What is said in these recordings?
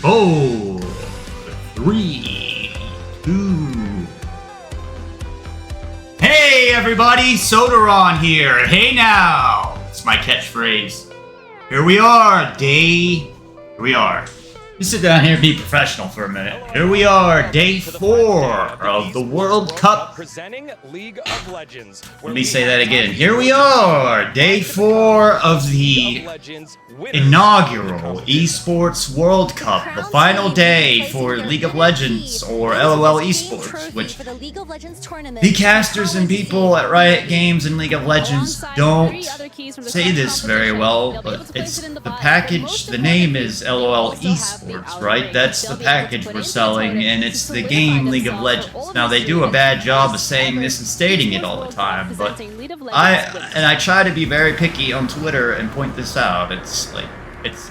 4, 3, 2. Hey everybody, Sodaron here. Hey now. It's my catchphrase. Here we are, Just sit down here and be professional for a minute. Here we are, day 4 of the World Cup. Presenting League of Legends. Let me say that again. Here we are, day 4 of the inaugural Esports World Cup, the final day for League of Legends, or LOL Esports, which the casters and people at Riot Games and League of Legends don't say this very well, but it's the package, the name is LOL Esports, right? That's the package we're selling, and it's the game League of Legends. Now, they do a bad job of saying this and stating it all the time, but I try to be very picky on Twitter and point this out. It's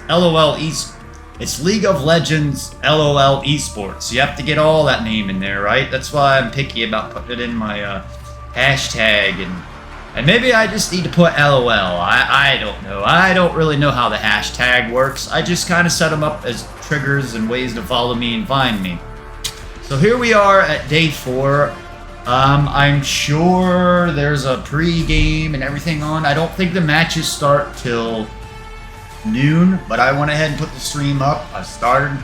LOL Esports. It's League of Legends LOL Esports. You have to get all that name in there, right? That's why I'm picky about putting it in my hashtag, and maybe I just need to put LOL. I don't know. I don't really know how the hashtag works. I just kind of set them up as triggers and ways to follow me and find me. So here we are at day 4. I'm sure there's a pre-game and everything on. I don't think the matches start till noon, but I went ahead and put the stream up. I started.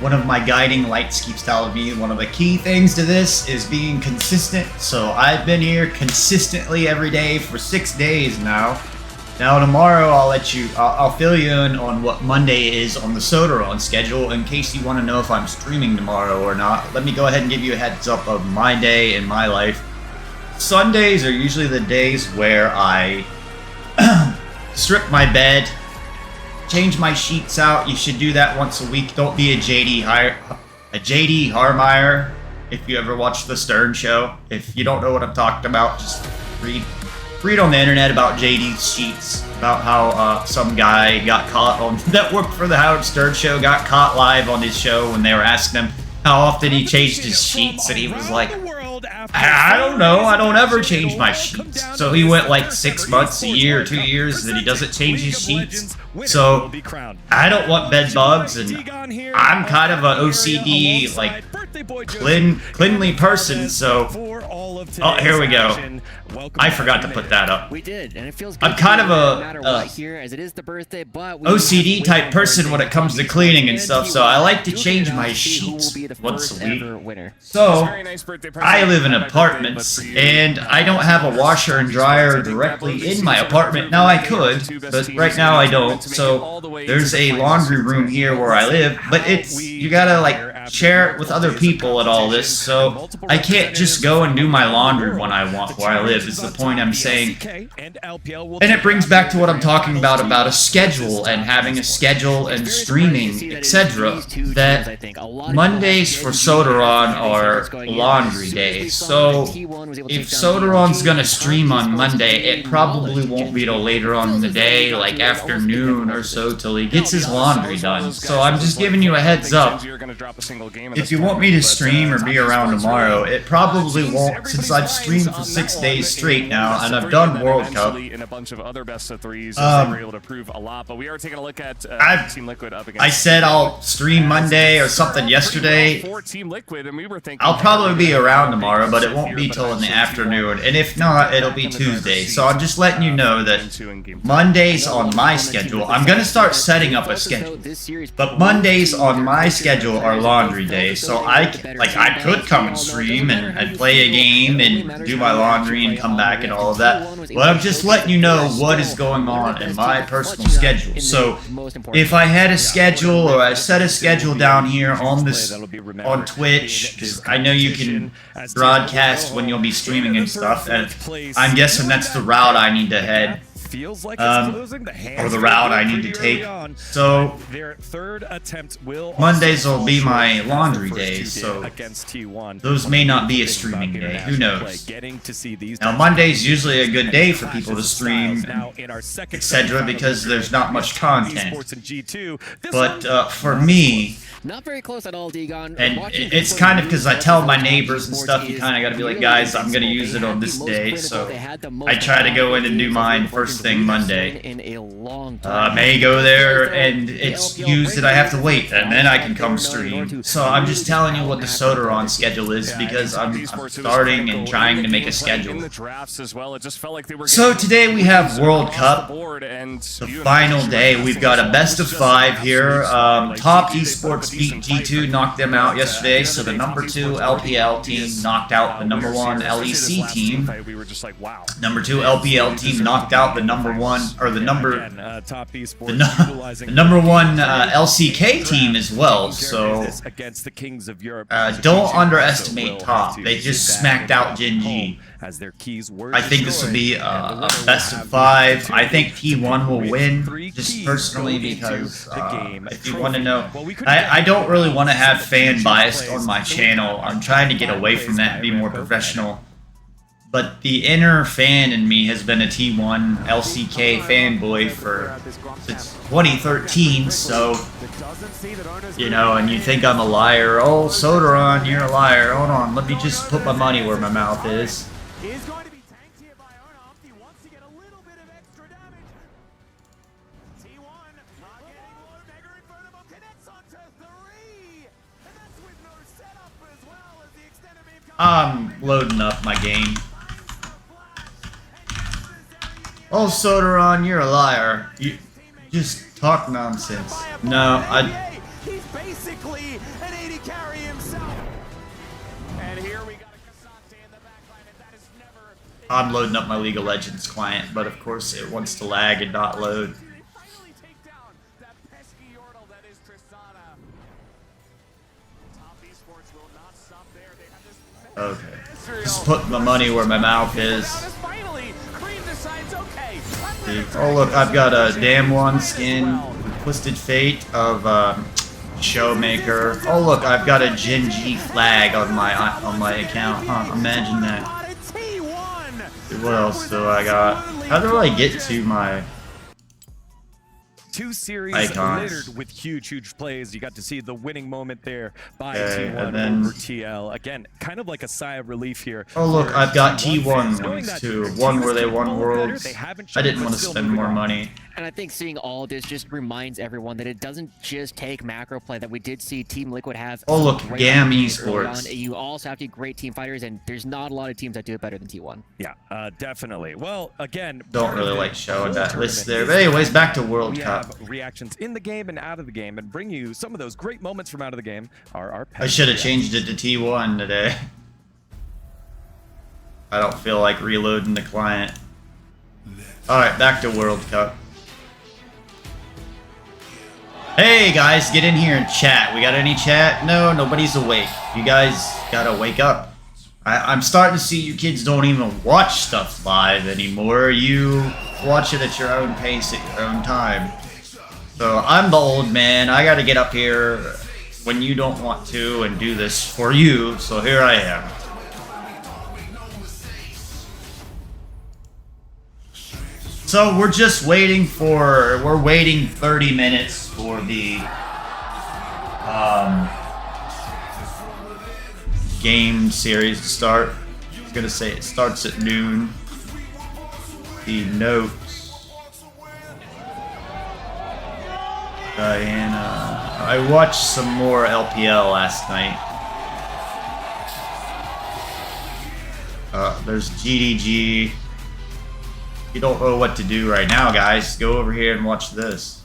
One of my guiding lights keeps telling me one of the key things to this is being consistent. So I've been here consistently every day for 6 days now. Now tomorrow I'll fill you in on what Monday is on the Sodaron schedule in case you want to know if I'm streaming tomorrow or not. Let me go ahead and give you a heads up of my day and my life. Sundays are usually the days where I strip my bed, change my sheets out. You should do that once a week. Don't be a JD Harmeyer if you ever watched the Stern Show. If you don't know what I'm talking about, just read on the internet about JD's sheets, about how some guy got caught on that worked for the Howard Stern Show, got caught live on his show when they were asking him how often he changed his sheets, and he was like, I don't know, I don't ever change my sheets. So he went like 6 months, a year, 2 years that he doesn't change his sheets. So I don't want bed bugs, and I'm kind of an OCD, like, cleanly person, so oh, here we go. I forgot to put that up. I'm kind of a OCD type person when it comes to cleaning and stuff, so I like to change my sheets once a week. So I live in apartments, and I don't have a washer and dryer directly in my apartment. Now I could, but right now I don't. So there's a laundry room here where I live, but you gotta like share it with other people and all this, so I can't just go and do my laundry when I want where I live, is the point I'm saying. And it brings back to what I'm talking about a schedule, and having a schedule and streaming, etc. That Mondays for Sodaron are laundry days. So if Sodaron's gonna stream on Monday, it probably won't be till later on in the day, like afternoon or so, till he gets his laundry done. So I'm just giving you a heads up. If you want me to stream or be around tomorrow, it probably won't, since I've streamed for 6 days straight now, and I've done World Cup. I said I'll stream Monday or something yesterday. I'll probably be around tomorrow, but it won't be till in the afternoon, and if not, it'll be Tuesday. So I'm just letting you know that Mondays on my schedule, I'm gonna start setting up a schedule, but Mondays on my schedule are laundry days, so I could come and stream and play a game and do my laundry and come back and all of that, but I'm just letting you know what is going on in my personal schedule. So if I had a schedule, or I set a schedule down here on Twitch, 'cause I know you can broadcast when you'll be streaming and stuff, and I'm guessing that's the route I need to head. Or the route I need to take. So Mondays will be my laundry days, so those may not be a streaming day. Who knows? Now Monday's usually a good day for people to stream, etc., because there's not much content. But for me, Not very close at all, Degon. And it's kind of because I tell my neighbors and stuff, you kind of got to be like, guys, I'm going to use it on this day, so I try to go in and do mine first this thing Monday. In a long time. May go there and it's used that I have to wait, and then I can come stream. So I'm just telling you what the Sodaron schedule is because I'm starting and trying to make a schedule. So today we have World Cup, the final day. We've got a best of 5 here. Top Esports beat G2, knocked them out yesterday. So the number 2 LPL team knocked out the number 1 LEC team. Number 2 LPL team knocked out the number 1 or the number one LCK team as well. So don't underestimate top. They just smacked out Gen G. I think this will be a best of 5. I think T1 will win, just personally, because if you want to know, I don't really want to have fan bias on my channel. I'm trying to get away from that and be more professional. But the inner fan in me has been a T1 LCK fanboy since 2013, so, you know, and you think I'm a liar. Oh, Sodaron, you're a liar. Hold on, let me just put my money where my mouth is. I'm loading up my game. Oh, Sodaron, you're a liar. You just talk nonsense. No, He's basically an 80 carry himself. And here we got a Cassante in the backline, and that is never. I'm loading up my League of Legends client, but of course it wants to lag and not load. Finally take down that pesky Yordle that is Tristana. Top Esports will not stop there. They have this. Okay. Just put my money where my mouth is. Finally, Cream decides, okay. Oh look, I've got a Damn One skin, Twisted Fate of Showmaker. Oh look, I've got a Gen G flag on my account. Huh, imagine that. What else do I got? How do I get to my 2 series icons? littered with huge plays. You got to see the winning moment there by Okay, T1 and then- over TL. Again, kind of like a sigh of relief here. Oh look, I've got T1 ones ones too. One where they won Worlds. I didn't want to spend more money. And I think seeing all this just reminds everyone that it doesn't just take macro play, that we did see Team Liquid have. Oh look, great GAM teams early Esports. on. You also have to be great team fighters, and there's not a lot of teams that do it better than T1. Yeah, definitely. Well, again, Don't really like showing that list there. But anyways, back to World we Cup. have reactions in the game and out of the game, and bring you some of those great moments from out of the game. Our I should have changed it to T1 today. I don't feel like reloading the client. Alright, back to World Cup. Hey guys, get in here and chat. We got any chat? No, nobody's awake. You guys gotta wake up. I'm starting to see you kids don't even watch stuff live anymore. You watch it at your own pace, at your own time. So I'm the old man. I gotta get up here when you don't want to and do this for you. So here I am. So we're just waiting we're waiting 30 minutes for the game series to start. I was gonna say it starts at noon. The notes. Diana. I watched some more LPL last night. There's GDG. You don't know what to do right now, guys. Go over here and watch this.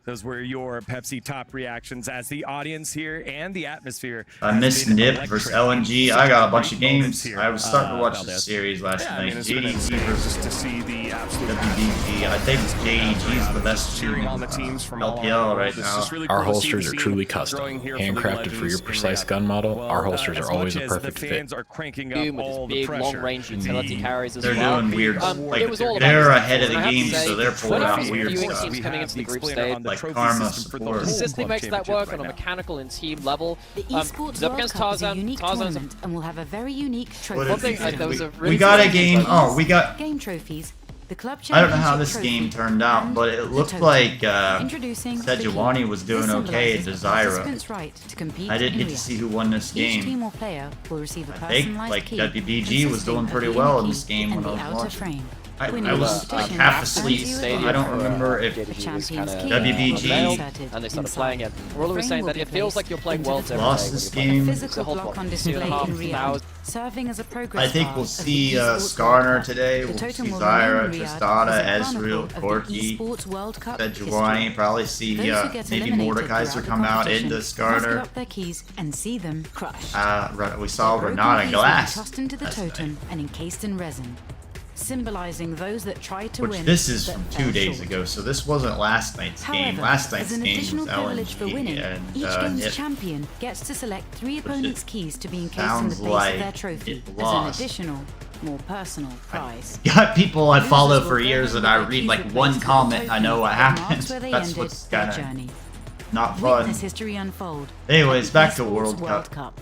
Those were your Pepsi top reactions as the audience here and the atmosphere. I missed Nip versus LNG. I got a bunch of games. I was starting to watch the series last night. JDG versus WDG. I think JDG is the best team in LPL right now. Our holsters are truly custom, handcrafted for your precise gun model. Our holsters are always a perfect fit. Boom with his big long-range utility carries as They're well. doing weird. It was all Like about they're this. ahead of the I have to game, say, so they're pulling one of out the weird viewing stuff. teams coming into the group stage. Like Karma support. Consistently makes that work on a mechanical and team level. The Esports He's up World against Cup is a Tarzan. unique Tarzan's tournament and will have a very unique What trophy. is it? there was a We really got a good game. game. Oh, we got. Game trophies, The club I don't know how championship this game trophy turned out, and but it the looked totem. like Introducing the Sejuani key. was doing This okay at symbolizes Desira. participants' right to compete I didn't in get to Rio. see who won this Each game. team or player will receive a I think personalized like key WBG was doing consisting pretty of the well inner in this key game and when I the was outer watching. frame. I Winning was the like competition half guarantees asleep, you so a I don't remember if The champion's key WBG and they started playing it. Rula was saying that it feels like you're playing into Worlds the every lost day this when you're playing. game. physical block on display in Rio, serving as a progress I think bar we'll of the see Esports World Skarner Cup. today. The We'll totem see will Zyra, remain in Riyadh Tristana, as a Ezreal, chronicle of the Corki, Esports World Cup Sejuani. history. Probably see Those who get maybe eliminated Mordekaiser throughout the come out competition into must give Skarner. up their keys and see them crushed. We saw Their broken Renata keys will be Glass. tossed into the last totem night, and encased in resin, symbolizing those that tried to which win. this is but from fell 2 days short. ago, so this wasn't last night's game. However, Last as night's an game additional was privilege for winning, LNG, each and game's it champion gets to select 3 opponents' keys to be encased in the sounds base like of their trophy it as an lost. additional, more personal prize. got people I follow Losers for will go years home and I with their read keys like replaced one with a comment, I token know what that happened. marks where they That's ended what's their kinda journey. not fun. Witness history unfold. Anyways, at back to Esports World Cup.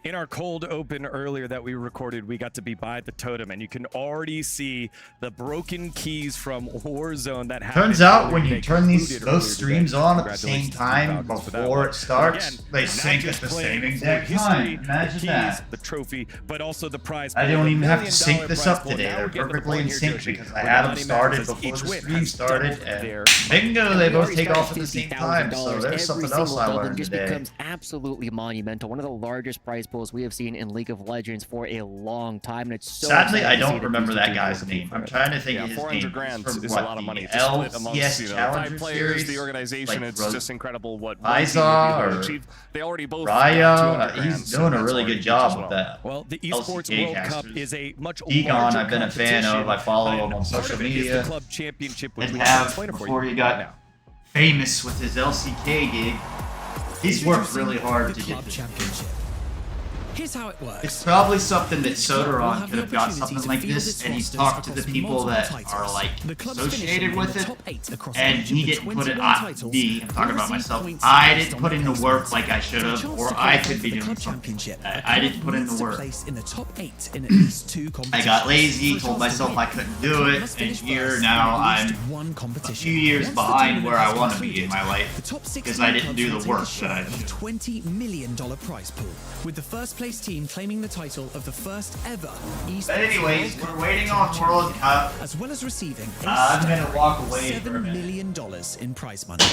In our cold open earlier that we recorded, we got to be by the totem, and you can already see the broken keys from Warzone that happened. Turns out earlier when you today, turn these concluded both earlier streams today. on at the same Congratulations to time Falcons for that before one. it starts, Again, they not sync at just the playing same for exact history, time. the Imagine keys, that. the trophy, but also the prize. I pool, don't the even have to $1 sync million this prize up pool. today. Now They're we get to the perfectly point in here, sync Joshi, because I where had the them money started matters. before Each the win stream has started, doubled and their bingo, they We both already take started off at the same time. So $50,000. there's something Every else single I building learned just today. becomes absolutely monumental. One of the largest prize pools we have seen in League of Legends for a long time, and it's so Sadly, exciting I to see don't that remember these that two guy's teams name. for I'm it. trying to think of his 400 name. grand From is what, a lot of money. the To split amongst, LCS 5 Challenger players, Series? the organization. Like It's just incredible what Liza one team will be able to or achieve. They already both got 200 Raya, grand, he's so doing a that's really already good huge job as with well. that. Well, the Esports World Cup casters. is a much Deacon, larger I've been a fan of. competition, I follow him and on part social of it is media. the club championship, which And we have have explained it for before you he right got now. famous with his LCK gig. He's worked really hard to get this. Here's how it works. It's probably something that Sodaron could have got something like this, and he's talked to the people that are like associated with it, and he didn't put it on me. I'm talking about myself. I didn't put in the work like I should have, or I could be doing something. I didn't put in the work. I got lazy, told myself I couldn't do it, and here now I'm a few years behind where I want to be in my life because I didn't do the work that I should. $20 million prize pool, with the first place team claiming the title of the first ever Esports. But anyways, we're waiting on World Cup. As well as receiving a I'm gonna walk away for a $7 minute. million in prize money.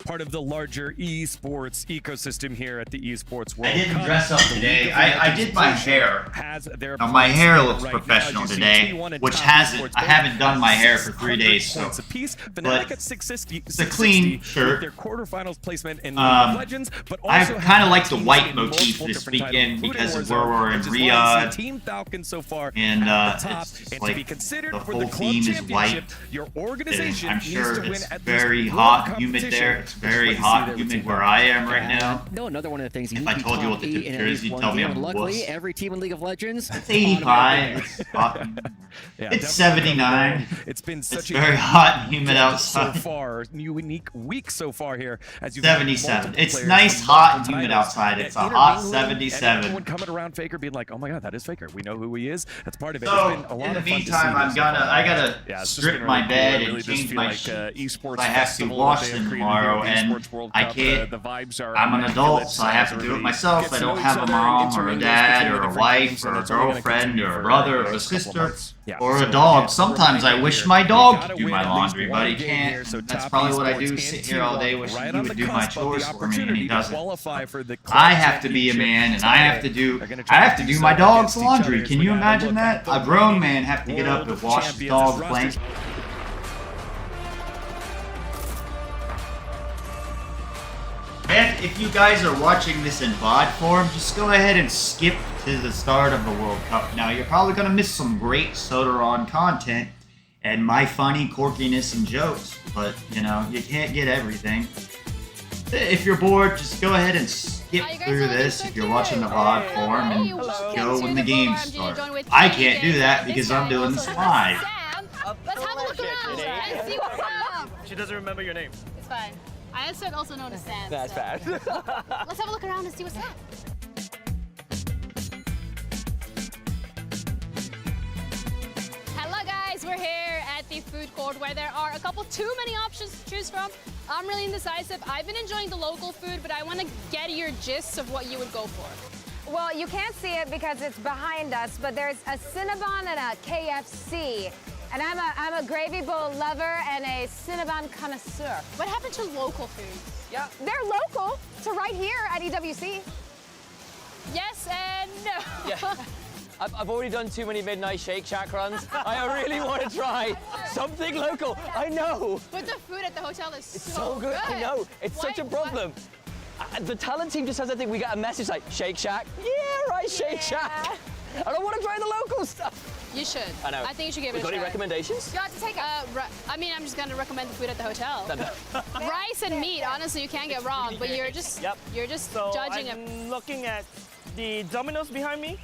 Part of the larger esports ecosystem here at the Esports World I didn't Cup. dress up today. I did my hair. Has their Now my hair place looks right now. professional As you see, today, T1 and which top hasn't. esports I both haven't done my hair for 3 100 days, so. points apiece. But Fnatic at 660, it's a clean shirt. Their quarterfinals placement in League of Legends, but I also kind of have like the teams white in motif multiple this different titles, weekend including because of Warzone, where we're in which is why you see Riyadh. Team Falcon so far And at the top, it's just and like to be considered the for whole the club team is championship, white. your And organization I'm needs sure to win it's at very least hot, one humid competition. there. It's Which is very what you see hot, there with humid Team where Falcon. I am right now. No, another one of the things you If need I to be told you what top the 8 in temperature at is, least you'd one tell me game, I'm and a luckily, wuss. every team in League of Legends It's 85. It's hot. Yeah, It's definitely 79. It's been It's such very a hot and humid so outside. far, unique week so far here. As you've 77. It's nice, hot, and humid outside. It's a hot 77. Everyone coming around Faker being like, "Oh my God, that is Faker. We know who he is. That's part of it." So, It's been a lot in the of fun to meantime, see this so far. I gotta Yeah, it's just strip been my really cool. bed I really and just change feel my like, sheets. esports I have to festival wash that they them have created tomorrow, here at the and Esports World I Cup. can't. The vibes are I'm an immaculate, adult, so I have to do it everybody myself. gets I to don't know have each a other, mom or a intermingle dad between or the a different wife games, or and a it's only gonna girlfriend continue or for a brother the or a next couple sister months. Yeah, or so a dog. again, Sometimes I we're wish right my here. dog We could gotta do win my at least laundry, one but he game can't. here, so That's top probably what I esports do. and Sit here all day T1 wishing right he on would the do my cusp of the chores for me, and he opportunity to doesn't. qualify for the club I have to be a man, and I have to do. I have to do my dog's laundry. Can you imagine that? A grown man have to get up and wash his dog's blanket. And if you guys are watching this in VOD form, just go ahead and skip to the start of the World Cup. Now, you're probably going to miss some great Sodaron content and my funny quirkiness and jokes, but, you know, you can't get everything. If you're bored, just go ahead and skip through this if you're watching the VOD form and just go when the game starts. I can't do that because I'm doing this live. Let's have a look around and see what's up. She doesn't remember your name. It's fine. I also noticed that. That's bad. Let's have a look around and see what's up. Hello guys, we're here at the food court where there are a couple too many options to choose from. I'm really indecisive. I've been enjoying the local food, but I want to get your gist of what you would go for. Well, you can't see it because it's behind us, but there's a Cinnabon and a KFC. And I'm a gravy bowl lover and a Cinnabon connoisseur. What happened to local food? Yeah, they're local to right here at EWC. Yes and no. Yeah. I've already done too many midnight Shake Shack runs. I really want to try something local. I know. But the food at the hotel is So good. I know. It's such a problem. The talent team just has that thing. We got a message like Shake Shack. Yeah, right, Shake Shack. I don't want to try the local stuff. You should. I know. I think you should give it a Got try. any recommendations? You got to take it. I mean, I'm just going to recommend the food at the hotel. Rice and meat, honestly, you can't get wrong, but you're just judging it. I'm looking at the Domino's behind me.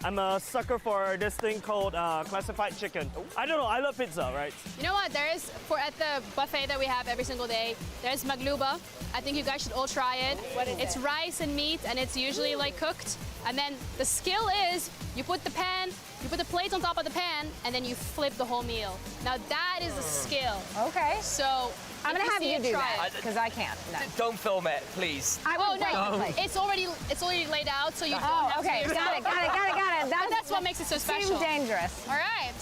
I'm a sucker for this thing called classified chicken. I don't know, I love pizza, right? You know what, at the buffet that we have every single day, there's magluba. I think you guys should all try it. What is It's it? rice and meat, and it's usually like cooked. And then the skill is, you put the plate on top of the pan, and then you flip the whole meal. Now that is a skill. Okay. So, I'm gonna if have see you it, do try that it. because I can't. No. Don't film it, please. I Oh will break the no, plate. it's already laid out, so you don't Oh, have okay. to do it Got it. yourself. But that's what makes it so Seems special. dangerous. All right.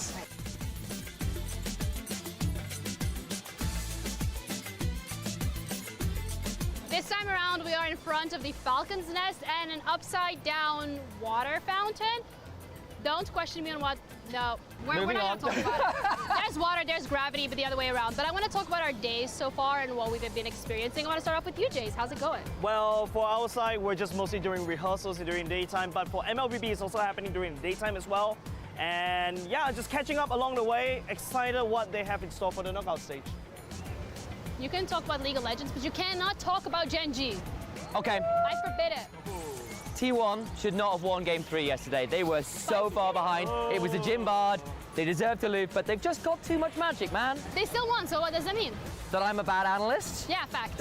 This time around, we are in front of the Falcon's Nest and an upside-down water fountain. Don't question me on what. No, we're not going to talk about it. There's water, there's gravity, but the other way around. But I want to talk about our days so far and what we've been experiencing. I want to start off with you, Jace. How's it going? Well, for our side, we're just mostly doing rehearsals during daytime, but for MLBB, it's also happening during the daytime as well. And yeah, just catching up along the way, excited what they have in store for the knockout stage. You can talk about League of Legends, but you cannot talk about Gen G. Okay. I forbid it. T1 should not have won Game 3 yesterday. They were so far behind. It was a gym bard. They deserve to lose, but they've just got too much magic, man. They still won, so what does that mean? That I'm a bad analyst? Yeah, fact.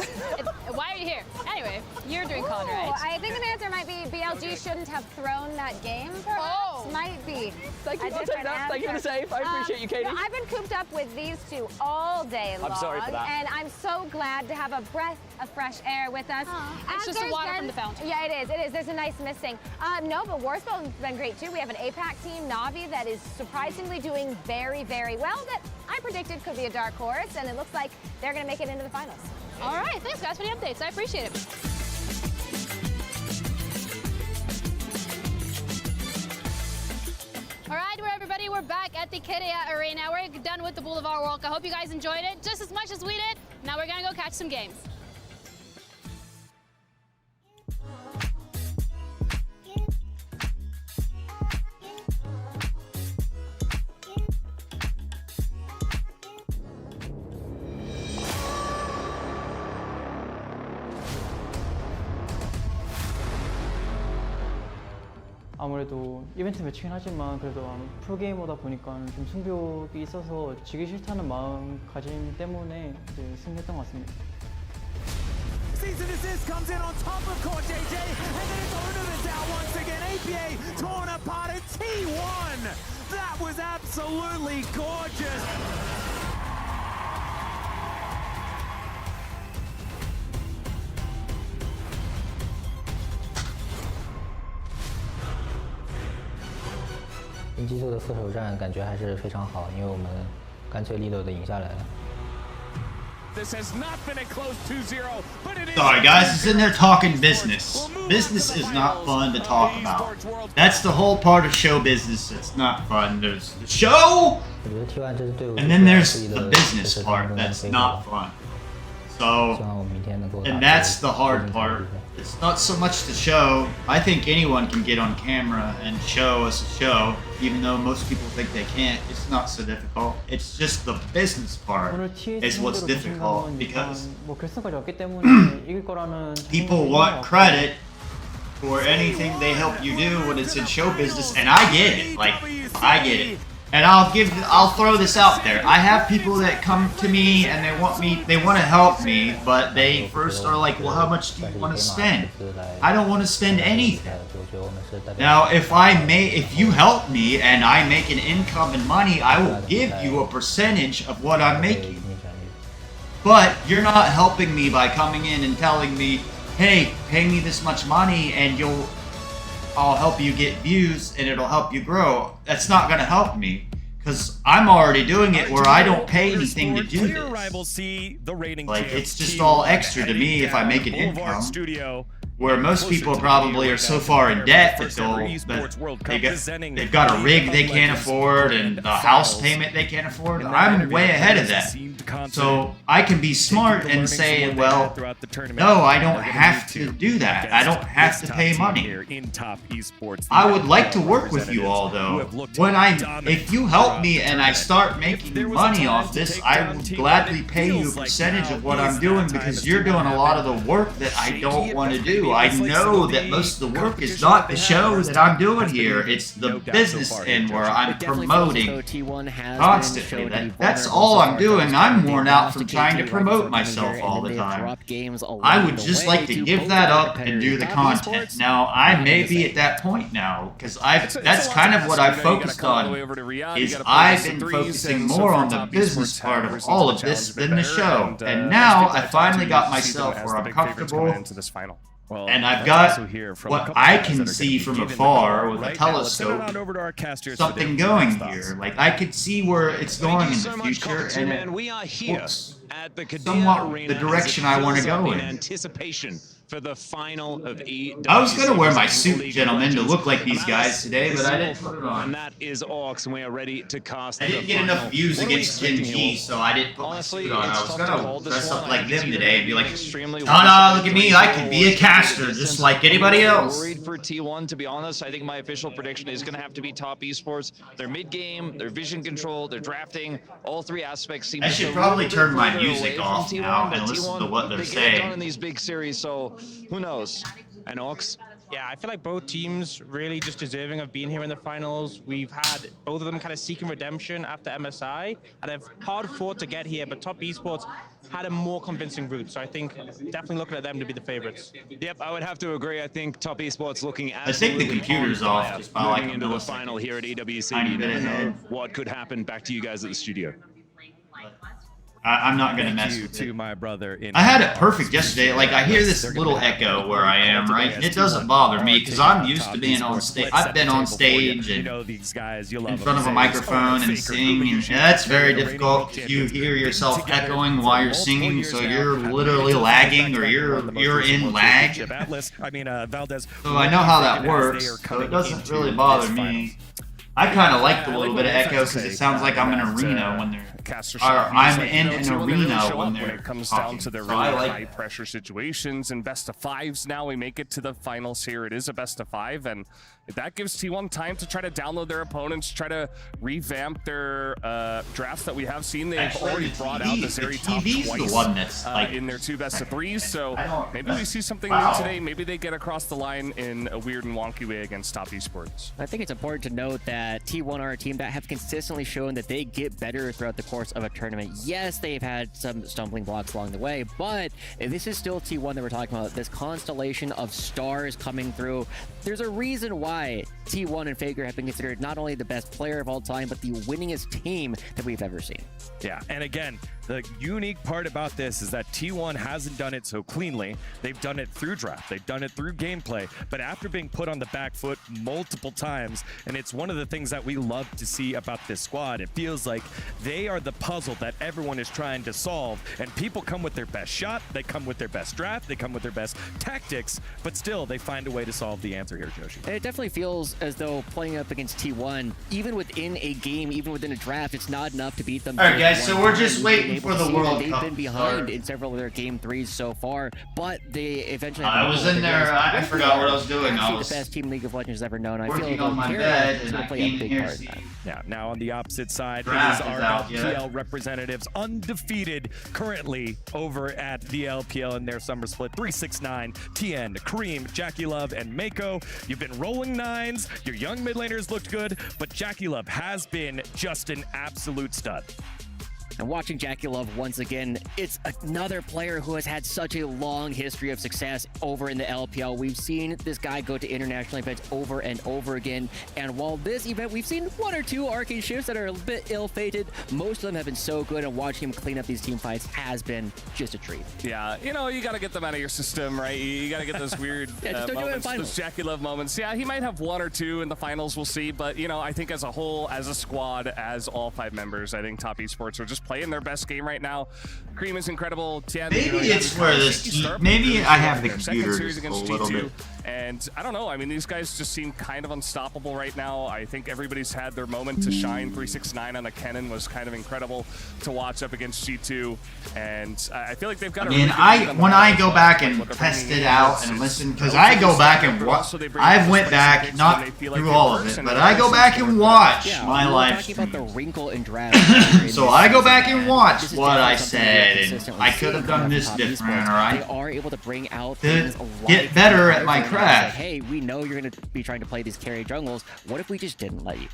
Why are you here? Anyway, you're doing con, Ooh, right? I think the answer might be BLG shouldn't have thrown that game, perhaps. Oh. Might be. Thank you, a I'll take different that. Thank you for the answer. save. I appreciate you, Katie. No, I've been cooped up with these two all day long. I'm sorry for that. And I'm so glad to have a breath of fresh air with us. It's just the there's water been- from the fountain. Yeah, it is. There's a nice misting. No, but Warspell's been great too. We have an APAC team, Navi, that is surprisingly doing very, very well that I predicted could be a dark horse, and it looks like they're going to make it into the finals. All right, thanks guys for the updates. I appreciate it. All right, everybody, we're back at the Kiria Arena. We're done with the Boulevard Walk. I hope you guys enjoyed it just as much as we did. Now we're gonna go catch some games. 아무래도 이벤트 매치긴 하지만 그래도 프로게이머다 보니까 좀 승부욕이 있어서 지기 싫다는 마음가짐 때문에 이제 승리했던 것 같습니다. Season assist comes in on top of court, JJ, and then it's Ono that's out once again. APA torn apart at T1. That was absolutely gorgeous.跟激素的射手战感觉还是非常好，因为我们干脆利落的赢下来了。 This has not been a close 2-0, but it is. Sorry guys, it's in there talking business. Business is not fun to talk about. That's the whole part of show business. It's not fun. There's the show, and then there's the business part that's not fun. So, and that's the hard part. It's not so much the show. I think anyone can get on camera and show us a show, even though most people think they can't. It's not so difficult. It's just the business part is what's difficult because people want credit for anything they help you do when it's in show business, and I get it. Like, I get it. And I'll throw this out there. I have people that come to me and they want to help me, but they first are like, well, how much do you want to spend? I don't want to spend anything. Now, if you help me and I make an income in money, I will give you a percentage of what I'm making. But you're not helping me by coming in and telling me, hey, pay me this much money and I'll help you get views and it'll help you grow. That's not going to help me because I'm already doing it where I don't pay anything to do this. Like, it's just all extra to me if I make an income. Where most people probably are so far in debt that they've got a rig they can't afford and a house payment they can't afford. I'm way ahead of that. So I can be smart and say, well, no, I don't have to do that. I don't have to pay money. I would like to work with you all, though. If you help me and I start making money off this, I will gladly pay you a percentage of what I'm doing because you're doing a lot of the work that I don't want to do. I know that most of the work is not the show that I'm doing here. It's the business end where I'm promoting constantly. That's all I'm doing. I'm worn out from trying to promote myself all the time. I would just like to give that up and do the content. Now, I may be at that point now because that's kind of what I've focused on. I've been focusing more on the business part of all of this than the show. And now I finally got myself where I'm comfortable. And I've got what I can see from afar with a telescope, something going here. Like, I could see where it's going in the future, and it looks somewhat the direction I want to go in. For the final of I was going to wear my suit, gentlemen, to look like these guys today, but I didn't put it on. And that is Orcs, and we are ready to cast. I didn't get enough views against Gen G, so I didn't put my suit on. I was going to dress up like them today and be like, ta-da, look at me, I can be a caster just like anybody else. Worried for T1, to be honest. I think my official prediction is going to have to be top esports. Their mid-game, their vision control, their drafting, all three aspects seem I should probably turn my music off now and listen to what they're saying. In these big series, so who knows? And Orcs? Yeah, I feel like both teams really just deserving of being here in the finals. We've had both of them kind of seeking redemption after MSI, and have hard fought to get here, but Top Esports had a more convincing route. So I think definitely looking at them to be the favorites. Yep, I would have to agree. I think Top Esports looking I think the computer's off just by like into the final here at EWC. You never know what could happen. Back to you guys at the studio. I'm not going to mess with it. My brother I had it perfect yesterday. Like, I hear this little echo where I am, right? And it doesn't bother me because I'm used to being on stage. I've been on stage and in front of a microphone and sing, and that's very difficult if you hear yourself echoing while you're singing, so you're literally lagging or you're in lag. So I know how that works, so it doesn't really bother me. I kind of like the little bit of echo because it sounds like I'm in an arena when they're. I'm in an arena when it comes down to the really high pressure situations and best of fives. Now we make it to the finals here. It is a best of five, and that gives T1 time to try to download their opponents, try to revamp their drafts that we have seen. They've already brought out the Zeri top twice in their two best of threes, so maybe we see something new today. Maybe they get across the line in a weird and wonky way against Top Esports. I think it's important to note that T1 are a team that have consistently shown that they get better throughout the course of a tournament. Yes, they've had some stumbling blocks along the way, but this is still T1 that we're talking about. This constellation of stars coming through. There's a reason why T1 and Faker have been considered not only the best player of all time, but the winningest team that we've ever seen. Yeah, and again, the unique part about this is that T1 hasn't done it so cleanly. They've done it through draft, they've done it through gameplay, but after being put on the back foot multiple times, and it's one of the things that we love to see about this squad. It feels like they are the puzzle that everyone is trying to solve, and people come with their best shot, they come with their best draft, they come with their best tactics, but still they find a way to solve the answer here, Joshi. And it definitely feels as though playing up against T1, even within a game, even within a draft, it's not enough to beat them. All right, guys, so we're just waiting for the World They've Cup. been behind in several of their game threes so far, but they eventually. I was in there. I forgot what I was doing. I was the best team League of Legends has ever known. I working feel like on my bed, and I play came a big here part to in that. Yeah, now on the opposite side, it is Draft our is out, LPL representatives, undefeated currently over at the LPL in their summer split. 369, TN, Kareem, Jackie Love, and Mako. You've been rolling young nines, your young mid laners looked good, but Jackie Love has been just an absolute stud. And watching Jackie Love once again, it's another player who has had such a long history of success over in the LPL. We've seen this guy go to international events over and over again. And while this event, we've seen one or two arcane shifts that are a bit ill-fated, most of them have been so good, and watching him clean up these team fights has been just a treat. Yeah, you know, you got to get them out of your system, right? You got to get those weird moments, those Jackie Love moments. Yeah, he might have one or two in the finals, we'll see. But, you know, I think as a whole, as a squad, as all 5 members, I think Top Esports are just playing their best game right now. Cream is incredible. Tien, maybe it's where this maybe I have the computer just a little bit. And I don't know, I mean, these guys just seem kind of unstoppable right now. I think everybody's had their moment to shine. 369 on the Kennen was kind of incredible to watch up against G2. And I feel like they've got when I go back and test it out and listen, because I go back and watch, I've went back, not through all of it, but I go back and watch my live stream. So I go back and watch what I said, and I could have done this different, or I are able to bring out to get better at my craft. Hey, we know you're going to be trying to play these carry jungles. What if we just didn't let you?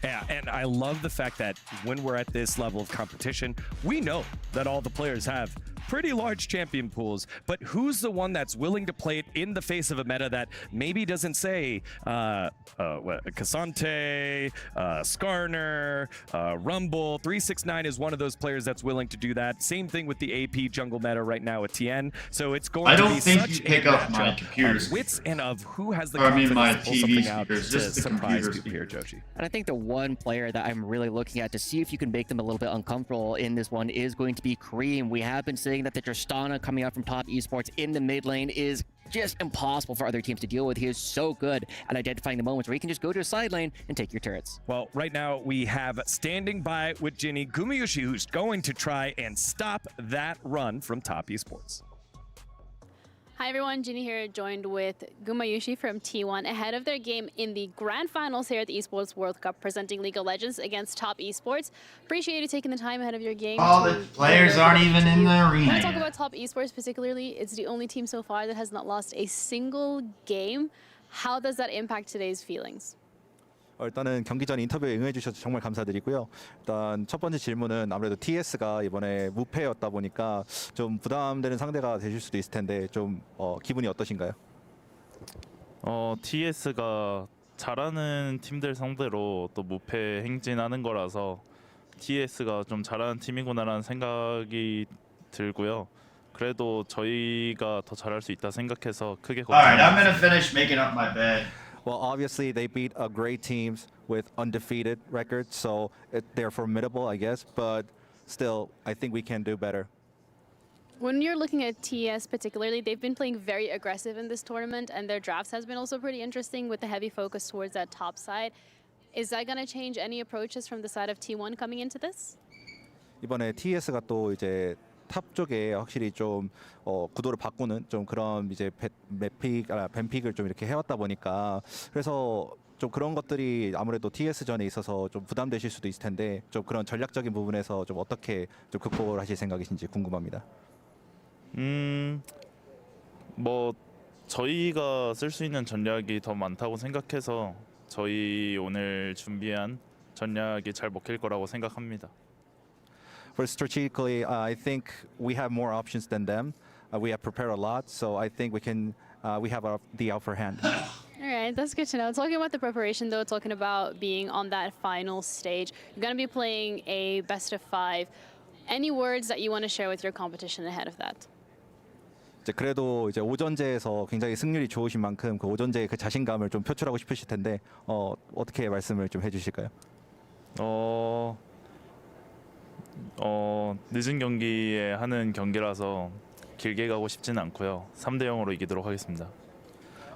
Yeah, and I love the fact that when we're at this level of competition, we know that all the players have pretty large champion pools, but who's the one that's willing to play it in the face of a meta that maybe doesn't say Cassante, Skarner, Rumble? 369 is one of those players that's willing to do that. Same thing with the AP jungle meta right now with Tien. So it's going to be such you pick up my computer of wits and of who has the confidence to pull something out to surprise people here, Joshi. And I think the one player that I'm really looking at to see if you can make them a little bit uncomfortable in this one is going to be Cream. We have been saying that the Tristana coming out from Top Esports in the mid lane is just impossible for other teams to deal with. He is so good at identifying the moments where he can just go to a side lane and take your turrets. Well, right now we have standing by with Ginny Gumayushi, who's going to try and stop that run from Top Esports. Hi everyone, Ginny here, joined with Gumayushi from T1 ahead of their game in the grand finals here at the Esports World Cup presenting League of Legends against Top Esports. Appreciate you taking the time ahead of your game. All the players aren't even in the arena. When I talk about Top Esports particularly, it's the only team so far that has not lost a single game. How does that impact today's feelings? 일단은 경기 전 인터뷰에 응해 주셔서 정말 감사드리고요. 일단 첫 번째 질문은 아무래도 TS가 이번에 무패였다 보니까 좀 부담되는 상대가 되실 수도 있을 텐데 좀 기분이 어떠신가요? TS가 잘하는 팀들 상대로 또 무패 행진하는 거라서 TS가 좀 잘하는 팀이구나라는 생각이 들고요. 그래도 저희가 더 잘할 수 있다 생각해서 크게 Alright, I'm gonna finish making up my bed. Well, obviously they beat great teams with undefeated records, so they're formidable, I guess. But still, I think we can do better. When you're looking at TS particularly, they've been playing very aggressive in this tournament, and their drafts has been also pretty interesting with the heavy focus towards that top side. Is that going to change any approaches from the side of T1 coming into this? 이번에 TS가 또 이제 탑 쪽에 확실히 좀 구도를 바꾸는 좀 그런 이제 뱀픽을 좀 이렇게 해왔다 보니까 그래서 좀 그런 것들이 아무래도 TS전에 있어서 좀 부담되실 수도 있을 텐데 좀 그런 전략적인 부분에서 좀 어떻게 좀 극복을 하실 생각이신지 궁금합니다. 뭐 저희가 쓸 수 있는 전략이 더 많다고 생각해서 저희 오늘 준비한 전략이 잘 먹힐 거라고 생각합니다. For strategically, I think we have more options than them. We have prepared a lot, so I think we have the upper hand. All right, that's good to know. Talking about the preparation, though, talking about being on that final stage, you're going to be playing a best of 5. Any words that you want to share with your competition ahead of that? 이제 그래도 이제 오전제에서 굉장히 승률이 좋으신 만큼 그 오전제의 그 자신감을 좀 표출하고 싶으실 텐데 어떻게 말씀을 좀 해주실까요? 늦은 경기에 하는 경기라서 길게 가고 싶지는 않고요. 3대 0으로 이기도록 하겠습니다.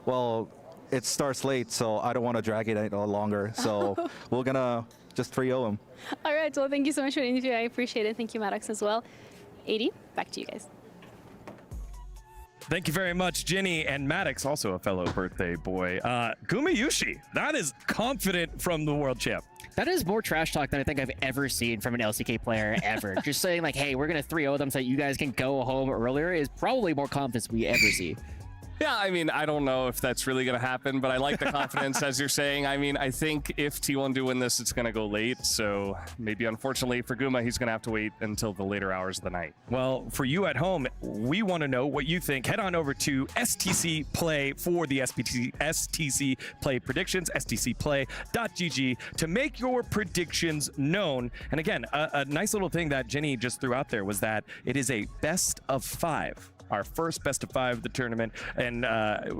Well, it starts late, so I don't want to drag it any longer. So we're gonna just 3-0 him. All right, well, thank you so much for the interview. I appreciate it. Thank you, Maddox, as well. 80, back to you guys. Thank you very much, Ginny and Maddox, also a fellow birthday boy. Gumayushi, that is confident from the world champ. That is more trash talk than I think I've ever seen from an LCK player ever. Just saying like, hey, we're going to 3-0 them so you guys can go home earlier is probably more confidence we ever see. Yeah, I mean, I don't know if that's really going to happen, but I like the confidence as you're saying. I mean, I think if T1 do win this, it's going to go late. So maybe, unfortunately, for Guma, he's going to have to wait until the later hours of the night. Well, for you at home, we want to know what you think. Head on over to STC Play for the STC Play predictions, stcplay.gg, to make your predictions known. And again, a nice little thing that Jenny just threw out there was that it is a best of 5. Our first best of 5 of the tournament, and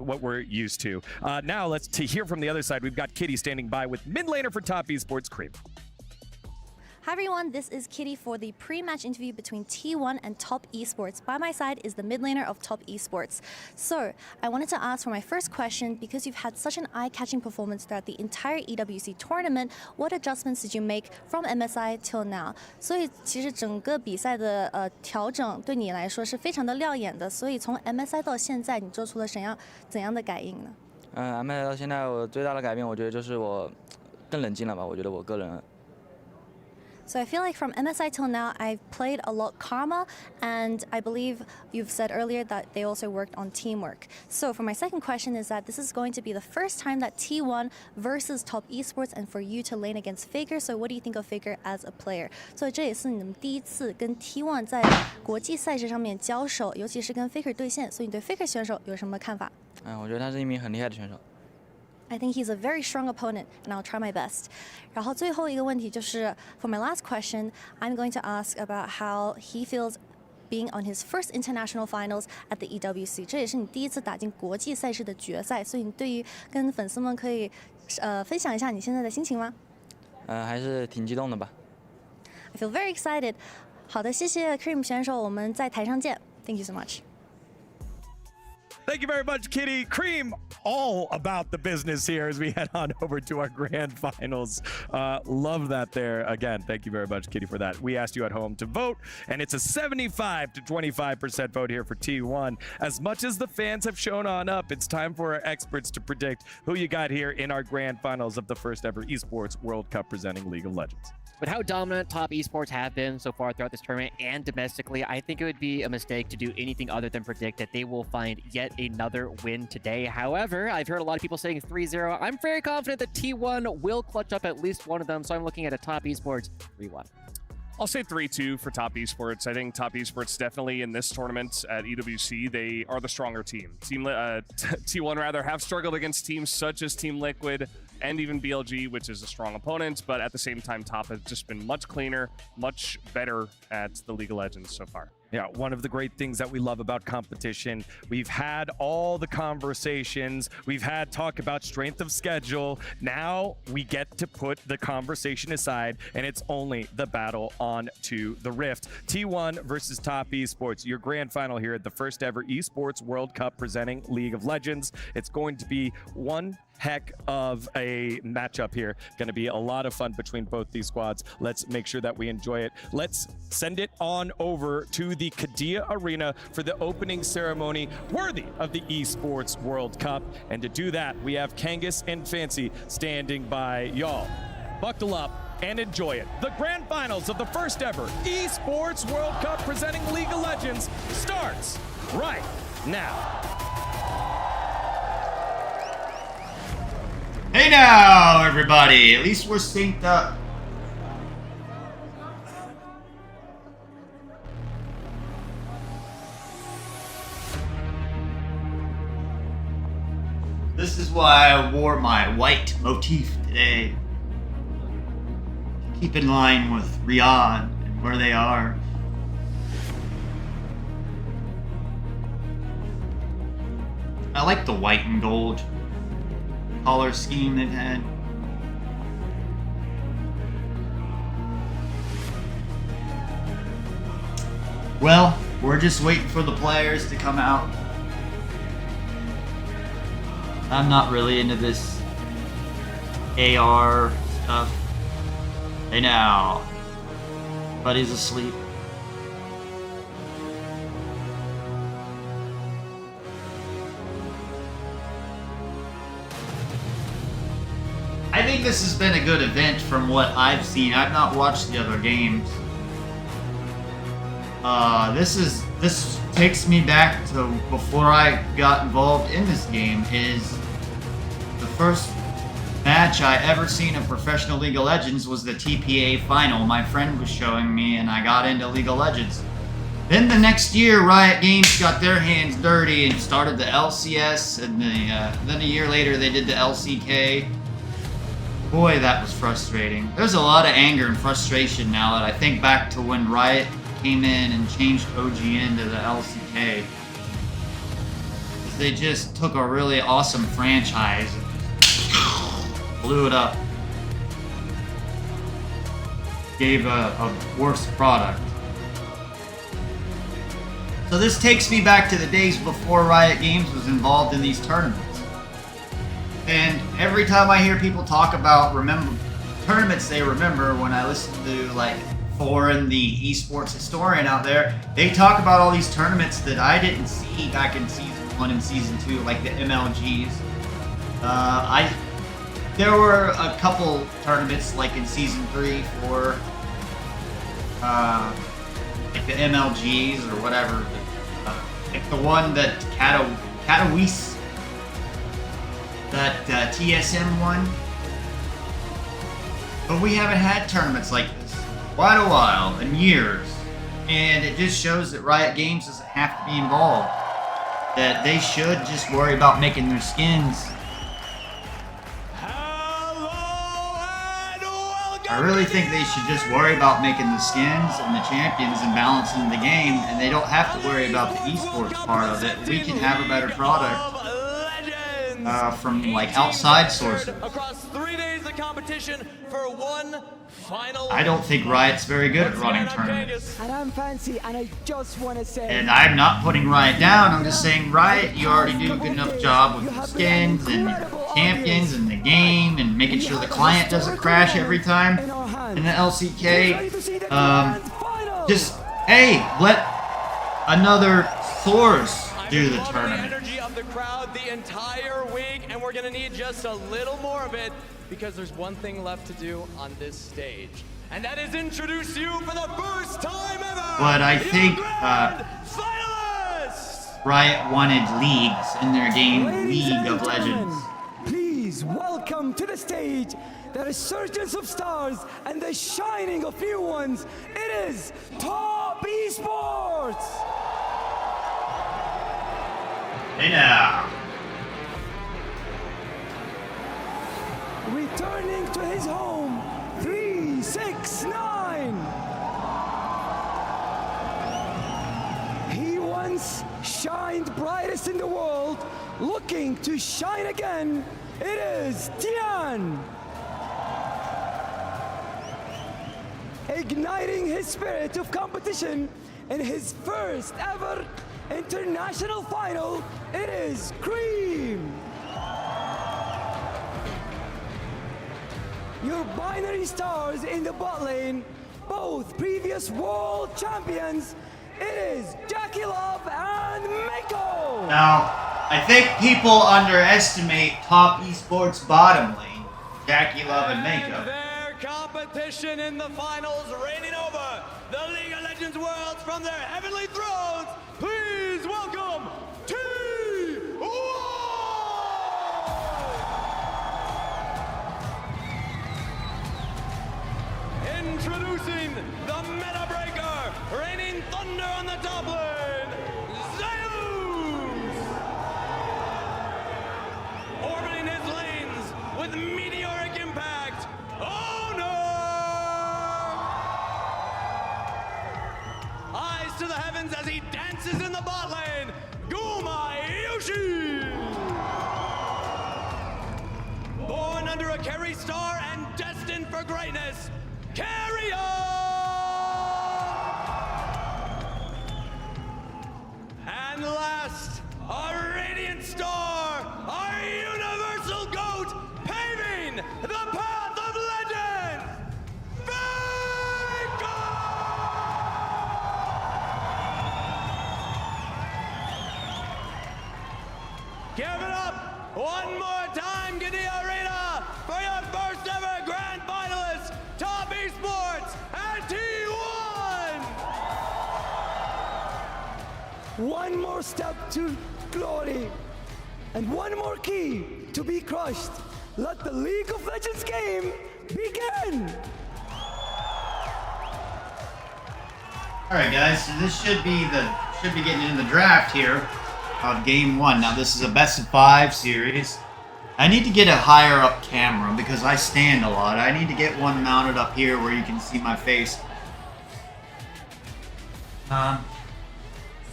what we're used to. Now let's hear from the other side. We've got Kitty standing by with mid laner for Top Esports, Cream. Hi everyone, this is Kitty for the pre-match interview between T1 and Top Esports. By my side is the mid laner of Top Esports. So, I wanted to ask for my first question, because you've had such an eye-catching performance throughout the entire EWC tournament, what adjustments did you make from MSI till now? 所以其实整个比赛的调整对你来说是非常的亮眼的，所以从 MSI 到现在，你做出了怎样的改应呢？MSI 到现在我最大的改变，我觉得就是我更冷静了吧。我觉得我个人。So I feel like from MSI till now, I've played a lot calmer, and I believe you've said earlier that they also worked on teamwork. So for my second question is that this is going to be the first time that T1 versus Top Esports, and for you to lane against Faker. So what do you think of Faker as a player? 所以这也是你们第一次跟 T1 在国际赛事上面交手，尤其是跟 Faker 对线，所以你对 Faker 选手有什么看法？我觉得他是一名很厉害的选手。I think he's a very strong opponent, and I'll try my best. 然后最后一个问题就是 for my last question, I'm going to ask about how he feels being on his first international finals at the EWC. 这也是你第一次打进国际赛事的决赛，所以你对于跟粉丝们可以分享一下你现在的心情吗？还是挺激动的吧。I feel very excited. 好的，谢谢 Cream 选手，我们在台上见。Thank you so much. Thank you very much, Kitty. Cream, all about the business here as we head on over to our grand finals. Love that there. Again, thank you very much, Kitty, for that. We asked you at home to vote, and it's a 75 to 25% vote here for T1. As much as the fans have shown on up, it's time for our experts to predict who you got here in our grand finals of the first ever Esports World Cup presenting League of Legends. With how dominant Top Esports have been so far throughout this tournament and domestically, I think it would be a mistake to do anything other than predict that they will find yet another win today. However, I've heard a lot of people saying 3-0. I'm very confident that T1 will clutch up at least one of them, so I'm looking at a Top Esports 3-1. I'll say 3-2 for Top Esports. I think Top Esports definitely in this tournament at EWC, they are the stronger team. T1 rather have struggled against teams such as Team Liquid and even BLG, which is a strong opponent, but at the same time, Top has just been much cleaner, much better at the League of Legends so far. Yeah, one of the great things that we love about competition, we've had all the conversations, we've had talk about strength of schedule. Now we get to put the conversation aside, and it's only the battle on to the Rift. T1 versus Top Esports, your grand final here at the first ever Esports World Cup presenting League of Legends. It's going to be one heck of a matchup here. Going to be a lot of fun between both these squads. Let's make sure that we enjoy it. Let's send it on over to the Kadia Arena for the opening ceremony worthy of the Esports World Cup. And to do that, we have Kangas and Fancy standing by. Y'all, buckle up and enjoy it. The grand finals of the first ever Esports World Cup presenting League of Legends starts right now. Hey now, everybody! At least we're synced up. This is why I wore my white motif today. Keep in line with Riyadh and where they are. I like the white and gold color scheme they've had. Well, we're just waiting for the players to come out. I'm not really into this AR stuff. Hey now, buddy's asleep. I think this has been a good event from what I've seen. I've not watched the other games. This takes me back to before I got involved in this game. Is the first match I ever seen of Professional League of Legends was the TPA final. My friend was showing me, and I got into League of Legends. Then the next year, Riot Games got their hands dirty and started the LCS, and then a year later they did the LCK. Boy, that was frustrating. There's a lot of anger and frustration now that I think back to when Riot came in and changed OGN to the LCK. They just took a really awesome franchise and blew it up. Gave a worse product. So this takes me back to the days before Riot Games was involved in these tournaments. And every time I hear people talk about tournaments they remember, when I listen to like Foreign, the esports historian out there, they talk about all these tournaments that I didn't see back in Season 1 and Season 2, like the MLGs. There were a couple tournaments like in Season 3 for like the MLGs or whatever. Like the one that Katowice, that TSM won. But we haven't had tournaments like this in quite a while, in years. And it just shows that Riot Games doesn't have to be involved. That they should just worry about making their skins. I really think they should just worry about making the skins and the champions and balancing the game, and they don't have to worry about the esports part of it. We can have a better product from like outside sources. Across 3 days of competition for one final. I don't think Riot's very good at running tournaments. And I'm fancy, and I just want to say. And I'm not putting Riot down. I'm just saying, Riot, you already do a good enough job with the skins and champions and the game and making sure the client doesn't crash every time in the LCK. Just, hey, let another source do the tournament. Energy of the crowd the entire week, and we're gonna need just a little more of it because there's one thing left to do on this stage, and that is introduce you for the first time ever. But I think Riot wanted leagues in their game, League of Legends. Please welcome to the stage the resurgence of stars and the shining of new ones. It is Top Esports. Hey now. Returning to his home, 369. He once shined brightest in the world, looking to shine again. It is Tian. Igniting his spirit of competition in his first ever international final, it is Cream. Your binary stars in the bot lane, both previous world champions, it is Jackie Love and Mako. Now, I think people underestimate Top Esports bottom lane, Jackie Love and Mako. Their competition in the finals, reigning over the League of Legends worlds from their heavenly thrones. Please welcome T1! Introducing the meta breaker, raining thunder on the top lane, Zeus! Orbiting his lanes with meteoric impact, Honor! Eyes to the heavens as he dances in the bot lane, Guma Yoshi! Born under a Carry star and destined for greatness, Carrier! And last, our radiant star, our universal GOAT, paving the path of legends, Give it up one more time, Giddy Arena, for your first ever grand finalist, Top Esports and T1! one more step to glory, and one more key to be crushed. Let the League of Legends game begin! Alright guys, so this should be getting into the draft here of game 1. Now this is a best of 5 series. I need to get a higher up camera because I stand a lot. I need to get one mounted up here where you can see my face.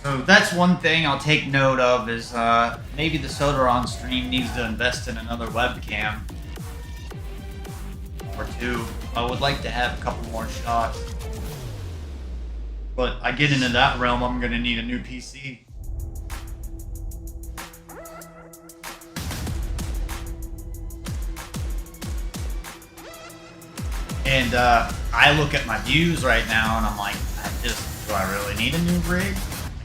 So that's one thing I'll take note of is maybe the Sodaron stream needs to invest in another webcam or 2. I would like to have a couple more shots. But I get into that realm, I'm going to need a new PC. And I look at my views right now and I'm like, do I really need a new rig?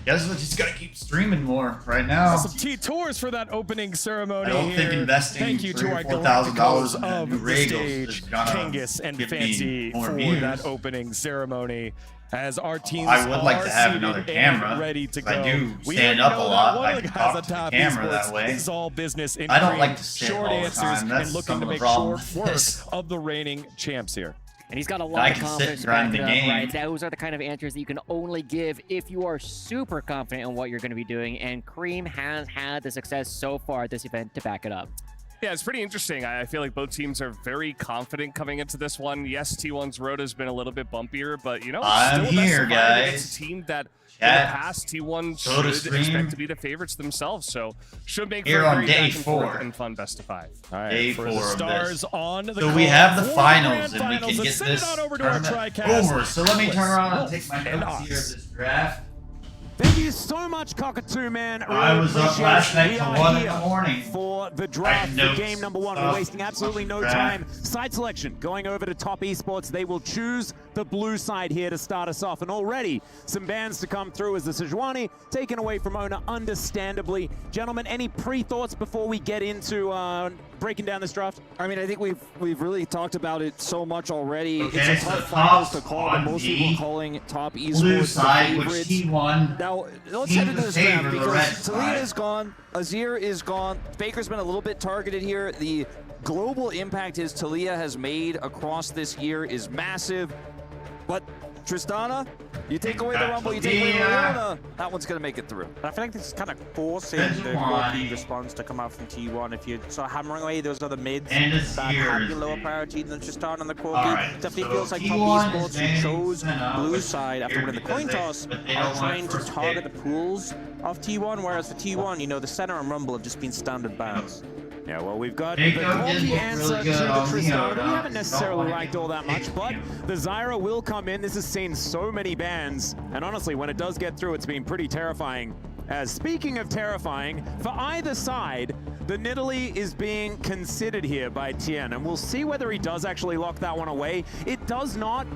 Guess we're just gonna keep streaming more right now. Some T-Tours for that opening ceremony. I don't think investing Thank you to our $3,000 in a of new the rig stage, is gonna Kangas and give me Fancy more for views. that opening ceremony. As our teams I would like are to have seated another and camera. ready to go. I do We stand already up a know lot. that one I of the can guys talk on to the top camera esports that way. is all business in I don't green, like to sit short all the answers time. That's and looking some to of the make problem short with work this. of the reigning champs here. And he's got a I lot of can sit confidence and to back grind it the up, game. right? Those are the kind of answers that you can only give if you are super confident in what you're going to be doing. And Cream has had the success so far at this event to back it up. Yeah, it's pretty interesting. I feel like both teams are very confident coming into this one. Yes, T1's road has been a little bit bumpier, but you know, I'm still here, guys. It's a team that Chat. in the past T1 Soda should stream. expect to be the favorites themselves. So should make Here for a on great day back and forth 4. and fun best of 5. All right, Day for 4 the of stars this. on the So we call have the for finals, grand and we finals. can Let's get send it this on over to our tournament TriCast. over. So let me turn around and Alice, take my and notes here of Ox. this draft. Thank you so much, Cockatoo Man. I was up last night We till are 1 in here the morning. for the draft for notes, game number 1. stuff, We're wasting absolutely no draft. time. Side selection going over to Top Esports. They will choose the blue side here to start us off. And already some bans to come through as the Sejuani taken away from owner, understandably. Gentlemen, any pre-thoughts before we get into breaking down this draft? I mean, I think we've really talked about it so much already. Okay, It's a so tough finals to top call, but on most the people are calling Top Esports blue the side, which favorites. T1 Now, let's seems head into to this draft favor the red because Talia side. is gone, Azir is gone, Faker's been a little bit targeted here. The global impact his Talia has made across this year is massive, but Tristana, you take away the Rumble, you take away the Leona, that one's going to make it through. I feel like this is kind of forcing the core team response to come out from T1. If you start hammering away those other mids that have your lower priority than Tristan on the core team, definitely feels like Top Esports, who chose blue side after winning the coin toss, are trying to target the pools of T1, whereas for T1, you know, the center and Rumble have just been standard bans. Yeah, well, we've got the quality answer to the Tristan. We haven't necessarily liked all that much, but the Zyra will come in. This has seen so many bans, and honestly, when it does get through, it's been pretty terrifying. As speaking of terrifying, for either side, the Nidalee is being considered here by Tien, and we'll see whether he does actually lock that one away. It does not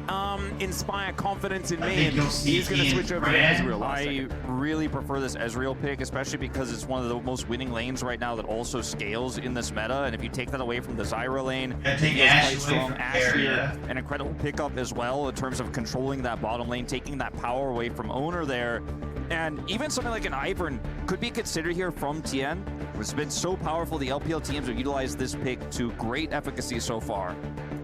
inspire confidence in me, and he's going to switch over to Ezreal. I really prefer this Ezreal pick, especially because it's one of the most winning lanes right now that also scales in this meta, and if you take that away from the Zyra lane, take he is Ashe quite away strong. from Ashe area. here, an incredible pickup as well in terms of controlling that bottom lane, taking that power away from owner there. And even something like an Ivern could be considered here from Tien. It's been so powerful. The LPL teams have utilized this pick to great efficacy so far.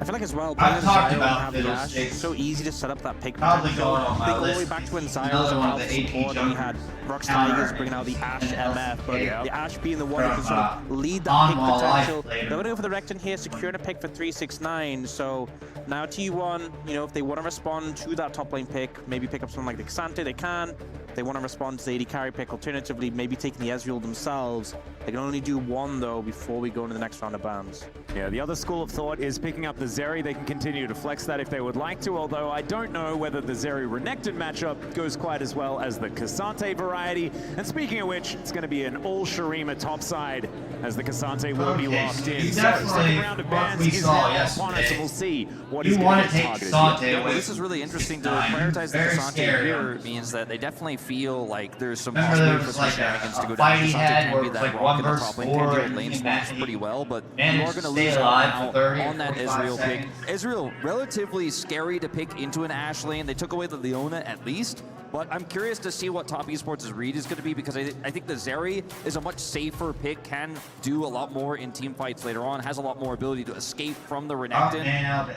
I feel like as well, I've talked Zyra about have the those Ashe, picks. it's so easy to set up that pick Probably potential. going on my Think all the way list. back to when Zyra Another was one of around the AP support and we had Rox Tigers bringing out the Ashe MF, but the Ashe being the one who can sort of lead that pick potential. They're going to go for the Recton here, securing a pick for 369. So now T1, you know, if they want to respond to that top lane pick, maybe pick up someone like the Xante, they can. If they want to respond to the AD carry pick, alternatively, maybe taking the Ezreal themselves. They can only do one, though, before we go into the next round of bans. Yeah, the other school of thought is picking up the Zeri. They can continue to flex that if they would like to, although I don't know whether the Zeri-Renekton matchup goes quite as well as the Cassante variety. And speaking of which, it's going to be an all-Shurima topside, as the Cassante will be locked in. So, second round of bans is now upon us, and we'll see what is going to get targeted. Yeah, well, this is really interesting to prioritize the Cassante here. Means that they definitely feel like there's some possibility for some shenanigans to go down. Cassante can be that raw in the versus top lane, can 4, deal lane spawns pretty well, but you managed are to going to stay lose alive out for 30 on that 45 Ezreal pick. seconds. Ezreal, relatively scary to pick into an Ashe lane. They took away the Leona at least, but I'm curious to see what Top Esports' read is going to be, because I think the Zeri is a much safer pick, can do a lot more in team fights later on, has a lot more ability to escape from the Renekton,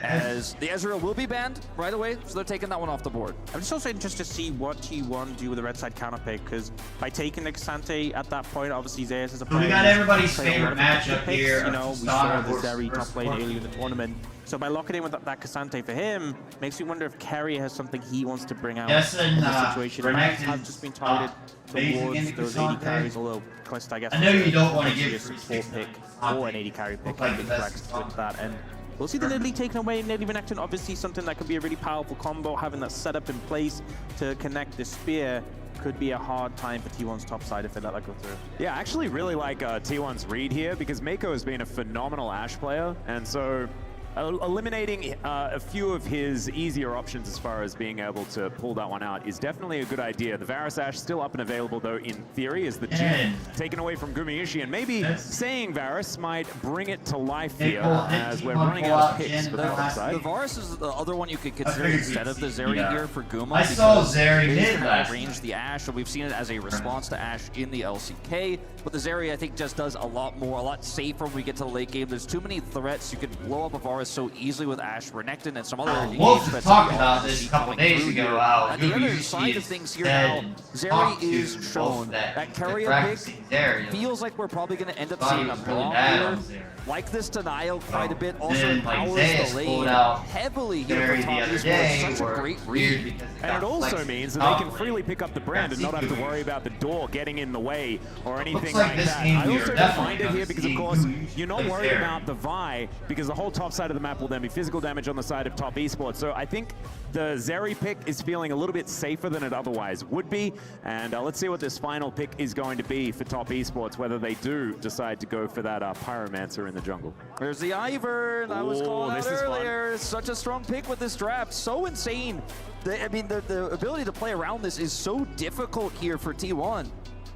as the Ezreal will be banned right away, so they're taking that one off the board. I'm just also interested to see what T1 do with the red side counter pick, because by taking the Cassante at that point, obviously Zeus is a player. We got everybody's playing a lot favorite of different matchup picks. here. You know, we saw the versus Zeri top lane Esports. earlier in the tournament. So by locking in with that Cassante for him, makes me wonder if Kerry has something he wants to bring out Yes, and, in this situation. He Renekton, has just been targeted phasing towards into those 80 Cassante. carries, although Quest, I guess, I know you don't want to potentially give a free 4 pick or an 80 carry pick. like Big the flex best with that. And we'll see the Nidalee taken away. Nidalee Renekton, obviously something that could be a really powerful combo. Having that setup in place to connect the spear could be a hard time for T1's top side if they let that go through. Yeah, I actually really like T1's read here, because Mako has been a phenomenal Ashe player, and so eliminating a few of his easier options as far as being able to pull that one out is definitely a good idea. The Varus Ashe still up and available, though, in theory, is the Jhin taken away from Gumayushi, and maybe saying Varus might bring it to life here as we're running out of picks for the top side. The Varus is the other one you could consider instead of the Zeri here for Guma. I saw because Zeri it is mid gonna last range the Ashe, and we've seen it as a response to Ashe in the LCK. But the Zeri, I think, just does a lot more, a lot safer when we get to the late game. There's too many threats. You can blow up a Varus so easily with Ashe, Renekton, and some other Wolf threats talked that we about often this see a couple coming days through ago. here. How At the other Gumayushi side of is things here said now, talk Zeri to is both shown that that they're carrier practicing pick Zeri. feels like we're probably going to end up Thought he seeing a was really block bad on here. Zeri. Like this denial quite a bit, also then, like, empowers Zeus the lane pulled out heavily here Zeri for the Top other Esports. day, Such a were great weird read. because they And it got also flexed means that they can top freely pick up the brand and not have to worry about the door getting in the way or anything like like this that. game I we are also don't definitely mind it gonna here because, of see course, who you're not plays worried there. about the Vi, because the whole top side of the map will then be physical damage on the side of Top Esports. So I think the Zeri pick is feeling a little bit safer than it otherwise would be. And let's see what this final pick is going to be for Top Esports, whether they do decide to go for that Pyromancer in the jungle. There's the Ivern that was called out this is fun. earlier. Such a strong pick with this draft. So insane. The ability to play around this is so difficult here for T1.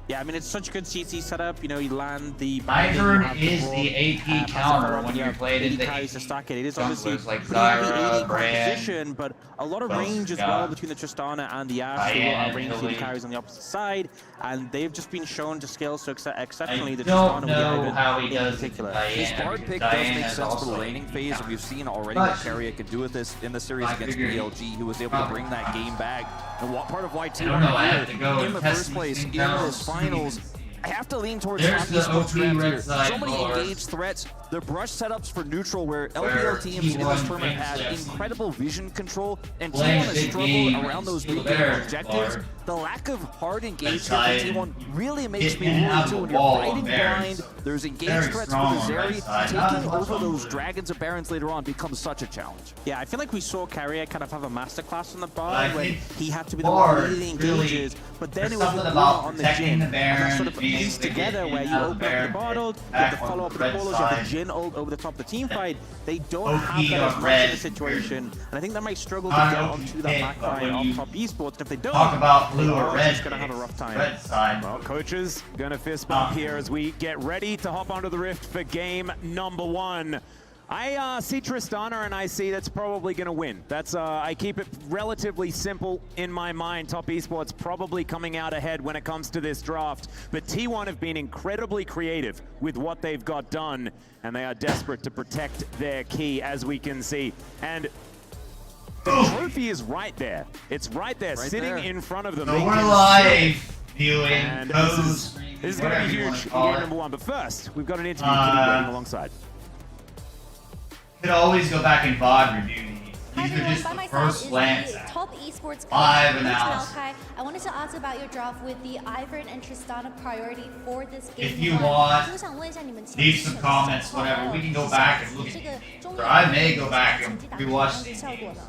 Yeah, I mean, it's such a good CC setup. You know, you land the... Ivern is the AP counter when you're played in the carries to stack it. It is obviously junglers like pretty heavy Zyra, AD Brand, composition, but a lot of range as Scott, well between the Tristana and the Ashe. They will Diane, outrange the Lily. carries on the opposite side, and they've just been shown to scale so exceptionally. The don't Tristana with the know Ivern how he in does particular. Diane. This Bard pick does Diane make is sense for the also laning phase, and we've seen already But- what Carrier could do with this in the series I against figured BLG. He was able to bring that game back. And what part of why I don't know, I have to go T1 in and the test first these place in things out. this finals, I have to lean towards There's Top the Esports OP draft red here. side So many bars. engaged threats. The brush setups for neutral, where Where LPL teams in this T1 tournament had thinks incredible vision control, and playing T1 a has big struggled game around those is big there, game objectives. Bard. The lack of hard engagement side, from T1 really makes get me in and out worried of too. the When wall you're of fighting Barons. blind, there's engaged Very threats for strong the on red Zeri. side. Not Taking as much over on those blue. dragons and Barons later on becomes such a challenge. Yeah, I feel like we saw Carrier kind of have a masterclass on the I bar when think he had to be the one Bard leading really- engages, but then there's it was something the about on the protecting Jhin. the And that Baron, sort of being piece able to together get where in you and out open the up the Baron, bottle, you back have the on follow up the with the red ballers, you have the side. Jhin ult over the top of the team fight. They don't OP have that as on much red. in the situation, and I think they might struggle to On get OP onto that pick, back but when line you of Top Esports. And if they don't, talk about blue they or are red, just going to have a rough time. red side. Well, coaches, gonna fist bump here as we get ready to hop onto the Rift for game number 1. I see Tristana and I see that's probably going to win. That's I keep it relatively simple in my mind. Top Esports probably coming out ahead when it comes to this draft, but T1 have been incredibly creative with what they've got done, and they are desperate to protect their key, as we can see. And the trophy is right there. It's right there, Right sitting there. in front of them. So They we're can live see it. viewing And those. this is going to be huge in game number 1. But first, we've got an interview Kitty waiting alongside. Could always go back and VOD review these. Hi These are everyone, just by the my first side glance is the at. Top Esports Live coach, analysis. Malachi. I wanted to ask about your draft with the Ivern and Tristana priority for this game. If you one. want, 我想问一下你们前 leave 期 some 选择 comments, 后 whatever. We can go 是 back and look 这 at 个 these. 中 Or 野 I may go back 成 and 绩打 rewatch 成 these. 效果呢？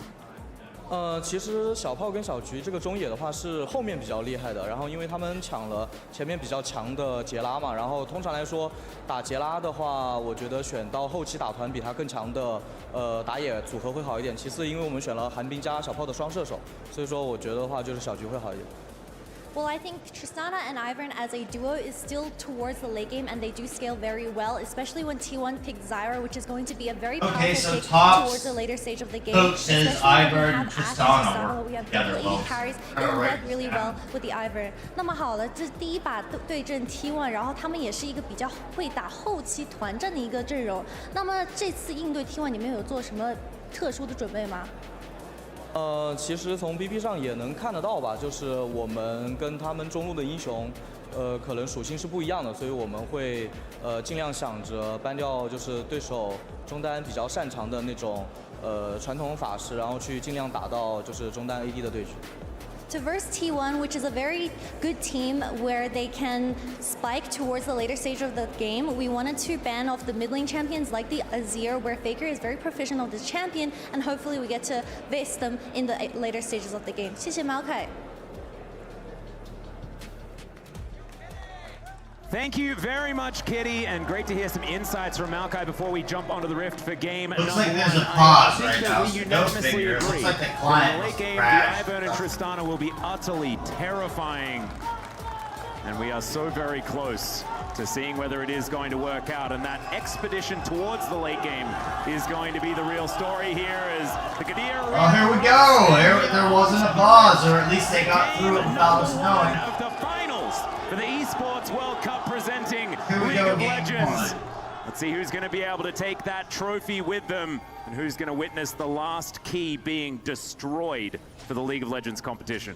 其实小炮跟小菊这个中野的话是后面比较厉害的，然后因为他们抢了前面比较强的杰拉嘛，然后通常来说打杰拉的话，我觉得选到后期打团比他更强的打野组合会好一点。其次，因为我们选了寒冰加小炮的双射手，所以说我觉得的话就是小菊会好一点。Well, I think Tristana and Ivern as a duo is still towards the late game, and they do scale very well, especially when T1 picks Zyra, which is going to be a very powerful pick towards the later stage of the game. Coach says Ivern and Tristana we have together double well. AD carries. It will work really well with the Ivern. 那么好了，这是第一把对阵 T1，然后他们也是一个比较会打后期团战的一个阵容。那么这次应对 T1，你们有做什么特殊的准备吗？其实从 BP 上也能看得到吧，就是我们跟他们中路的英雄，可能属性是不一样的，所以我们会尽量想着搬掉就是对手中单比较擅长的那种传统法师，然后去尽量打到就是中单 AD 的对局。To verse T1, which is a very good team where they can spike towards the later stage of the game, we wanted to ban off the mid lane champions like the Azir, where Faker is very proficient on this champion, and hopefully we get to face them in the later stages of the game. 谢谢 Maokai. Thank you very much, Kitty, and great to hear some insights from Maokai before we jump onto the Rift for game Looks number like there's one. a pause I right think now, that we so go unanimously figure. It agree. looks like the In client the late was game, the crashed. Ivern and Tristana will be utterly terrifying. And we are so very close to seeing whether it is going to work out. And that expedition towards the late game is going to be the real story here as the Kadir... Oh, here we go. There wasn't a pause, or at least they got through it without us knowing. Of the finals for the Esports World Cup presenting Here we League go, of game Legends. one. Let's see who's going to be able to take that trophy with them and who's going to witness the last key being destroyed for the League of Legends competition.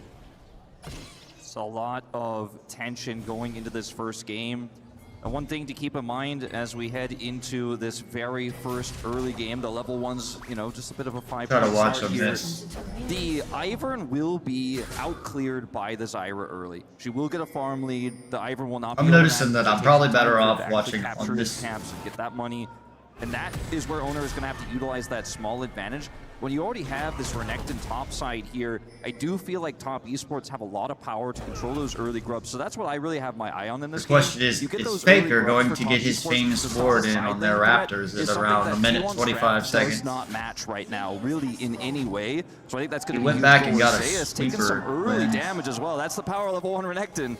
It's a lot of tension going into this first game. And one thing to keep in mind as we head into this very first early game, the level one's, you know, just a bit of a 5-point Try to watch start them here. miss. The Ivern will be out-cleared by the Zyra early. She will get a farm lead. The Ivern will not be I'm able to noticing that I'm take probably the better time off to actually watching capture on his this. camps and get that money. And that is where Owner is going to have to utilize that small advantage. When you already have this Renekton top side here, I do feel like top esports have a lot of power to control those early grubs. So that's what I really have my eye on in this game. The question is Faker going to get his famous ward in on their Raptors at around a minute 25 seconds? Does not match right now, really, in any way. So I think that's going to be went back and got a Zeus taking some sweeper early win. damage as well. That's the power level on Renekton.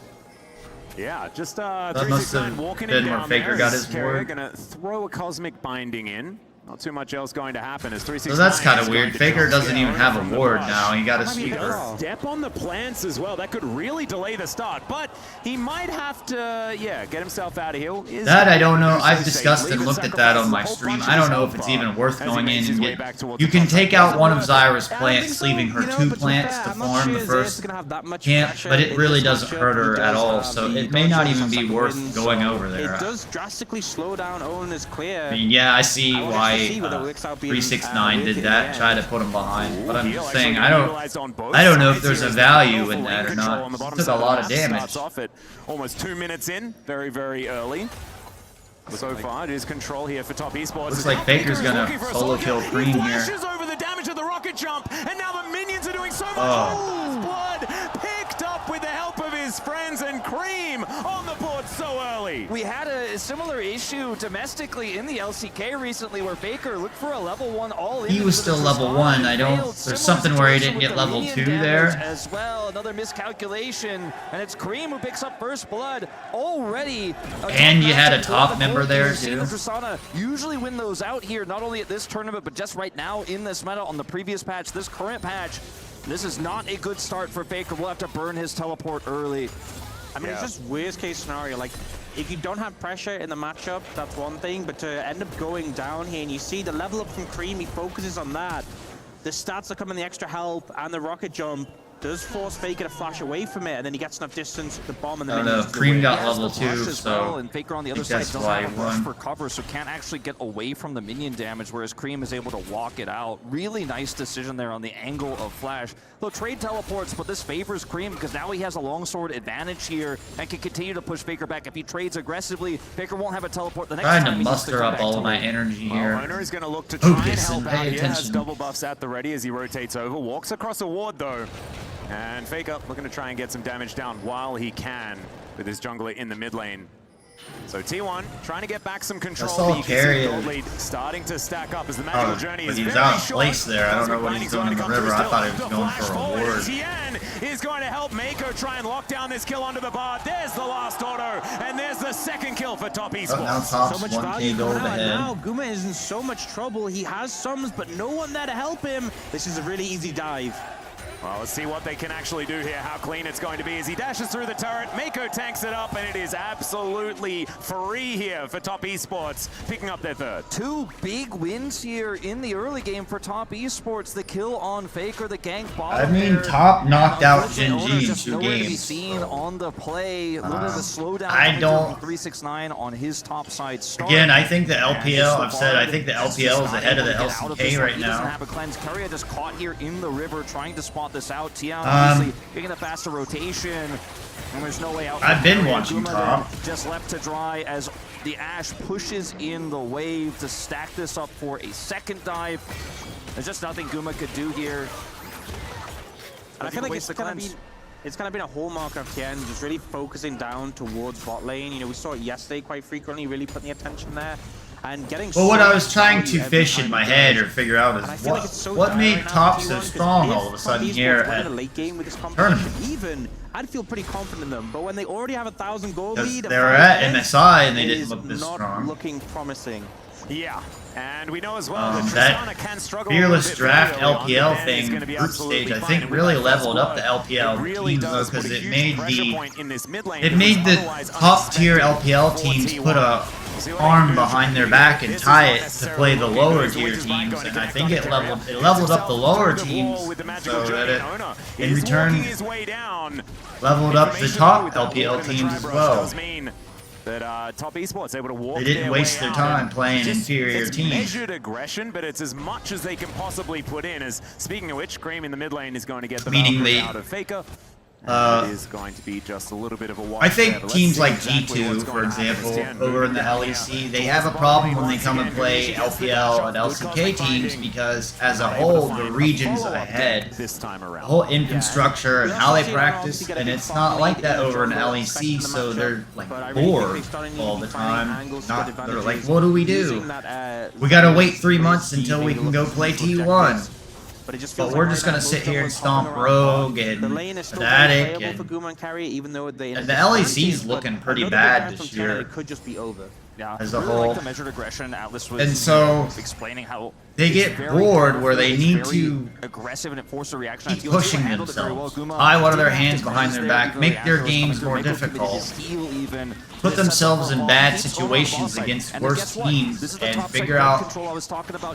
Yeah, just That must 369 have walking been in where down Faker there. got his ward. Gonna throw a cosmic binding in. Not too much else going to happen as 369. So that's kind of is weird. going to Faker just doesn't get even have from a the ward brush. now. He got a I mean, he sweeper. does step on the plants as well. That could really delay the start, but he might have to, yeah, get himself out of here. That I don't know. I've discussed and looked at that on my stream. I don't know if it's even worth going in and get. You can take out one of Zyra's plants, leaving her 2 plants to farm the first camp, but it really doesn't hurt her at all. So it may not even be worth going over there. It does drastically slow down Owner's clear. I mean, yeah, I see why 369 did that, try to put him behind. But I'm just saying, I don't know if there's a value in that or not. He took a lot of damage. Starts off at almost 2 minutes in, very, very early. So far, it is control here for top esports. Looks like Faker's gonna solo kill Cream here. Flashes over the damage of the rocket jump, and now the minions are doing so much. Oh, blood picked up with the help of his friends, and Cream on the board so early. We had a similar issue domestically in the LCK recently where Faker looked for a level 1 all-in. He was still level 1. I don't. There's something where he didn't get level 2 there. As well, another miscalculation, and it's Cream who picks up first blood already. And you had a top member there too. Tristana usually win those out here, not only at this tournament, but just right now in this meta on the previous patch, this current patch. This is not a good start for Faker. We'll have to burn his teleport early. I mean, it's just worst case scenario. Like, if you don't have pressure in the matchup, that's one thing, but to end up going down here and you see the level up from Cream, he focuses on that. The stats are coming, the extra help, and the rocket jump does force Faker to flash away from it, and then he gets enough distance, the bomb, and the minions to Cream win. got He has level the rush 2, as so well, and Faker on the other side that's doesn't why have he a rush won. for cover, so can't actually get away from the minion damage, whereas Cream is able to walk it out. Really nice decision there on the angle of Flash. They'll trade teleports, but this favors Cream because now he has a longsword advantage here and can continue to push Faker back. If he trades aggressively, Faker won't have a teleport the next Trying time. to he needs to muster come up back all to of my win. energy here. Owner is going to look to try and Focus help and out pay here. Has attention. double buffs at the ready as he rotates over. Walks across a ward though. And Faker looking to try and get some damage down while he can with his jungler in the mid lane. So T1 trying to get back some control. That's all You can see carry. gold lead starting to stack up as the magical journey But is he's very out of short. place there. I don't know what he's doing in the river. I thought he was going for a ward. Tien is going to help Mako try and lock down this kill onto the bar. There's the last auto, and there's the second kill for Top Esports. Now Top's So much 1K value gold coming out, and ahead. now Guma is in so much trouble. He has sums, but no one there to help him. This is a really easy dive. Well, let's see what they can actually do here, how clean it's going to be as he dashes through the turret. Mako tanks it up, and it is absolutely free here for Top Esports, picking up their third. 2 big wins here in the early game for Top Esports. The kill on Faker, the gank bottom. I mean, there. Top knocked out Gen Gen G in just 2 nowhere to be games. seen on the play. A little bit of a slowdown. I coming don't- through from 369 on his top side start. Again, I think the And LPL, so I've said, I far, think the just LPL is not ahead of able the to get out of LCK this one. right He doesn't now. have a cleanse. Keria just caught here in the river trying to spot this out. Tian Um, obviously getting the faster rotation. And there's no way out. I've been Keria. watching Guma Top. then just left to dry as the Ashe pushes in the wave to stack this up for a second dive. There's just nothing Guma could do here. And I feel like it's kind of been a hallmark of Tien, just really focusing down towards bot lane. You know, we saw it yesterday quite frequently, really putting the attention there. And getting Well, what so I was trying value to every fish time in my he head does. or figure out And I is feel like it's so what dire made right now Top for so T1, strong because all of a if sudden Top here Esports win in at a late game with this tournament. competition, even I'd feel pretty confident in them. But when they already have 1,000 gold Because lead, they were at MSI and they didn't look this not strong. looking promising. Yeah, and we know as well that That Tristana can struggle Fearless a little bit Draft early on, LPL but then he's thing gonna be group absolutely stage, I fine. think And with really that first leveled up the blood, LPL it really teams though, does put because a it huge made pressure point in this mid lane it that made was the otherwise top tier unexpected LPL for teams T1. put a See what arm they do. behind their back and This is tie not it to necessarily play the what lower Winter's tier Winter's teams, going to and I connect think on it Keria. leveled up the lower Through the teams wall with the magical so that journey. it Owner in is return walking his way down. leveled up the Information top with that LPL ward in the teams as Dry Brush well. does mean that Top Esports able to walk They didn't their waste way their out. time And playing just- inferior it's teams. measured aggression, but it's as much as they can possibly put in. As speaking of which, Cream in the mid lane is going to get the Meaning Valkyrie they- out of Faker. It is going to be just a little bit of a wash I there, think but let's teams see like exactly G2, what's for going to happen as example, Tien over in the moves LEC, down they here. have a problem when they come and play LPL and LCK teams because, as a whole, the region's ahead. This time The around. whole infrastructure and how they practice, and it's not like that over in LEC, so they're like bored all the time. They're like, what do we do? We gotta wait 3 months until we can go play T1. But we're just gonna sit here and stomp Rogue and The lane is still very Fnatic playable for and Guma and Keria, even though they the LEC's looking pretty bad this year. It could just be over. Yeah, as a really whole. like the measured aggression. Atlas was And so explaining how they it's get very bored powerful, where they it's need very to aggressive and it forced a reaction. keep pushing themselves, tie one of their hands behind their back, make their games more difficult, put themselves in bad situations against worse teams, and figure out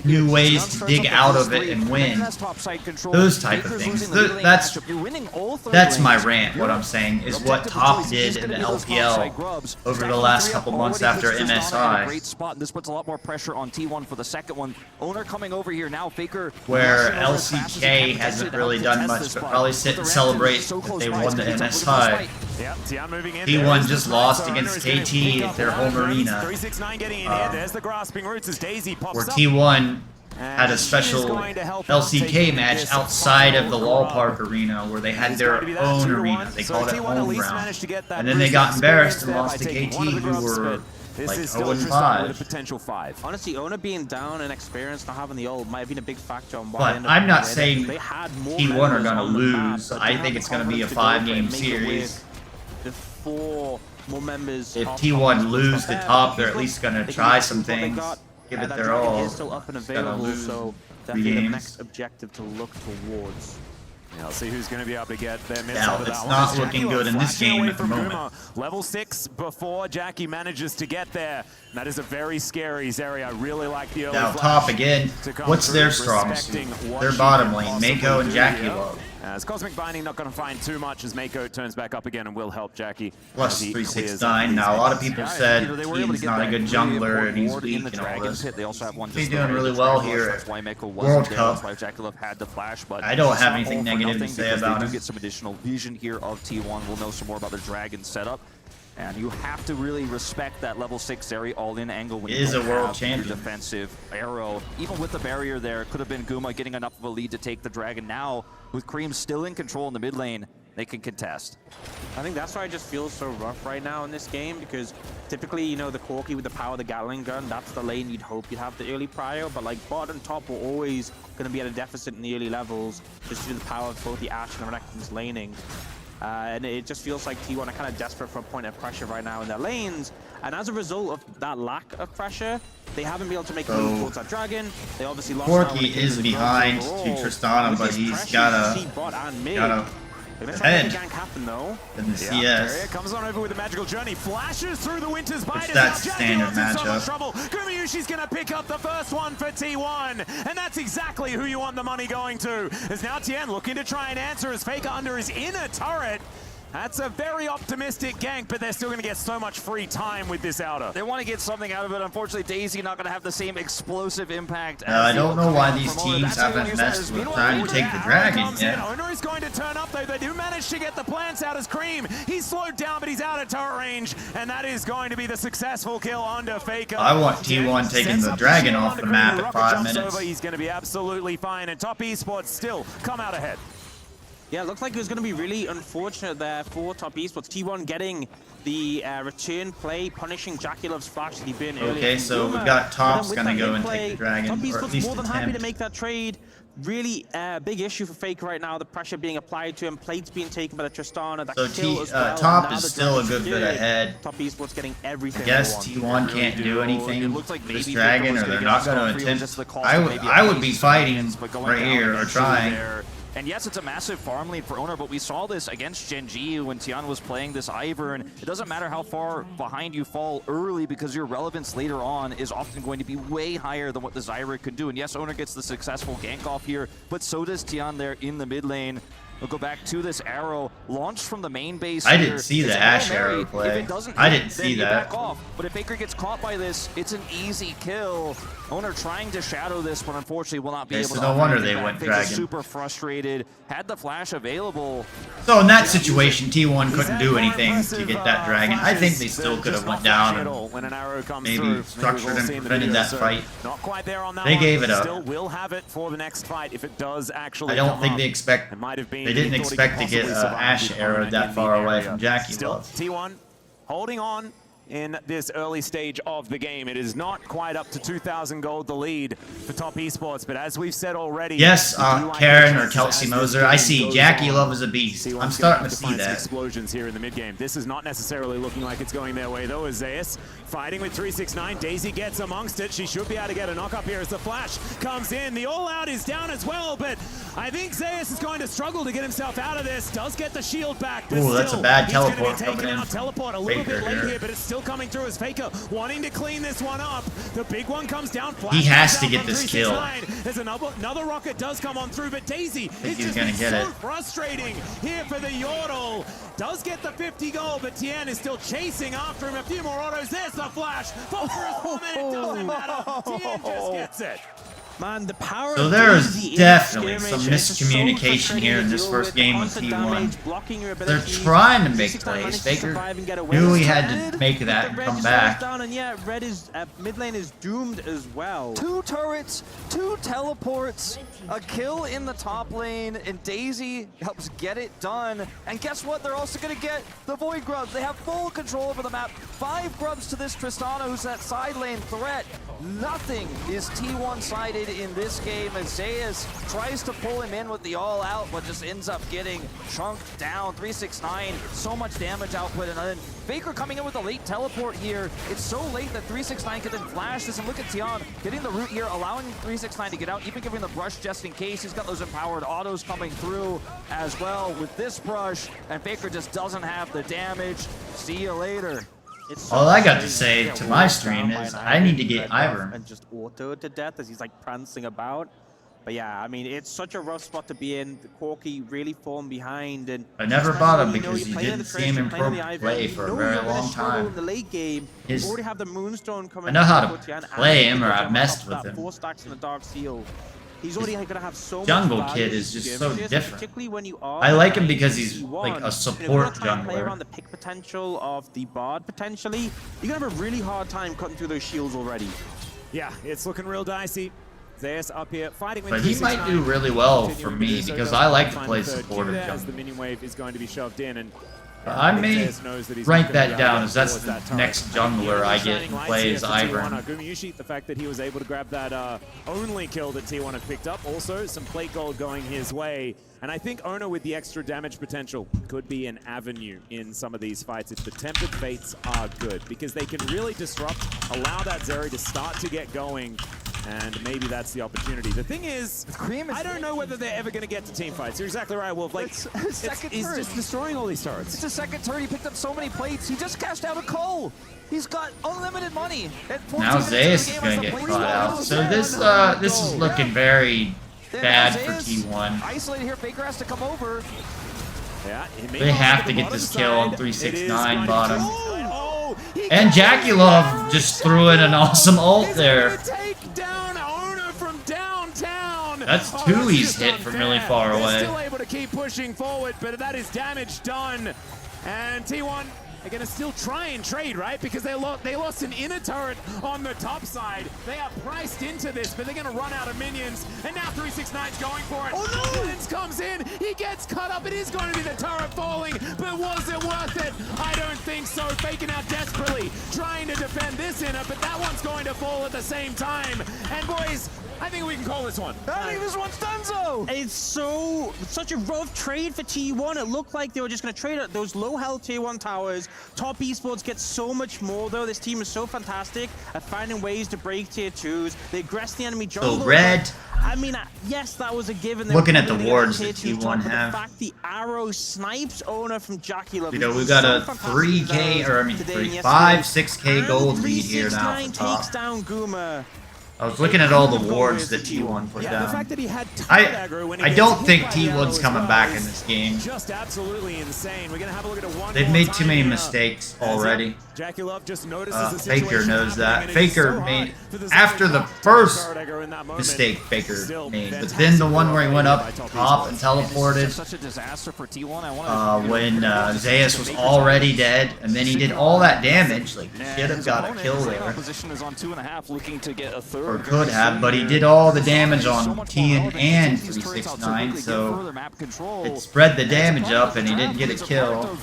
new ways to dig out of it and win. Those type of things. That's my rant. What I'm saying is what Top did in the LPL over the last couple months after MSI. Great spot, and this puts a lot more pressure on T1 for the second one. Owner coming over here now. Faker. Where LCK hasn't really done much, but probably sit and celebrate that they won the MSI. Yeah, Tian moving in. T1 just lost against KT at their home arena, 369 getting in here. There's the grasping roots as Daisy pops where up. T1 had a special LCK match outside of the Wall Park arena where they had their own arena. They called it home ground. And then they got embarrassed and lost to KT, who were like 0-5. With a potential 5. Honestly, Owner being down and experienced, not having the ult, might have been a big factor on why they But ended up I'm not winning. saying They had more T1 are members going to on the map, lose. but I to think have it's going to be a confidence to go for it, 5-game make it series. Before more members. If are T1 lose to prepared, Top, they're at they least going can to try use some what they things, got, give and it that their dragon all. is still up and Just gotta available, lose so 3 definitely the games. next objective to look towards. Yeah, let's see who's going to be able to get their mids Now, out of it's that not one. looking Jackie good in this flashing game away at the from moment. Guma. Level 6 before Jackie manages to get there. And that is a very scary Zeri. I really like the early Now, flash Top again, to come what's through, their strong suit? respecting what Their she bottom can lane, possibly Mako and do Jackie here. Love. As Cosmic Binding not going to find too much as Mako turns back up again and will help Jackie. Plus as he clears 369. up Now, a these lot of mids. people said he's not a good jungler and he's ward in weak the and all Dragon's this. hit. They also have one He's just doing there. really The well Dragon here That's at why Mako wasn't World there. Cup. That's why Jackie Love had the flash, but I don't it's have not anything all for negative to nothing say because about they him. do get some additional vision here of T1. We'll know some more about their Dragon setup. And you have to really respect that level 6 Zeri all-in angle when He you is a don't world have champion. your defensive arrow. Even with the barrier there, could have been Guma getting enough of a lead to take the Dragon. Now, with Cream still in control in the mid lane, they can contest. I think that's why it just feels so rough right now in this game, because typically, you know, the Corki with the power of the Gatling gun, that's the lane you'd hope you'd have the early prio, but like bot and top were always going to be at a deficit in the early levels just due to the power of both the Ashe and the Renekton's laning. And it just feels like T1 are kind of desperate for a point of pressure right now in their lanes. And as a result of that lack of pressure, they haven't been able to make a move towards that dragon. They obviously lost. Corki is behind to Tristana, but he's gotta head in the CS. Barrier comes on over with a magical journey, flashes through the Winter's Bite. That's standard matchup. Gumayushi's gonna pick up the first one for T1, and that's exactly who you want the money going to. As now Tien looking to try and answer as Faker under his inner turret. That's a very optimistic gank, but they're still going to get so much free time with this outer. They want to get something out of it. Unfortunately, Daisy not going to have the same explosive impact. I don't know why these teams haven't messed with trying to take the dragon yet. Owner is going to turn up, though. They do manage to get the plants out as Cream. He's slowed down, but he's out of turret range, and that is going to be the successful kill under Faker. I want T1 taking the dragon off the map at 5 minutes. He's going to be absolutely fine, and Top Esports still come out ahead. Yeah, it looks like it was going to be really unfortunate there for Top Esports. T1 getting the return play, punishing Jackie Love's flash that he been earlier. Okay, so we've got Top's going to go and take the dragon, Top or at Esports least more than happy to attempt. make that trade. Really big issue for Faker right now. The pressure being applied to him, plates being taken by the Tristana. That So kill as well. Top Now is the still a dragon's good bit secured. ahead. Top Esports getting everything. I guess they T1 want. can't do anything looks like with this maybe dragon, Faker or was they're gonna get not going off to free, attempt. just the cost of maybe I would a be base fighting seconds, but going right down here or eventually trying. there. And yes, it's a massive farm lead for Owner, but we saw this against Genji when Tian was playing this Ivern. It doesn't matter how far behind you fall early, because your relevance later on is often going to be way higher than what the Zyra could do. And yes, Owner gets the successful gank off here, but so does Tian there in the mid lane. We'll go back to this arrow launched from the main base. I here. didn't see It's the a Ashe Hail Mary. arrow If play. it doesn't I hit, didn't then see you that. back off. But if Baker gets caught by this, it's an easy kill. Owner trying to shadow this, but unfortunately will not be able so to. no offer wonder anything they back. went Baker's dragon. super frustrated. Had the flash available. So in that situation, T1 couldn't do anything to get that dragon. I think they still could have went down and maybe structured and prevented that fight. Not quite there on that They one. gave it up. Still will have it for the next fight if it does actually. I don't come think up. they expect. It might have been. They he didn't thought he expect could to get possibly survive Ashe the arrow opponent that in far the away area. from Jackie Still, Love. T1 holding on in this early stage of the game. It is not quite up to 2,000 gold, the lead for Top Esports, but as we've said already... Yes, we do like Karen the or chances Kelsey as this Moser. I game see goes Jackie on. Love is a beast. T1's I'm starting to gonna see find some that. explosions here in the mid game. This is not necessarily looking like it's going their way, though, as Zeus fighting with 369. Daisy gets amongst it. She should be able to get a knock up here as the flash comes in. The all-out is down as well, but I think Zeus is going to struggle to get himself out of this. Does get the shield back, but Ooh, that's a still, bad he's gonna be teleport taken coming in out. from Teleport a little Faker bit late here. here, but it's still coming through as Faker wanting to clean this one up. The big one comes down. He has Flash to comes get down this from kill. 369. There's another rocket does come on through, but Daisy is he's just gonna been get so it. frustrating here for the Yordle. Does get the 50 gold, but Tien is still chasing after him. A few more autos. There's the flash. It doesn't matter. Tien just gets it. Man, the power So of there Daisy is in definitely skirmish some is just so miscommunication here in frustrating to this deal first with. game with Constant T1. damage, blocking your They're abilities. trying to make 369 plays. managed to Baker survive and get away. knew he It's had red, to make that but and the red come just back. falls down, and yeah, red is mid lane is doomed as well. 2 turrets, 2 teleports, a kill in the top lane, and Daisy helps get it done. And guess what? They're also going to get the Void Grubs. They have full control over the map. 5 grubs to this Tristana, who's that side lane threat. Nothing is T1-sided in this game as Zeus tries to pull him in with the all-out, but just ends up getting chunked down. 369, so much damage output, and then Faker coming in with a late teleport here. It's so late that 369 can then flash this, and look at Tian getting the root here, allowing 369 to get out, even giving the brush just in case. He's got those empowered autos coming through as well with this brush, and Faker just doesn't have the damage. See you later. All I got to say to my stream is I need to get Ivern. And just auto to death as he's like prancing about. But yeah, I mean, it's such a rough spot to be in. The Corki really falling behind, and I never bought him because you didn't see him in pro play for a very long time. In the late game, His- you already have the Moonstone coming. I know how to for Tian, and play him, or Faker I've messed jumping with up him. 4 stacks in the Dark Seal. He's already going to have so much Jungle value Kid is in just so skirmishes, different. particularly when you are I like him playing because he's T1. like a You know, support if you're trying to play jungler. around the pick potential of the Bard potentially, you're going to have a really hard time cutting through those shields already. Yeah, it's looking real dicey. Zeus up here fighting with But he might do really well for me because I like to play supportive as the jungle. minion wave is going to be shoved in, and I may Zeus knows that he's write not gonna that be able down to as that's force the that turret. next jungler I get and Shining play lights as here for Ivern. T1. Gumayushi, the fact that he was able to grab that only kill that T1 had picked up, also some plate gold going his way. And I think Ono with the extra damage potential could be an avenue in some of these fights if the tempered fates are good, because they can really disrupt, allow that Zeri to start to get going, and maybe that's the opportunity. The thing is, I don't know whether they're ever going to get to team fights. You're exactly right, Wolf. Like, he's just destroying all these turrets. It's a second turret. He picked up so many plates. He just cashed out a Cole. He's got unlimited money. Now Zeus is going to get caught out. So this is looking very bad for T1. Isolated here. Faker has to come over. Yeah, they have to get this kill on 369 bottom. And Jackie Love just threw in an awesome ult there. That's two he's hit from really far away. Still able to keep pushing forward, but that is damage done. And T1 are going to still try and trade, right? Because they lost an inner turret on the top side. They are priced into this, but they're going to run out of minions. And now 369's going for it. Oh no! Lens comes in. He gets cut up. It is going to be the turret falling, but was it worth it? I don't think so. Faking out desperately, trying to defend this inner, but that one's going to fall at the same time. And boys, I think we can call this one. I think this one's donezo. It's such a rough trade for T1. It looked like they were just going to trade those low health Tier 1 towers. Top Esports gets so much more though. This team is so fantastic at finding ways to break Tier 2s. They aggress the enemy jungle. So red. I mean, yes, that was a given. Looking at the wards that T1 have. The fact the arrow snipes owner from Jackie Love. You know, we've got a 3K, or I mean 6K gold lead here now at the top. Takes down Guma. I was looking at all the wards that T1 put down. The fact that he had I don't think T1's coming back in this game. Just absolutely insane. We're gonna have a look at a one. They've made too many mistakes already. Jackie Love just notices the Faker knows that. Faker made after the first mistake Faker made, but then the one where he went up top and teleported. Such a disaster for T1. When Zeus was already dead, and then he did all that damage. Like he should have got a kill there. Opposition is on 2.5, looking to get a third. Or could have, but he did all the damage on Tien and 369, so it spread the damage up and he didn't get a kill.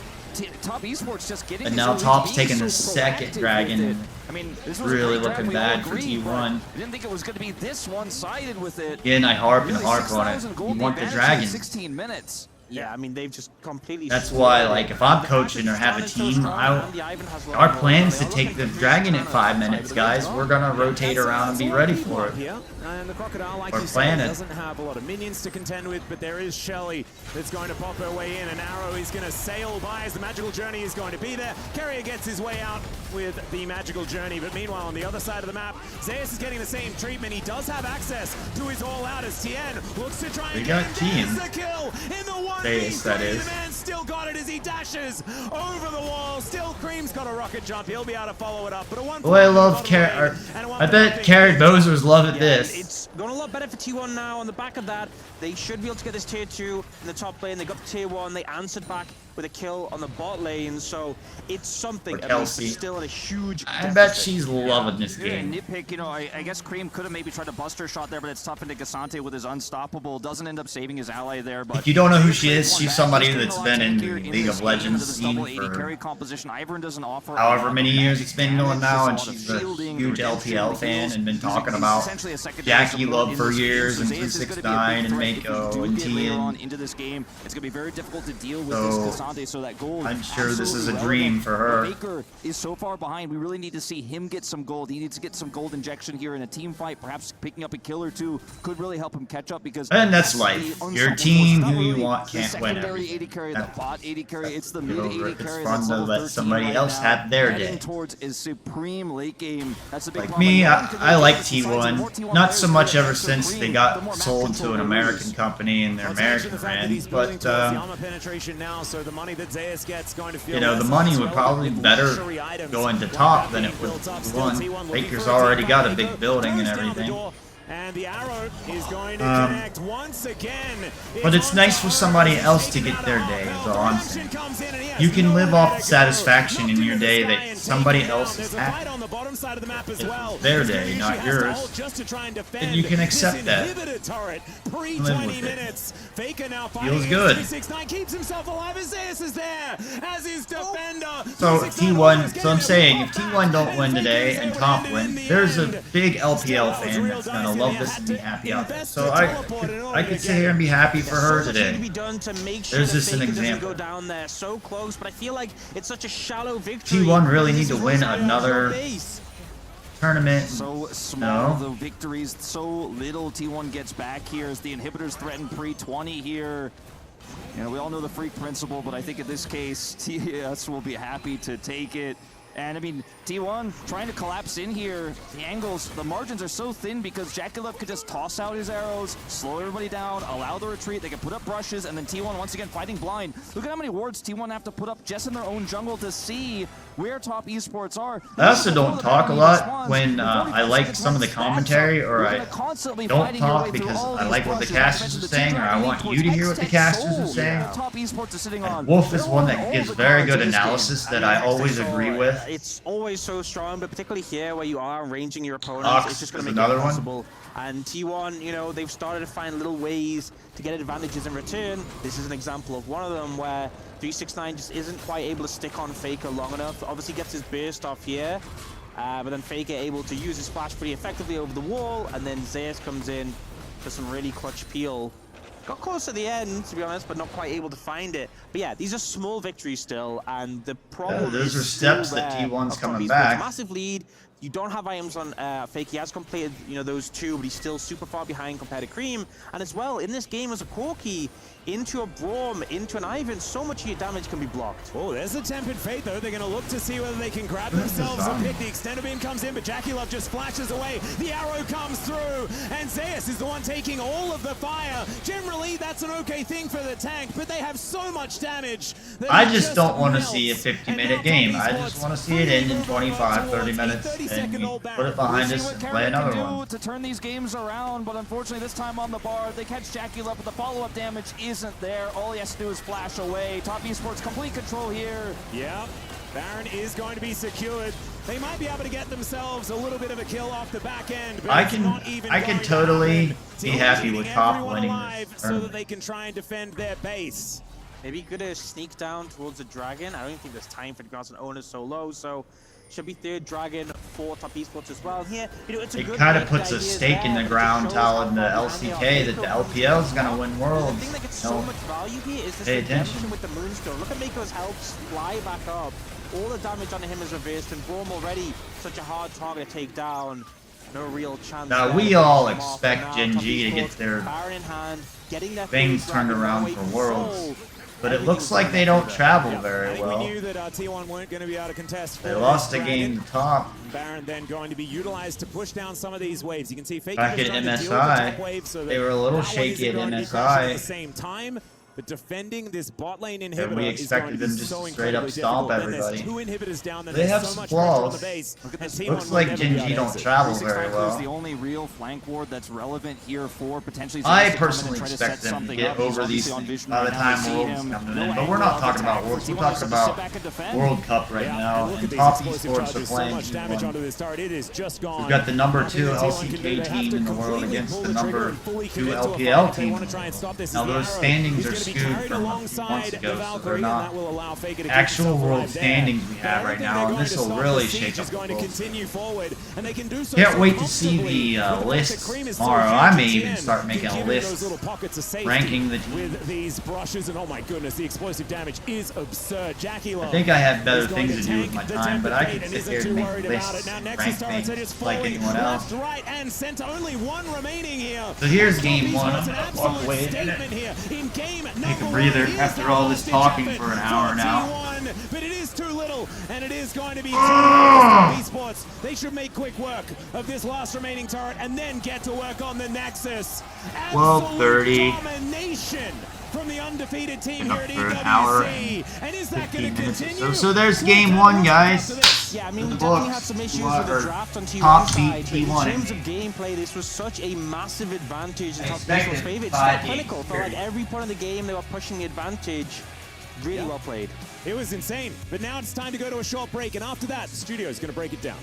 Top Esports just getting and now Top's taking the second dragon. I mean, it's really looking bad for T1. I didn't think it was going to be this one-sided with it. Again, I harp and harp on it. You want the dragon. 16 minutes. Yeah, I mean, they've just completely... That's why, like, if I'm coaching or have a team, our plan is to take the dragon in 5 minutes, guys. We're gonna rotate around and be ready for it. And the Crocodile, like Or you plan said, it. doesn't have a lot of minions to contend with, but there is Shelly that's going to pop her way in. An arrow is going to sail by as the magical journey is going to be there. Carrier gets his way out with the magical journey, but meanwhile, on the other side of the map, Zeus is getting the same treatment. He does have access to his all-out as Tien looks to try and got Tien. the kill in the one. Zeus, that is. The man still got it as he dashes over the wall. Still, Cream's got a rocket jump. He'll be able to follow it up. But a one. Boy, I love Carrot. I bet Carrot Bozers loving this. It's going a lot better for T1 now. On the back of that, they should be able to get this tier 2 in the top lane. They got to tier 1. They answered back with a kill on the bot lane. So it's something. For Kelsey. Still at a huge I bet she's loving this Yeah, game. nitpick, you know, I guess Cream could have maybe tried to bust her shot there, but it's tough into Gasante with his unstoppable. Doesn't end up saving his ally there. But If you don't know who she is, she's somebody that's been in the League of Legends scene for however many years it's been going now, and she's a huge LPL fan and been talking about Jackie Love for years and 369 and Mako and Tien. Into this game, it's gonna be very difficult to deal with So, this Gasante. So that gold, I'm sure this is a dream for her. Baker is so far behind. We really need to see him get some gold. He needs to get some gold injection here in a team fight. Perhaps picking up a kill or two could really help him catch up because. And that's life. Your team, who you want, can't win Secondary everything. AD carry, the bot AD carry, it's the mid AD It's carry. fun to let somebody else have their day. Towards is supreme late game. That's a big Like problem. me, I like T1. Not so much ever since they got sold to an American company and they're American fans, but you know, the money would probably be better going to top than it would T1. Baker's already got a big building and everything. And the arrow is going to connect once again. But it's nice for somebody else to get their day, is all I'm saying. You can live off the satisfaction in your day that somebody else is happy. It's their day, not yours. And you can accept that. Live with it. Feels good. So T1, so I'm saying, if T1 don't win today and Top win, there's a big LPL fan that's gonna love this and be happy out there. So I could sit here and be happy for her today. There's just an example. T1 really need to win another tournament. So small, the victories, so little T1 gets back here as the inhibitors threaten pre-20 here. You know, we all know the freak principle, but I think in this case, TS will be happy to take it. And I mean, T1 trying to collapse in here. The angles, the margins are so thin because JackeyLove could just toss out his arrows, slow everybody down, allow the retreat. They can put up brushes, and then T1 once again fighting blind. Look at how many wards T1 have to put up just in their own jungle to see where Top Esports are. I also don't talk a lot when I like some of the commentary, or I don't talk because I like what the casters are saying, or I want you to hear what the casters are saying. And Wolf is one that gives very good analysis that I always agree with. It's always so strong, but particularly here where you are ranging your opponents, it's just going to make it impossible. And T1, you know, they've started to find little ways to get advantages in return. This is an example of one of them where 369 just isn't quite able to stick on Faker long enough. Obviously gets his burst off here, but then Faker able to use his flash pretty effectively over the wall, and then Zeus comes in for some really clutch peel. Got close at the end, to be honest, but not quite able to find it. But yeah, these are small victories still, and the problem those is are steps still that there T1's of coming Esports. back. Massive lead. You don't have items on Fake. He has completed, you know, those two, but he's still super far behind compared to Cream. And as well, in this game as a Corki, into a Braum, into an Ivan, so much of your damage can be blocked. Oh, there's a Tempered Fate, though. They're going to look to see whether they can grab themselves a pick. The extended beam comes in, but JackeyLove just flashes away. The arrow comes through, and Zeus is the one taking all of the fire. Generally, that's an okay thing for the tank, but they have so much damage. I just don't want to see a 50-minute game. I just want to see it end in 25, 30 minutes, and we put it behind us and play another one. To turn these games around, but unfortunately this time on the bar, they catch JackeyLove, but the follow-up damage isn't there. All he has to do is flash away. Top Esports complete control here. Yeah, Baron is going to be secured. They might be able to get themselves a little bit of a kill off the back end. But I can totally be happy with Top winning this so that they can try and defend their base. Maybe gonna sneak down towards the Dragon. I don't think there's time for the Grounds and Owners so low, so should be third Dragon for Top Esports as well. Here, you know, it's a it good kind of puts a stake in the ground telling the LCK that the LPL is going to win Worlds. The thing that gets so much value here is this pay redemption attention. with the Moonstone. Look at Mako's health fly back up. All the damage on him is reversed, and Braum already such a hard target to take down. No real chance. Now, we all expect Gen G to get their things turned around for Worlds. But it looks like they don't travel very well. We knew that T1 weren't going to be able to contest. They lost a game to Top. Baron then going to be utilized to push down some of these waves. You can see Fake back at MSI, they were a little shaky at MSI. At the same time, but defending this bot lane inhibitor, and we expected them just to straight up stomp everybody. Two inhibitors down, they have some flaws. Looks like Gen G don't travel very well. The only real flank ward that's relevant here for potentially. I personally expect them to get over these things by the time Worlds coming in, but we're not talking about Worlds. We're talking about World Cup right now, and Top Esports are playing T1. We've got the number 2 LCK team in the world against the number 2 LPL team. Now those standings are skewed from a few months ago, so they're not actual world standings we have right now, and this will really shake up the world. Can't wait to see the lists tomorrow. I may even start making a list ranking the team. With these brushes, and oh my goodness, the explosive damage is absurd. JackeyLove, I think I have better things to do with my time, but I can sit here and make lists and rank things like anyone else. Right and center, only one remaining here. So here's game 1. I'm gonna walk away in a minute. Take a breather after all this talking for an hour now. But it is too little, and it is going to be Esports. They should make quick work of this last remaining turret and then get to work on the Nexus. 12:30. Domination from the undefeated team Been here up at for an hour EWC. And is that going and to 15 minutes or continue? so there's game one, guys. Yeah, I mean, The we definitely books. had some issues What with the are draft on T1 top side, beat but T1 in terms of gameplay, this was such a massive advantage in Top expected Esports' favor. It's 5 so clinical. Felt like every point of the game they were pushing the advantage. Really well played. It was insane. But now it's time to go to a short break, and after that, the studio is going to break it down.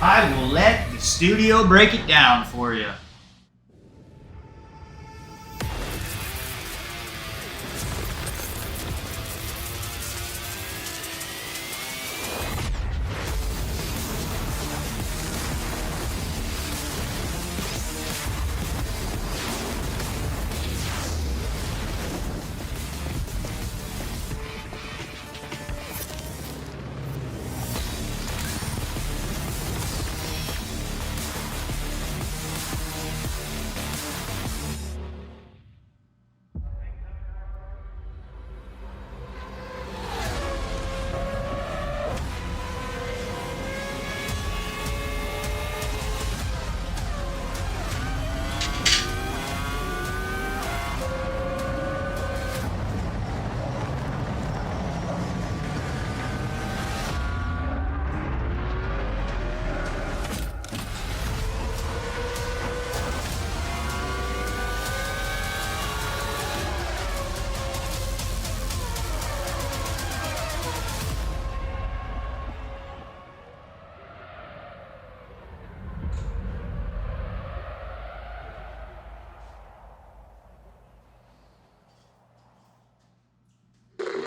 I will let the studio break it down for you.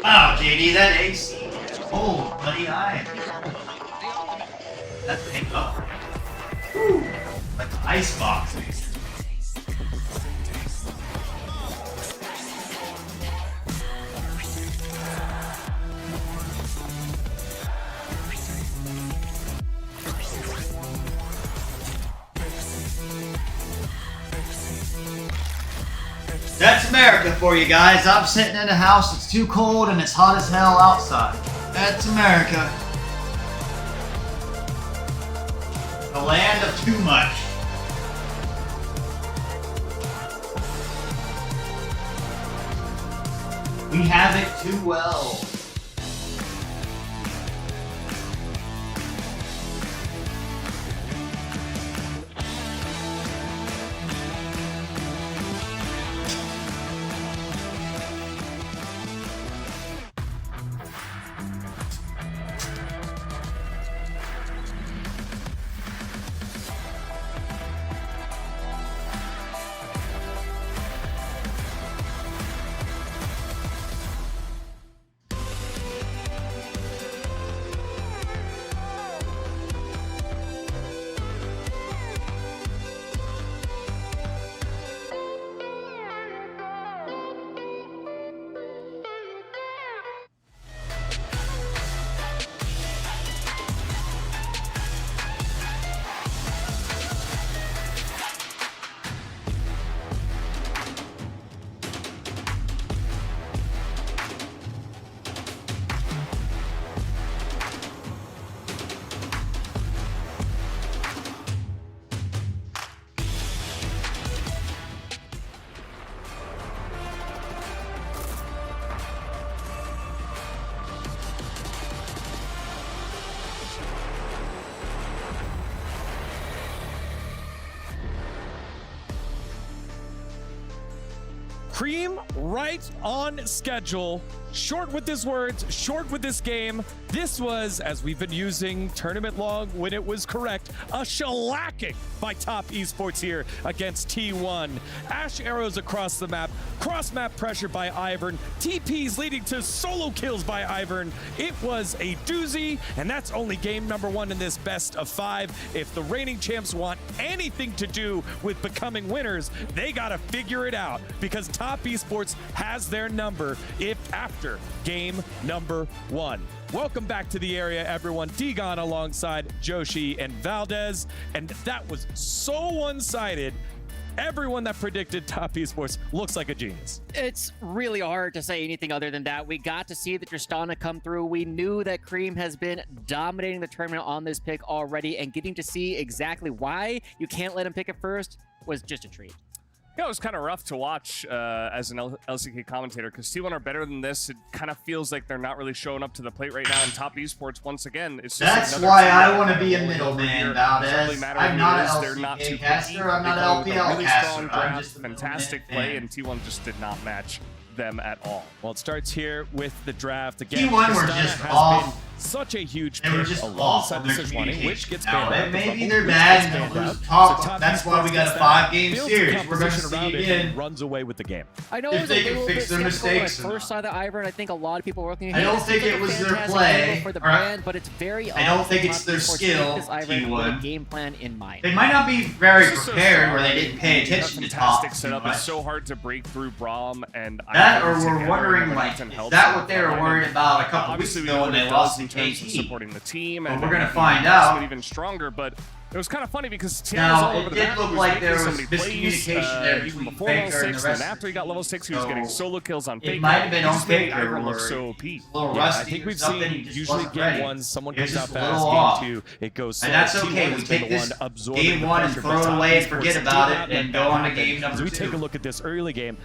Wow, JD, that AC is cold, buddy. That thing up. Woo. Like the ice box. That's America for you guys. I'm sitting in a house that's too cold and it's hot as hell outside. That's America. The land of too much. We have it too well. Cream right on schedule. Short with his words, short with this game. This was, as we've been using tournament log when it was correct, a shellacking by Top Esports here against T1. Ash arrows across the map, cross-map pressure by Ivern, TPs leading to solo kills by Ivern. It was a doozy, and that's only game number 1 in this best of 5. If the reigning champs want anything to do with becoming winners, they gotta figure it out, because Top Esports has their number if after game number 1. Welcome back to the area, everyone. Degon alongside Joshi and Valdez, and that was so one-sided. everyone that predicted Top Esports looks like a genius. It's really hard to say anything other than that. We got to see the Tristana come through. We knew that Cream has been dominating the tournament on this pick already, and getting to see exactly why you can't let him pick it first was just a treat. Yeah, it was kind of rough to watch as an LCK commentator because T1 are better than this. It kind of feels like they're not really showing up to the plate right now. And Top Esports, once again, it's just that's why I want to be a middleman about it. I'm not an LCK caster. I'm not an LPL caster. I'm just a fantastic play, and T1 just did not match them at all. Well, it starts here with the draft again. T1 were just off. Such a huge they were pick just alongside the Sejuani, which gets banned out. Maybe they're bad and they'll lose top. That's why we got a 5-game series. We're going to see again. Runs away with the game. I know if they can fix their mistakes. When I first saw the Ivern, I think a lot of people were looking at I don't think it was their play. For the brand, but it's very I don't think it's their skill. T1 game plan in mind. They might not be very prepared, or they didn't pay attention to top. Setup. It's so hard to break through Braum and that, or we're wondering like, is that what they were worried about a couple weeks ago when they lost to KT? The team, and we're gonna find out even stronger. But it was kind of funny because Tian now, was all over the map. It did look like there was miscommunication there between before Faker level 6, and the rest. And after he got level 6, he was getting solo kills on Faker. It might have been on Faker. Ivern looked so OP. A little rusty. I think we've seen usually game 1, someone comes out fast. Game 2, it goes slow. And that's okay. We take this game 1 and throw it away and forget about it and go on to game number 2. We take a look at this early game.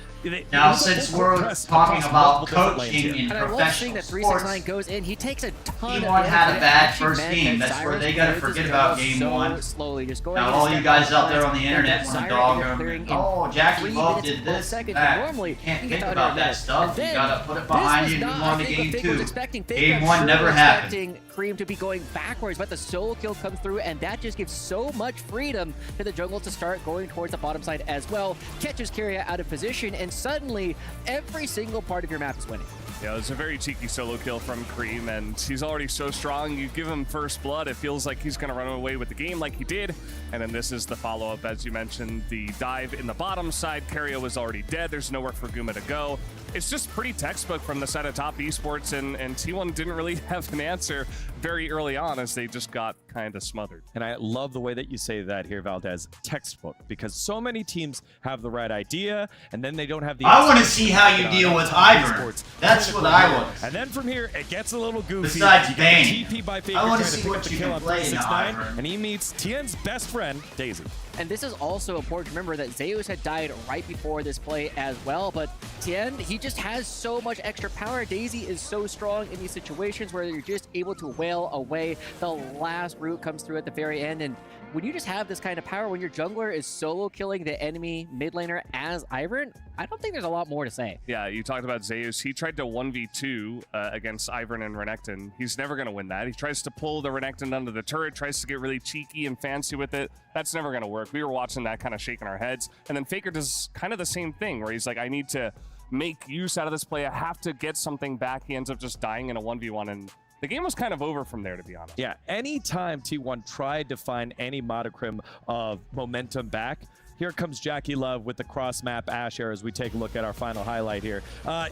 Now, since we're talking about coaching in professional that sports, 369 goes in. He takes a ton T1 of had a bad first game. That's where they got to forget about game 1. Slowly, just going now, all you guys out there on the internet want to dog them. Oh, Jackie Love did this. Normally, you can't think about that stuff. You got to put it behind you and move on to game 2. Game 1 never happened. Cream to be going backwards, but the solo kill comes through, and that just gives so much freedom to the jungle to start going towards the bottom side as well. Catches Kyria out of position, and suddenly every single part of your map is winning. Yeah, it was a very cheeky solo kill from Cream, and he's already so strong. You give him first blood, it feels like he's going to run away with the game like he did. And then this is the follow-up, as you mentioned, the dive in the bottom side. Keria was already dead. There's nowhere for Guma to go. It's just pretty textbook from the side of Top Esports, and T1 didn't really have an answer very early on as they just got kind of smothered. And I love the way that you say that here, Valdez, textbook, because so many teams have the right idea, and then they don't have the... I want to see how you deal with Ivern. That's what I want. And then from here, it gets a little goofy. Besides Bane, TP by Faker I want to trying see to pick what up the you kill can on play in 369, Ivern. and he meets Tien's best friend, Daisy. And this is also important to remember that Zeus had died right before this play as well, but Tien, he just has so much extra power. Daisy is so strong in these situations where you're just able to wail away. The last root comes through at the very end, and when you just have this kind of power, when your jungler is solo killing the enemy mid laner as Ivern, I don't think there's a lot more to say. Yeah, you talked about Zeus. He tried to 1v2 against Ivern and Renekton. He's never going to win that. He tries to pull the Renekton under the turret, tries to get really cheeky and fancy with it. That's never going to work. We were watching that kind of shaking our heads. And then Faker does kind of the same thing where he's like, I need to make use out of this play. I have to get something back. He ends up just dying in a 1v1, and the game was kind of over from there, to be honest. Yeah, anytime T1 tried to find any modicum of momentum back, here comes Jackie Love with the cross-map Asher as we take a look at our final highlight here.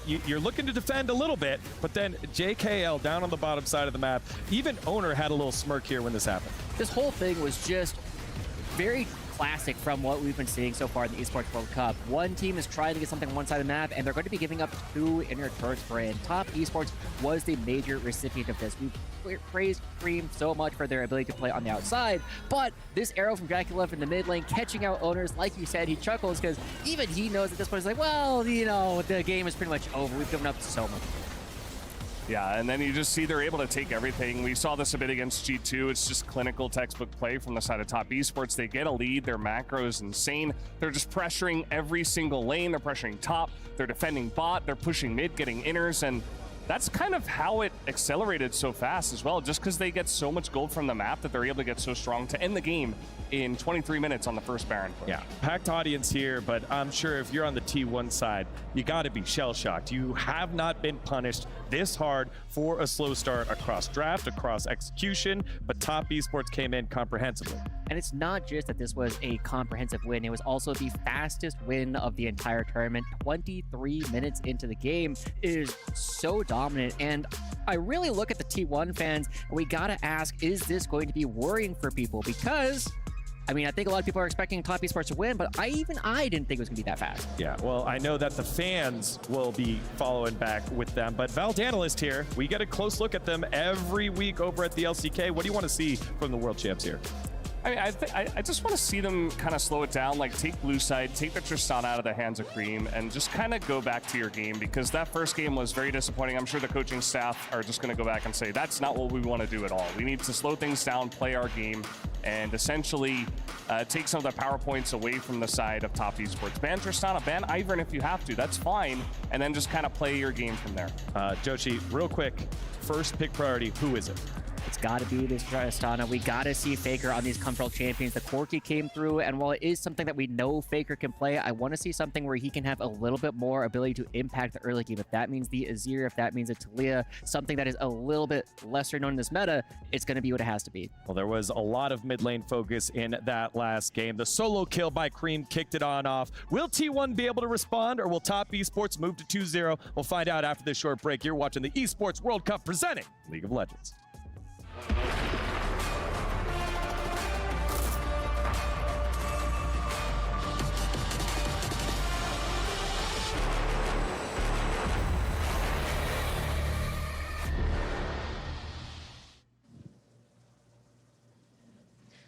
You're looking to defend a little bit, but then JKL down on the bottom side of the map. Even Owner had a little smirk here when this happened. This whole thing was just very classic from what we've been seeing so far in the Esports World Cup. One team is trying to get something on one side of the map, and they're going to be giving up 2 inner turrets for it. And Top Esports was the major recipient of this. We've praised Cream so much for their ability to play on the outside, but this arrow from Jackie Love in the mid lane, catching out Owners, like you said, he chuckles because even he knows at this point, he's like, well, you know, the game is pretty much over. We've given up so much. Yeah, and then you just see they're able to take everything. We saw this a bit against G2. It's just clinical textbook play from the side of Top Esports. They get a lead. Their macro is insane. They're just pressuring every single lane. They're pressuring top. They're defending bot. They're pushing mid, getting inners. And that's kind of how it accelerated so fast as well, just because they get so much gold from the map that they're able to get so strong to end the game in 23 minutes on the first Baron push. Yeah, packed audience here, but I'm sure if you're on the T1 side, you got to be shell-shocked. You have not been punished this hard for a slow start across draft, across execution, but Top Esports came in comprehensively. And it's not just that this was a comprehensive win, it was also the fastest win of the entire tournament. 23 minutes into the game is so dominant, and I really look at the T1 fans, and we gotta ask, is this going to be worrying for people? Because I mean, I think a lot of people are expecting Top Esports to win, but I didn't think it was going to be that fast. Yeah, well, I know that the fans will be following back with them, but Valdanalist here, we get a close look at them every week over at the LCK. What do you want to see from the world champs here? I mean, I just want to see them kind of slow it down, like take blue side, take the Tristan out of the hands of Cream, and just kind of go back to your game, because that first game was very disappointing. I'm sure the coaching staff are just going to go back and say, that's not what we want to do at all. We need to slow things down, play our game, and essentially take some of the power points away from the side of Top Esports. Ban Tristana, ban Ivern if you have to, that's fine, and then just kind of play your game from there. Joshi, real quick, first pick priority, who is it? It's got to be this Tristana. We got to see Faker on these comfortable champions. The Corki came through, and while it is something that we know Faker can play, I want to see something where he can have a little bit more ability to impact the early game. If that means the Azir, if that means a Talia, something that is a little bit lesser known in this meta, it's going to be what it has to be. Well, there was a lot of mid lane focus in that last game. The solo kill by Cream kicked it on off. Will T1 be able to respond, or will Top Esports move to 2-0? We'll find out after this short break. You're watching the Esports World Cup presenting League of Legends.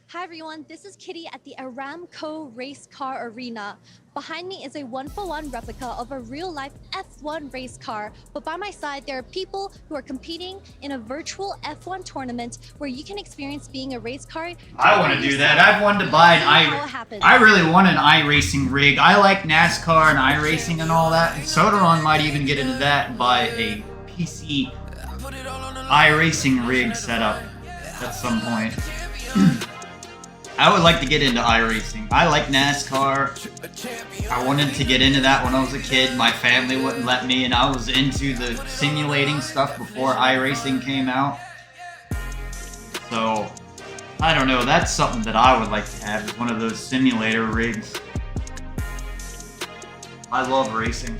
Hi everyone, this is Kitty at the Aramco Race Car Arena. Behind me is a one-for-one replica of a real-life F1 race car, but by my side there are people who are competing in a virtual F1 tournament where you can experience being a race car. I want to do that. I've wanted to buy an I really want an iRacing rig. I like NASCAR and iRacing and all that. Sodaron might even get into that and buy a PC iRacing rig setup at some point. I would like to get into iRacing. I like NASCAR. I wanted to get into that when I was a kid. My family wouldn't let me, and I was into the simulating stuff before iRacing came out. So, I don't know. That's something that I would like to have, is one of those simulator rigs. I love racing.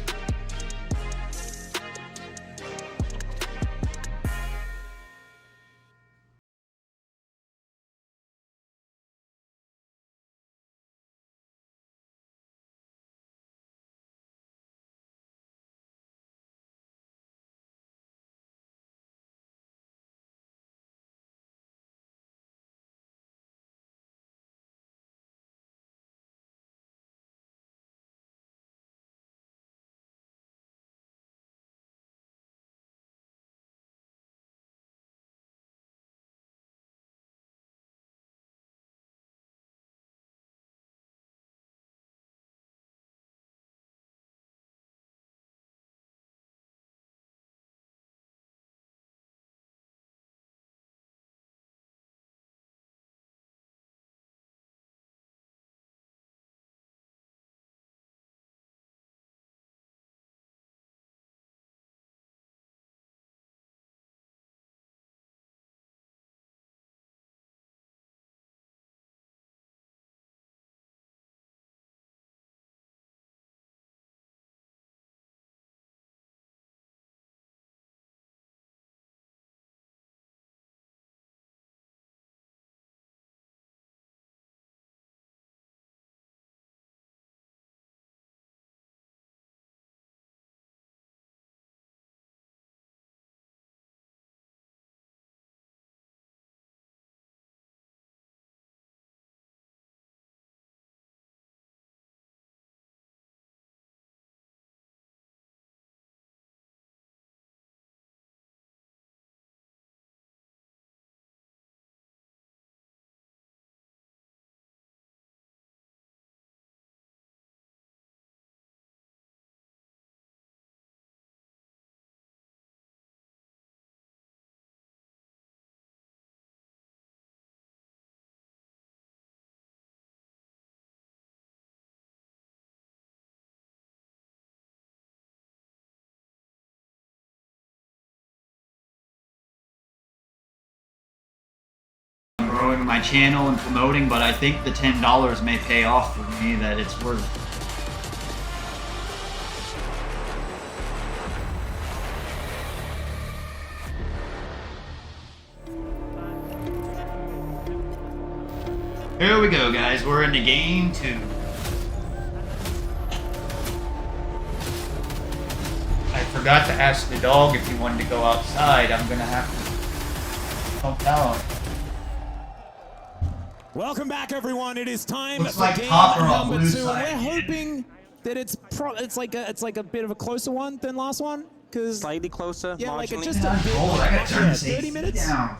Growing my channel and promoting, but I think the $10 may pay off for me, that it's worth it. Here we go, guys. We're into game 2. I forgot to ask the dog if he wanted to go outside. I'm gonna have to help out. Welcome back, everyone. It is time Looks for like game Hopper on number blue 2, side and we're again. hoping that it's like a bit of a closer one than last one, because slightly closer. Yeah, like marginally. just a bit. Oh, I gotta turn Yeah, this 30 AC minutes. down.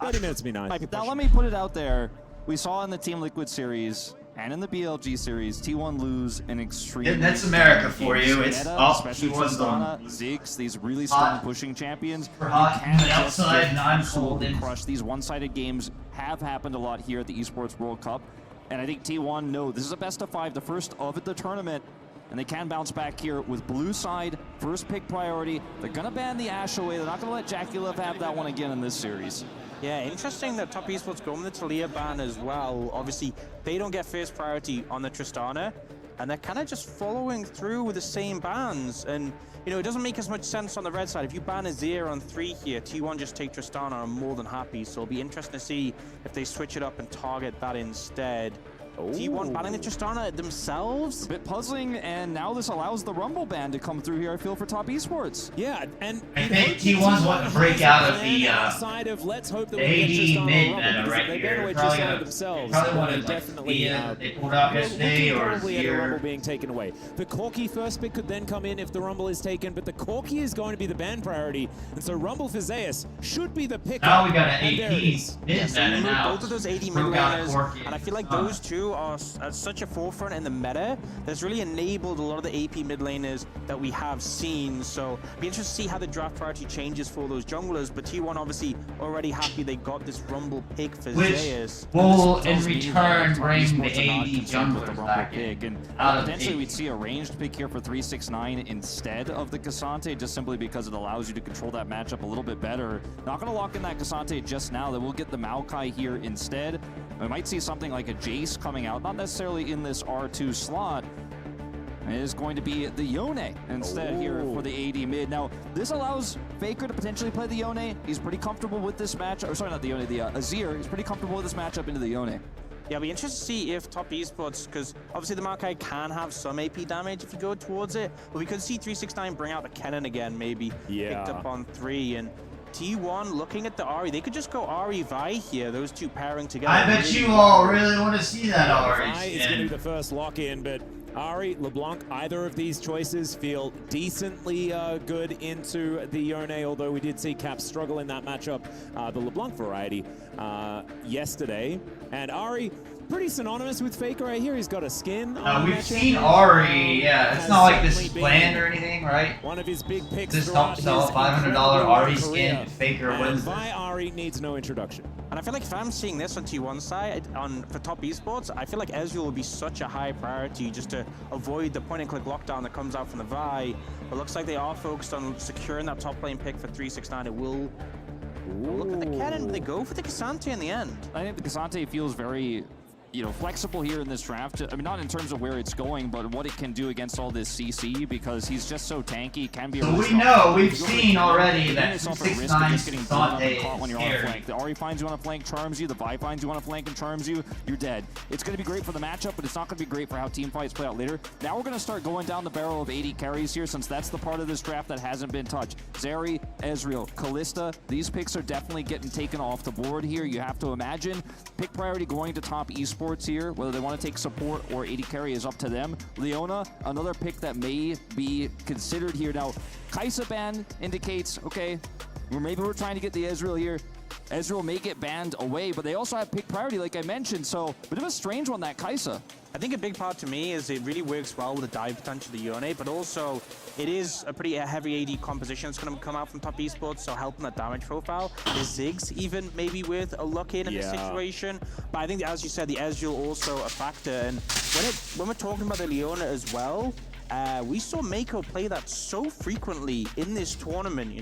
30 minutes would be nice. Now let me put it out there. We saw in the Team Liquid series and in the BLG series, T1 lose an extreme. That's America for you. It's especially T1's Tristana, on. Ziggs, these really strong pushing champions. For hot, You can't but just outside, get and I'm absolutely cold. crushed. These one-sided games have happened a lot here at the Esports World Cup, and I think T1 know this is a best of 5, the first of the tournament. And they can bounce back here with blue side, first pick priority. They're gonna ban the Ashe away. They're not gonna let Jackie have that one again in this series. Yeah, interesting that Top Esports go on the Talia ban as well. Obviously, they don't get first priority on the Tristana, and they're kind of just following through with the same bans. And, you know, it doesn't make as much sense on the red side. If you ban Azir on 3 here, T1 just take Tristana, I'm more than happy. So it'll be interesting to see if they switch it up and target that instead. T1 banning the Tristana themselves? A bit puzzling, and now this allows the Rumble ban to come through here, I feel, for Top Esports. Yeah, and I think T1's wanting to break out of the outside of let's hope that we AD get Tristana mid on meta Rumble, right because they here. ban away Probably Tristana gonna- themselves. probably and wanted, they like, definitely they pulled out yesterday looking or probably at the here. Rumble being taken away. The Corki first pick could then come in if the Rumble is taken, but the Corki is going to be the ban priority, and so Rumble for Zeus should be the pick. Now we got an and there it AP is. mid Yes, meta now. both of those AD mid Broke out laners, Corki. and I feel like those two are at such a forefront in the meta that's really enabled a lot of the AP mid laners that we have seen. So be interested to see how the draft priority changes for those junglers. But T1 obviously already happy they got this Rumble pick for Which Zeus. will in Tells me return that bring the Esports are not AD concerned with the junglers Rumble back pick, in. and Out of potentially AD. we'd see a ranged pick here for 369 instead of the Cassante, just simply because it allows you to control that matchup a little bit better. Not going to lock in that Cassante just now. They will get the Maokai here instead. We might see something like a Jace coming out, not necessarily in this R2 slot. It is going to be the Yone instead here for the AD mid. Now, this allows Faker to potentially play the Yone. He's pretty comfortable with this match. Or sorry, not the Yone, the Azir. He's pretty comfortable with this matchup into the Yone. Yeah, it'll be interesting to see if Top Esports, because obviously the Maokai can have some AP damage if you go towards it, but we could see 369 bring out the Kennen again, maybe picked up on 3, and T1 looking at the Ahri, they could just go Ahri Vi here, those two pairing together. I bet you all really want to see that already. Vi is going to be the first lock-in, but Ahri, LeBlanc, either of these choices feel decently good into the Yone, although we did see Cap struggle in that matchup, the LeBlanc variety, yesterday. And Ahri, pretty synonymous with Faker right here. He's got a skin. We've seen Ahri, yeah. It's not like this is planned or anything, right? One of his big picks. This helps sell a $500 Ahri skin if Faker and wins. Vi Ahri needs no introduction. And I feel like if I'm seeing this on T1 side, for Top Esports, I feel like Ezreal will be such a high priority just to avoid the point-and-click lockdown that comes out from the Vi. But looks like they are focused on securing that top lane pick for 369. It will look at the Kennen, but they go for the Cassante in the end. I think the Cassante feels very, flexible here in this draft. I mean, not in terms of where it's going, but what it can do against all this CC, because he's just so tanky. Can be a So risk we know, we've You're seen already that yourself at risk of 269 just getting blown up and Cassante caught when is you're on a scary. flank. The Ahri finds you on a flank, charms you. The Vi finds you on a flank and charms you. You're dead. It's going to be great for the matchup, but it's not going to be great for how team fights play out later. Now we're going to start going down the barrel of 80 carries here, since that's the part of this draft that hasn't been touched. Zeri, Ezreal, Kalista, these picks are definitely getting taken off the board here. You have to imagine pick priority going to Top Esports here, whether they want to take support or 80 carry is up to them. Leona, another pick that may be considered here. Now, Kai'Sa ban indicates, okay, maybe we're trying to get the Ezreal here. Ezreal may get banned away, but they also have pick priority, like I mentioned, so bit of a strange one, that Kai'Sa. I think a big part to me is it really works well with the dive potential of the Yone, but also it is a pretty heavy AD composition that's going to come out from Top Esports, so helping that damage profile. Is Ziggs even maybe with a lock-in in this situation? But I think, as you said, the Ezreal also a factor, and when we're talking about the Leona as well, we saw Mako play that so frequently in this tournament.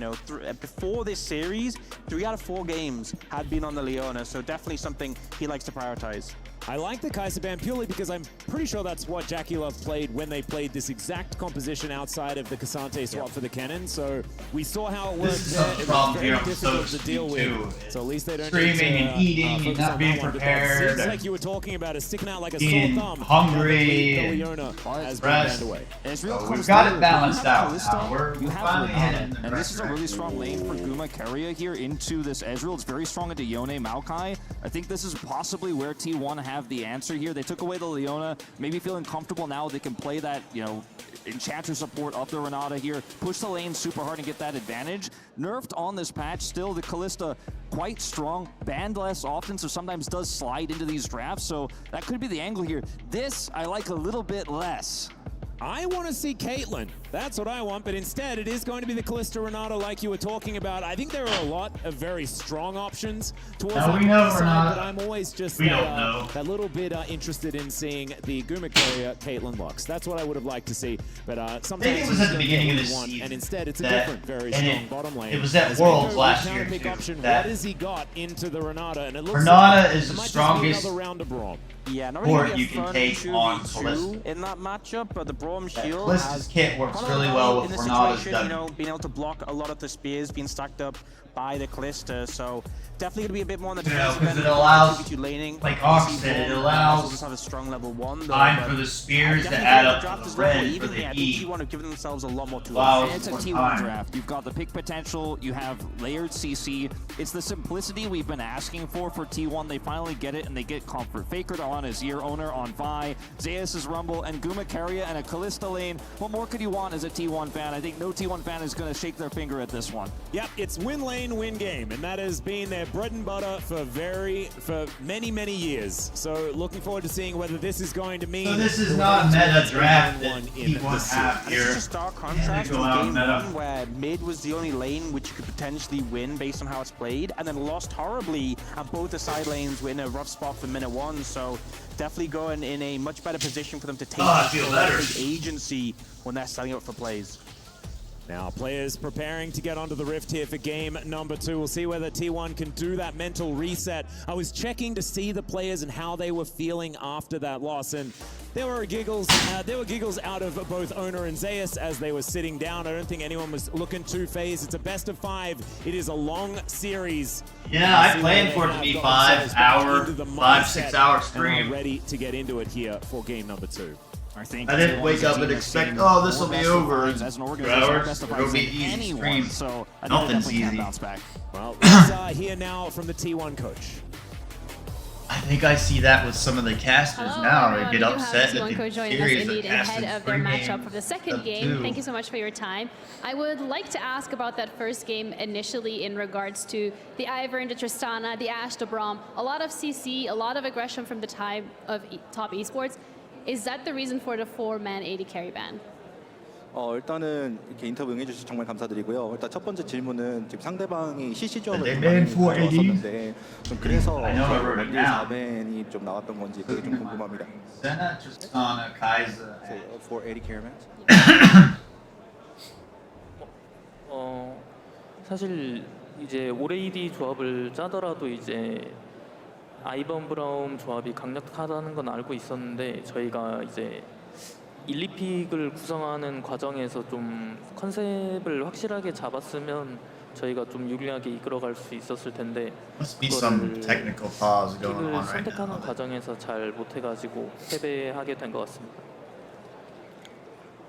Before this series, 3 out of 4 games had been on the Leona, so definitely something he likes to prioritize. I like the Kaiser ban purely because I'm pretty sure that's what Jackie Love played when they played this exact composition outside of the Cassante swap for the cannon. So we saw how it worked. This is a problem here. I'm so to deal with. So at least they don't streaming and eating and not being prepared. Seems like you were talking about is sticking out like a being sore thumb. Hungry The and Leona has been rest. banned away. So we've got it balanced out now. We're finally heading in the and this is a really strong lane for Guma Keria here into this Ezreal. It's very strong into Yone Maokai. I think this is possibly where T1 have the answer here. They took away the Leona, maybe feeling comfortable now they can play that, you know, Enchanter support of the Renata here, push the lane super hard and get that advantage. Nerfed on this patch, still the Kalista quite strong, banned less often, so sometimes does slide into these drafts, so that could be the angle here. This, I like a little bit less. I want to see Caitlyn. That's what I want, but instead it is going to be the Kalista Renata like you were talking about. I think there are a lot of very strong options towards now that we know side, but I'm always just that little bit interested in seeing the Guma Keria Caitlyn looks. That's what I would have liked to see, but sometimes I think it was at the beginning of this season, and instead it's a different, very strong bottom lane. It was at Worlds last year pick too. Option, what has he got into the Renata? And it looks Renata like is the it might just be strongest another round of Braum. Yeah, not support really you can take on Kalista. in that matchup, but the Braum shield Kalista's kit works really well with in this Renata's situation, W. being able to block a lot of the spears being stacked up by the Kalista, so definitely gonna be a bit more on the defensive end. Because it allows, laning. like Ox said, it allows have a strong level 1 time for the spears to add up to the red for the E. T1 have given themselves a lot more tools. Wow, It's a T1 draft. You've got the pick potential, you have layered CC. It's the simplicity we've been asking for T1. They finally get it, and they get comfort. Faker on Azir, owner on Vi, Zeus' Rumble, and Guma Keria and a Kalista lane. What more could you want as a T1 fan? I think no T1 fan is going to shake their finger at this one. Yep, it's win lane, win game, and that has been their bread and butter for many years. So looking forward to seeing whether this is going to mean. So this is not a meta draft that T1 have here. This is a stark contrast to game 1 where mid was the only lane which you could potentially win based on how it's played, and then lost horribly, and both the side lanes were in a rough spot for minute 1, so definitely going in a much better position for them to take agency when they're setting up for plays. Now, players preparing to get onto the Rift here for game number 2. We'll see whether T1 can do that mental reset. I was checking to see the players and how they were feeling after that loss, and there were giggles out of both Owner and Zeus as they were sitting down. I don't think anyone was looking too phased. It's a best of 5. It is a long series. Yeah, I planned for it to be 5 hour, 5-6 hour stream. Ready to get into it here for game number 2. I didn't wake up and expect, oh, this will be over in 2 hours. It'll be easy stream. So nothing's easy. Well, let's hear now from the T1 coach. I think I see that with some of the casters now. They get upset that the series are casted ahead of their matchup for the second game. Thank you so much for your time. I would like to ask about that first game initially in regards to the Ivern, the Tristana, the Ashe, the Braum. A lot of CC, a lot of aggression from the time of top esports. Is that the reason for the 4-man AD carry ban? 일단은 이렇게 인터뷰 응해주셔서 정말 감사드리고요. 일단 첫 번째 질문은 지금 상대방이 CC 조합을 좋았었는데 좀 그래서 4밴이 좀 나왔던 건지 그게 좀 궁금합니다. Senna, Tristana, Kaiser, 480 carryman. 사실 이제 오레이디 조합을 짜더라도 이제 아이번 브라움 조합이 강력하다는 건 알고 있었는데 저희가 이제 1, 2픽을 구성하는 과정에서 좀 컨셉을 확실하게 잡았으면 저희가 좀 유리하게 이끌어갈 수 있었을 텐데 some technical pause going 픽을 on right 선택하는 now. 과정에서 잘 못해가지고 패배하게 된 것 같습니다.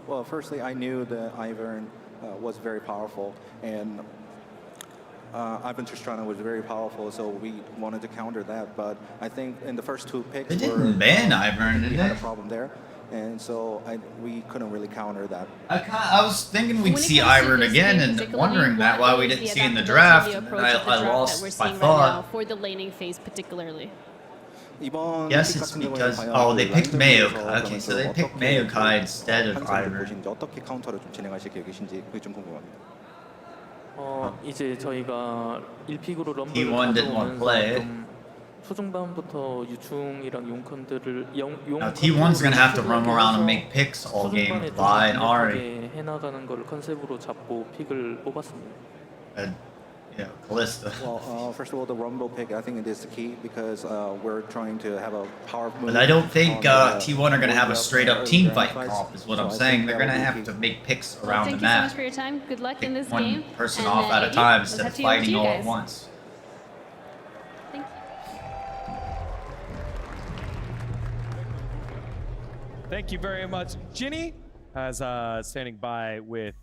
Well, firstly, I knew that Ivern was very powerful, and Ivan Tristana was very powerful, so we wanted to counter that. But I think in the first 2 picks, They didn't ban Ivern, did we had they? a problem there, and so we couldn't really counter that. I was thinking we'd see Ivern again, and wondering that why we didn't see in the draft. And I lost my thought. For the laning phase particularly. Yes, it's because they picked Mayokai. Okay, so they picked Mayokai instead of Ivern. 어떻게 카운터를 좀 진행하실 계획이신지 그게 좀 궁금합니다. 이제 저희가 1픽으로 럼블을 T1 didn't want to play it. 좀 초중반부터 유충이랑 용컨들을 Now T1's gonna have to run around and make picks all game with Vi and Ahri. 해나가는 걸 컨셉으로 잡고 픽을 뽑았습니다. Yeah, Callista. Well, first of all, the Rumble pick, I think it is the key because we're trying to have a power move. But I don't think T1 are going to have a straight-up team fight comp, is what I'm saying. They're going to have to make picks around the Thank you so much map. for your time. Good luck in this One game. person And, off at a yeah, time let's instead have of to over to fighting you all at guys. once. Thank you very much. Ginny is standing by with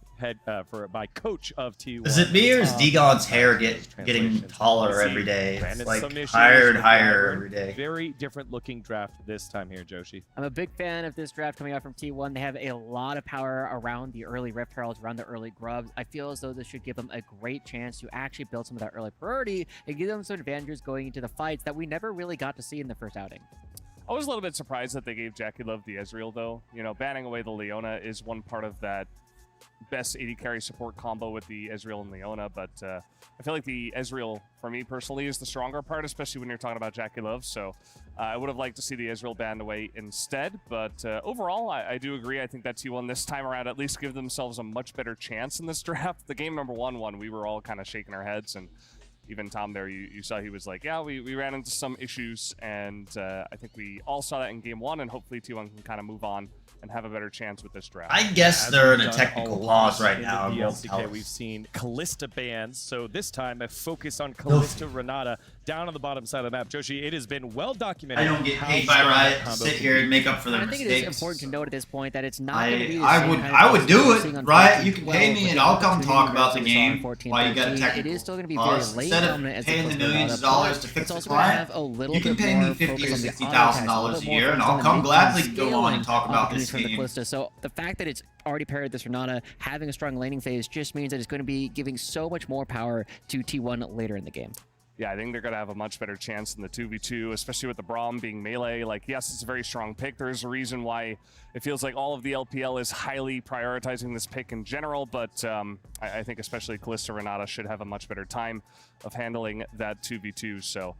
by coach of T1. Is it me or is Degon's hair getting taller every day? It's like higher and higher every day. Very different looking draft this time here, Joshi. I'm a big fan of this draft coming out from T1. They have a lot of power around the early Rift Heralds, around the early Grubs. I feel as though this should give them a great chance to actually build some of that early priority and give them some advantages going into the fights that we never really got to see in the first outing. I was a little bit surprised that they gave Jackie Love the Ezreal, though. You know, banning away the Leona is one part of that best AD carry support combo with the Ezreal and Leona, but I feel like the Ezreal, for me personally, is the stronger part, especially when you're talking about Jackie Love. So I would have liked to see the Ezreal banned away instead, but overall, I do agree. I think that T1 this time around at least give themselves a much better chance in this draft. The game number one, we were all kind of shaking our heads, and even Tom there, you saw he was like, yeah, we ran into some issues, and I think we all saw that in game one, and hopefully T1 can kind of move on and have a better chance with this draft. I guess they're in a technical pause right now. In the LCK, we've seen Callista bans, so this time a focus on Callista Renata down on the bottom side of the map. Joshi, it has been well documented. I don't get paid by Riot to sit here and make up for their mistakes. I think it is important to note at this point that it's not going to be the I same would kind I of would do seeing it, on Riot. You 14-12, can pay me but and the I'll come opportunity talk about the we saw on game 14-13, while you got a technical it is still going to be pause. very late Instead dominant of as paying the opposed to millions of Renata, dollars but to fix it's the also going to client, have a little you can bit pay more me $50,000 focus or on the $60,000 a auto-attacks, year, and more I'll focus on come the gladly mid-game go on and scaling talk about opportunities this for the game. Callista. So the fact that it's already paired this Renata, having a strong laning phase just means that it's going to be giving so much more power to T1 later in the game. Yeah, I think they're going to have a much better chance in the 2v2, especially with the Braum being melee. Like, yes, it's a very strong pick. There's a reason why it feels like all of the LPL is highly prioritizing this pick in general, but I think especially Callista Renata should have a much better time of handling that 2v2. So,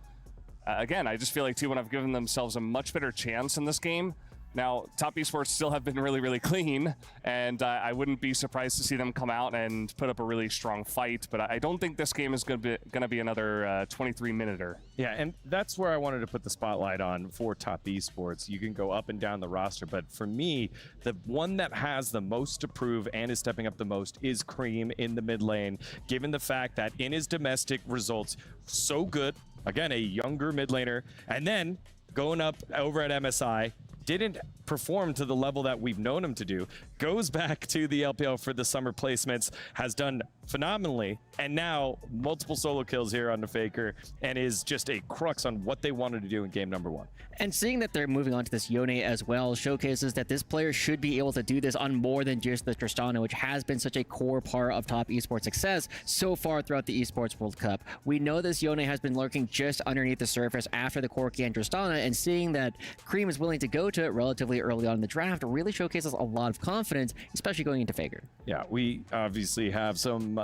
again, I just feel like T1 have given themselves a much better chance in this game. Now, Top Esports still have been really, really clean, and I wouldn't be surprised to see them come out and put up a really strong fight, but I don't think this game is going to be another 23-minuter. Yeah, and that's where I wanted to put the spotlight on for Top Esports. You can go up and down the roster, but for me, the one that has the most to prove and is stepping up the most is Cream in the mid lane, given the fact that in his domestic results, so good, again, a younger mid laner, and then going up over at MSI, didn't perform to the level that we've known him to do, goes back to the LPL for the summer placements, has done phenomenally, and now multiple solo kills here on the Faker, and is just a crux on what they wanted to do in game number one. And seeing that they're moving on to this Yone as well showcases that this player should be able to do this on more than just the Tristana, which has been such a core part of Top Esports success so far throughout the Esports World Cup. We know this Yone has been lurking just underneath the surface after the Corki and Tristana, and seeing that Cream is willing to go to it relatively early on in the draft really showcases a lot of confidence, especially going into Faker. Yeah, we obviously have some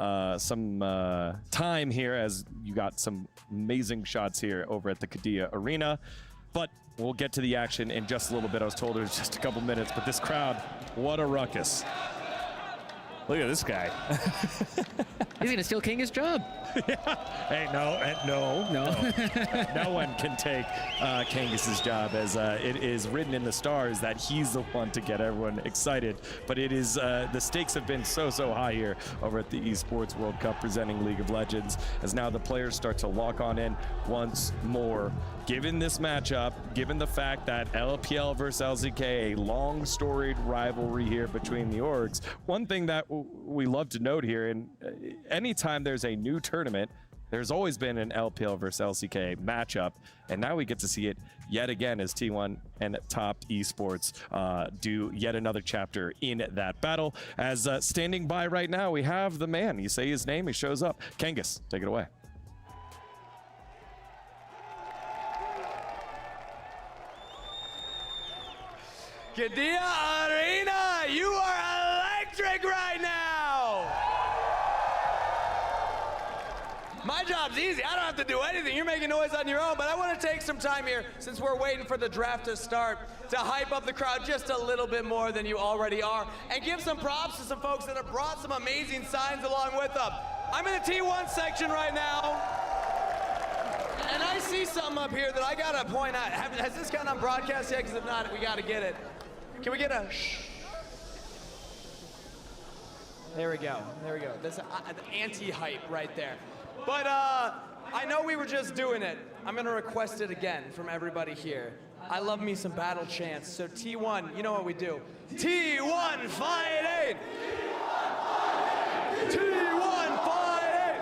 time here as you got some amazing shots here over at the Kadia Arena, but we'll get to the action in just a little bit. I was told it was just a couple minutes, but this crowd, what a ruckus. Look at this guy. He's going to steal King his job. Hey, no. No one can take Kangus's job, as it is written in the stars that he's the one to get everyone excited. But it is the stakes have been so high here over at the Esports World Cup presenting League of Legends, as now the players start to lock on in once more. Given this matchup, given the fact that LPL versus LCK, a long storied rivalry here between the orgs, one thing that we love to note here, and anytime there's a new tournament, there's always been an LPL versus LCK matchup, and now we get to see it yet again as T1 and Top Esports do yet another chapter in that battle. As standing by right now, we have the man. You say his name, he shows up. Kangas, take it away. Kadia Arena, you are electric right now! My job's easy, I don't have to do anything. You're making noise on your own, but I want to take some time here, since we're waiting for the draft to start, to hype up the crowd just a little bit more than you already are, and give some props to some folks that have brought some amazing signs along with them. I'm in the T1 section right now. And I see something up here that I gotta point out. Has this gotten on broadcast yet? Because if not, we gotta get it. Can we get a shh? There we go. There we go. That's the anti-hype right there. But I know we were just doing it. I'm gonna request it again from everybody here. I love me some battle chants. So T1, you know what we do. T1 fighting! T1 fighting!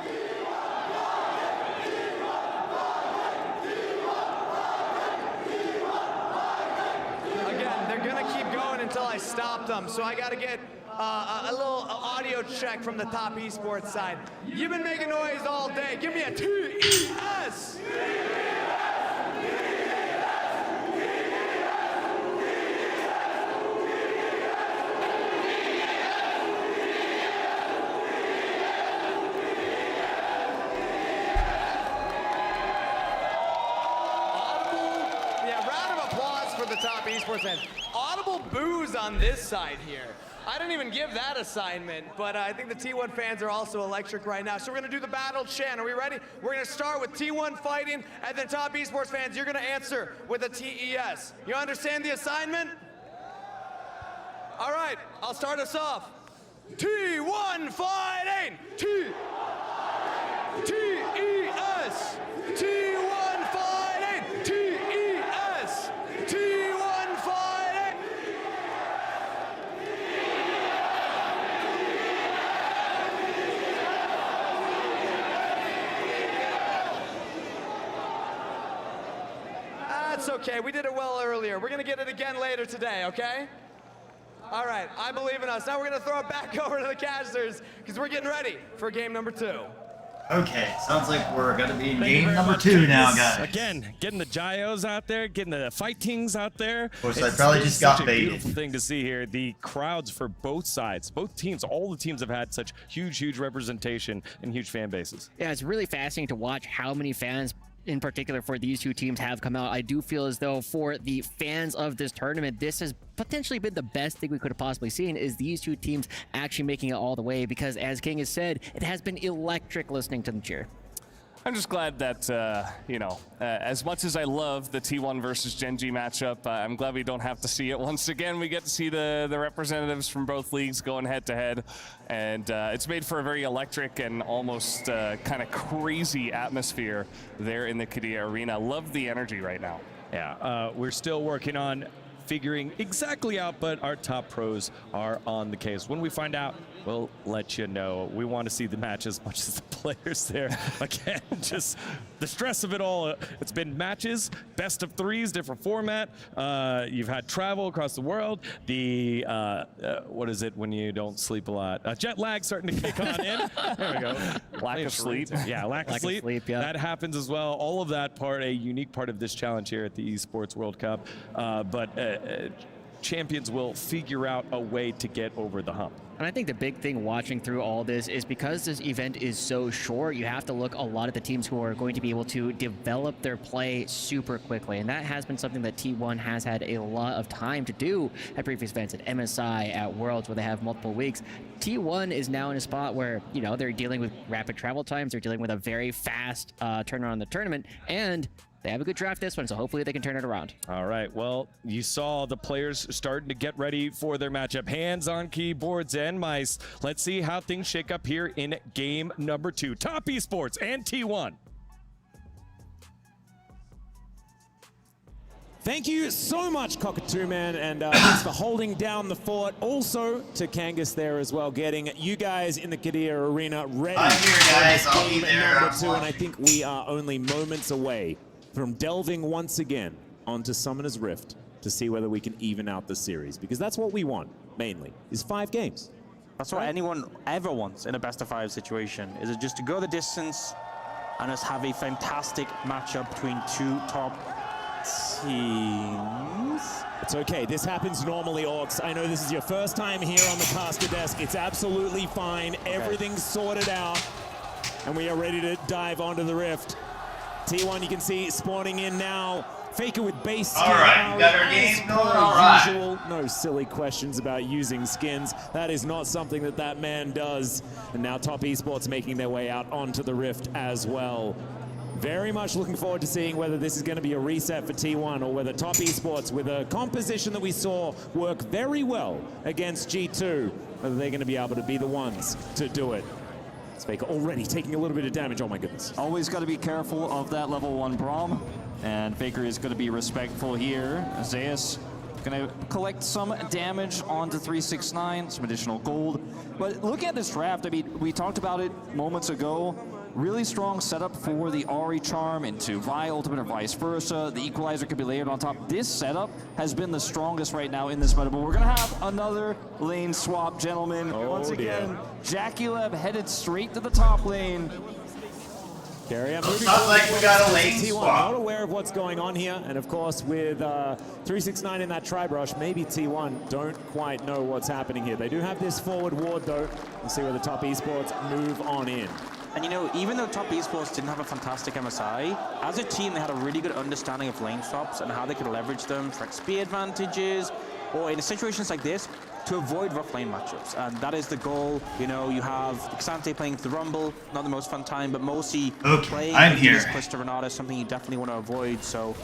Again, they're gonna keep going until I stop them. So I gotta get a little audio check from the top esports side. You've been making noise all day. Give me a TES! The top esports fans. Audible boos on this side here. I didn't even give that assignment, but I think the T1 fans are also electric right now. So we're gonna do the battle chant. Are we ready? We're gonna start with T1 fighting, and then top esports fans, you're gonna answer with a TES. You understand the assignment? All right, I'll start us off. T1 fighting! TES! T1 fighting! TES! T1 fighting! That's okay, we did it well earlier. We're gonna get it again later today, okay? All right, I believe in us. Now we're gonna throw it back over to the casters because we're getting ready for game number 2. Okay, sounds like we're gonna be in game number 2 now, guys. Again, getting the gyos out there, getting the fightings out there. Of course, I probably just got such a baited. beautiful thing to see here. The crowds for both sides, both teams, all the teams have had such huge representation and huge fan bases. Yeah, it's really fascinating to watch how many fans in particular for these two teams have come out. I do feel as though for the fans of this tournament, this has potentially been the best thing we could have possibly seen, is these two teams actually making it all the way, because as King has said, it has been electric listening to them cheer. I'm just glad that, as much as I love the T1 versus Gen G matchup, I'm glad we don't have to see it once again. We get to see the representatives from both leagues going head-to-head, and it's made for a very electric and almost kind of crazy atmosphere there in the Qiddiya Arena. Love the energy right now. Yeah, we're still working on figuring exactly out, but our top pros are on the case. When we find out, we'll let you know. We want to see the match as much as the players there. Again, just the stress of it all. It's been matches, best of 3s, different format. You've had travel across the world. The, what is it when you don't sleep a lot? Jet lag starting to kick on in. There we go. Lack of sleep. Yeah, lack of sleep. Yeah. That happens as well. All of that a unique part of this challenge here at the Esports World Cup. But champions will figure out a way to get over the hump. And I think the big thing watching through all this is because this event is so short, you have to look a lot at the teams who are going to be able to develop their play super quickly. And that has been something that T1 has had a lot of time to do at previous events, at MSI, at Worlds, where they have multiple weeks. T1 is now in a spot where, you know, they're dealing with rapid travel times, they're dealing with a very fast turnaround in the tournament, and they have a good draft this one, so hopefully they can turn it around. All right, well, you saw the players starting to get ready for their matchup. Hands on keyboards and mice. Let's see how things shake up here in game number 2. Top Esports and T1. Thank you so much, Cockatoo Man, and thanks for holding down the fort. Also to Kangas there as well, getting you guys in the Qiddiya Arena ready. I'm here, guys. I'll be for game there. number 2, and I think we are only moments away from delving once again onto Summoner's Rift to see whether we can even out the series, because that's what we want, mainly, is 5 games. That's what anyone ever wants in a best-of-5 situation, is it just to go the distance and just have a fantastic matchup between 2 top teams. It's okay, this happens normally, Orcs. I know this is your first time here on the caster desk. It's absolutely fine. Okay. Everything's sorted out, and we are ready to dive onto the Rift. T1, you can see spawning in now Faker with base. All right, we got our game going. All right. No silly questions about using skins. That is not something that man does. And now Top Esports making their way out onto the Rift as well. Very much looking forward to seeing whether this is going to be a reset for T1 or whether Top Esports, with a composition that we saw work very well against G2, whether they're going to be able to be the ones to do it. Faker already taking a little bit of damage. Oh my goodness. Always got to be careful of that level 1 Braum. And Faker is going to be respectful here. Zeus going to collect some damage onto 369, some additional gold. But look at this draft. I mean, we talked about it moments ago. Really strong setup for the Ahri Charm into Vi Ultimate or vice versa. The Equalizer could be layered on top. This setup has been the strongest right now in this meta, but we're going to have another lane swap, gentlemen. Once again, Jaculev headed straight to the top lane. Carry on. Looks like we got a lane swap. Not aware of what's going on here, and of course with 369 in that tri-brush, maybe T1 don't quite know what's happening here. They do have this forward ward though. We'll see where the Top Esports move on in. And you know, even though Top Esports didn't have a fantastic MSI, as a team they had a really good understanding of lane swaps and how they could leverage them for XP advantages, or in situations like this, to avoid rough lane matchups. And that is the goal. You know, you have Xante playing the Rumble, not the most fun time, but Mosi playing against Clister Renata is something you definitely want to avoid. So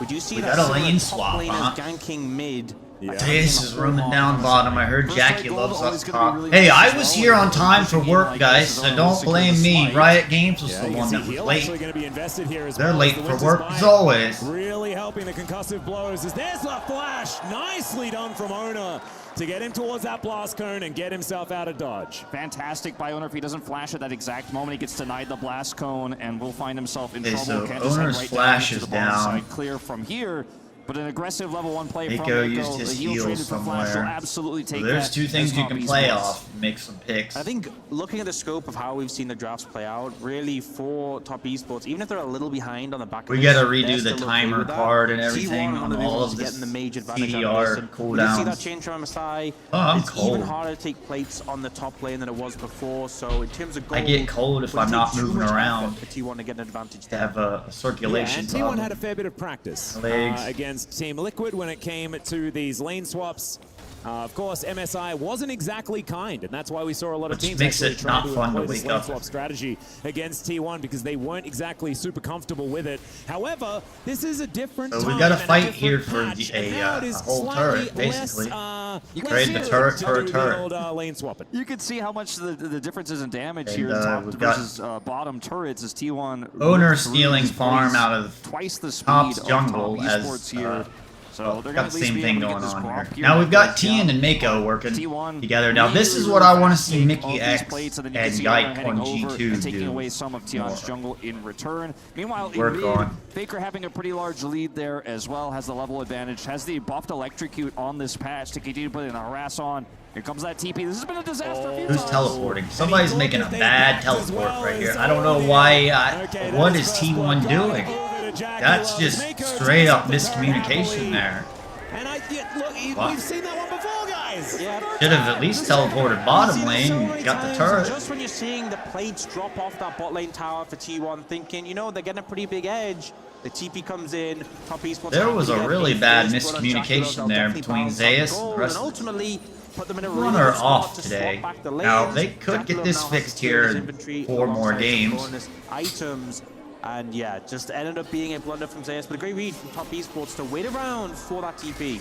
we do see that got a lane top swap, laners ganking mid. This is roaming down bottom. I heard Jackie loves us top. Hey, I was here on time for work, guys, so don't blame me. Riot Games was the one that was late. They're late for work as always. Really helping the concussive blows as there's the flash. Nicely done from Ona to get him towards that blast cone and get himself out of dodge. Fantastic by Owner. If he doesn't flash at that exact moment, he gets denied the blast cone and will find himself in trouble. So Can't just head Owner's right flash down is to the bottom down. side, clear from here. But an aggressive level 1 play from Mako Mako. used his The heal heal traded for flash will somewhere. absolutely take So there's that two things as you Top can play Esports. off, make some picks. I think looking at the scope of how we've seen the drafts play out, really for Top Esports, even if they're a little behind on the back, We gotta redo the timer card and everything T1 on all of getting this the major advantage out of this. CDR And we did see that cooldowns. change from MSI. Oh, I'm it's cold. even harder to take plates on the top lane than it was before. So in terms of gold, I get cold if it would I'm not take too moving much around. effort for T1 to get an advantage To there. have a circulation Yeah, and T1 problem. had a fair bit of practice Legs. against Team Liquid when it came to these lane swaps. Of course, MSI wasn't exactly kind, and that's why we saw a lot of Which teams makes actually it trying not to fun to employ this wake lane up. swap strategy against T1 because they weren't exactly super comfortable with it. However, this is a different So time we got to and a fight different here for patch, and now it a is whole slightly turret, basically. less, You less trade the easy turret to for a do the turret. old, lane swapping. You can see how much the differences in damage And, here in top we've got versus bottom turrets as T1 Owner ripped through stealing this farm place out of twice the speed Top's of jungle Top as Esports here. So they're got gonna the at least same be thing able to going get this on here. crop Now we've got down. Tien and Mako working T1 together. Now this is really what I want to see take Mickey all these X plates, and then you can see Owner Yike heading on over G2 and taking do. away some of Tion's jungle in return. Meanwhile, in Work mid, on. Faker having a pretty large lead there as well, has the level advantage, has the buffed electrocute on this patch to continue putting the harass on. Here comes that TP. This has been a disaster. a few Who's times. teleporting? Somebody's making a bad teleport right here. I don't know why. What is T1 doing? That's just straight up miscommunication there. And look, Wow. we've seen that one before, guys. Yeah. Should have at least teleported bottom lane. Got the turret. Just when you're seeing the plates drop off that bot lane tower for T1, thinking, you know, they're getting a pretty big edge. The TP comes in, Top Esports. There was a really bad First blood on miscommunication Jaculo, there they'll between definitely Zeus bounce and on the rest gold, of and ultimately put them in a One really are good spot off to today. swap back the Now lanes. they could get Jaculo this now fixed has here his in inventory 4 more alongside games. bonus items. And yeah, just ended up being a blunder from Zeus, but a great read from Top Esports to wait around for that TP.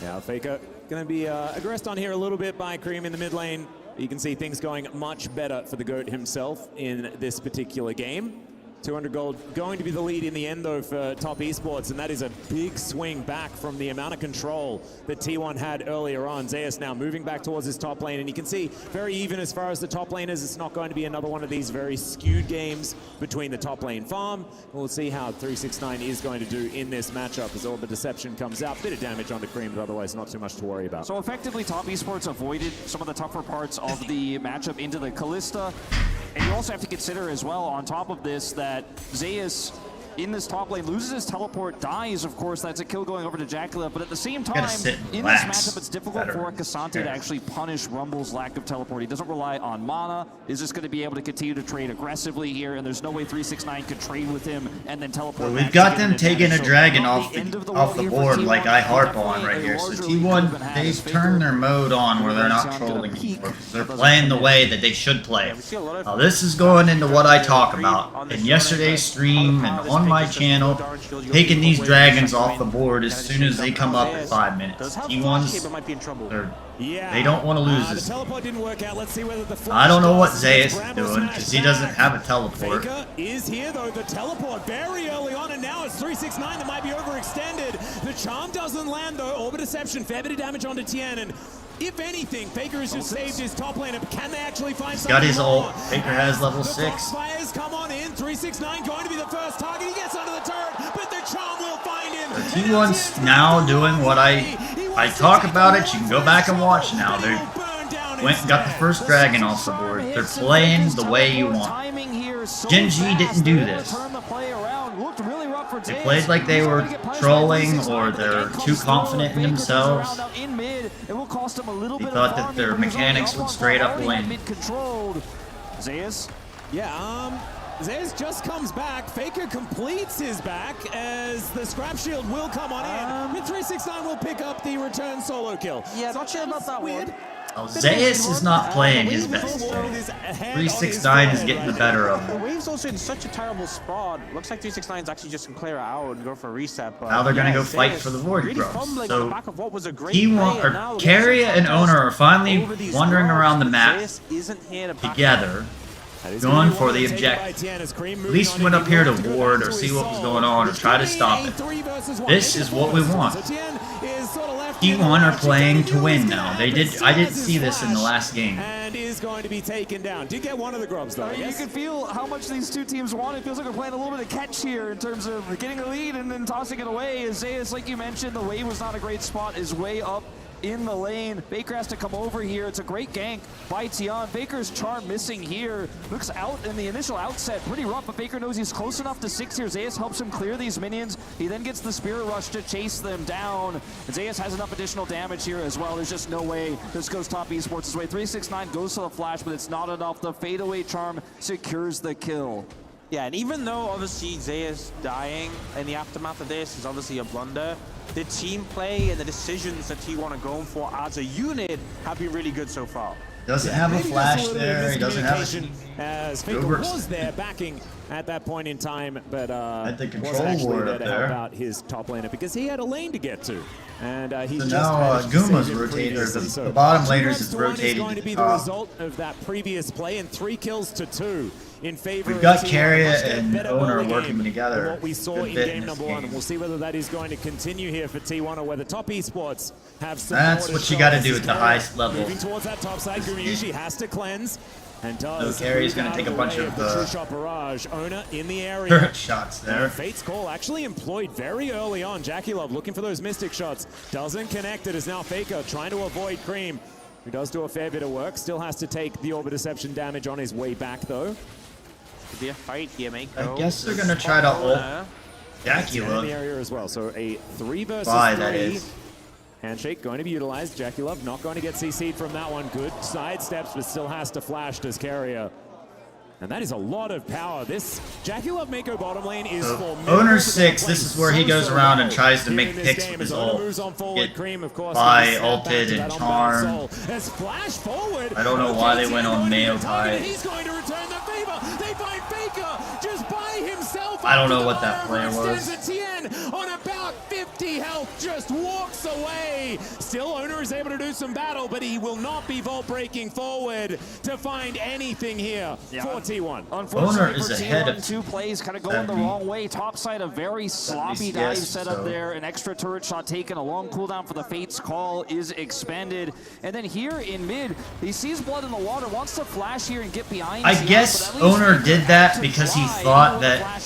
Now Faker going to be aggressed on here a little bit by Cream in the mid lane. You can see things going much better for the GOAT himself in this particular game. 200 gold going to be the lead in the end though for Top Esports, and that is a big swing back from the amount of control that T1 had earlier on. Zeus now moving back towards his top lane, and you can see very even as far as the top laners. It's not going to be another one of these very skewed games between the top lane farm. We'll see how 369 is going to do in this matchup as all the deception comes out. Bit of damage on the Cream, but otherwise not too much to worry about. So effectively, Top Esports avoided some of the tougher parts of the matchup into the Callista. And you also have to consider as well, on top of this, that Zeus in this top lane, loses his teleport, dies, of course. That's a kill going over to Jackalov, but at the same time, in this matchup, it's difficult for Cassante to actually punish Rumble's lack of teleport. He doesn't rely on mana, is just going to be able to continue to trade aggressively here, and there's no way 369 could trade with him and then teleport. Well, we've got them taking a dragon off the board like I harp on right here. So T1, they've turned their mode on where they're not trolling anymore. They're playing the way that they should play. Now this is going into what I talk about in yesterday's stream and on my channel, taking these dragons off the board as soon as they come up in 5 minutes. T1s, they don't want to lose this. I don't know what Zeus is doing because he doesn't have a teleport. Faker is here though, the teleport very early on, and now it's 369 that might be overextended. The charm doesn't land though, Orbit Deception, fair bit of damage onto Tien, and if anything, Faker has just saved his top laner. Can they actually find something? Got his ult. Faker has level 6. Fires come on in, 369 going to be the first target. He gets under the turret, but the charm will find him. T1's now doing what I talk about it. You can go back and watch now. They went and got the first dragon off the board. They're playing the way you want. Gen G didn't do this. They played like they were trolling or they're too confident in themselves. They thought that their mechanics would straight up win. Zeus? Yeah, Zeus just comes back. Faker completes his back as the scrap shield will come on in. And 369 will pick up the return solo kill. Yeah, not sure about that weird. Oh, Zeus is not playing his best. 369 is getting the better of The him. wave's also in such a terrible spot. Looks like 369 is actually just going to clear it out and go for a reset. But Now they're going to go Zeus fight for the Void really Grubs. fumbling on So the back of what was a great Carrier and Owner are finally wandering around the map Zeus isn't here to back together, going for the objective. At least went up here to ward or see what was going on or try to stop it. This is what we want. T1 are playing to win now. I didn't see this in the last game. And is going to be taken down. Did get one of the grubs though. You can feel how much these two teams want. It feels like we're playing a little bit of catch here in terms of getting a lead and then tossing it away. Zeus, like you mentioned, the wave was not a great spot, is way up in the lane. Faker has to come over here. It's a great gank by Tian. Faker's charm missing here. Looks out in the initial outset. Pretty rough, but Faker knows he's close enough to 6 here. Zeus helps him clear these minions. He then gets the Spirit Rush to chase them down. And Zeus has enough additional damage here as well. There's just no way this goes top Esports' way. 369 goes to the flash, but it's not enough. The fadeaway charm secures the kill. Yeah, and even though obviously Zeus dying in the aftermath of this is obviously a blunder, the team play and the decisions that T1 are going for as a unit have been really good so far. Doesn't have a flash there. He doesn't have a... As Faker was there backing at that point in time, but Had the was control actually ward there up to there. help out his top laner because he had a lane to get to. And he's So just now managed to Guma's save it rotating, or previously. the So bottom 2 laners runs is to 1 rotating is going to to be the the top. result of that previous play, and 3 kills to 2 in favor We've got of T1. Carrier Much and better Owner early working game together. than what we saw Good in fit game in this number 1, game. and we'll see whether that is going to continue here for T1 or whether Top Esports have some That's more to what you show got to us. do at the highest level. Moving towards that top side, Gumi usually has to cleanse. And does. So Carrier's move gonna out take a the bunch way of, the true shot barrage. Owner in the area. Turret shots there. Fate's call actually employed very early on. Jackie Love looking for those mystic shots. Doesn't connect. It is now Faker trying to avoid Cream, who does do a fair bit of work. Still has to take the Orbit Deception damage on his way back though. Could be a fight here, I guess they're gonna try to ult Jackie In Love. the area as well. So a 3 versus Bye, 3. that is. Handshake going to be utilized. Jackie Love not going to get CC'd from that one. Good side steps, but still has to flash as Carrier. And that is a lot of power. This Jackie Love Mako bottom lane is for Owner 6, this is where he goes around and tries to make picks with his ult. Get by ulted and charm. I don't know why they went on Mayo Tide. He's going to return the favor. They find Faker just by himself. I don't know what that play was. On about 50 health, just walks away. Still, Owner is able to do some battle, but he will not be vault breaking forward to find anything here for T1. Owner is for ahead T1, of 2 plays kind of going the wrong way. Top side, a very sloppy dive set up there. An extra turret shot taken. A long cooldown for the Fate's call is expended. And then here in mid, he sees blood in the water, wants to flash here and get behind. I guess Owner did that because he thought that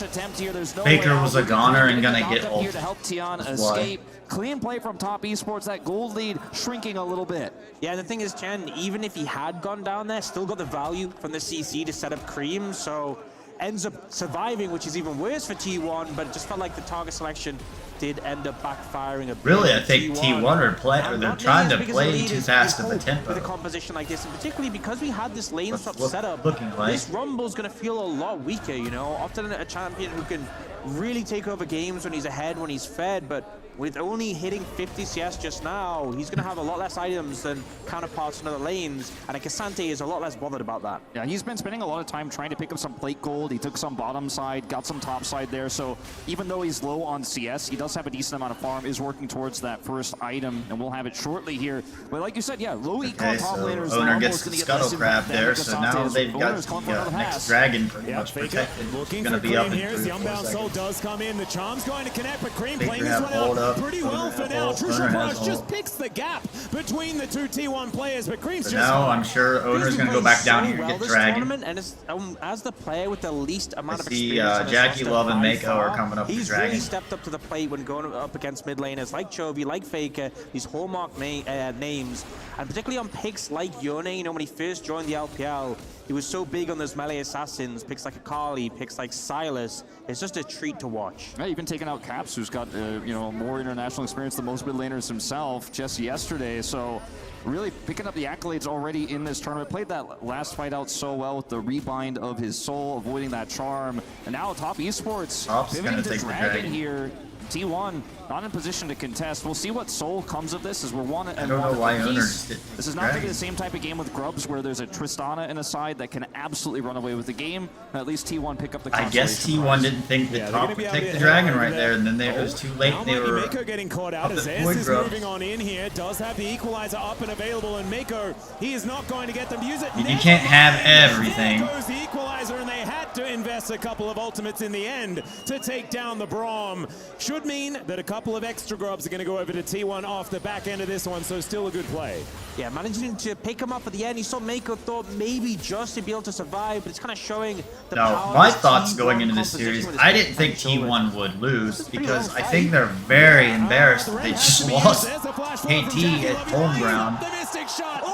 Faker was a goner and gonna get ult. To help Tian That's why. escape. Clean play from Top Esports. That gold lead shrinking a little bit. Yeah, the thing is, Chen, even if he had gone down there, still got the value from the CC to set up Cream, so ends up surviving, which is even worse for T1, but it just felt like the target selection did end up backfiring a bit. Really, I think T1 they're trying to play too fast of a tempo. With a composition like this, and particularly because we had this lane swap setup, like. this Rumble's going to feel a lot weaker, you know? Often a champion who can really take over games when he's ahead, when he's fed, but with only hitting 50 CS just now, he's going to have a lot less items than counterparts in other lanes, and Cassante is a lot less bothered about that. Yeah, he's been spending a lot of time trying to pick up some plate gold. He took some bottom side, got some top side there, so even though he's low on CS, he does have a decent amount of farm, is working towards that first item, and we'll have it shortly here. But like you said, yeah, low econ top laners. Owner gets the scuttle crab there, so now they've got the next dragon pretty much protected. Looking going to for be up Cream in here as the 3 or 4 unbound soul seconds. does come in. The charm's going to connect, but Cream Faker playing this one hold out up. pretty well for now. Trisha Owner has Brush just ult. picks the gap between the two T1 players, but Cream's So just now I'm sure Owner's going to go back down here and get Dragon. And as the player with the least amount of see experience on this Jackie roster Love and by Mako are far, coming up with he's Dragon. really stepped up to the plate when going up against mid laners like Chovy, like Faker, these hallmark names, and particularly on picks like Yone. You know, when he first joined the LPL, he was so big on those melee assassins, picks like Akali, picks like Silas. It's just a treat to watch. Yeah, even taking out Caps, who's got more international experience than most mid laners himself just yesterday. So really picking up the accolades already in this tournament. Played that last fight out so well with the rebind of his soul, avoiding that charm. And now Top Esports pivoting to Dragon here. T1 not in position to contest. We'll see what soul comes of this, as we're one and I don't know why Owner just did This is not going to be the same type of game with Grubs where there's a Tristana in a side that can absolutely run away with the game. At least T1 pick up the I guess T1 didn't think that Top would take the Dragon right there, and then it was too late. They were Mako getting caught out as Void Zayas is Grubs. moving on in here. Does have the equalizer up and available, and Mako, he is not going to get them to use it. You can't have everything. There goes the equalizer, and they had to invest a couple of ultimates in the end to take down the Braum. Should mean that a couple of extra grubs are going to go over to T1 off the back end of this one, so still a good play. Yeah, managing to pick him up at the end. You saw Mako thought maybe just to be able to survive, but it's kind of showing the Now, power my of this thoughts T1 going into this composition series, with his I didn't think potential. T1 would lose because I think they're very embarrassed that they just lost KT at home ground. The Mystic shot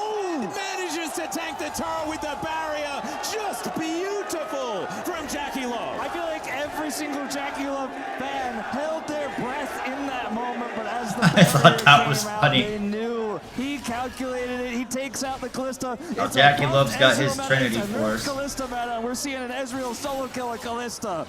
manages to tank the turret with the barrier. Just beautiful from Jackie Love. I feel like every single Jackie Love fan held their breath in that moment, but as the I thought that was came out, funny. they knew. He calculated it. He takes out the Callista. Now, It's Jackie a Love's got his Ezreal meta. Trinity It's a Force. Callista meta. We're seeing an Ezreal solo kill a Callista.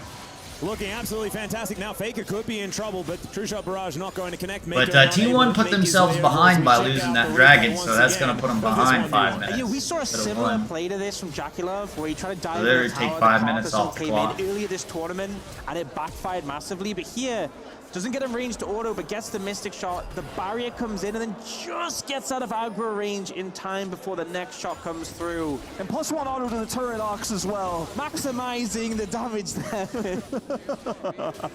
Looking absolutely fantastic. Now Faker could be in trouble, but True Shot Barrage not going to connect. But T1 put themselves behind by losing that Dragon, so that's going to put them behind 5 minutes. Yeah, we saw a instead of similar 1. play to this from Jackie Love, where he tried to dive in Literally the take tower. 5 the minutes off the came clock. in earlier this tournament, and it backfired massively. But here, doesn't get him range to auto, but gets the Mystic shot. The barrier comes in, and then just gets out of aggro range in time before the next shot comes through. And +1 auto to the turret Ox as well. Maximizing the damage there.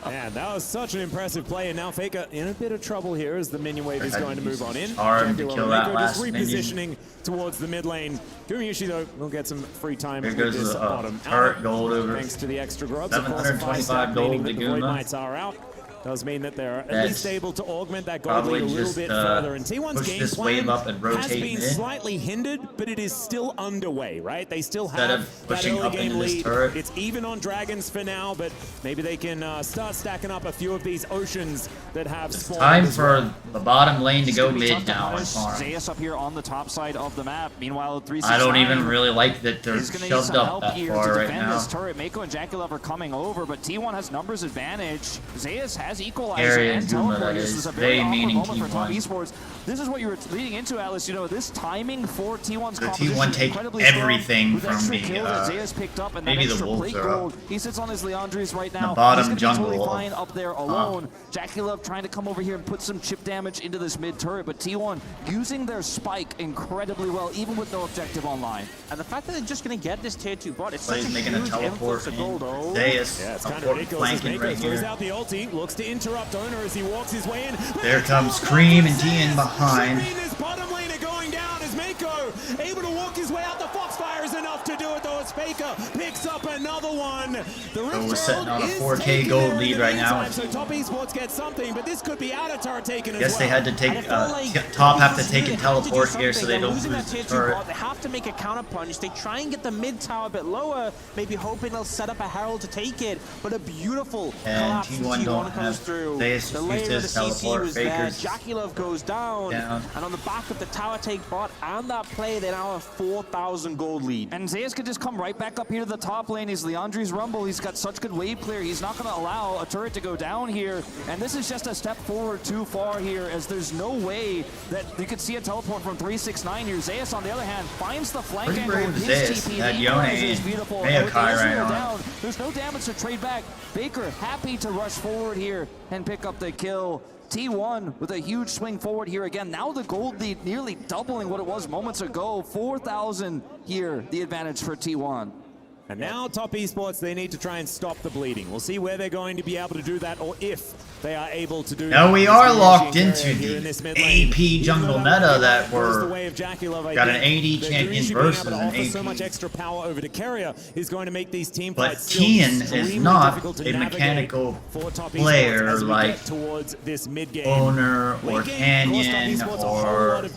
Man, that was such an impressive play, and now Faker in a bit of trouble here as the minion wave is going to move on in. Arm to Jackie kill Love that Mako just last repositioning towards the mid lane. Gumayushi, though, will get some free time Here with goes this the bottom turret out. gold over. Thanks to the extra grubs. Of course, 725 5-stack, gold meaning to that the Void Guma. Mites are out. Does mean that they're at That's least able to augment that gold probably lead a little just, bit further. And T1's push game this plan wave up and has rotate been mid. slightly hindered, but it is still underway, right? They still Instead have of that pushing early up game into this lead. turret. It's even on Dragons for now, but maybe they can start stacking up a few of these oceans that have spawned. Time as for well. the bottom lane to It's go gonna be tough mid to now and punish farm. Zayas up here on the top side of the map. Meanwhile, 369 I don't even really like that they're is gonna need shoved some up help that here far to right defend now. this turret. Mako and Jackie Love are coming over, but T1 has numbers advantage. Zayas has equalizer Area and and Guma, that teleport. This is. is a They very awkward meaning moment for Top T1. Esports. This is what you were leading into, Atlas. You know, this timing for T1's So composition T1 is take incredibly strong. everything With from extra the, kills that Zayas picked up and that maybe the extra wolves plate are up. gold. He sits on his Leandries right now. bottom He's gonna be totally jungle. fine up there alone. Jackie Love trying to come over here and put some chip damage into this mid turret, but T1 using their spike incredibly well, even with no objective online. And the fact that they're just going to get this tier 2 bot, it's such Plays a making a huge teleport influx of gold. Oh. Zayas, Yeah, it's a kind of port ridiculous as flanking Mako right throws here. out the ulti, looks to interrupt Owner as he walks his way in. There comes Cream and Tien behind. This bottom laner going down as Mako able to walk his way out. The Foxfire is enough to do it though. Esports. Faker picks up another one. The So we're sitting on a 4K gold lead right now. So Top Esports gets something, but this could be out of turret taken as Guess well. they had to take top have to take a teleport here so they don't lose the turret. They have to make a counter punch. They try and get the mid tower a bit lower, maybe hoping they'll set up a herald to take it. But a beautiful collapse from T1 comes through. The layer of the CC was there. Jackie Love goes down, and on the back of the tower take bot and that play, they now have 4,000 gold lead. And Zeus could just come right back up here to the top lane. He's Leandri's Rumble. He's got such good wave clear. He's not going to allow a turret to go down here. And this is just a step forward too far here, as there's no way that you could see a teleport from 369 here. Zeus, on the other hand, finds the flank Pretty angle brave with his Zeus. TP. Had The Yone equalizer is and beautiful. Mayokai And with right on. down, there's no damage to trade back. Baker happy to rush forward here and pick up the kill. T1 with a huge swing forward here again. Now the gold lead nearly doubling what it was moments ago. 4,000 here, the advantage for T1. And now Top Esports, they need to try and stop the bleeding. We'll see where they're going to be able to do that, or if they are able to do that. Now we are locked into the AP jungle meta that we're got an AD champion versus an AP. So much extra power over to Carrier is going to make these team But fights Tien is not a mechanical player like Owner or Canyon or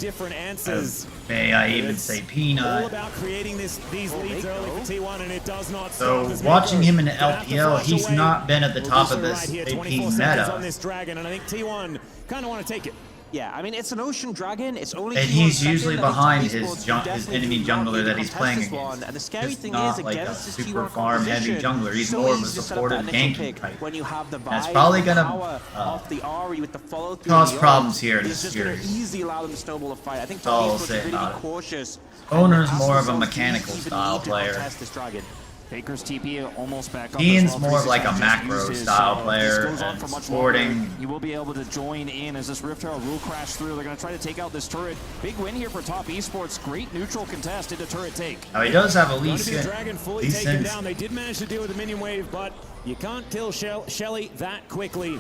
may I even say Peanut. All about creating these leads early for T1, and it does not So stop as watching Mako him in the LPL, he's not been at the top of this AP 24 seconds on meta. this dragon, and I think T1 kind of want to take it. Yeah, I mean, it's an Ocean Dragon. It's only And he's usually behind his enemy jungler that he's playing against. And the scary He's thing not is, like a against this super T1 farm heavy composition, jungler. He's so more of a easy to set up supportive that initial ganking pick type. when you have the That's vibe probably and gonna power of the Ahri with the follow through. cause problems here in It's this just going to series. easily allow them to snowball a fight. I think That's all I'll Top Esports say should really about be it. cautious. Owner's more of a mechanical style player. This dragon. Baker's TP almost back up. Ian's as well. more of like a 369 macro just uses, style so player this goes on and for much supporting. longer. You will be able to join in as this Rift Herald will crash through. They're going to try to take out this turret. Big win here for Top Esports. Great neutral contest. Did a turret take? Now he does have a Going lead to be the dragon fully Lee taken Sin. down. They did manage to deal with the minion wave, but you can't kill Shelly that quickly.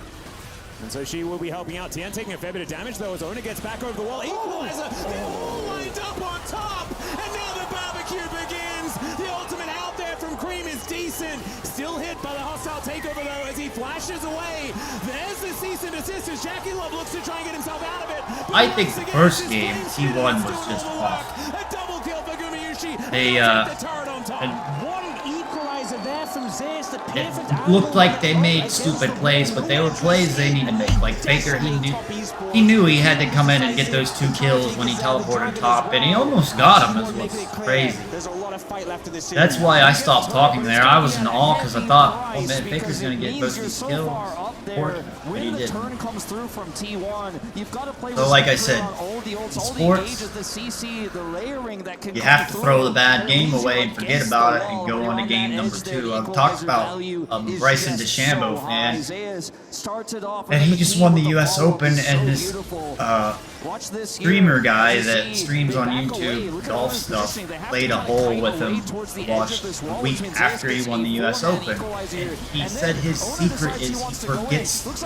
And so she will be helping out. Tien taking a fair bit of damage, though, as Ona gets back over the wall. Equalizer! They're all lined up on top! And now the barbecue begins! The ultimate out there from Cream is decent. Still hit by the hostile takeover, though, as he flashes away. There's the cease and desist as Jackie Love looks to try and get himself out of it. But I think once the again, first this game, flame T1 still was just will off. work. A double kill for Gumayushi. They, Take the turret on top. What an equalizer there from Zeus. The perfect It looked like they made stupid plays, but they were plays they need to make. Like Baker, he knew he had to come in and get those 2 kills when he teleported top, and he almost got them. It was crazy. There's a lot of fight left in this series. That's why I stopped talking there. I was in awe because I thought, oh man, Baker's gonna get both these kills. But he didn't. Turn comes through from T1. You've got to play So with like I said, all the ults, all the sports, engages, the CC, the layering that can you come have to through. throw the bad game away and forget about it and go on to game number 2. I've talked about Bryson DeChambeau fan, and he just won the US Open, and this streamer guy that streams on YouTube, golf stuff, played a hole with him, watched the week after he won the US Open, and he said his secret is he forgets shots.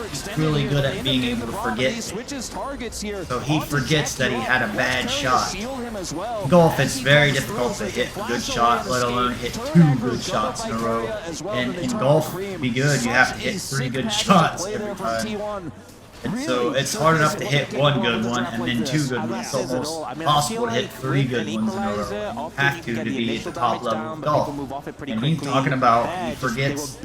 He's really good at being able to forget. So he forgets that he had a bad shot. In golf, it's very difficult to hit a good shot, let alone hit 2 good shots in a row. And in golf, to be good, you have to hit 3 good shots every time. And so it's hard enough to hit 1 good one and then 2 good ones. It's almost impossible to hit 3 good ones in a row. You have to be at the top level of golf. And he's talking about he forgets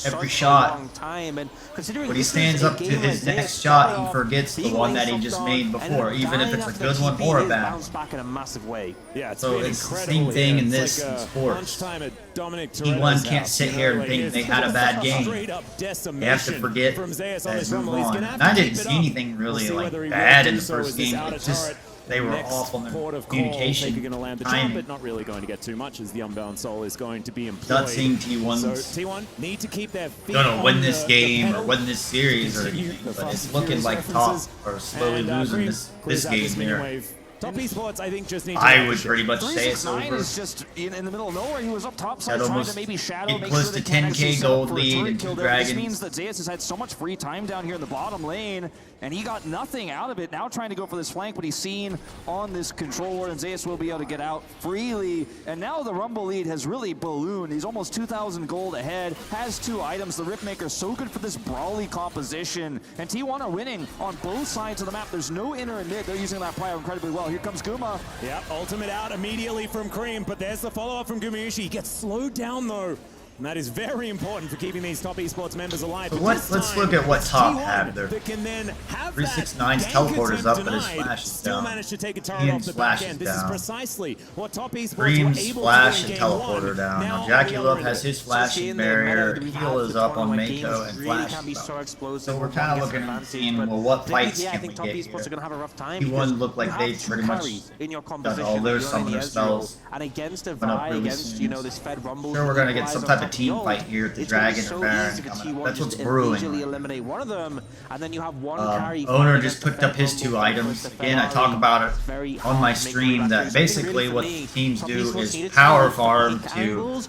every shot. When he stands up to his next shot, he forgets the one that he just made before, even if it's a good one or a bad one. Yeah, So it's the same thing in this in sports. T1 can't sit here and think they had a bad game. They have to forget and move on. And I didn't see anything really like bad in the first game. It's just they were awful in their communication, timing. But not really going to get too much as the Unbound Soul is going to be employed. Not seeing T1's So T1 need to keep their feet gonna win on this the game or pedal. win this series or anything, but it's looking like top are slowly losing this game here. Top Esports, I think, just need to I would pretty much say it's 369 over. is just in the middle of nowhere. He was up top side That trying almost to maybe shadow, get make close sure to they can't actually 10K set up gold for a lead turret and kill 2 there. This dragons. means that Zeus has had so much free time down here in the bottom lane, and he got nothing out of it. Now trying to go for this flank, but he's seen on this control ward, and Zeus will be able to get out freely. And now the Rumble lead has really ballooned. He's almost 2,000 gold ahead, has 2 items. The Riftmaker so good for this brawly composition, and T1 are winning on both sides of the map. There's no inner and mid. They're using that prio incredibly well. Here comes Guma. Yep, ultimate out immediately from Cream, but there's the follow-up from Gumayushi. He gets slowed down, though. And that is very important for keeping these top esports members alive. So let's look at what top have there. 369's teleporters up, but his flash is still down. managed to take a turret off the back end. This is precisely what top esports were Dreams able flash to do and in game teleporter 1. down. Now Now Jackie we Love are has in his flashing barrier. Heal is up on Mako and really flash. can be so explosive. So we're kind of looking and seeing, well, what fights I can think we top get esports here? are going to have a rough time. T1 looked like they pretty much in your done composition. all their You're on the summoner Ezreal, spells. and against a Went up Vi, really against soon. you know this Fed Rumble. Sure, we're gonna get some type of team Yo, fight here at the it's gonna be Dragon so or Baron easy to coming T1 up. That's just what's brewing. immediately eliminate one of them, and then you have one carry. Owner just picked up his 2 items. Again, I talk about it on my stream that basically what teams do is power farm to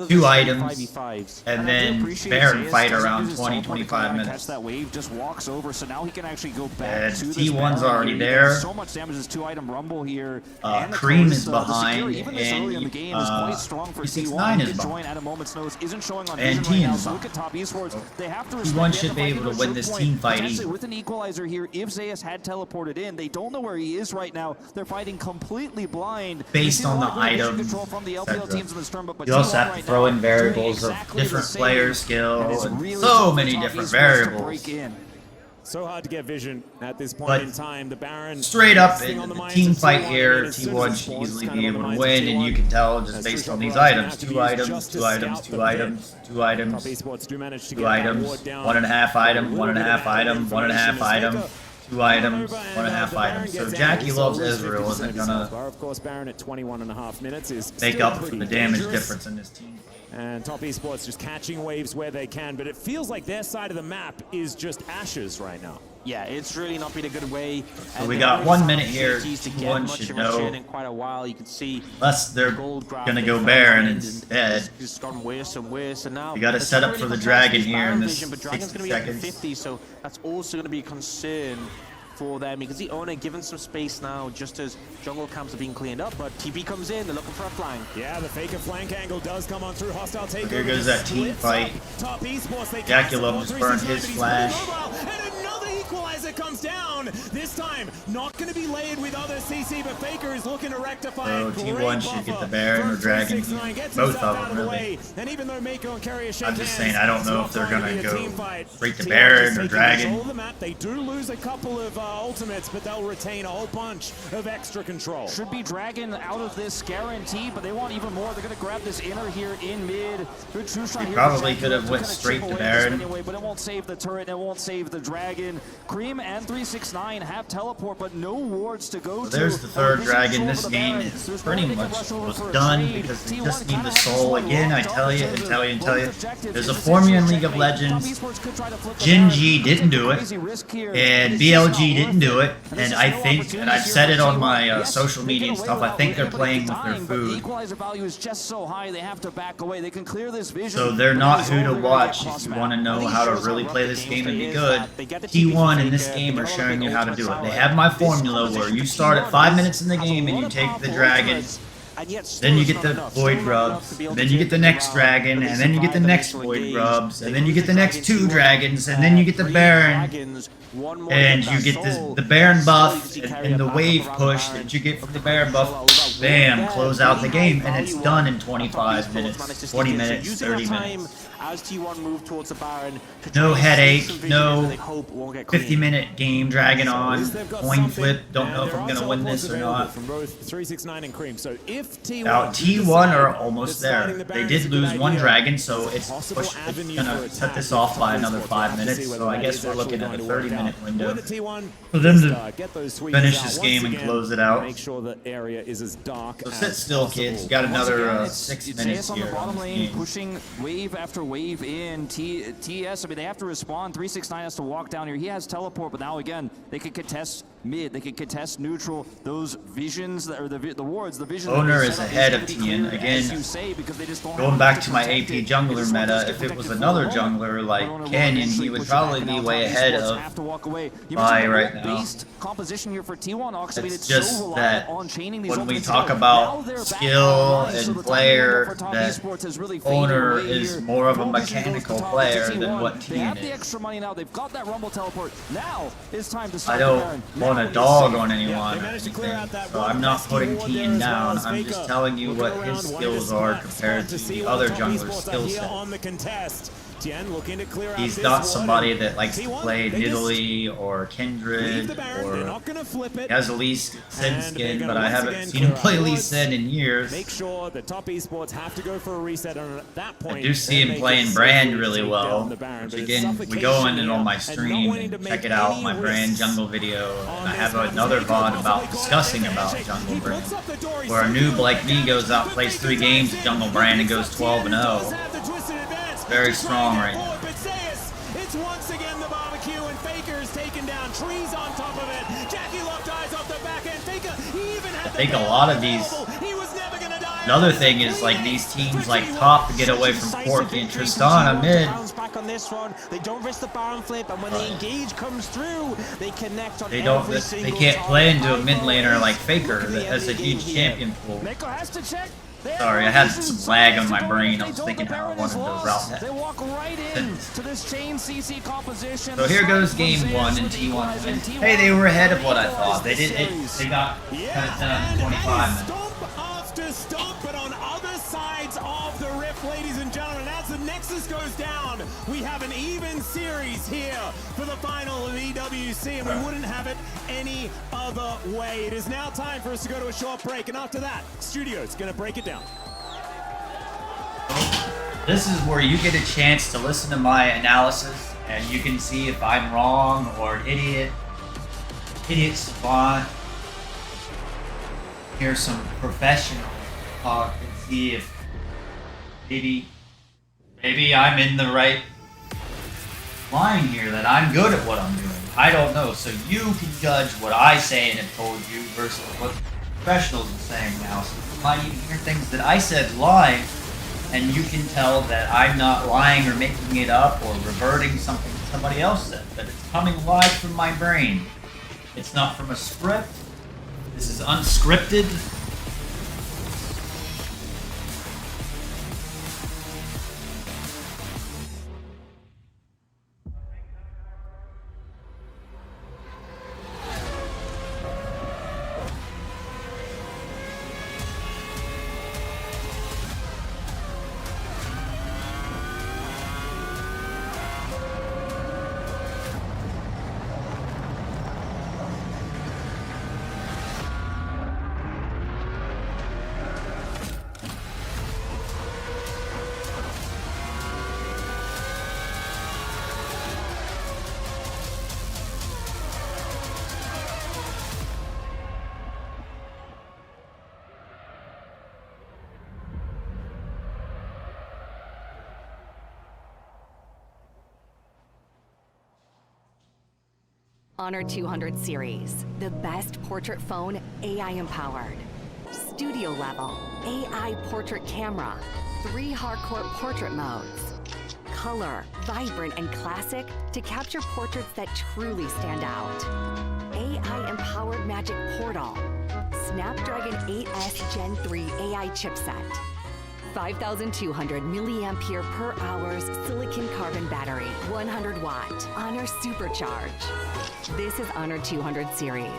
2 items and then Baron fight around 20-25 minutes. Catch that wave, just walks over, so now he can actually go back And to this T1's Baron. already He there. does so much damage as 2-item Rumble here. And the Cream close, is the behind, security, even this early in the game is quite strong for T1. 369 is Can behind. join at a moment's notice. Isn't showing on And vision right now, T1 so look at top esports. They have to T1 respect should be able to win this team fight easily. with an equalizer here. If Zeus had teleported in, they don't know where he is right now. They're fighting completely blind. Based on the items, you also have to throw in variables of different player skill and so many different variables. So hard to get vision at this point But in time. The Baron straight up resting in on the the minds team of fight T1, here, and as soon as T1 it should spawns, easily kind be of able on to the minds of win, and you T1. can tell just As based on Rooftop these Rise items. have to 2 use items, just to 2 items, scout 2 the items, 2 items, Top esports do manage to 2 get that items, ward down. 1.5 item, A little 1.5 bit of item, 1.5 item, information 2 items, 1.5 items. So Jackie Loves Ezreal isn't gonna Of course, Baron at 21.5 minutes is make still up for pretty the damage dangerous. difference in this team. And Top Esports just catching waves where they can, but it feels like their side of the map is just ashes right now. Yeah, it's really not been a good way. So we got 1 minute here. T1 should know. In quite a while, you can see Unless they're gonna go Baron instead. it's gotten worse and worse, and now We gotta it's set not up really for the fantastic Dragon here in Baron this vision, but Dragon's 60 gonna be up to seconds. 50, so that's also going to be a concern for them. You can see Owner given some space now just as jungle camps are being cleaned up, but TP comes in, they're looking for a flank. Yeah, the faker flank angle does come on through. Hostile takeover. Here goes that team fight. Top Esports, they Jackie Love just burned his flash. And another equalizer comes down. This time, not going to be layered with other CC, but Faker is looking to rectify So it. T1 should get the Baron or Dragon. Both of them, really. And even though Mako and Carrier shake I'm just hands, saying, I don't it's know not if they're going gonna to be a go team fight. straight to T1 Baron just or taking Dragon. control of the map. They do lose a couple of ultimates, but they'll retain a whole bunch of extra control. Should be Dragon out of this guaranteed, but they want even more. They're going to grab this inner here in mid. Good true shot here. Probably could have went straight to Baron. Anyway, but it won't save the turret. It won't save the Dragon. Cream and 369 have teleport, but no wards to go to. There's the 3rd Dragon. This game is pretty much almost done because they just need the soul. Again, I tell you and tell you and tell you. There's a formula in League of Legends. Gen.G didn't do it, and BLG didn't do it, and I think, and I've said it on my social media and stuff, I think they're playing with their food. Equalizer value is just so high, they have to back away. They can clear this vision. So they're not who to watch if you want to know how to really play this game and be good. T1 in this game are showing you how to do it. They have my formula where you start at 5 minutes in the game and you take the dragon, then you get the void grubs, then you get the next dragon, and then you get the next void grubs, and then you get the next 2 dragons, and then you get the Baron, and you get the Baron buff and the wave push that you get from the Baron buff. Bam, close out the game, and it's done in 25 minutes, 20 minutes, 30 minutes. As T1 move towards the Baron, No headache, no 50-minute game dragging on, coin flip, don't know if I'm going to win this or not. From both 369 and Cream. So if T1 Now, T1 are almost there. They did lose 1 dragon, so it's going to set this off by another 5 minutes, so I guess we're looking at a 30-minute window for them to finish this game and close it out. Make sure the area is as dark. So sit still, kids. You got another 6 minutes on the here. bottom lane, pushing wave after wave in. TS, I mean, they have to respond. 369 has to walk down here. He has teleport, but now again, they could contest mid. They can contest neutral. Those visions, or the wards, the vision. Owner is ahead of Tien. Again, going back to my AP jungler meta, if it was another jungler like Canyon, he would probably be way ahead of Lai right now. It's just that when we talk about skill and player, that Owner is more of a mechanical player than what Tien is. I don't want to dog on anyone or anything, so I'm not putting Tien down. I'm just telling you what his skills are compared to the other jungler's skill set. He's not somebody that likes to play Nidalee or Kindred, or he has a Lee Sin skin, but I haven't seen him play Lee Sin in years. Make sure the top esports have to go for a reset, and at that point, I do see him playing Brand really well, which again, we go in and on my stream and check it out, my Brand jungle video, and I have another VOD about discussing about jungle Brand, where a noob like me goes out, plays 3 games of jungle Brand, and goes 12-0. Very strong right now. It's once again the barbecue, and Faker's taken down. Trees on top of it. Jackie Love dies off the back end. Faker, he even had I think a lot of these. Another thing is like these teams like top to get away from Corki and Tristana mid. Back on this one. They don't risk the Baron flip, and when the engage comes through, they connect on They can't play into a mid laner like Faker that has a huge champion pool. Sorry, I had some lag on my brain. I was thinking how I wanted to route that. They walk right in to this chain CC composition. So here goes game 1 and T1 wins. Hey, they were ahead of what I thought. They got kind of done 25 minutes. After stomp, but on other sides of the rift, ladies and gentlemen, as the Nexus goes down, we have an even series here for the final of EWC, and we wouldn't have it any other way. It is now time for us to go to a short break, and after that, Studio's gonna break it down. This is where you get a chance to listen to my analysis, and you can see if I'm wrong or an idiot savant. Here's some professional talk and see if maybe I'm in the right line here, that I'm good at what I'm doing. I don't know. So you can judge what I say and have told you versus what professionals are saying now. So you might even hear things that I said live, and you can tell that I'm not lying or making it up or reverting something somebody else said, but it's coming live from my brain. It's not from a script. This is unscripted. Honor 200 series, the best portrait phone AI empowered. Studio level, AI portrait camera, 3 hardcore portrait modes. Color, vibrant and classic to capture portraits that truly stand out. AI empowered magic portal. Snapdragon 8S Gen 3 AI chipset. 5,200 milliampere per hours silicon carbon battery, 100 watt, Honor Supercharge. This is Honor 200 series.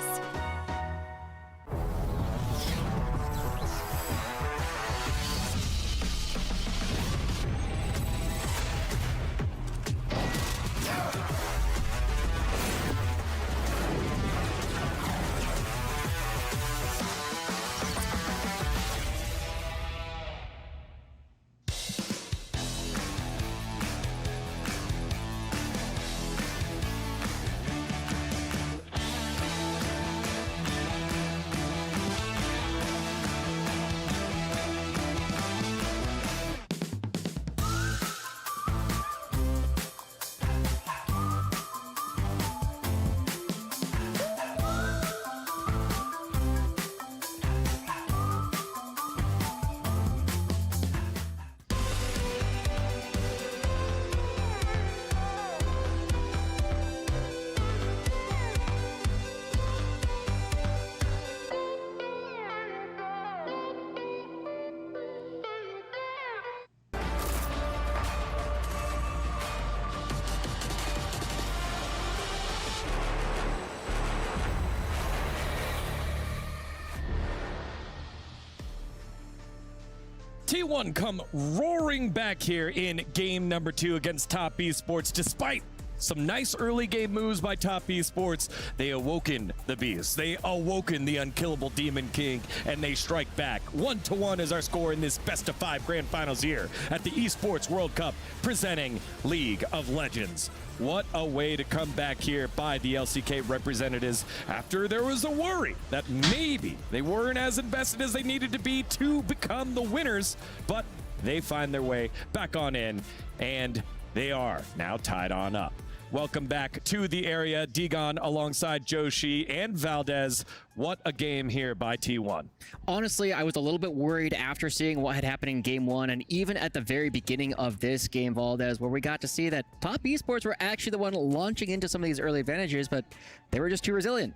T1 come roaring back here in game number 2 against Top Esports. Despite some nice early game moves by Top Esports, they awoken the beast. They awoken the unkillable Demon King, and they strike back. 1-1 is our score in this best-of-5 grand finals here at the Esports World Cup, presenting League of Legends. What a way to come back here by the LCK representatives after there was a worry that maybe they weren't as invested as they needed to be to become the winners, but they find their way back on in, and they are now tied on up. Welcome back to the area, Digon alongside Joshi and Valdez. What a game here by T1. Honestly, I was a little bit worried after seeing what had happened in game 1, and even at the very beginning of this game, Valdez, where we got to see that Top Esports were actually the one launching into some of these early advantages, but they were just too resilient.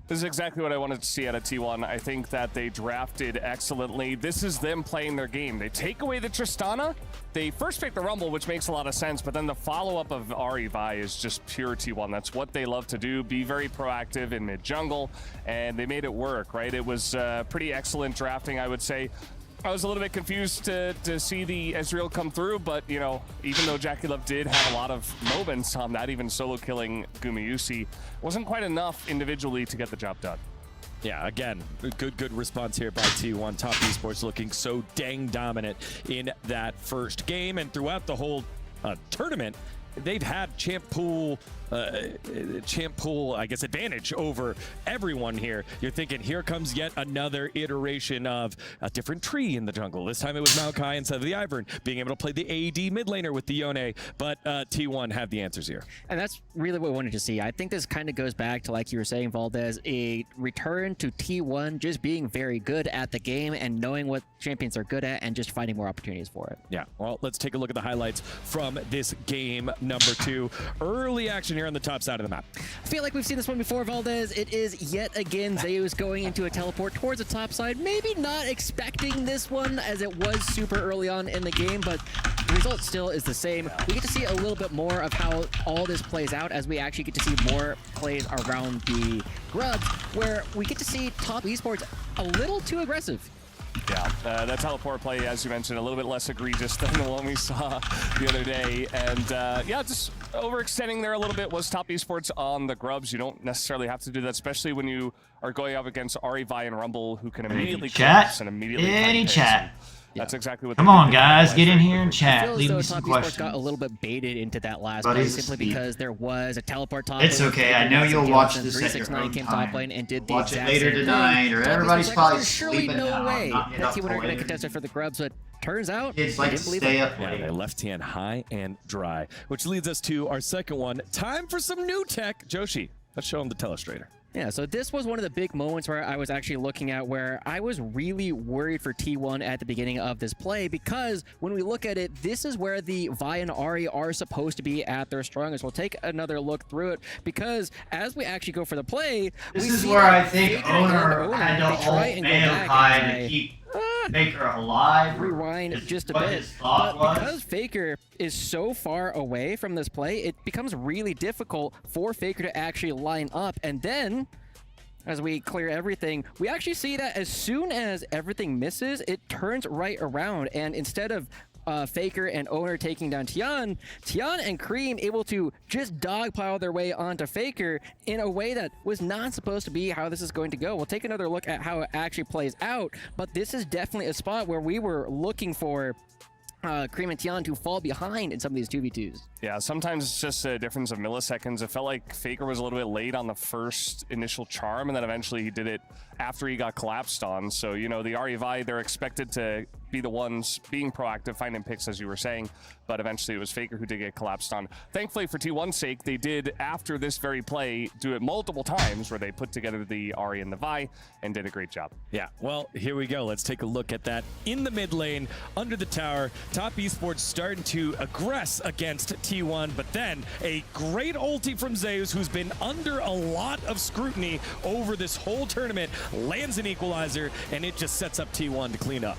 This is exactly what I wanted to see out of T1. I think that they drafted excellently. This is them playing their game. They take away the Tristana. They first pick the Rumble, which makes a lot of sense, but then the follow-up of Ahri Vi is just pure T1. That's what they love to do, be very proactive in mid-jungle, and they made it work, right? It was pretty excellent drafting, I would say. I was a little bit confused to see the Ezreal come through, but, you know, even though JackeyLove did have a lot of moments on that, even solo killing Gumayusi, wasn't quite enough individually to get the job done. Yeah, again, good response here by T1. Top Esports looking so dang dominant in that first game, and throughout the whole tournament, they've had champ pool, I guess, advantage over everyone here. You're thinking, here comes yet another iteration of a different tree in the jungle. This time it was Maokai instead of the Ivern, being able to play the AD mid laner with the Yone, but T1 have the answers here. And that's really what we wanted to see. I think this kind of goes back to, like you were saying, Valdez, a return to T1 just being very good at the game and knowing what champions are good at and just finding more opportunities for it. Yeah, well, let's take a look at the highlights from this game number 2. Early action here on the top side of the map. I feel like we've seen this one before, Valdez. It is yet again Zeus going into a teleport towards the top side. Maybe not expecting this one as it was super early on in the game, but the result still is the same. We get to see a little bit more of how all this plays out as we actually get to see more plays around the grubs, where we get to see Top Esports a little too aggressive. Yeah, that teleport play, as you mentioned, a little bit less egregious than the one we saw the other day. And yeah, just overextending there a little bit was Top Esports on the grubs. You don't necessarily have to do that, especially when you are going up against Ahri Vi and Rumble, who can immediately collapse and immediately any chat. That's exactly what. Come on, guys, get in here and chat. I feel Leave as me though some Top questions. Esports got a little bit baited into that last play Buddy's simply asleep. because there was a teleport top. It's okay. I know you'll watch this at your 369 own came time. top lane and did the Watch it exact later same tonight, thing. or Top everybody's Esports probably there's surely sleeping no now. way Not getting that up T1 are going to later. contest it for the grubs, but turns out Kids they like to didn't believe stay it. up Yeah, late. they left hand high and dry, which leads us to our second one. Time for some new tech. Joshi, let's show him the telestrator. Yeah, so this was one of the big moments where I was actually looking at where I was really worried for T1 at the beginning of this play, because when we look at it, this is where the Vi and Ahri are supposed to be at their strongest. We'll take another look through it, because as we actually go for the play, This we is see where that I think Faker and Owner had to they try hold and go back Maokai and to say, keep Faker alive. rewind just a what bit. his thought But was. because Faker is so far away from this play, it becomes really difficult for Faker to actually line up. And then, as we clear everything, we actually see that as soon as everything misses, it turns right around. And instead of Faker and Owner taking down Tian and Cream able to just dogpile their way onto Faker in a way that was not supposed to be how this is going to go. We'll take another look at how it actually plays out, but this is definitely a spot where we were looking for Cream and Tian to fall behind in some of these 2v2s. Yeah, sometimes it's just a difference of milliseconds. It felt like Faker was a little bit late on the first initial charm, and then eventually he did it after he got collapsed on. So, you know, the Ahri Vi, they're expected to be the ones being proactive, finding picks, as you were saying, but eventually it was Faker who did get collapsed on. Thankfully for T1's sake, they did, after this very play, do it multiple times where they put together the Ahri and the Vi and did a great job. Yeah, well, here we go. Let's take a look at that in the mid lane, under the tower. Top Esports starting to aggress against T1, but then a great ulti from Zeus, who's been under a lot of scrutiny over this whole tournament, lands an equalizer, and it just sets up T1 to clean up.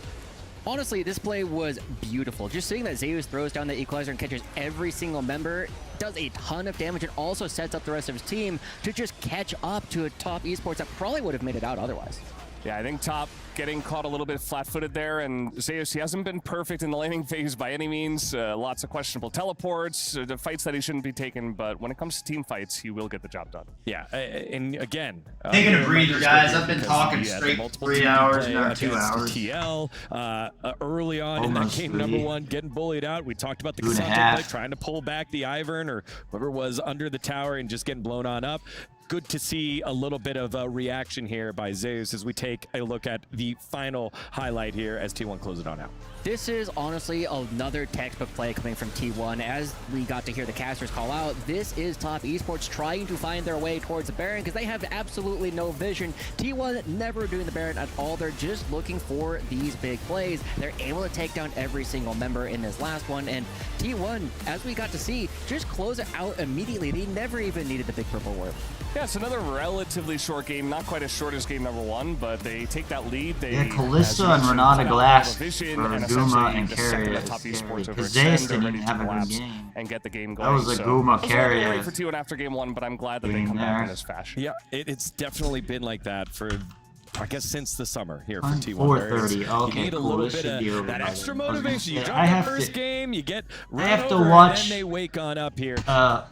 Honestly, this play was beautiful. Just seeing that Zeus throws down the equalizer and catches every single member does a ton of damage, and also sets up the rest of his team to just catch up to a Top Esports that probably would have made it out otherwise. Yeah, I think Top getting caught a little bit flat-footed there, and Zeus, he hasn't been perfect in the laning phase by any means. Lots of questionable teleports, the fights that he shouldn't be taking, but when it comes to team fights, he will get the job done. Yeah, and again, taking a breather, guys. I've been talking straight 3 hours, now 2 hours. TL early on in that game number 1, getting bullied out. We talked about the 2.5. Cassandra play, trying to pull back the Ivern or whoever was under the tower and just getting blown on up. Good to see a little bit of a reaction here by Zeus as we take a look at the final highlight here as T1 close it on out. This is honestly another textbook play coming from T1. As we got to hear the casters call out, this is Top Esports trying to find their way towards the Baron because they have absolutely no vision. T1 never doing the Baron at all. They're just looking for these big plays. They're able to take down every single member in this last one. And T1, as we got to see, just close it out immediately. They never even needed the big purple warp. Yeah, it's another relatively short game, not quite as short as game number 1, but they take that lead. They, yeah, Callista and Renata Glass for Guma and the Carrier. Top Esports Zeus didn't even have a good game. And get the game going. That was a Guma Carrier. For T1 after game 1, but I'm glad that they come back in this fashion. Yeah, it's definitely been like that for, I guess, since the summer here for T1. 4:30. Okay, you need a cool. little This bit should be of over that by extra then. motivation. You I drop that have first to- game, you get I have to over, watch, and then they wake on up here.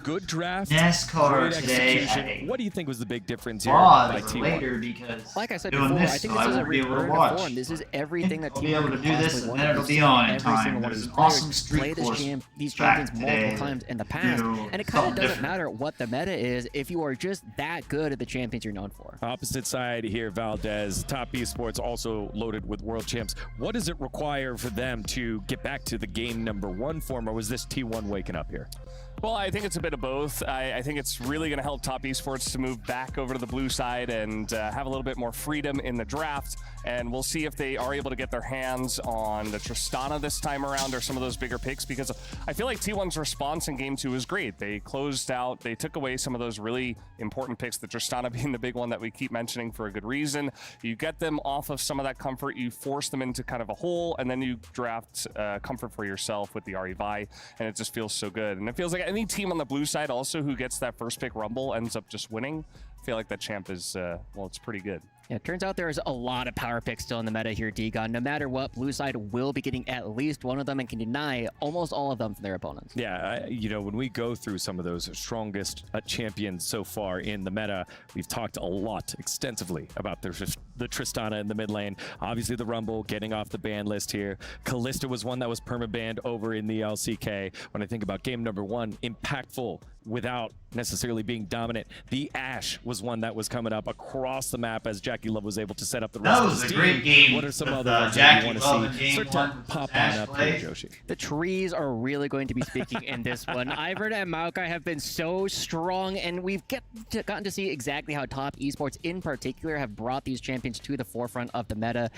Good draft. NASCAR great today. execution. What do you think was the big difference here Pause by for T1? later because like I said doing before, this, I think so this I is a won't be able to return to watch. form. This is everything that I'll T1 be able to do this possibly and wanted. then it'll We've be seen on in every time. single one of There's these an players awesome street play course these back champions today multiple times in the past, do and it kind of something doesn't different. matter what the meta is if you are just that good at the champions you're known for. Opposite side here, Valdez. Top Esports also loaded with world champs. What does it require for them to get back to the game number 1 form, or was this T1 waking up here? Well, I think it's a bit of both. I think it's really going to help Top Esports to move back over to the blue side and have a little bit more freedom in the draft. And we'll see if they are able to get their hands on the Tristana this time around or some of those bigger picks, because I feel like T1's response in game 2 was great. They closed out, they took away some of those really important picks, the Tristana being the big one that we keep mentioning for a good reason. You get them off of some of that comfort, you force them into kind of a hole, and then you draft comfort for yourself with the Ari, and it just feels so good. And it feels like any team on the blue side also who gets that first pick Rumble ends up just winning. I feel like that champ is, well, it's pretty good. Yeah, it turns out there's a lot of power picks still in the meta here, Degon. No matter what, blue side will be getting at least one of them and can deny almost all of them from their opponents. Yeah, you know, when we go through some of those strongest champions so far in the meta, we've talked a lot extensively about the Tristana in the mid lane. Obviously, the Rumble getting off the ban list here. Callista was one that was perma-banned over in the LCK. When I think about game number 1, impactful without necessarily being dominant. The Ashe was one that was coming up across the map as Jackie Love was able to set up the rest That of was the a team. great game. What are some with, other ones that Jackie you want Love to in see game start to 1 pop Ashe on up play. here, Joshi? The trees are really going to be speaking in this one. Ivern and Maokai have been so strong, and we've gotten to see exactly how Top Esports in particular have brought these champions to the forefront of the meta.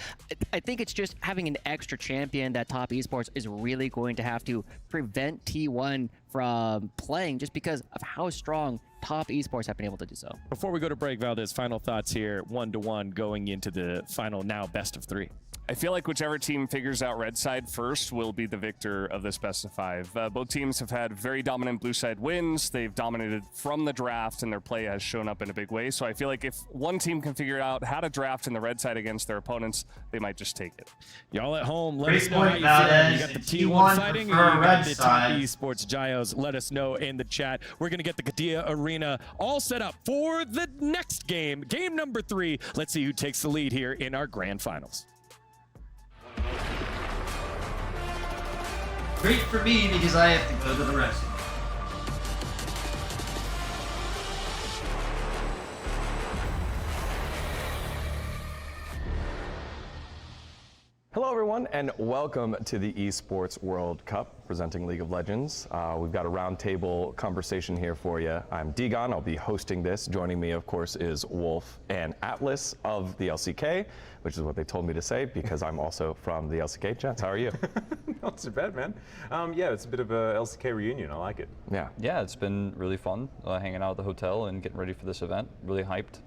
I think it's just having an extra champion that Top Esports is really going to have to prevent T1 from playing just because of how strong Top Esports have been able to do so. Before we go to break, Valdez, final thoughts here, 1-1 going into the final now best of 3. I feel like whichever team figures out red side first will be the victor of this best of 5. Both teams have had very dominant blue side wins. They've dominated from the draft, and their play has shown up in a big way. So I feel like if one team can figure out how to draft in the red side against their opponents, they might just take it. Y'all at home, let Great us know how point, you feel. Valdez. You got the T1 T1 fighting, or prefer you got red the Top side. Esports Gios. Let us know in the chat. We're going to get the Katia Arena all set up for the next game, game number 3. Let's see who takes the lead here in our grand finals. Great for me because I have to go to the restroom. Hello everyone and welcome to the Esports World Cup presenting League of Legends. We've got a roundtable conversation here for you. I'm Degon, I'll be hosting this. Joining me of course is Wolf and Atlas of the LCK, which is what they told me to say because I'm also from the LCK. Gents, how are you? Not too bad, man. Yeah, it's a bit of a LCK reunion. I like it. Yeah, it's been really fun hanging out at the hotel and getting ready for this event. Really hyped.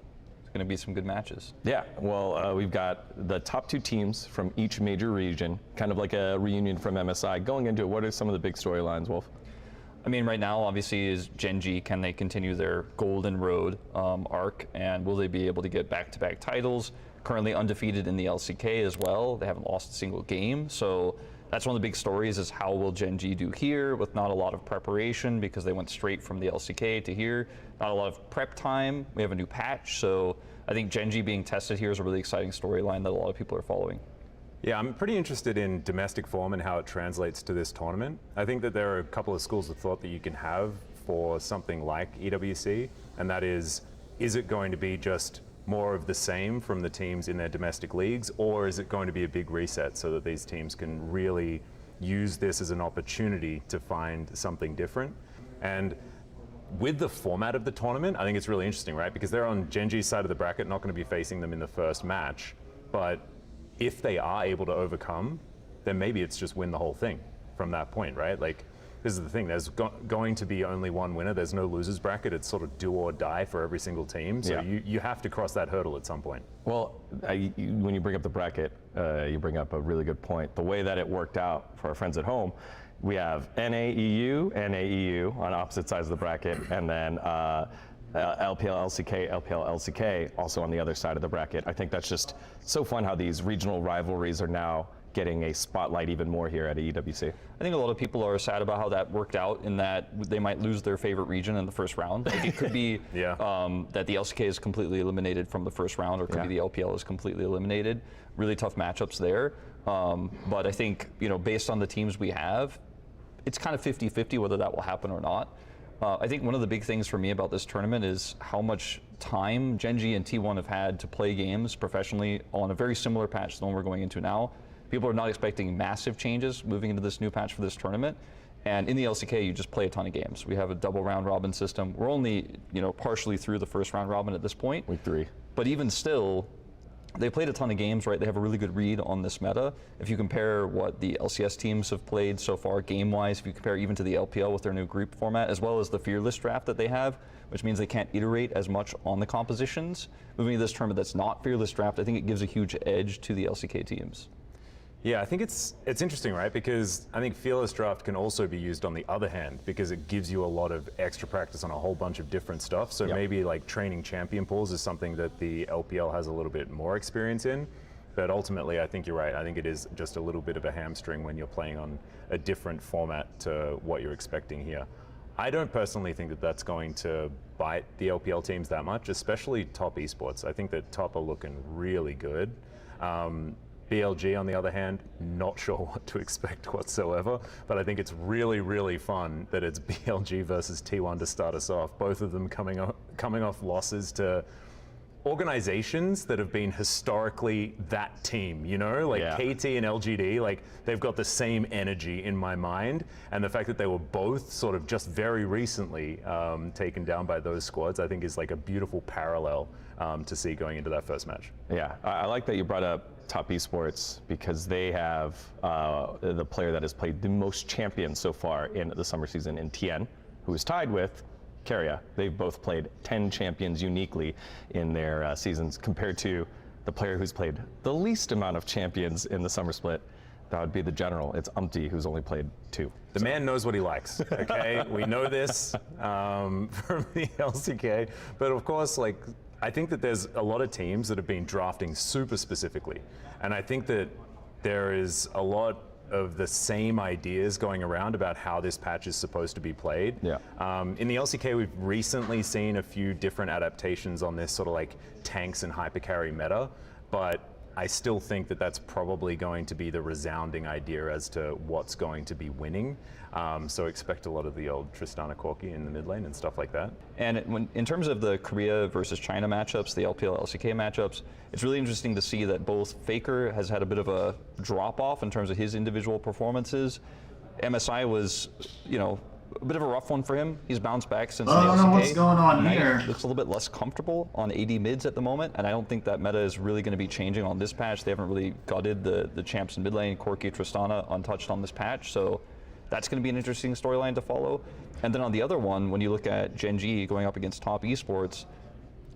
Going to be some good matches. Yeah, well, we've got the top 2 teams from each major region, kind of like a reunion from MSI. Going into it, what are some of the big storylines, Wolf? I mean, right now, obviously, is Gen G. Can they continue their Golden Road arc, and will they be able to get back-to-back titles? currently undefeated in the LCK as well. They haven't lost a single game. So that's one of the big stories, is how will Gen G do here with not a lot of preparation, because they went straight from the LCK to here. Not a lot of prep time. We have a new patch. So I think Gen G being tested here is a really exciting storyline that a lot of people are following. Yeah, I'm pretty interested in domestic form and how it translates to this tournament. I think that there are a couple of schools of thought that you can have for something like EWC, and that is it going to be just more of the same from the teams in their domestic leagues, or is it going to be a big reset so that these teams can really use this as an opportunity to find something different? And with the format of the tournament, I think it's really interesting, right? Because they're on Gen G's side of the bracket, not going to be facing them in the first match, but if they are able to overcome, then maybe it's just win the whole thing from that point, right? Like, this is the thing, there's going to be only one winner. There's no losers bracket. It's sort of do or die for every single team. So you have to cross that hurdle at some point. Well, when you bring up the bracket, you bring up a really good point. The way that it worked out for our friends at home, we have NAEU on opposite sides of the bracket, and then LPL, LCK also on the other side of the bracket. I think that's just so fun how these regional rivalries are now getting a spotlight even more here at EWC. I think a lot of people are sad about how that worked out, in that they might lose their favorite region in the first round. Like, it could be that the LCK is completely eliminated from the first round, or it could be the LPL is completely eliminated. Really tough matchups there. But I think, based on the teams we have, it's kind of 50-50 whether that will happen or not. I think one of the big things for me about this tournament is how much time Gen G and T1 have had to play games professionally on a very similar patch to the one we're going into now. People are not expecting massive changes moving into this new patch for this tournament. And in the LCK, you just play a ton of games. We have a double round robin system. We're only, partially through the first round robin at this point. Week 3. But even still, they played a ton of games, right? They have a really good read on this meta. If you compare what the LCS teams have played so far game-wise, if you compare even to the LPL with their new group format, as well as the Fearless draft that they have, which means they can't iterate as much on the compositions, moving to this tournament that's not Fearless draft, I think it gives a huge edge to the LCK teams. Yeah, I think it's interesting, right? Because I think Fearless Draft can also be used on the other hand, because it gives you a lot of extra practice on a whole bunch of different stuff. So maybe like training champion pools is something that the LPL has a little bit more experience in. But ultimately, I think you're right. I think it is just a little bit of a hamstring when you're playing on a different format to what you're expecting here. I don't personally think that that's going to bite the LPL teams that much, especially Top Esports. I think that Top are looking really good. BLG, on the other hand, not sure what to expect whatsoever, but I think it's really, really fun that it's BLG versus T1 to start us off. Both of them coming off losses to organizations that have been historically that team, like KT and LGD, like they've got the same energy in my mind, and the fact that they were both sort of just very recently taken down by those squads, I think is like a beautiful parallel to see going into that first match. Yeah, I like that you brought up Top Esports, because they have the player that has played the most champions so far in the summer season in Tien, who is tied with Keria. They've both played 10 champions uniquely in their seasons, compared to the player who's played the least amount of champions in the summer split. That would be the general. It's Umpty, who's only played 2. The man knows what he likes, okay? We know this from the LCK. But of course, like, I think that there's a lot of teams that have been drafting super specifically. And I think that there is a lot of the same ideas going around about how this patch is supposed to be played. In the LCK, we've recently seen a few different adaptations on this sort of like tanks and hypercarry meta, but I still think that that's probably going to be the resounding idea as to what's going to be winning. So expect a lot of the old Tristana Corki in the mid lane and stuff like that. And in terms of the Korea versus China matchups, the LPL LCK matchups, it's really interesting to see that both Faker has had a bit of a drop off in terms of his individual performances. MSI was, a bit of a rough one for him. He's bounced back since the LCK. I don't know what's going on here. Looks a little bit less comfortable on AD mids at the moment, and I don't think that meta is really going to be changing on this patch. They haven't really gutted the champs in mid lane, Corki, Tristana, untouched on this patch, so that's going to be an interesting storyline to follow. And then on the other one, when you look at Gen G going up against Top Esports,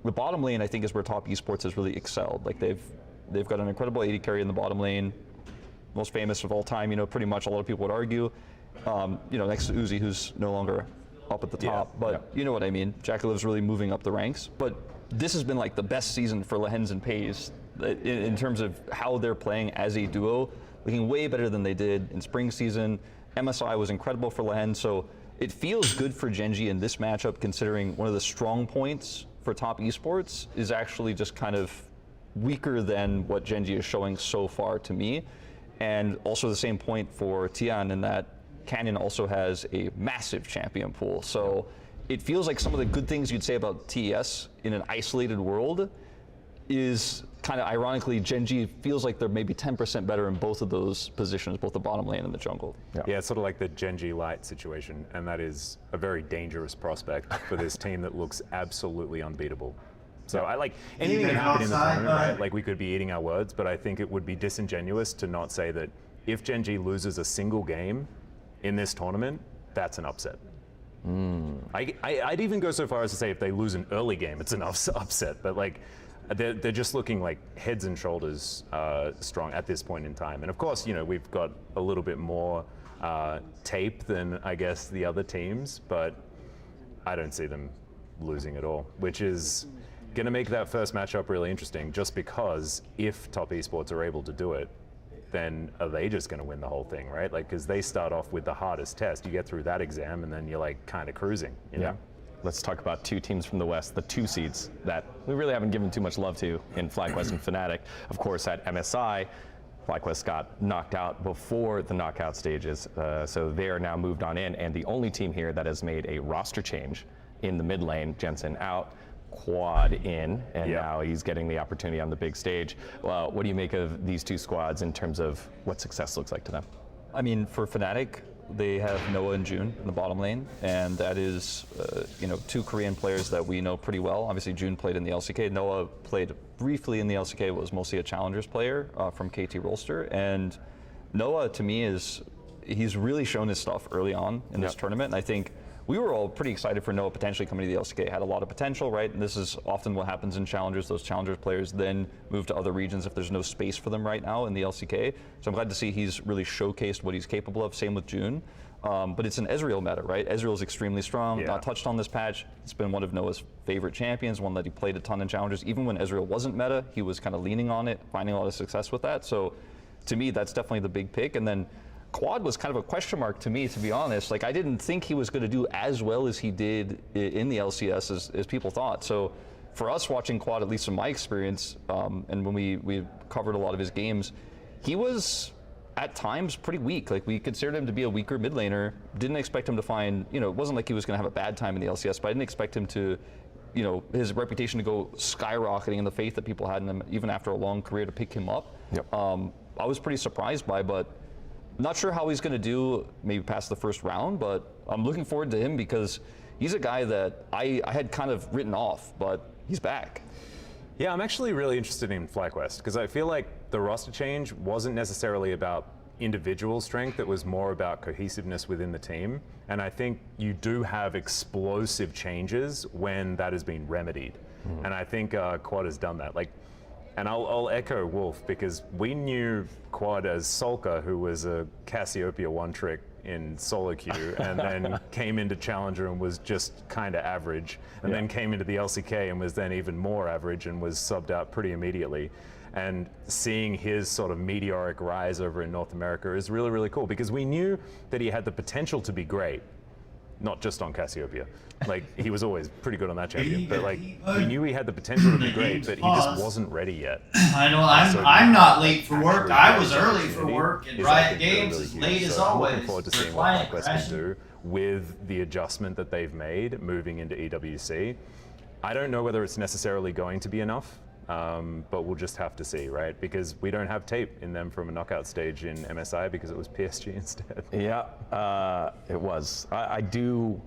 the bottom lane I think is where Top Esports has really excelled. Like they've got an incredible AD carry in the bottom lane, most famous of all time. Pretty much a lot of people would argue. Next to Uzi, who's no longer up at the top, but you know what I mean. Jackaliv's really moving up the ranks. But this has been like the best season for Lehens and Pays in terms of how they're playing as a duo, looking way better than they did in spring season. MSI was incredible for Lehen, so it feels good for Gen.G in this matchup, considering one of the strong points for Top Esports is actually just kind of weaker than what Gen.G is showing so far to me. And also the same point for Tian in that Canyon also has a massive champion pool. So it feels like some of the good things you'd say about TES in an isolated world is kind of ironically, Gen.G feels like they're maybe 10% better in both of those positions, both the bottom lane and the jungle. Yeah, it's sort of like the Gen.G Light situation, and that is a very dangerous prospect for this team that looks absolutely unbeatable. So I like anything can happen in the tournament, right? Like we could be eating our words, but I think it would be disingenuous to not say that if Gen.G loses a single game in this tournament, that's an upset. I'd even go so far as to say if they lose an early game, it's an upset. But like, they're just looking like heads and shoulders strong at this point in time. And of course, you know, we've got a little bit more tape than I guess the other teams, but I don't see them losing at all, which is going to make that first matchup really interesting, just because if Top Esports are able to do it, then are they just going to win the whole thing, right? Like, because they start off with the hardest test. You get through that exam, and then you're like kind of cruising, you know? Let's talk about two teams from the West, the 2 seeds that we really haven't given too much love to in FlyQuest and Fnatic. Of course, at MSI, FlyQuest got knocked out before the knockout stages, so they are now moved on in, and the only team here that has made a roster change in the mid lane, Jensen out, Quad in, and now he's getting the opportunity on the big stage. Well, what do you make of these two squads in terms of what success looks like to them? I mean, for Fnatic, they have Noah and June in the bottom lane, and that is, you know, 2 Korean players that we know pretty well. Obviously, June played in the LCK. Noah played briefly in the LCK, was mostly a challengers player from KT Rolster. And Noah, to me, he's really shown his stuff early on in this tournament, and I think we were all pretty excited for Noah potentially coming to the LCK. Had a lot of potential, right? And this is often what happens in challengers. Those challengers players then move to other regions if there's no space for them right now in the LCK. So I'm glad to see he's really showcased what he's capable of. Same with June. But it's an Ezreal meta, right? Ezreal's extremely strong. Not touched on this patch. It's been one of Noah's favorite champions, one that he played a ton in challengers. Even when Ezreal wasn't meta, he was kind of leaning on it, finding a lot of success with that. So to me, that's definitely the big pick. And then Quad was kind of a question mark to me, to be honest. Like, I didn't think he was going to do as well as he did in the LCS as people thought. So for us watching Quad, at least in my experience, and when we covered a lot of his games, he was at times pretty weak. Like, we considered him to be a weaker mid laner. Didn't expect him to find, you know, it wasn't like he was going to have a bad time in the LCS, but I didn't expect him to, you know, his reputation to go skyrocketing and the faith that people had in him, even after a long career, to pick him up. I was pretty surprised by, but not sure how he's going to do maybe past the first round, but I'm looking forward to him because he's a guy that I had kind of written off, but he's back. Yeah, I'm actually really interested in FlyQuest because I feel like the roster change wasn't necessarily about individual strength, it was more about cohesiveness within the team. And I think you do have explosive changes when that has been remedied. And I think Quad has done that. Like, and I'll echo Wolf because we knew Quad as Sulka, who was a Cassiopeia one-trick in solo queue, and then came into Challenger and was just kind of average, and then came into the LCK and was then even more average and was subbed out pretty immediately. And seeing his sort of meteoric rise over in North America is really, really cool because we knew that he had the potential to be great, not just on Cassiopeia. Like, he was always pretty good on that champion, but like, we knew he had the potential to be great, but he just wasn't ready yet. I know, I'm not late for work. I was early for work, and Riot Games is late as always. I'm looking forward to seeing what FlyQuest can do with the adjustment that they've made moving into EWC. I don't know whether it's necessarily going to be enough, but we'll just have to see, right? Because we don't have tape in them from a knockout stage in MSI because it was PSG instead. Yeah, it was. I do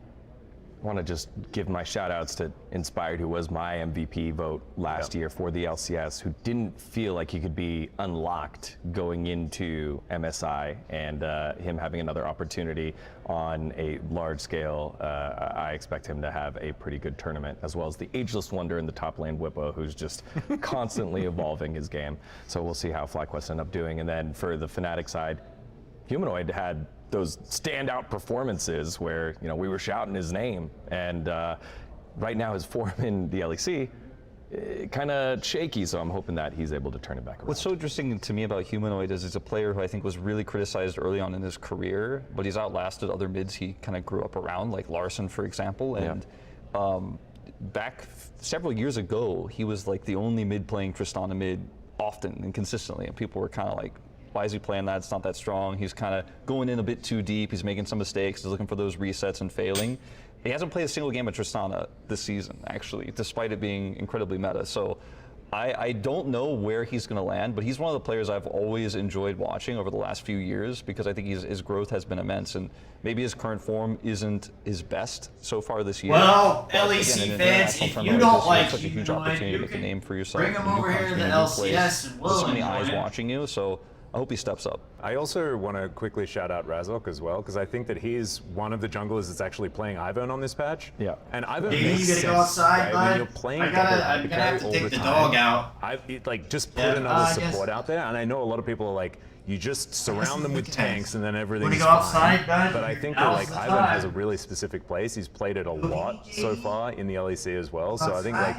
want to just give my shout outs to Inspired, who was my MVP vote last year for the LCS, who didn't feel like he could be unlocked going into MSI, and him having another opportunity on a large scale. I expect him to have a pretty good tournament, as well as the ageless wonder in the top lane, Whippo, who's just constantly evolving his game. So we'll see how FlyQuest end up doing. And then for the Fnatic side, Humanoid had those standout performances where, you know, we were shouting his name, and right now his form in the LEC kind of shaky, so I'm hoping that he's able to turn it back around. What's so interesting to me about Humanoid is he's a player who I think was really criticized early on in his career, but he's outlasted other mids he kind of grew up around, like Larson, for example. And back several years ago, he was like the only mid playing Tristana mid often and consistently, and people were kind of like, why is he playing that? It's not that strong. He's kind of going in a bit too deep. He's making some mistakes. He's looking for those resets and failing. He hasn't played a single game of Tristana this season, actually, despite it being incredibly meta. So I don't know where he's going to land, but he's one of the players I've always enjoyed watching over the last few years because I think his growth has been immense, and maybe his current form isn't his best so far this year. Well, but LEC again, fans, if you don't like such a huge opportunity to make a name for yourself. bring him in a new over here to country, the in a new place. LCS and we'll There's so many enjoy eyes it. watching you, so I hope he steps up. I also want to quickly shout out Razok as well, because I think that he's one of the junglers that's actually playing Ivern on this patch. Yeah. And Ivern Yeah, makes you gotta sense, go outside, right? When bud. you're playing I'm double gonna hyper have to all take the the time, dog out. Just put Yeah, another I guess- support out there, and I know a lot of people are like, you just surround them with tanks and then everything's Wanna go fine. outside, bud? But I think that Now's like the Ivern time. has a really specific place. He's played it a lot so far in the LEC as well. So I think like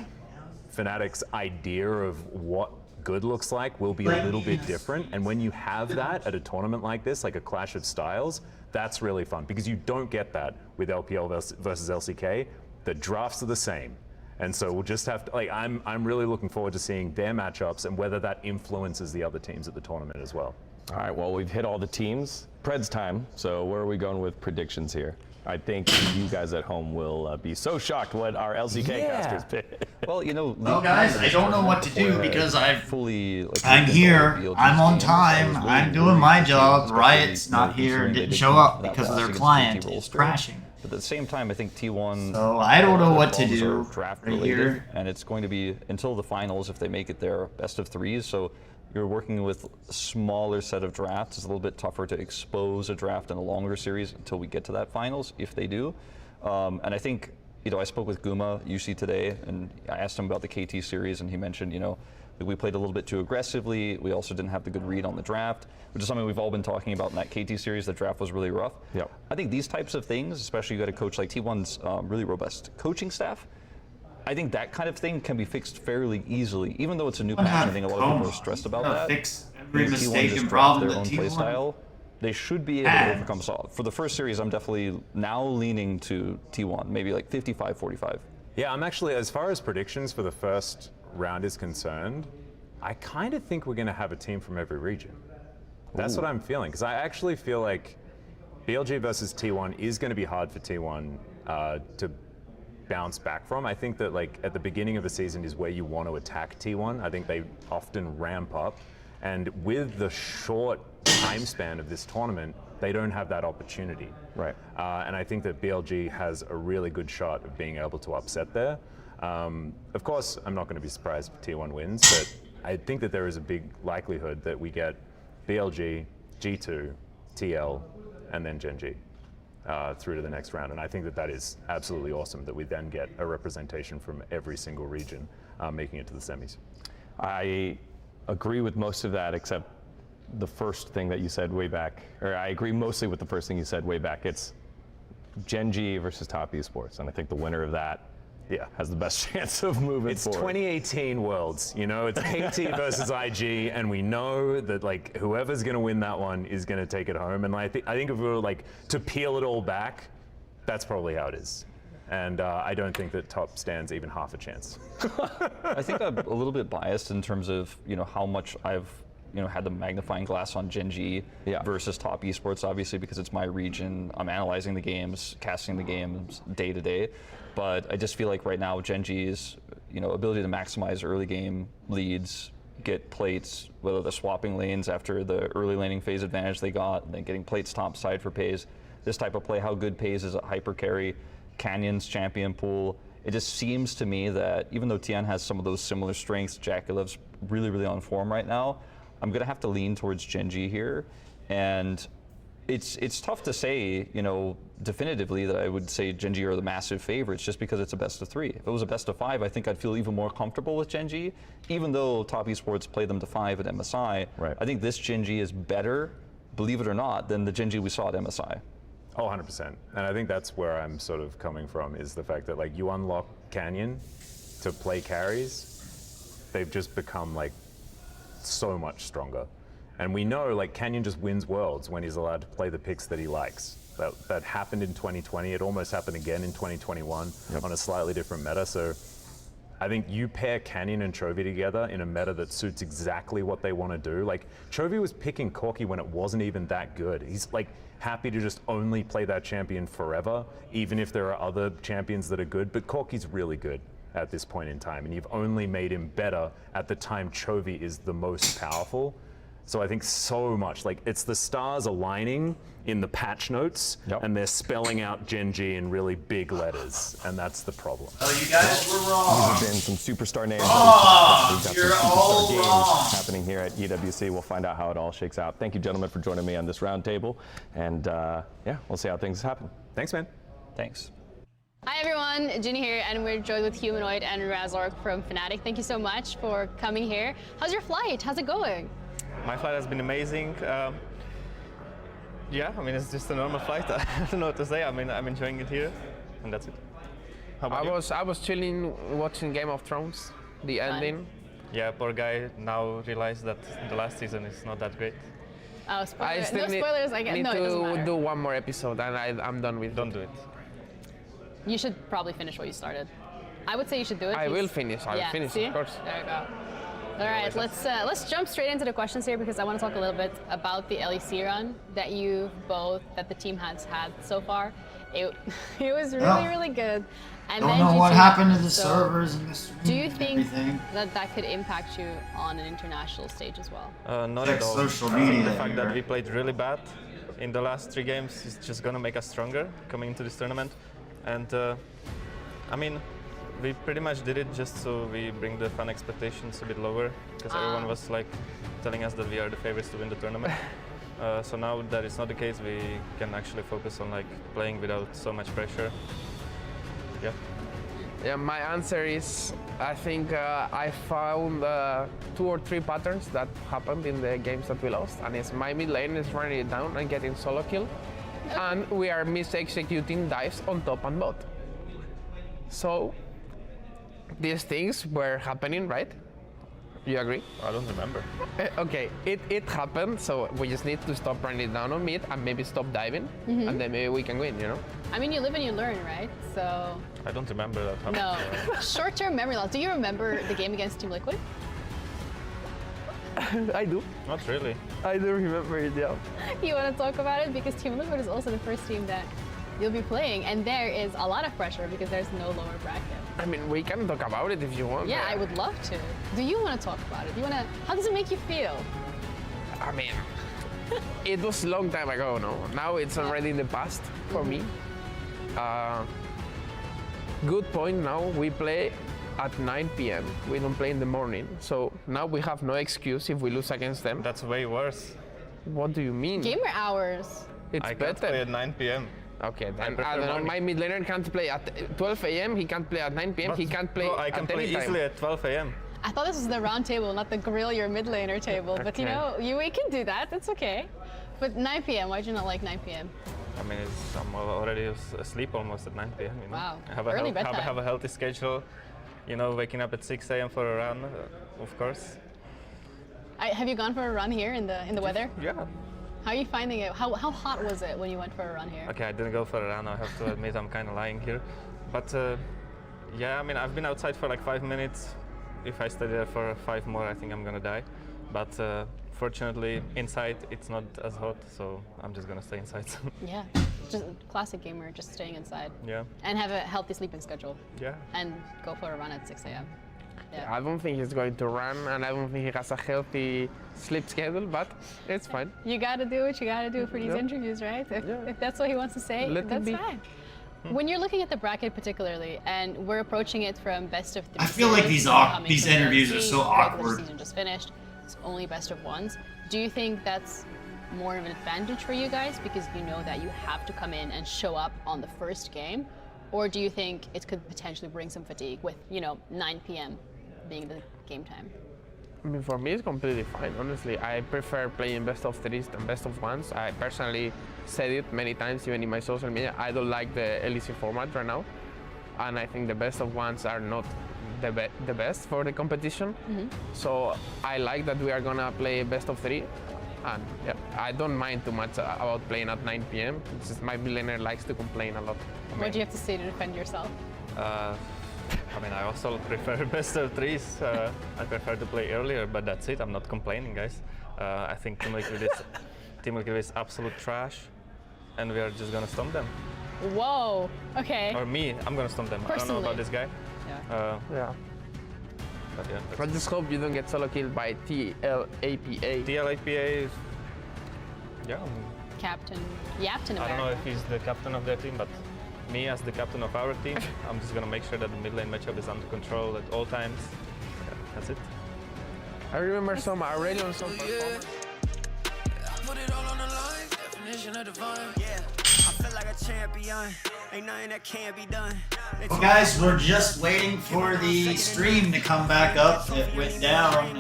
Fnatic's idea of what good looks like will be a little bit different, and when you have that at a tournament like this, like a clash of styles, that's really fun because you don't get that with LPL versus LCK. The drafts are the same, and so we'll just have to like I'm really looking forward to seeing their matchups and whether that influences the other teams at the tournament as well. All right, well, we've hit all the teams. Pred's time, so where are we going with predictions here? I think you guys at home will be so shocked what our LCK casters pick. Well, you know, Well, guys, I don't know what to do because I'm fully. I'm here. I'm on time. I'm doing my job. Riot's not here and didn't show up because of their client is crashing. But at the same time, I think T1. So I don't know what to problems do are draft right related, here. and it's going to be until the finals if they make it there, best of threes. So you're working with a smaller set of drafts. It's a little bit tougher to expose a draft in a longer series until we get to that finals, if they do. And I think, you know, I spoke with Guma UC today, and I asked him about the KT series, and he mentioned, you know, that we played a little bit too aggressively. We also didn't have the good read on the draft, which is something we've all been talking about in that KT series. The draft was really rough. Yep. I think these types of things, especially you got a coach like T1's really robust coaching staff, I think that kind of thing can be fixed fairly easily, even though it's a new patch. I think a lot of people are stressed about that. Fix every If T1 mistake just and drops problem their that own play T1 style, they should be able to overcome Saw. For the first series, I'm definitely now leaning to T1, maybe like 55-45. Yeah, I'm actually, as far as predictions for the first round is concerned, I kind of think we're going to have a team from every region. That's what I'm feeling, because I actually feel like BLG versus T1 is going to be hard for T1 to bounce back from. I think that like at the beginning of the season is where you want to attack T1. I think they often ramp up, and with the short time span of this tournament, they don't have that opportunity. Right. And I think that BLG has a really good shot of being able to upset there. Of course, I'm not going to be surprised if T1 wins, but I think that there is a big likelihood that we get BLG, G2, TL, and then Gen G through to the next round. And I think that that is absolutely awesome that we then get a representation from every single region making it to the semis. I agree with most of that, except the first thing that you said way back, or I agree mostly with the first thing you said way back. It's Gen G versus Top Esports, and I think the winner of that has the best chance of moving It's forward. 2018 Worlds, you know, it's KT versus IG, and we know that like whoever's going to win that one is going to take it home. And I think if we were like to peel it all back, that's probably how it is. And I don't think that Top stands even half a chance. I think I'm a little bit biased in terms of, you know, how much I've, you know, had the magnifying glass on Gen G versus Top Esports, obviously, because it's my region. I'm analyzing the games, casting the games day to day. But I just feel like right now Gen G's, you know, ability to maximize early game leads, get plates, whether they're swapping lanes after the early laning phase advantage they got, then getting plates top side for Pays. This type of play, how good Pays is at hyper carry, Canyon's champion pool. It just seems to me that even though Tian has some of those similar strengths, Jaculev's really, really on form right now. I'm gonna have to lean towards Gen G here, and it's tough to say, you know, definitively that I would say Gen G are the massive favorites just because it's a best of 3. If it was a best of 5, I think I'd feel even more comfortable with Gen G, even though Top Esports played them to 5 at MSI. Right. I think this Gen G is better, believe it or not, than the Gen G we saw at MSI. Oh, 100%. And I think that's where I'm sort of coming from, is the fact that like you unlock Canyon to play carries, they've just become like so much stronger. And we know like Canyon just wins worlds when he's allowed to play the picks that he likes. That happened in 2020. It almost happened again in 2021 on a slightly different meta. So I think you pair Canyon and Chovy together in a meta that suits exactly what they want to do. Like Chovy was picking Corki when it wasn't even that good. He's like happy to just only play that champion forever, even if there are other champions that are good. But Corki's really good at this point in time, and you've only made him better at the time Chovy is the most powerful. So I think so much, like it's the stars aligning in the patch notes and they're spelling out Gen G in really big letters, and that's the problem. Oh, you guys were wrong. These have been some superstar names. Oh, We've got you're some all superstar wrong. games happening here at EWC. We'll find out how it all shakes out. Thank you, gentlemen, for joining me on this roundtable, and yeah, we'll see how things happen. Thanks, man. Thanks. Hi everyone, Ginny here, and we're joined with Humanoid and Razork from Fnatic. Thank you so much for coming here. How's your flight? How's it going? My flight has been amazing. Yeah, I mean, it's just a normal flight. I don't know what to say. I mean, I'm enjoying it here, and that's it. How about you? I was chilling, watching Game of Thrones, the ending. Yeah, poor guy now realized that the last season is not that great. Oh, spoilers. I still No spoilers, I get. need No, it doesn't to matter. do one more episode, and I'm done with it. Don't do it. You should probably finish what you started. I would say you should do it. I will finish. I'll finish, see? of course. There you go. All right, let's jump straight into the questions here because I want to talk a little bit about the LEC run that the team has had so far. It was really good. And Don't then know GG, what happened to the so servers and the stream. Do you think everything. that could impact you on an international stage as well? Not Check at all. social I think media the fact that here. we played really bad in the last 3 games is just gonna make us stronger coming into this tournament. And I mean, we pretty much did it just so we bring the fan expectations a bit lower, because everyone was like telling us that we are the favorites to win the tournament. So now that it's not the case, we can actually focus on like playing without so much pressure. Yeah. Yeah, my answer is I think I found 2 or 3 patterns that happened in the games that we lost, and it's my mid lane is running it down and getting solo kill, and we are mis-executing dives on top and bot. So these things were happening, right? You agree? I don't remember. Okay, it happened, so we just need to stop running down on mid and maybe stop diving, and then maybe we can win, you know? I mean, you live and you learn, right? So I don't remember that happening. no. Short-term memory loss. Do you remember the game against Team Liquid? I do. Not really. I do remember it, yeah. You want to talk about it? Because Team Liquid is also the first team that you'll be playing, and there is a lot of pressure because there's no lower bracket. I mean, we can talk about it if you want. Yeah, I would love to. Do you want to talk about it? Do you want to? How does it make you feel? I mean, it was a long time ago, no? Now it's already in the past for me. Good point now, we play at 9 p.m. We don't play in the morning. So now we have no excuse if we lose against them. That's way worse. What do you mean? Gamer hours. It's I better. can't play at 9 p.m. Okay, then prefer I don't know. morning. My mid laner can't play at 12 a.m. He can't play at 9 p.m. He can't play Bro, I can at play any time. easily at 12 a.m. I thought this was the round table, not the grill your mid laner table. But you Okay. know, we can do that. That's okay. But 9 p.m. Why'd you not like 9 p.m.? I mean, I'm already asleep almost at 9 p.m. You know? Wow. I have Early a bedtime. have a healthy schedule. You know, waking up at 6 a.m. for a run, of course. Have you gone for a run here in the weather? Yeah. How are you finding it? How hot was it when you went for a run here? Okay, I didn't go for a run. I have to admit, I'm kind of lying here. But yeah, I mean, I've been outside for like 5 minutes. If I stay there for 5 more, I think I'm gonna die. But fortunately, inside it's not as hot, so I'm just gonna stay inside. Yeah, just classic gamer, just staying inside. Yeah. And have a healthy sleeping schedule. Yeah. And go for a run at 6 a.m. Yeah. I don't think he's going to run, and I don't think he has a healthy sleep schedule, but it's fine. You gotta do what you gotta do for these Yeah. interviews, right? If that's what he wants to say, Let him that's be. fine. When you're looking at the bracket particularly, and we're approaching it from best of 3. I feel like series, these coming from the interviews are LEC, so regular awkward. Season just finished. It's only best of 1s. Do you think that's more of an advantage for you guys because you know that you have to come in and show up on the first game, or do you think it could potentially bring some fatigue with 9 p.m. being the game time? I mean, for me, it's completely fine, honestly. I prefer playing best of 3s than best of 1s. I personally said it many times, even in my social media. I don't like the LEC format right now. and I think the best of ones are not the best for the competition. So I like that we are gonna play best of 3, and yeah, I don't mind too much about playing at 9 p.m. It's just my mid-laner likes to complain a lot. What do you have to say to defend yourself? I mean, I also prefer best of 3s. I prefer to play earlier, but that's it. I'm not complaining, guys. I think Team Liquid is absolute trash, and we are just gonna stomp them. Whoa. Okay. Or me, I'm gonna stomp them. I don't know about this guy. Yeah. Yeah. But yeah. I just hope you don't get solo killed by TLAPA. TLAPA is, yeah. Captain I don't know if he's the captain of their team, but me as the captain of our team, I'm just gonna make sure that the mid lane matchup is under control at all times. Yeah, that's it. I remember some Aurelion some performance. Put it all on the line, definition of divine. Yeah, I feel like a champion. Ain't nothing that can't be done. Well, guys, we're just waiting for the stream to come back up. It went down.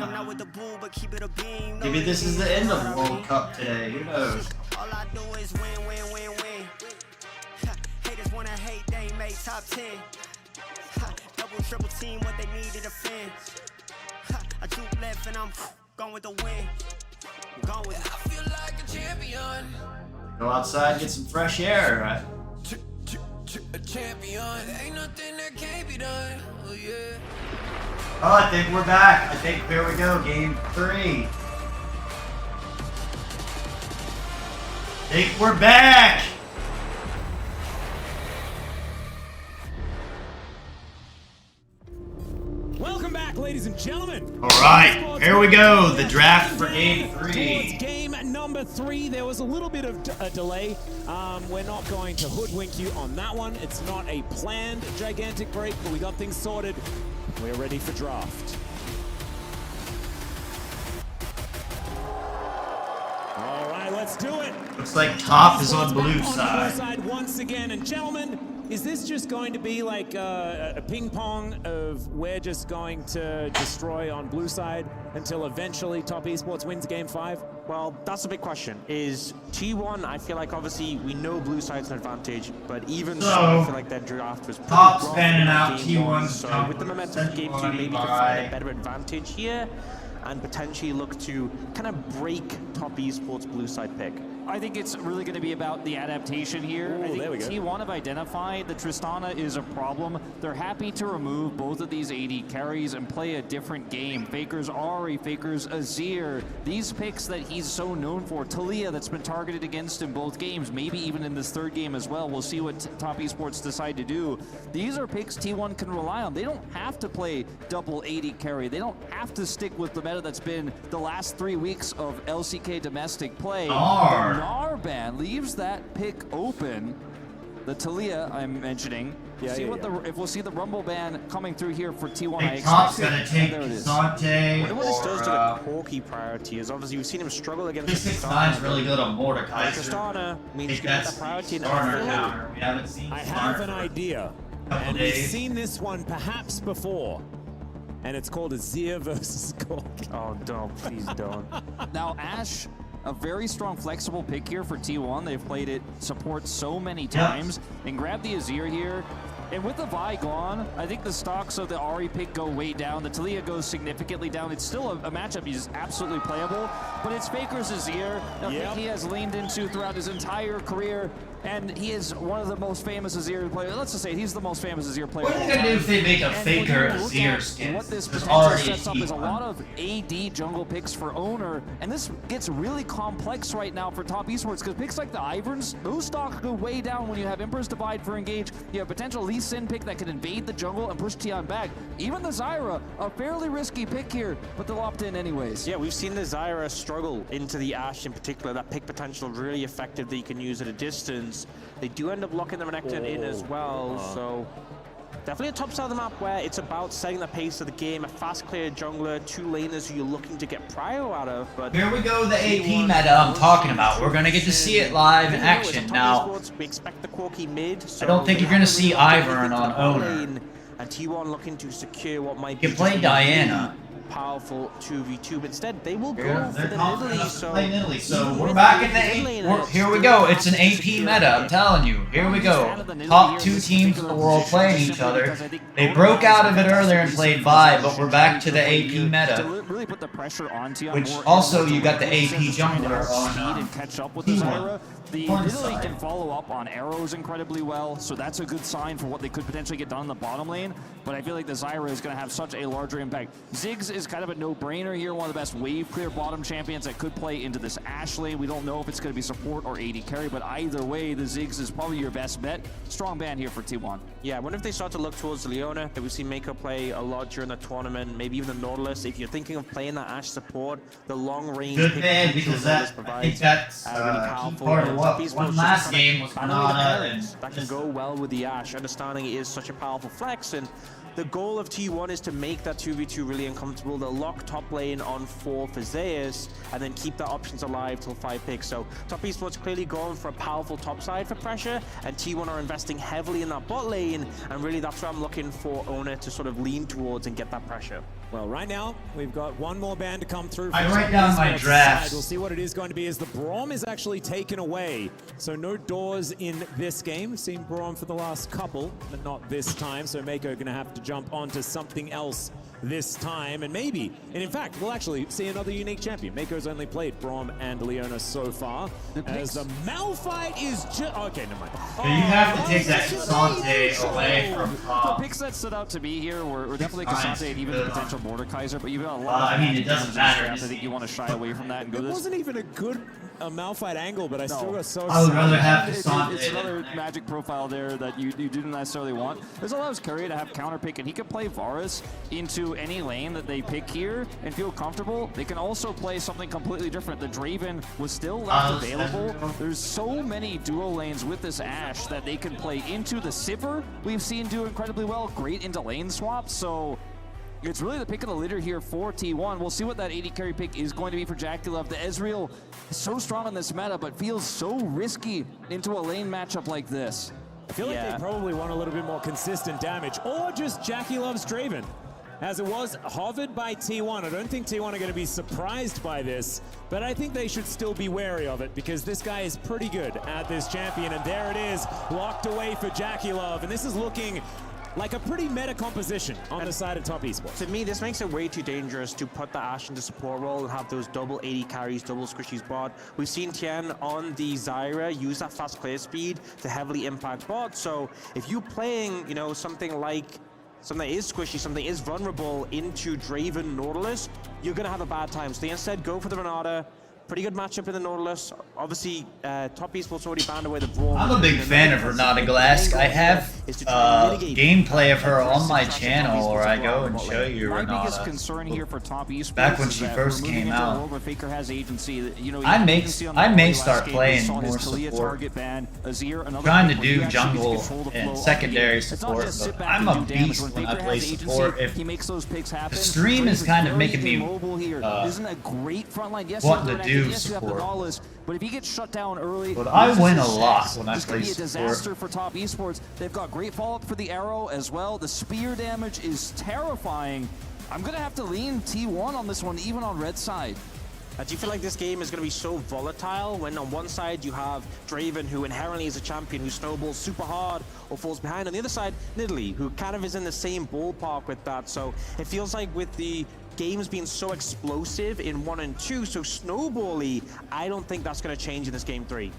Maybe this is the end of the World Cup today. Who knows? All I do is win, win, win, win. Haters wanna hate, they ain't made top 10. Double, triple team, what they need to defend. I juke left and I'm gone with the win. Gone with it. I feel like a champion. Go outside, get some fresh air, right? A champion. Ain't nothing that can't be done. Oh yeah. Oh, I think we're back. I think here we go, game 3. I think we're back. Welcome back, ladies and gentlemen. All right, here we go. The draft for game 3. Game number 3. There was a little bit of a delay. We're not going to hoodwink you on that one. It's not a planned gigantic break, but we got things sorted. We're ready for draft. All right, let's do it. Looks like top is on blue Blue side. side once again, and gentlemen, is this just going to be like a ping pong of we're just going to destroy on blue side until eventually Top Esports wins game 5? Well, that's the big question. Is T1, I feel like obviously we know blue side's an advantage, but even so, I feel like their draft was pretty Top's rough fanning in out game 1, T1's so with the momentum of game 2, maybe to find a better advantage here and potentially look to kind of break Top Esports blue side pick. I think it's really going to be about the adaptation here. Ooh, I think there we go. T1 have identified that Tristana is a problem. They're happy to remove both of these AD carries and play a different game. Faker's Ahri, Faker's Azir. These picks that he's so known for. Talia that's been targeted against in both games, maybe even in this third game as well. We'll see what Top Esports decide to do. These are picks T1 can rely on. They don't have to play double AD carry. They don't have to stick with the meta that's been the last 3 weeks of LCK domestic play. The Gnar ban leaves that pick open. The Talia I'm mentioning. If we'll see the Rumble ban coming through here for T1. Hey, Top's gonna take Sante What this does to the Corki priority is obviously we've seen him struggle against Tristana's really good on Mordekaiser. Tristana means Think you get that's that priority in starter the counter. We haven't seen I Starter have an for idea, couple and we've days. seen this one perhaps before, and it's called Azir versus Corki. Oh, don't. Please don't. Now, Ashe, a very strong, flexible pick here for T1. They've played it support so many times. And grab the Azir here. And with the Vi gone, I think the stocks of the Ahri pick go way down. The Talia goes significantly down. It's still a matchup he's absolutely playable, but it's Faker's Azir, a pick he has leaned into throughout his entire career. And he is one of the most famous Azir players. Let's just say he's the most famous Azir player. What are they gonna do if they make a Faker Azir skin? What this There's potentially already sets up is a T1. lot of AD jungle picks for Owner, and this gets really complex right now for Top Esports because picks like the Iverns, those stocks go way down when you have Emperor's Divide for Engage. You have potential Lee Sin pick that can invade the jungle and push Tion back. Even the Zyra, a fairly risky pick here, but they'll opt in anyways. Yeah, we've seen the Zyra struggle into the Ashe in particular. That pick potential really effective that you can use at a distance. They do end up locking the Renekton in as well, so definitely a top side of the map where it's about setting the pace of the game, a fast clear jungler, 2 laners who you're looking to get prio out of. But here we go, the AP meta I'm talking about. We're gonna get to see it live in action now. We expect the Corki mid. So I don't think you're gonna see Ivern on Owner. And T1 looking to secure what might You be can play Diana. powerful 2v2. But instead, they will go Yeah, for they're the confident Nidalee. enough to So play Nidalee. So we're back in the here we go. It's an AP meta. I'm telling you. Here we go. Top 2 teams in the world playing each other. They broke out of it earlier and played bye, but we're back to the AP meta. Really put the pressure on Tian. Which also you got the AP jungler on speed and catch up with the Zyra. The Nidalee can follow up on arrows incredibly well, so that's a good sign for what they could potentially get done in the bottom lane. But I feel like the Zyra is going to have such a larger impact. Ziggs is kind of a no-brainer here, one of the best wave clear bottom champions that could play into this Ashe lane. We don't know if it's going to be support or AD carry, but either way, the Ziggs is probably your best bet. Strong ban here for T1. Yeah, I wonder if they start to look towards the Leona that we've seen Mako play a lot during the tournament, maybe even the Nautilus. If you're thinking of playing that Ashe support, the long range good ban, because I think that's a key part of what one last game was Nana, and that can go well with the Ashe, understanding it is such a powerful flex. And the goal of T1 is to make that 2v2 really uncomfortable. They'll lock top lane on 4 for Zeus, and then keep their options alive till 5 picks. So Top Esports clearly going for a powerful top side for pressure, and T1 are investing heavily in that bot lane, and really that's where I'm looking for Owner to sort of lean towards and get that pressure. Well, right now, we've got one more ban to come through. I write down my drafts. We'll see what it is going to be as the Braum is actually taken away. So no doors in this game. We've seen Braum for the last couple, but not this time. So Mako going to have to jump onto something else this time, and maybe, and in fact, we'll actually see another unique champion. Mako's only played Braum and Leona so far, as the Malphite is just, okay, never mind. So you have to take that Cassante away from The picks that stood out to me here were definitely Cassante and even the potential Mordekaiser, but you've got a lot of I mean, it doesn't matter. I think you want to shy away from that and go It this. wasn't even a good Malphite angle, but I still got so I would rather have It's Cassante. another magic profile there that you didn't necessarily want. This allows Curry to have counter pick, and he can play Varus into any lane that they pick here and feel comfortable. They can also play something completely different. The Draven was still left available. There's so many dual lanes with this Ashe that they can play into the Sipper. We've seen do incredibly well, great into lane swaps. So it's really the pick of the litter here for T1. We'll see what that AD carry pick is going to be for JackeyLove. The Ezreal is so strong in this meta, but feels so risky into a lane matchup like this. I feel like they probably want a little bit more consistent damage, or just JackeyLove's Draven. As it was hovered by T1. I don't think T1 are going to be surprised by this, but I think they should still be wary of it, because this guy is pretty good at this champion, and there it is, locked away for JackeyLove, and this is looking like a pretty meta composition on the side of Top Esports. To me, this makes it way too dangerous to put the Ashe into support role and have those double 80 carries, double squishies bot. We've seen Tian on the Zyra use that fast clear speed to heavily impact bot. So if you're playing, you know, something like something that is squishy, something that is vulnerable into Draven Nautilus, you're going to have a bad time. So they instead go for the Renata. Pretty good matchup in the Nautilus. Obviously, Top Esports already banned away the Braum. I'm a big fan of Renata Glask. I have gameplay of her on my channel where I go and show you My Renata. biggest concern here for Top Esports Back when is she that first we're moving came into a out. world where Faker has agency. You know, I may you can see on the last start game, playing we saw his more Talia support. target ban, Azir, another Trying to pick where he do actually jungle gets control the and flow of the secondary game. It's not support, just but sit back I'm and a do damage. beast when I Faker play has agency, support. If he makes those picks happen. the stream is Draven's kind of very making me immobile here. Isn't a great front line. Yes, wanting you to have do yes, you have the support. Nautilus, but if he gets shut down early, But I loses win his a lot stats, when I it's gonna play be a support. disaster for Top Esports. They've got great follow-up for the arrow as well. The spear damage is terrifying. I'm gonna have to lean T1 on this one, even on red side. Do you feel like this game is going to be so volatile when on one side you have Draven, who inherently is a champion who snowballs super hard or falls behind, on the other side Nidalee, who kind of is in the same ballpark with that. So it feels like with the games being so explosive in 1 and 2, so snowbally, I don't think that's going to change in this game 3.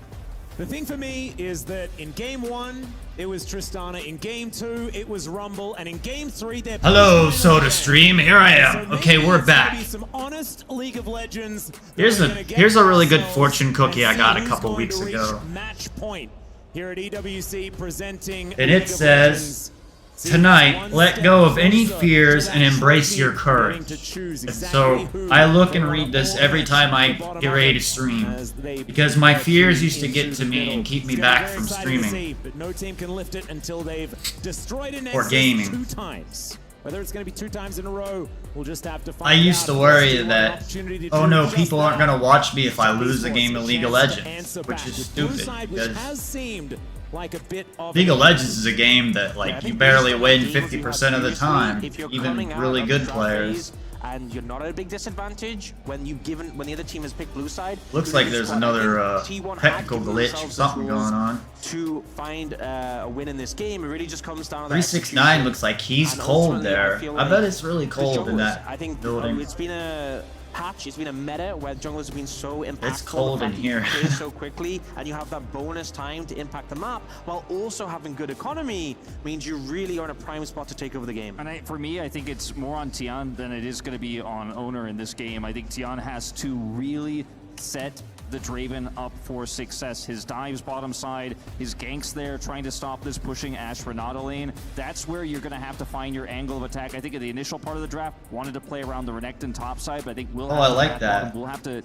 The thing for me is that in game 1, it was Tristana. In game 2, it was Rumble. And in game 3, they're... Hello, Soda Here I am. Okay, we're back. Some honest League of Legends. Here's a really good fortune cookie I got a couple weeks ago. Match point here at EWC presenting. And it says, tonight, let go of any fears and embrace your courage. And so I look and read this every time I get ready to stream, because my fears used to get to me and keep me back from streaming But no team can lift it until they've destroyed a or Nexus gaming. 2 times. Whether it's going to be 2 times in a row, we'll just have to find I used to out. worry Still that, an opportunity to oh do no, just people aren't that. going to watch me if I lose a Esports, game of a League of chance to Legends, answer which back. is With Blue stupid, side, which because has seemed like a bit of League a of Legends is a game that, like, you barely win 50% of the time, If you're even coming out really of good draft players. phase, and you're not at a big disadvantage when the other team has picked blue side. Looks like there's another technical glitch, something going on. To find a win in this game, it really just comes down to 369 looks like he's cold there. I bet it's really cold in that building. It's been a patch, it's been a meta where junglers have been so impactful. It's cold in here. So quickly, and you have that bonus time to impact the map while also having good economy means you really are in a prime spot to take over the game. And for me, I think it's more on Tian than it is going to be on Owner in this game. I think Tian has to really set the Draven up for success. His dives bottom side, his ganks there trying to stop this pushing Ashe Renata lane. That's where you're going to have to find your angle of attack. I think at the initial part of the draft, wanted to play around the Renekton top side, but I think we'll I like that. We'll have to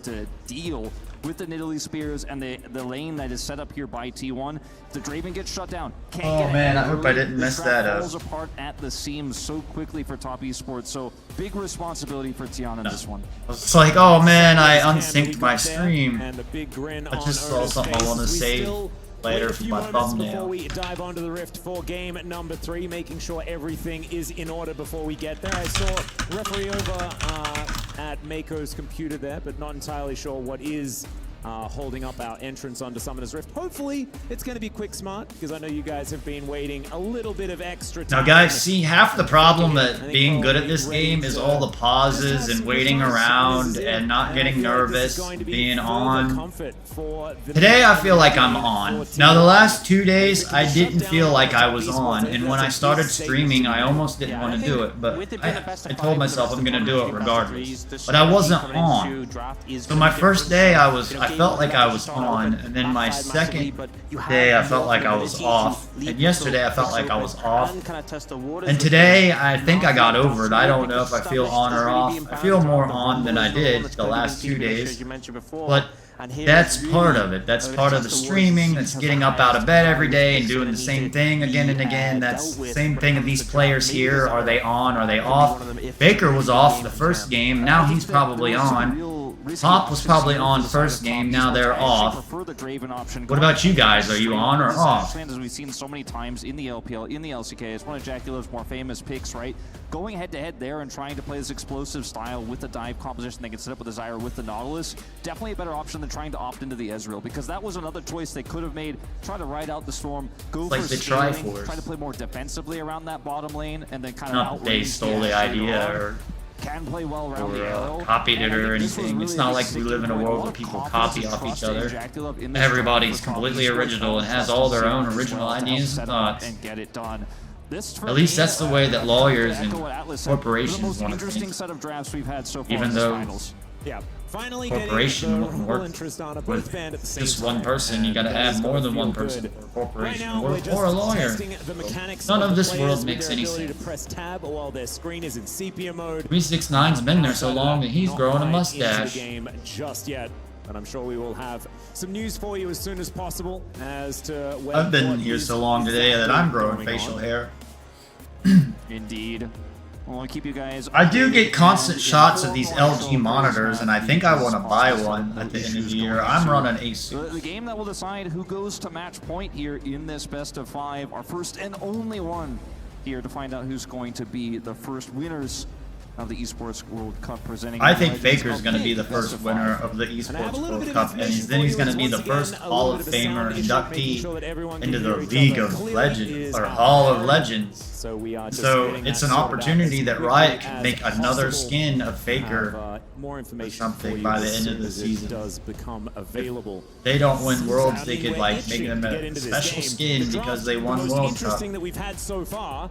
deal with the Nidalee Spears and the lane that is set up here by T1. The Draven gets shut down. Can't get man, I early. hope I didn't mess that up. Falls apart at the seams so quickly for Top Esports, so big responsibility for Tian in this one. It's like, oh man, I unsynced my stream. And the big grin I just saw something I want to save later for my before thumbnail. we dive onto the Rift for game number 3, making sure everything is in order before we get there. I saw referee over at Mako's computer there, but not entirely sure what is holding up our entrance onto Summoner's Rift. Hopefully, it's going to be quick smart, because I know you guys have been waiting a little bit of extra time. Now guys, see, half the problem at being good at this game is all the pauses and waiting around and not getting nervous, being on. Today I feel like I'm on. Now the last 2 days I didn't feel like I was on, and when I started streaming I almost didn't want to do it, but I told myself I'm going to do it regardless. But I wasn't on. So my first day I felt like I was on, and then my second day I felt like I was off, and yesterday I felt like I was off, and today I think I got over it. I don't know if I feel on or off. I feel more on than I did the last 2 days, but that's part of it. That's part of the streaming. That's getting up out of bed every day and doing the same thing again and again. That's the same thing of these players here. Are they on? Are they off? Baker was off the first game. Now he's probably on. Top was probably on first game, now they're off. What about you guys? Are you on or off? As we've seen so many times in the LPL, in the LCK, it's one of Jaculo's more famous picks, right? Going head-to-head there and trying to play this explosive style with the dive composition they can set up with the Zyra with the Nautilus, definitely a better option than trying to opt into the Ezreal, because that was another choice they could have made. Try to ride out the storm, go for scaling, try to play more defensively around that bottom lane, and then kind of Not that they stole the idea or can play well around the arrow. Copied it or anything. It's not like we live in a world where people copy off each other. Everybody's completely original and has all their own original ideas and thoughts. At least that's the way that lawyers and corporations want to think. Even though corporation wouldn't work with just one person, you gotta have more than one person for a corporation or a lawyer. None of this world makes any sense. 369's been there so long that he's growing a mustache. And I'm sure we will have some news for you as soon as possible as to when I've been here so long today that I'm growing facial hair. Indeed. I want to keep you guys. I do get constant shots of these LG monitors, and I think I want to buy one at the end of the year. I'm running Asus. The game that will decide who goes to match point here in this best of 5. Our first and only one here to find out who's going to be the first winners of the Esports World Cup presenting. I think Faker's going to be the first winner of the Esports World Cup, and then he's going to be the first Hall of Famer inductee into the League of Legends, or Hall of Legends. So it's an opportunity that Riot can make another skin of Faker or something by the end of the season. If they don't win Worlds, they could like make them a special skin because they won World Cup. that we've had so far.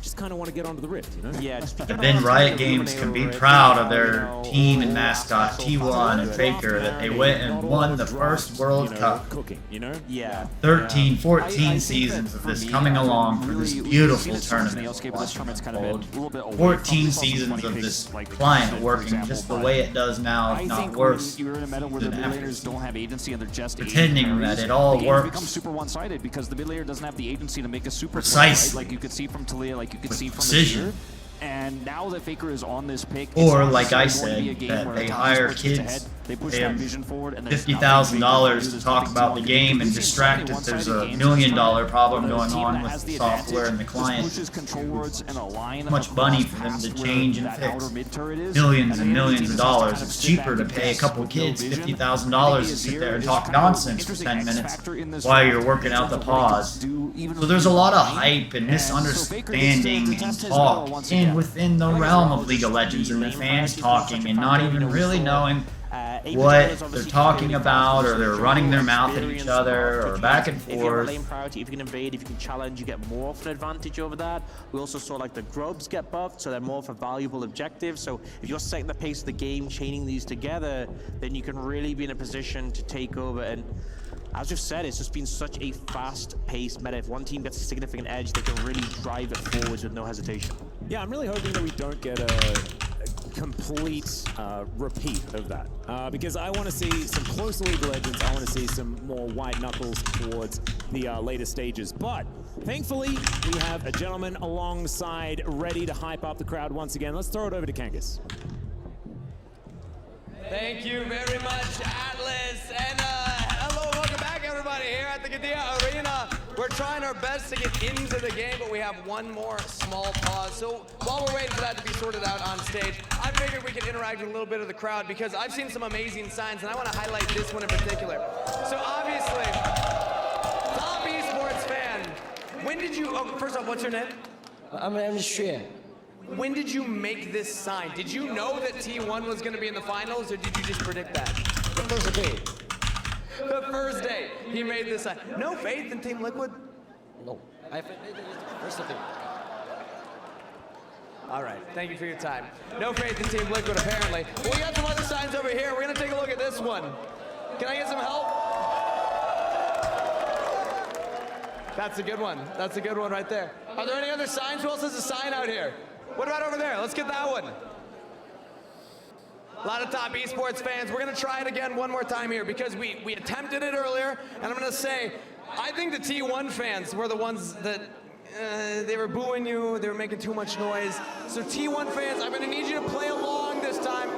Just kind of want to get onto the Rift, you know? Yeah. But then Riot Games can be proud of their team and mascot T1 and Faker that they went and won the first World Cup. Yeah. 13, 14 seasons of this coming along for this beautiful tournament. 14 seasons of this client working just the way it does now, if not worse. Pretending that it all works. Super one-sided because the mid layer doesn't have the agency to make a super Precisely. play, right? Like you could see from Talia, like you could see from precision. And now that Faker is on this pick, or like I said, that they hire kids They push They that have vision forward, and $50,000 to talk about the game and distract if there's a $1 million problem going on with the software and the client. Much money for them to change and fix. Millions and millions of dollars. It's cheaper to pay a couple kids $50,000 to sit there and talk nonsense for 10 minutes while you're working out the pause. So there's a lot of hype and misunderstanding and talk within the realm of League of Legends, and the fans talking and not even really knowing what they're talking about, or they're running their mouth at each other, or back and If you have a forth. lane priority, if you can invade, if you can challenge, you get more of an advantage over that. We also saw like the grubs get buffed, so they're more of a valuable objective. So if you're setting the pace of the game, chaining these together, then you can really be in a position to take over. And as you've said, it's just been such a fast-paced meta. If one team gets a significant edge, they can really drive it forwards with no hesitation. Yeah, I'm really hoping that we don't get a complete repeat of that, because I want to see some close League of Legends. I want to see some more white knuckles towards the later stages. But thankfully, we have a gentleman alongside ready to hype up the crowd once again. Let's throw it over to Kangas. Thank you very much, Atlas. And hello, welcome back, everybody, here at the Qiddiya Arena. We're trying our best to get into the game, but we have one more small pause. So while we're waiting for that to be sorted out on stage, I figured we could interact with a little bit of the crowd, because I've seen some amazing signs, and I want to highlight this one in particular. So obviously, top esports fan, when did you, first off, what's your name? I'm Shrey. When did you make this sign? Did you know that T1 was going to be in the finals, or did you just predict that? The first day. The first day he made this sign. No faith in Team Liquid? No. I made it the first day. All right, thank you for your time. No faith in Team Liquid, apparently. Well, we got some other signs over here. We're going to take a look at this one. Can I get some help? That's a good one. That's a good one right there. Are there any other signs? Who else has a sign out here? What about over there? Let's get that one. A lot of top esports fans. We're going to try it again one more time here, because we attempted it earlier, and I'm going to say, I think the T1 fans were the ones that they were booing you. They were making too much noise. So T1 fans, I'm going to need you to play along this time.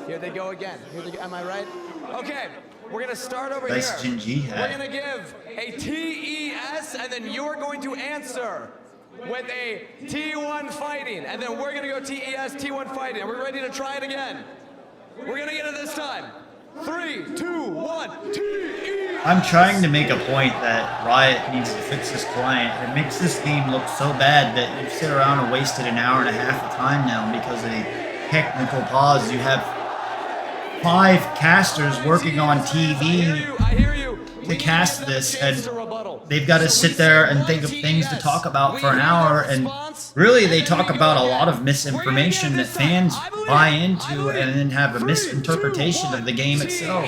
Here they go again. Here they go. Am I right? Okay. We're going to start over here. We're going to give a TES, and then you're going to answer with a T1 fighting, and then we're going to go TES, T1 fighting. Are we ready to try it again? We're going to get it this time. 3, 2, 1, TES! I'm trying to make a point that Riot needs to fix this client. It makes this game look so bad that you sit around and wasted an hour and a half of time now because of a technical pause. You have 5 casters working on TV to cast this, and they've got to sit there and think of things to talk about for an hour, and really they talk about a lot of misinformation that fans buy into and then have a misinterpretation of the game itself.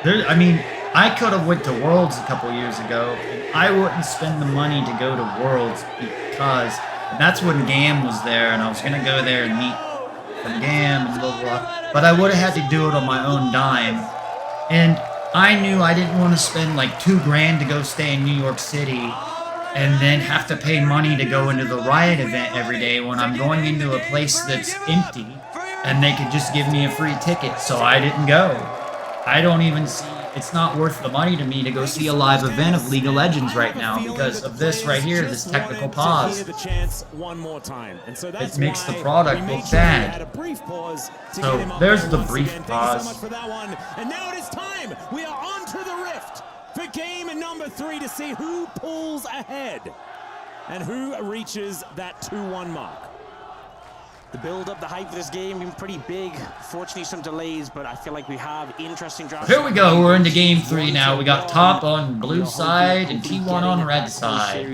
I mean, I could have went to Worlds a couple years ago, and I wouldn't spend the money to go to Worlds because that's when GAM was there, and I was going to go there and meet from GAM and blah, blah, but I would have had to do it on my own dime. And I knew I didn't want to spend like $2 grand to go stay in New York City and then have to pay money to go into the Riot event every day when I'm going into a place that's empty and they could just give me a free ticket, so I didn't go. I don't even see, it's not worth the money to me to go see a live event of League of Legends right now because of this right here, this technical pause. It makes the product look bad. So there's the brief pause. And now it is time. We are on to the Rift for game number 3 to see who pulls ahead and who reaches that 2-1 mark. The build-up, the hype of this game been pretty big. Fortunately, some delays, but I feel like we have interesting drafts. Here we go. We're into game 3 now. We got top on blue side and T1 on red side.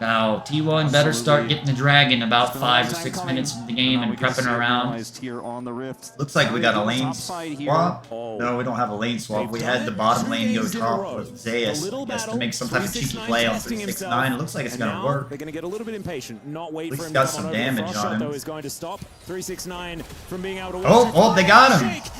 Now, T1 better start getting the dragon about 5 or 6 minutes into the game and prepping around. Looks like we got a lane swap. No, we don't have a lane swap. We had the bottom lane go top with Zeus, I guess, to make some type of cheeky play on 369. It looks like it's going to work. They're going to get a little bit impatient, not wait for him got some damage on him. Is going to stop 369 from being able to oh, they got him.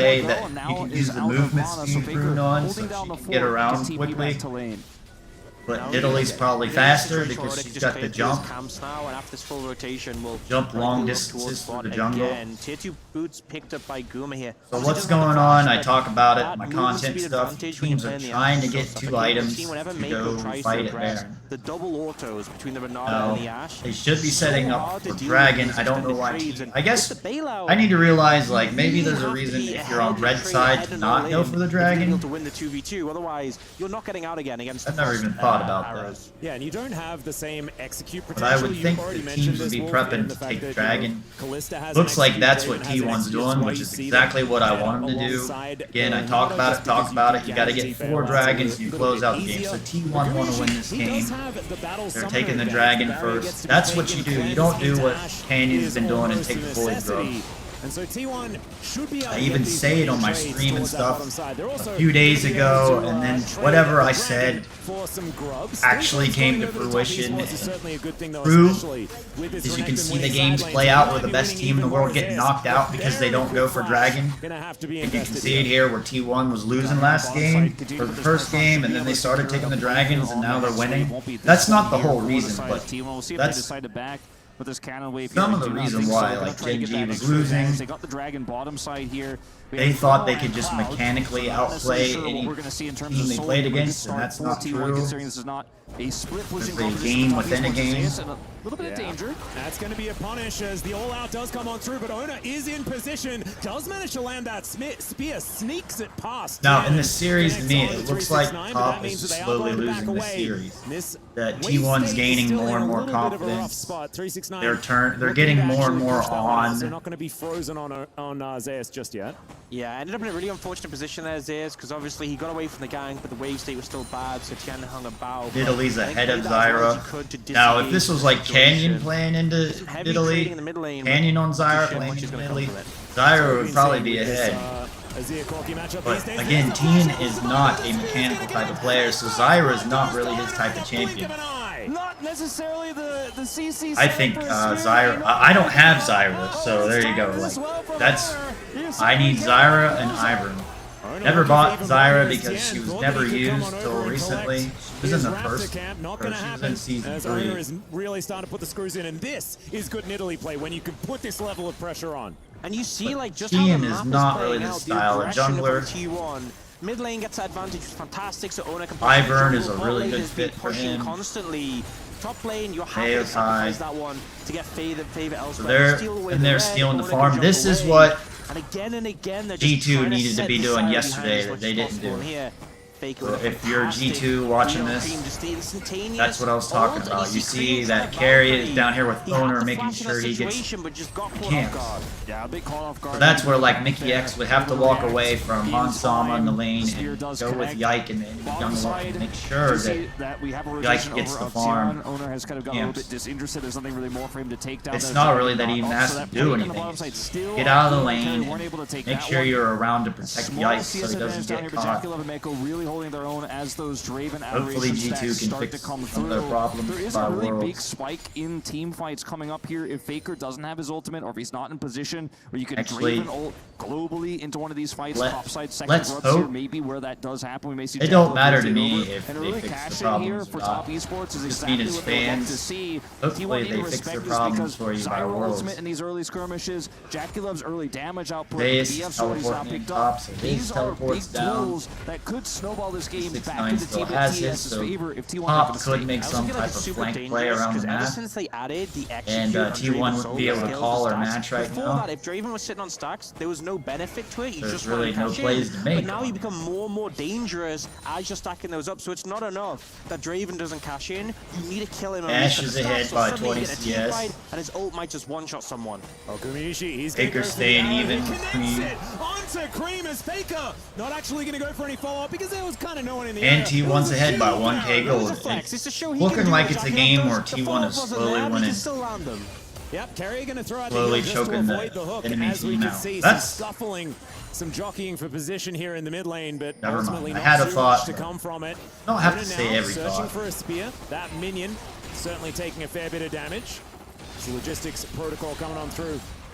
play that you can use the movement speed rune on, so she can get around quickly. But Italy's probably faster because she's got the jump. Now, and after this full rotation, we'll Jump long distances through the jungle. Again. Tier 2 boots picked up by Guma here. So what's going on? I talk about it, my content stuff. Teams are trying to get 2 items to go fight at Baron. The double autos between the Renata and the Ashe. They should be setting up for Dragon. I don't know why. I guess I need to realize, like, maybe there's a reason if you're on red side to not go for the Dragon. To win the 2v2, otherwise you're not getting out again against. I've never even thought about that. Yeah, and you don't have the same execute But potential. I would think the teams would be prepping to take the Dragon. Looks like that's what T1's doing, which is exactly what I want them to do. Again, I talk about it. You got to get 4 Dragons and you close out the game. So T1 want to win this game. They're taking the Dragon first. That's what you do. You don't do what Canyon's been doing and take the Void Growth. And so T1 should be I even say it on my stream and stuff a few days ago, and then whatever I said actually came to fruition. True, as you can see the games play out where the best team in the world get knocked out because they don't go for Dragon. And you can see it here where T1 was losing last game, or the first game, and then they started taking the Dragons, and now they're winning. That's not the whole reason, but that's with this cannon wave. Some of the reason why, like Gen.G was losing. They got the Dragon bottom side here. They thought they could just mechanically outplay any team they played against, and that's not true. This is not a split pushing a game within a game. A little bit of danger. That's going to be a punish as the all-out does come on through, but Ona is in position, does manage to land that spear, sneaks it past. Now, in this series, to me, it looks like Top is slowly losing this series. That T1's gaining more and more confidence. They're getting more and more on. They're not going to be frozen on Zeus just yet. Yeah, ended up in a really unfortunate position there, Zeus, because obviously he got away from the gank, but the wave state was still bad, so Tian hung about. Italy's ahead of Zyra. Now, if this was like Canyon playing into Italy, Canyon on Zyra playing into Italy, Zyra would probably be ahead. But again, Tian is not a mechanical type of player, so Zyra is not really his type of champion. Not necessarily the CC. I think Zyra. I don't have Zyra, so there you go. Like, that's. I need Zyra and Ivern. Never bought Zyra because she was never used till recently. She was in the first, or she was in season 3. Is really starting to put the screws in, and this is good in Italy play when you can put this level of pressure on. And you see, like, just Tian is not really the style of jungler. Mid lane gets that advantage, which is fantastic. So Ona can Ivern is a really good fit for him. Constantly. Top lane, you're happy to sacrifice that one to get favor elsewhere. So they're stealing the farm. This is what and again, G2 needed to be doing yesterday that they didn't do. So if you're G2 watching this, that's what I was talking about. You see that carry is down here with Owner making sure he gets camps. Yeah, a big call off guard. So that's where like Mickey X would have to walk away from Hansama in the lane and go with Yike and Young Lord and make sure that Yike gets the farm. Owner has kind of got a little bit disinterested. There's nothing really more for him to take down. It's not really that he even has to do anything. Get out of the lane and make sure you're around to protect Yike so he doesn't get caught. Holding their own as those Draven hopefully G2 can fix some of their problems. There is a really big spike in team fights coming up here if Faker doesn't have his ultimate or if he's not in position where you can Draven ult globally into one of these fights. Topside second grubs here, maybe where that does happen. We may see it don't matter to me if and they really fix the problems for Top Esports is exactly what they want to see. Hopefully they fix their problems for you by Worlds. Ultimate in these early skirmishes, JackeyLove's early damage output, BF teleporting top, so Base teleports down. That could snowball this game back. Still has it, so Top could make some type of flank play around the map, and T1 wouldn't be able to call or match right now. If Draven was sitting on stacks, there was no benefit to it. You There's just really no plays to make. But now you become more and more dangerous as you're stacking those up, so it's not enough that Draven doesn't cash in. You need to kill him. Ashe is ahead by 20 CS. And his ult might just one-shot someone. Faker staying even. Onto Cream as Faker not actually going to go for any follow-up because there was kind of no one in the and T1's ahead by 1k gold. It's looking like it's a game where T1 is slowly winning. Yep, Carrier going to throw out slowly the choking the hook as we can see some scuffling, some jockeying for position here in the mid lane, but ultimately not too much to come from it. Don't have to say every searching thought. for a spear. That minion certainly taking a fair bit of damage. It's the logistics protocol coming on through.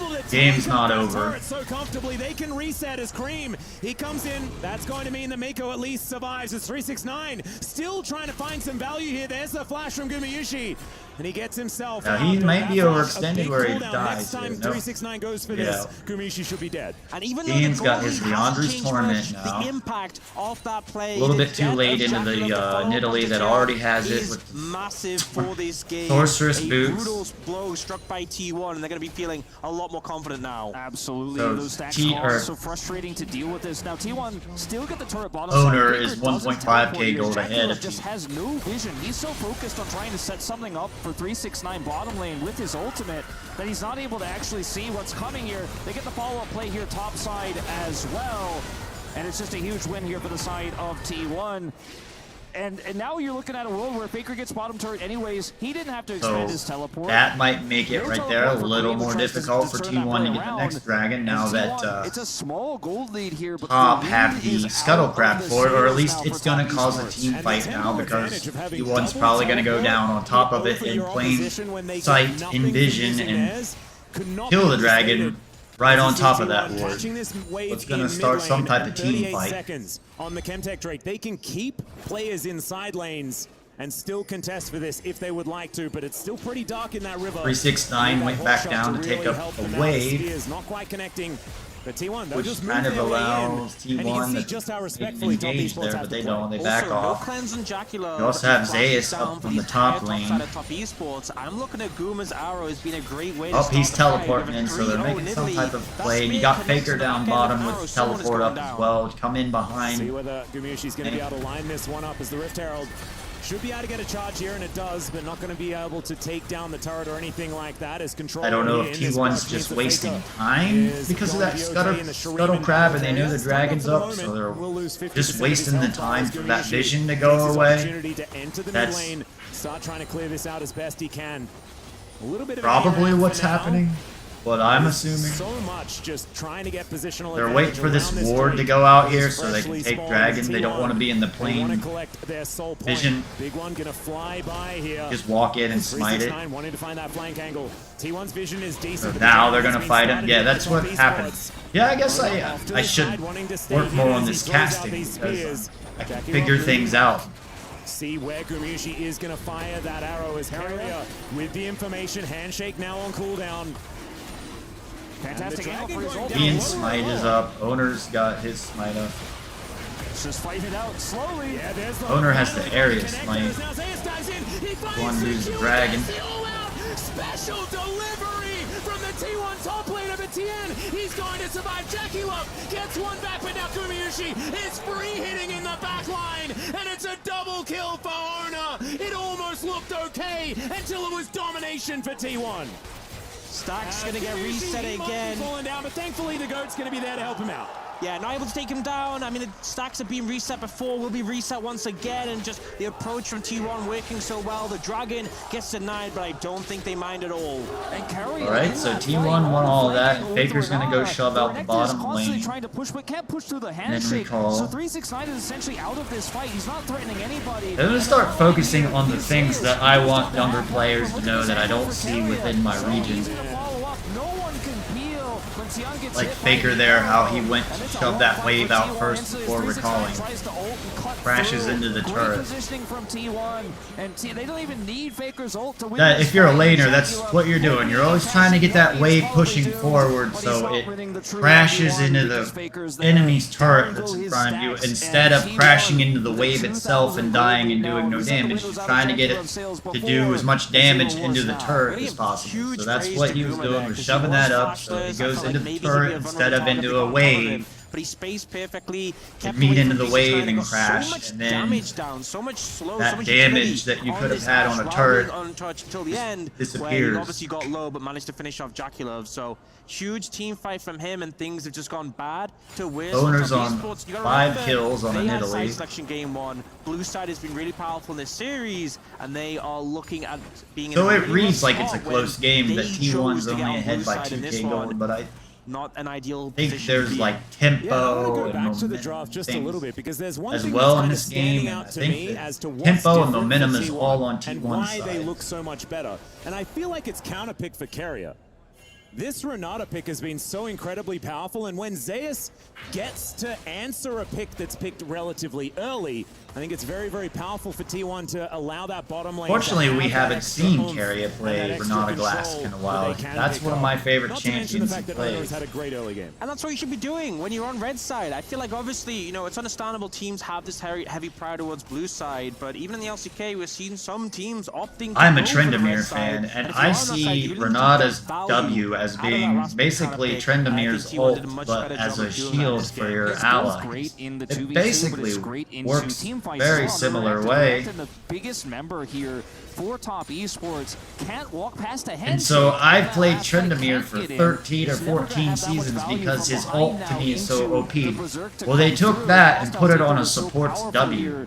able to Game's take not out that over. turret so comfortably. They can reset as Cream. He comes in. That's going to mean that Mako at least survives as 369 369 still trying to find some value here. There's the flash from Gumayushi. And he gets himself Now, out. he might be overextended where he Cooldown. dies. Next time here. No. 369 goes for this, Gumayushi should be dead. And even Ian's got his Leandre's Torment now. The impact of that play, A little bit too late into the Nidalee that already has it with massive for this game. Sorceress a Boots. brutal blow struck by T1, and they're going to be feeling a lot more confident now. Absolutely. So Those stacks T- are or- so frustrating to deal with this. Now T1 still get the turret bottom Owner side. is Baker doesn't 1.5K teleport here. gold ahead Jackalope of just has no vision. He's so focused on trying to set something up for 369 bottom lane with his ultimate that he's not able to actually see what's coming here. They get the follow-up play here top side as well. And it's just a huge win here for the side of T1. And now you're looking at a world where Faker gets bottom turret anyways. He didn't have to expand his teleport. That might make it right there a little more difficult for T1 to get the next dragon now that it's a small gold lead here, but Top have the Scuttle Crab for it, or at least it's going to cause a team fight now because T1's probably going to go down on top of it in plain sight, in vision, and kill the dragon right on top of that ward. It's going to start some type of team fight. Seconds on the Chemtech Drake. They can keep players in side lanes and still contest for this if they would like to, but it's still pretty dark in that river. 369 went back down to take up a wave, Not quite connecting. But T1, which kind of allows T1 to engage there, but they don't. They back off. You also have Zeus up from the top lane. I'm looking at Guma's arrow as being a great way to Oh, he's teleporting in, so they're making some type of play. You got Faker down bottom with teleport up as well. Come in behind. See whether Gumayushi's going to be able to line this one up as the Rift Herald should be able to get a charge here, and it does, but not going to be able to take down the turret or anything like that as control. I don't know if T1's just wasting time because of that Scuttle Crab and they know the dragon's up, so they're just wasting the time for that vision to go away. That's start trying to clear this out as best he can. A little bit of probably what's happening. What I'm assuming. So much just trying to get positional. They're waiting for this ward to go out here so they can take dragon. They don't want to be in the plane vision. Big one gonna fly by here. Just walk in and smite it. Wanting to find that flank angle. T1's vision is decent. So now they're gonna fight him. Yeah, that's what happens. Yeah, I guess I should work more on this casting because I can figure things out. See where Gumayushi is gonna fire that arrow as Carrier with the information. Handshake now on cooldown. Fantastic angle for his ult. Ian's smite is up. Owner's got his smite up. Just fight it out slowly. Yeah, there's the Owner has the area smite. One lose dragon. Special delivery from the T1 top lane of Etienne. He's going to survive. Jackalope gets one back, but now Gumayushi is free hitting in the back line, and it's a double kill for Owner. It almost looked okay until it was domination for T1. Stack's gonna get reset again. Falling down, but thankfully the GOAT's gonna be there to help him out. Yeah, not able to take him down. I mean, the stacks have been reset before, will be reset once again, and just the approach from T1 working so well. The dragon gets denied, but I don't think they mind at all. And carry. Alright, so T1 won all of that. Faker's gonna go shove out the bottom lane. Trying to push, but can't push through the And handshake. recall. So 369 is essentially out of this fight. He's not threatening anybody. They're gonna start focusing on the things that I want younger players to know that I don't see within my region. Like Faker there, how he went to shove that wave out first before recalling. Crashes into the turret. They don't even need Faker's ult to win. That, if you're a laner, that's what you're doing. You're always trying to get that wave pushing forward so it crashes into the enemy's turret that's in front of you instead of crashing into the wave itself and dying and doing no damage. You're trying to get it to do as much damage into the turret as possible. So that's what he was doing, was shoving that up so he goes into the turret instead of into a wave. But he spaced perfectly, meet into the wave and crash, and then damage down, so much slow, that so much damage that you could have had on a turret untouched until the end, disappears. where he obviously got low but managed to finish off Jackalope. So huge team fight from him, and things have just gone bad to win. Owner's on 5 kills on a Nidalee. Selection game 1. Blue side has been really powerful in this series, and they are looking at being. So it reads like it's a close game that T1's only ahead by 2K gold, but I not an ideal think there's like tempo and back to the draft just a little bit because there's one as thing well that's in kind this of standing game. I out to think me as to that what's tempo and different momentum for is T1 all on and T1's why side. they look so much better. And I feel like it's counterpick for Carrier. This Renata pick has been so incredibly powerful, and when Zeus gets to answer a pick that's picked relatively early, I think it's very, very powerful for T1 to allow that bottom lane. Fortunately, we haven't seen Carrier play Renata Glass in a while. That's one of my favorite champions he plays. Had a great early game. And that's what you should be doing when you're on red side. I feel like obviously, you know, it's understandable teams have this heavy pride towards blue side, but even in the LCK, we're seeing some teams opting to I'm a go for the red Tryndamere side. fan, and I see Renata's W as being basically Tryndamere's ult, but as a shield for your allies. It basically works very similar way. The biggest member here for Top Esports can't walk past a head. And so I've played Tryndamere for 13 or 14 seasons because his ult to me is so OP. Well, they took that and put it on a support's W.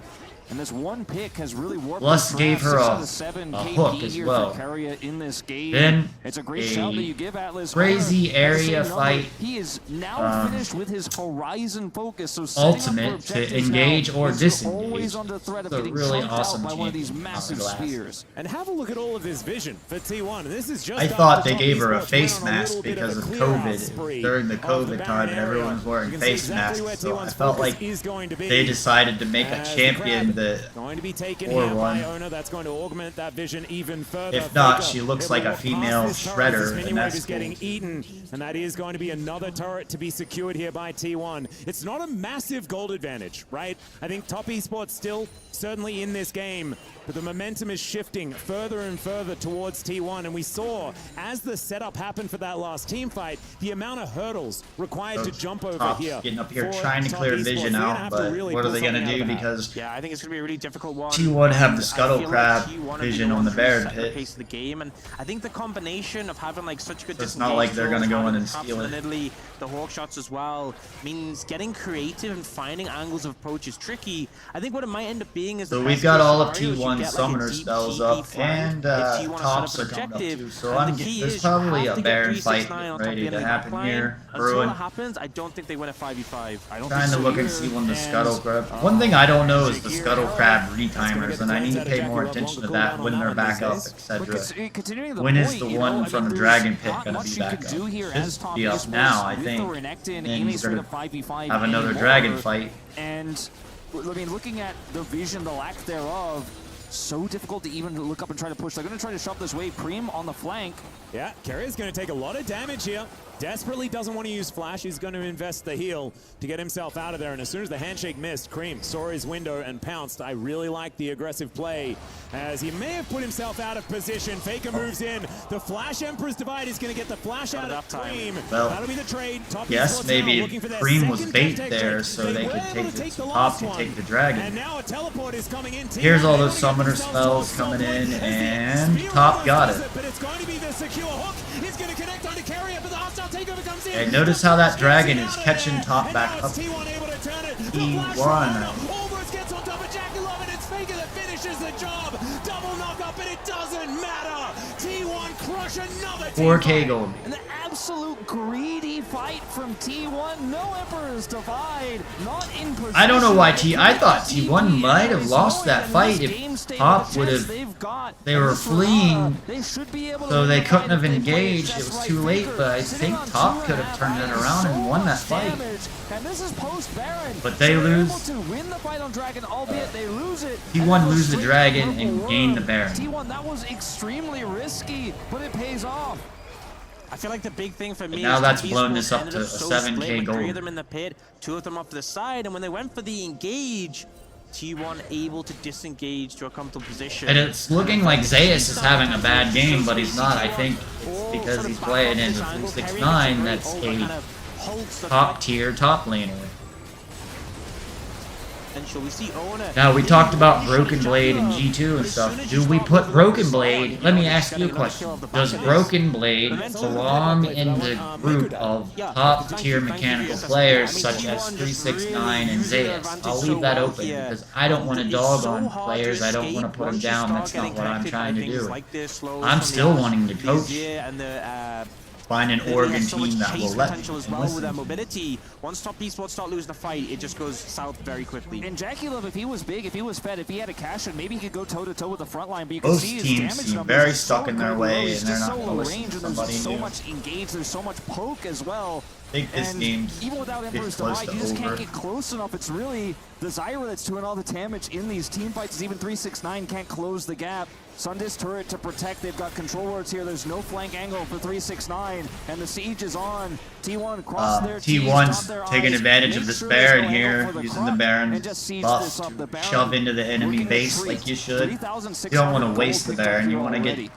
And this one pick has really worked. Plus gave her a hook as well. Then it's a great shout that you give Atlas. Crazy area fight. He is now finished with his horizon focus. So ultimate to engage or disengage. It's a really awesome by one of these massive spears. And have a look at all of this vision for T1. This is just I thought they gave her a face mask because of COVID. During the COVID time, everyone was wearing face masks. So I felt like they decided to make a champion going to be taken here by Ona. That's going to augment that vision even further. If not, she looks like a female Shredder, and that's getting eaten, and that is going to be another turret to be secured here by T1. It's not a massive gold advantage, right? I think Top Esports still certainly in this game, but the momentum is shifting further and further towards T1, and we saw as the setup happened for that last team fight, the amount of hurdles required to jump over here. Getting up here trying to clear vision out, but what are they going to do? Because yeah, I think it's going to be a really difficult one. T1 have the scuttle crab vision on the Baron pit. Pace of the game, and I think the combination of having like such good it's not like they're going to go in and steal it. The hawk shots as well means getting creative and finding angles of approach is tricky. I think what it might end up being is so we've got all of T1 summoner spells up, and tops are coming up too. So there's probably a Baron fight ready to happen here. Until that happens, I don't think they win a 5v5. Trying to look and see when the scuttle crab. One thing I don't know is the scuttle crab retimers, and I need to pay more attention to that when they're back up, etc. When is the one from the Dragon Pit going to be back up? This will be up now, I think. And he's going to have another dragon fight. And I mean, looking at the vision, the lack thereof, so difficult to even look up and try to push. They're going to try to shove this way. Preem on the flank. Yeah, Carrier's going to take a lot of damage here. Desperately doesn't want to use flash. He's going to invest the heal to get himself out of there. And as soon as the handshake missed, Cream saw his window and pounced. I really like the aggressive play as he may have put himself out of position. Faker moves in. The Flash Emperor's Divide is going to get the flash out of Cream. Well, that'll be the trade. Top yes, maybe Cream was bait there so they could take the top to take the dragon. And now a teleport is coming in. Here's all those summoner spells coming in, and top got it. But it's going to be the secure hook. He's going to connect onto Carrier, but the hostile takeover comes in. And notice how that dragon is catching top back up. T1 able to turn it. T1. Almost gets on top of Jackalov, and it's Faker that finishes the job. Double knock up, and it doesn't matter. T1 crush another 4K gold. An absolute greedy fight from T1. No Emperor's Divide. Not in position. I don't know why I thought T1 might have lost that fight if Top would have. They were fleeing, so they couldn't have engaged. It was too late, but I think Top could have turned it around and won that fight. And this is post Baron. But they lose. Able to win the fight on Dragon, albeit they lose it. T1 lose the dragon and gain the Baron. T1, that was extremely risky, but it pays off. I feel like the big thing for me now is that's blown this up to a 7K gold. 3 of them in the pit, 2 of them off to the side, and when they went for the engage, T1 able to disengage to a comfortable position. And it's looking like Zeus is having a bad game, but he's not. I think it's because he's playing in the 369 that's a top tier top laner. Now we talked about Broken Blade and G2 and stuff. Do we put Broken Blade? Let me ask you a question. Does Broken Blade belong in the group of top tier mechanical players such as 369 and Zeus? I'll leave that open because I don't want to dog on players. I don't want to put them down. That's not what I'm trying to do. I'm still wanting to coach find an Oregon team that will let potential as well with their mobility. Once Top Esports start losing the fight, it just goes south very quickly. And Jackie Love, if he was big, if he was fed, if he had a cash in, maybe he could go toe-to-toe with the front line, but you can Both see his teams damage seem numbers very are stuck in their way, and they're not so going to low listen range, to and somebody there's so new. much engage, there's so much poke as well. I think this game's even without Emperor's close Divide, to you just over. can't get close enough. It's really the Zyra that's doing all the damage in these team fights. Even 369 can't close the gap. Sunday's turret to protect. They've got control wards here. There's no flank angle for 369, and the siege is on. T1 cross their T1's taking advantage of this Baron here, using the Baron buff to shove into the enemy base like you should. You don't want to waste the Baron. You want to get...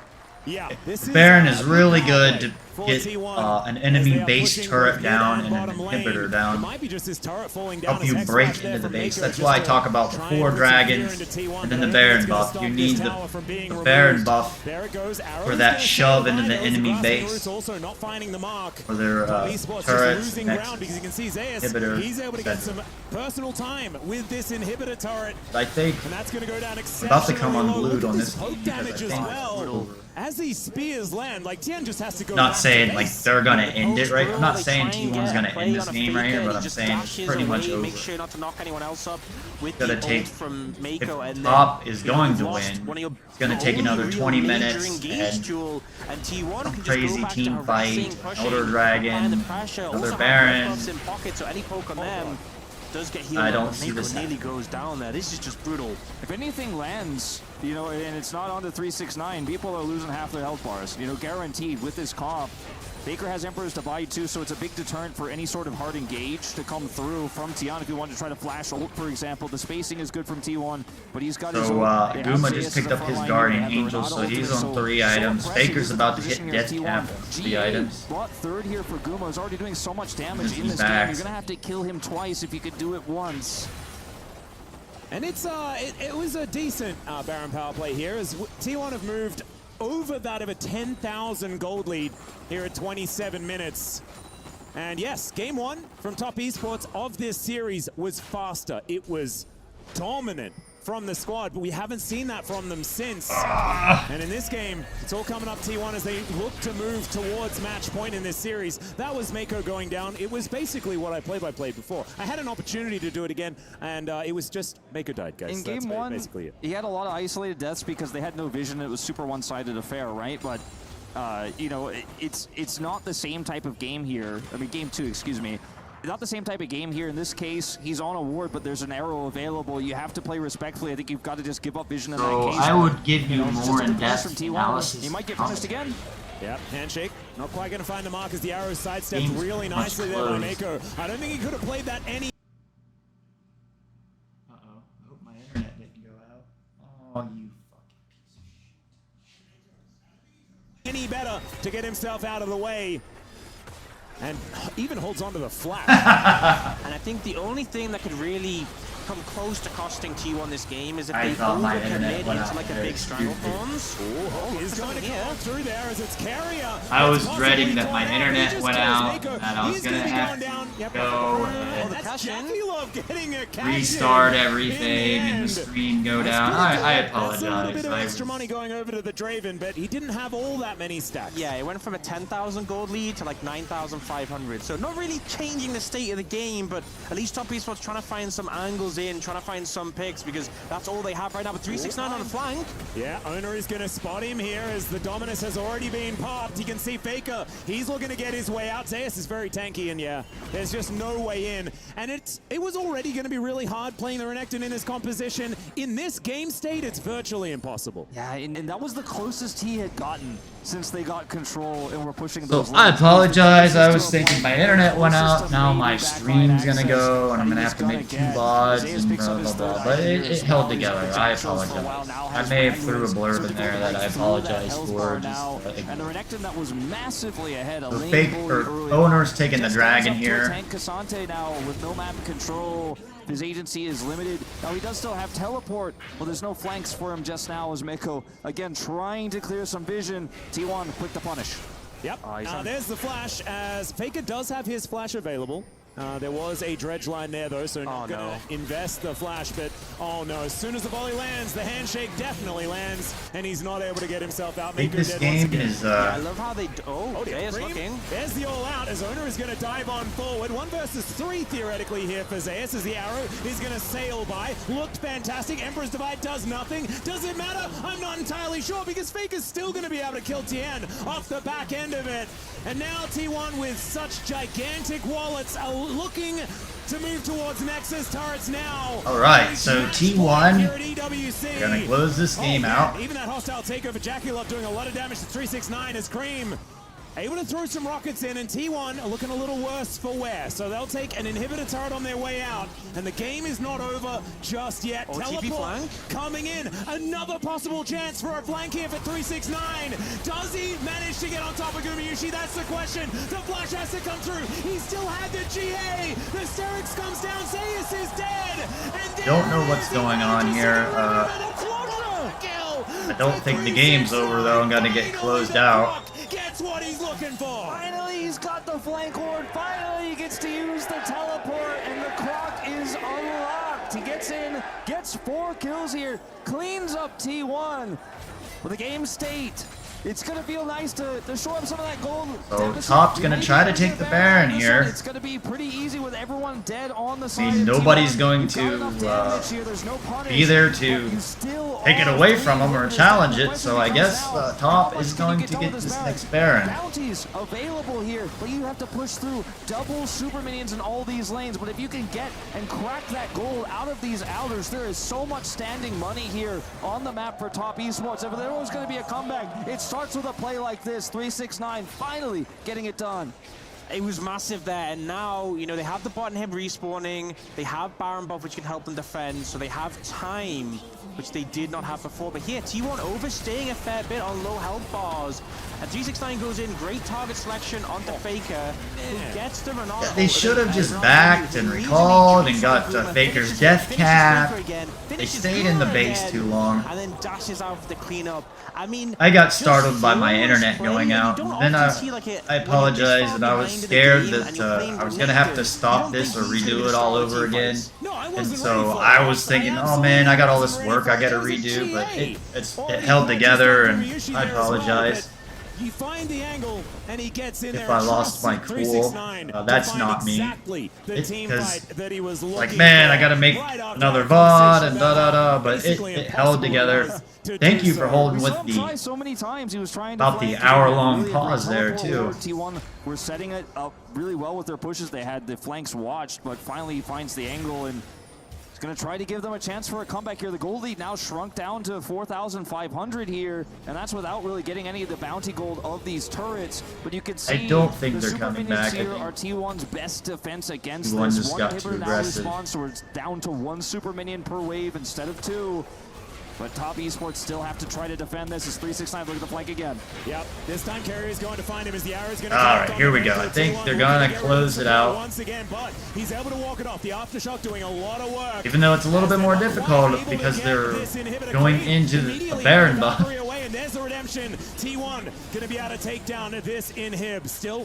The Baron is really good to get an enemy base turret down and an inhibitor down. Help you break into the base. That's why I talk about the 4 dragons and then the Baron buff. You need the Baron buff for that shove into the enemy base. For their turrets next inhibitor. He's able to get some personal time with this inhibitor turret. I think I'm about to come unglued on this game because I think it's over. As these spears land, like Tien just has to go. Not saying like they're gonna end it, right? I'm not saying T1's gonna end this game right here, but I'm saying it's pretty much over. Make sure not to knock anyone else up with Gonna the take, ult from Mako, if and top then, is going to win, it's gonna take another 20 minutes and T1 some crazy team fight, Elder Dragon, another Baron. So any poke on them does get healed. I don't see Mako this nearly goes down there. This is just brutal. If anything lands, you know, and it's not on the 369, people are losing half their health bars. You know, guaranteed with this comp. Baker has Emperor's Divide too, so it's a big deterrent for any sort of hard engage to come through from Tian. If you want to try to flash ult, for example, the spacing is good from T1, but he's got his So Guma just picked up his Guardian Angel, Angel, so he's on 3 items. Baker's about to hit Death Cap on 3 items. Brought third here for Guma. He's already doing so much damage in this game. You're gonna have to kill him twice if you could do it once. And it was a decent Baron power play here, as T1 have moved over that of a 10,000 gold lead here at 27 minutes. And yes, game 1 from Top Esports of this series was faster. It was dominant from the squad, but we haven't seen that from them since. And in this game, it's all coming up T1 as they look to move towards match point in this series. That was Mako going down. It was basically what I played before. I had an opportunity to do it again, and it was just Mako died, guys. In game 1, he had a lot of isolated deaths because they had no vision. It was super one-sided affair, right? But you know, it's not the same type of game here. I mean, game 2, excuse me. Not the same type of game here. In this case, he's on a ward, but there's an arrow available. You have to play respectfully. I think you've got to just give up vision in that case. I would give you more in-depth analysis. He might get punished again. Yep, handshake. Not quite going to find the mark as the arrow sidestepped really nicely there by Mako. I don't think he could have played that any... Uh-oh. I hope my internet didn't go out. Oh, you fucking piece of shit. Any better to get himself out of the way. And even holds on to the flash. And I think the only thing that could really come close to costing T1 this game is if they overcommit into like a big Stranglethorns. He's going to come through there as it's Carrier. I was dreading that my internet went out and I was going to have to go and restart everything and the screen go down. I apologize. A little bit of extra money going over to the Draven, but he didn't have all that many stacks. Yeah, it went from a 10,000 gold lead to like 9,500. So not really changing the state of the game, but at least Top Esports trying to find some angles in, trying to find some picks, because that's all they have right now. But 369 on the flank. Yeah, Owner is going to spot him here as the Dominus has already been popped. You can see Faker. He's looking to get his way out. Zeus is very tanky, and yeah, there's just no way in. And it was already going to be really hard playing the Renekton in this composition. In this game state, it's virtually impossible. Yeah, and that was the closest he had gotten since they got control and were pushing So those I apologize. I was thinking my internet went out. Now my stream's gonna go, and I'm gonna have to make 2 VODs and blah blah blah. But it held together. I apologize. I may have threw a blurb in there that I apologize for. And the Renekton that was massively ahead. The fake owner's taking the dragon here. Tank Cassante now with no map control. His agency is limited. Now he does still have teleport, but there's no flanks for him just now as Mako, again, trying to clear some vision. T1 quick to punish. Yep, there's the flash as Faker does have his flash available. There was a dredge line there, though, so not going to invest the flash, but oh no, as soon as the volley lands, the handshake definitely lands, and he's not able to get himself out. I think this game is, I love how they... Jay is looking. There's the all-out as Owner is going to dive on forward. 1 versus 3, theoretically, here for Zeus, as the arrow is going to sail by. Looked fantastic. Emperor's Divide does nothing. Does it matter? I'm not entirely sure, because Faker's still going to be able to kill Tien off the back end of it. And now T1 with such gigantic wallets are looking to move towards Nexus turrets now. Alright, so T1 gonna close this game out. Even that hostile takeover, Jackie doing a lot of damage to 369 as Cream able to throw some rockets in, and T1 are looking a little worse for wear. So they'll take an inhibitor turret on their way out, and the game is not over just yet. Teleport coming in. Another possible chance for a flank here for 369. Does he manage to get on top of Gumayushi? That's the question. The flash has to come through. He still had the GA. The Sterix comes down. Zeus is dead. And don't know what's going on here. I don't think the game's over, though. I'm gonna get closed out. Gets what he's looking for. Finally, he's got the flank ward. Finally, he gets to use the teleport, and the clock is unlocked. He gets in, gets 4 kills here, cleans up T1 with a game state. It's going to feel nice to show up some of that gold. So Top's going to try to take the Baron here. It's going to be pretty easy with everyone dead on the side. I mean, nobody's going to be there to take it away from him or challenge it, so I guess Top is going to get this next Baron. Bounties available here, but you have to push through double super minions in all these lanes. But if you can get and crack that gold out of these outers, there is so much standing money here on the map for Top Esports. If there was going to be a comeback, it starts with a play like this. 369 finally getting it done. It was massive there, and now, you know, they have the bot inhib respawning, they have Baron buff which can help them defend, so they have time, which they did not have before. But here, T1 overstaying a fair bit on low health bars, and 369 goes in, great target selection onto Faker, who gets the Ronaldo. Yeah, they should have just backed and recalled and got Faker's death cap. They stayed in the base too long. And then dashes out for the cleanup. I mean, I got startled by my internet going out. Then I apologized, and I was scared that I was going to have to stop this or redo it all over again. And so I was thinking, oh man, I got all this work I got to redo, but it held together, and I apologize. You find the angle, and he gets in there. If I lost my cool, that's not me. Because, like, man, I gotta make another VOD and da-da-da, but it held together. Thank you for holding with about the hour-long pause there, too. T1 were setting it up really well with their pushes. They had the flanks watched, but finally he finds the angle, and he's going to try to give them a chance for a comeback here. The gold lead now shrunk down to 4,500 here, and that's without really getting any of the bounty gold of these turrets. But you can see I don't think they're coming back. Here are T1's best defense against T1 this. just One got inhibitor too now aggressive. respawns, so it's down to 1 super minion per wave instead of 2. But Top Esports still have to try to defend this as 369 look at the flank again. Yep, this time Carrier is going to find him as the arrow is going to Alright, here we go. I think they're going to close it out. Once again, but he's able to walk it off. The aftershock doing a lot of work. Even though it's a little bit more difficult because they're going into the Baron buff. And there's the redemption. T1 going to be able to take down this inhib. Still,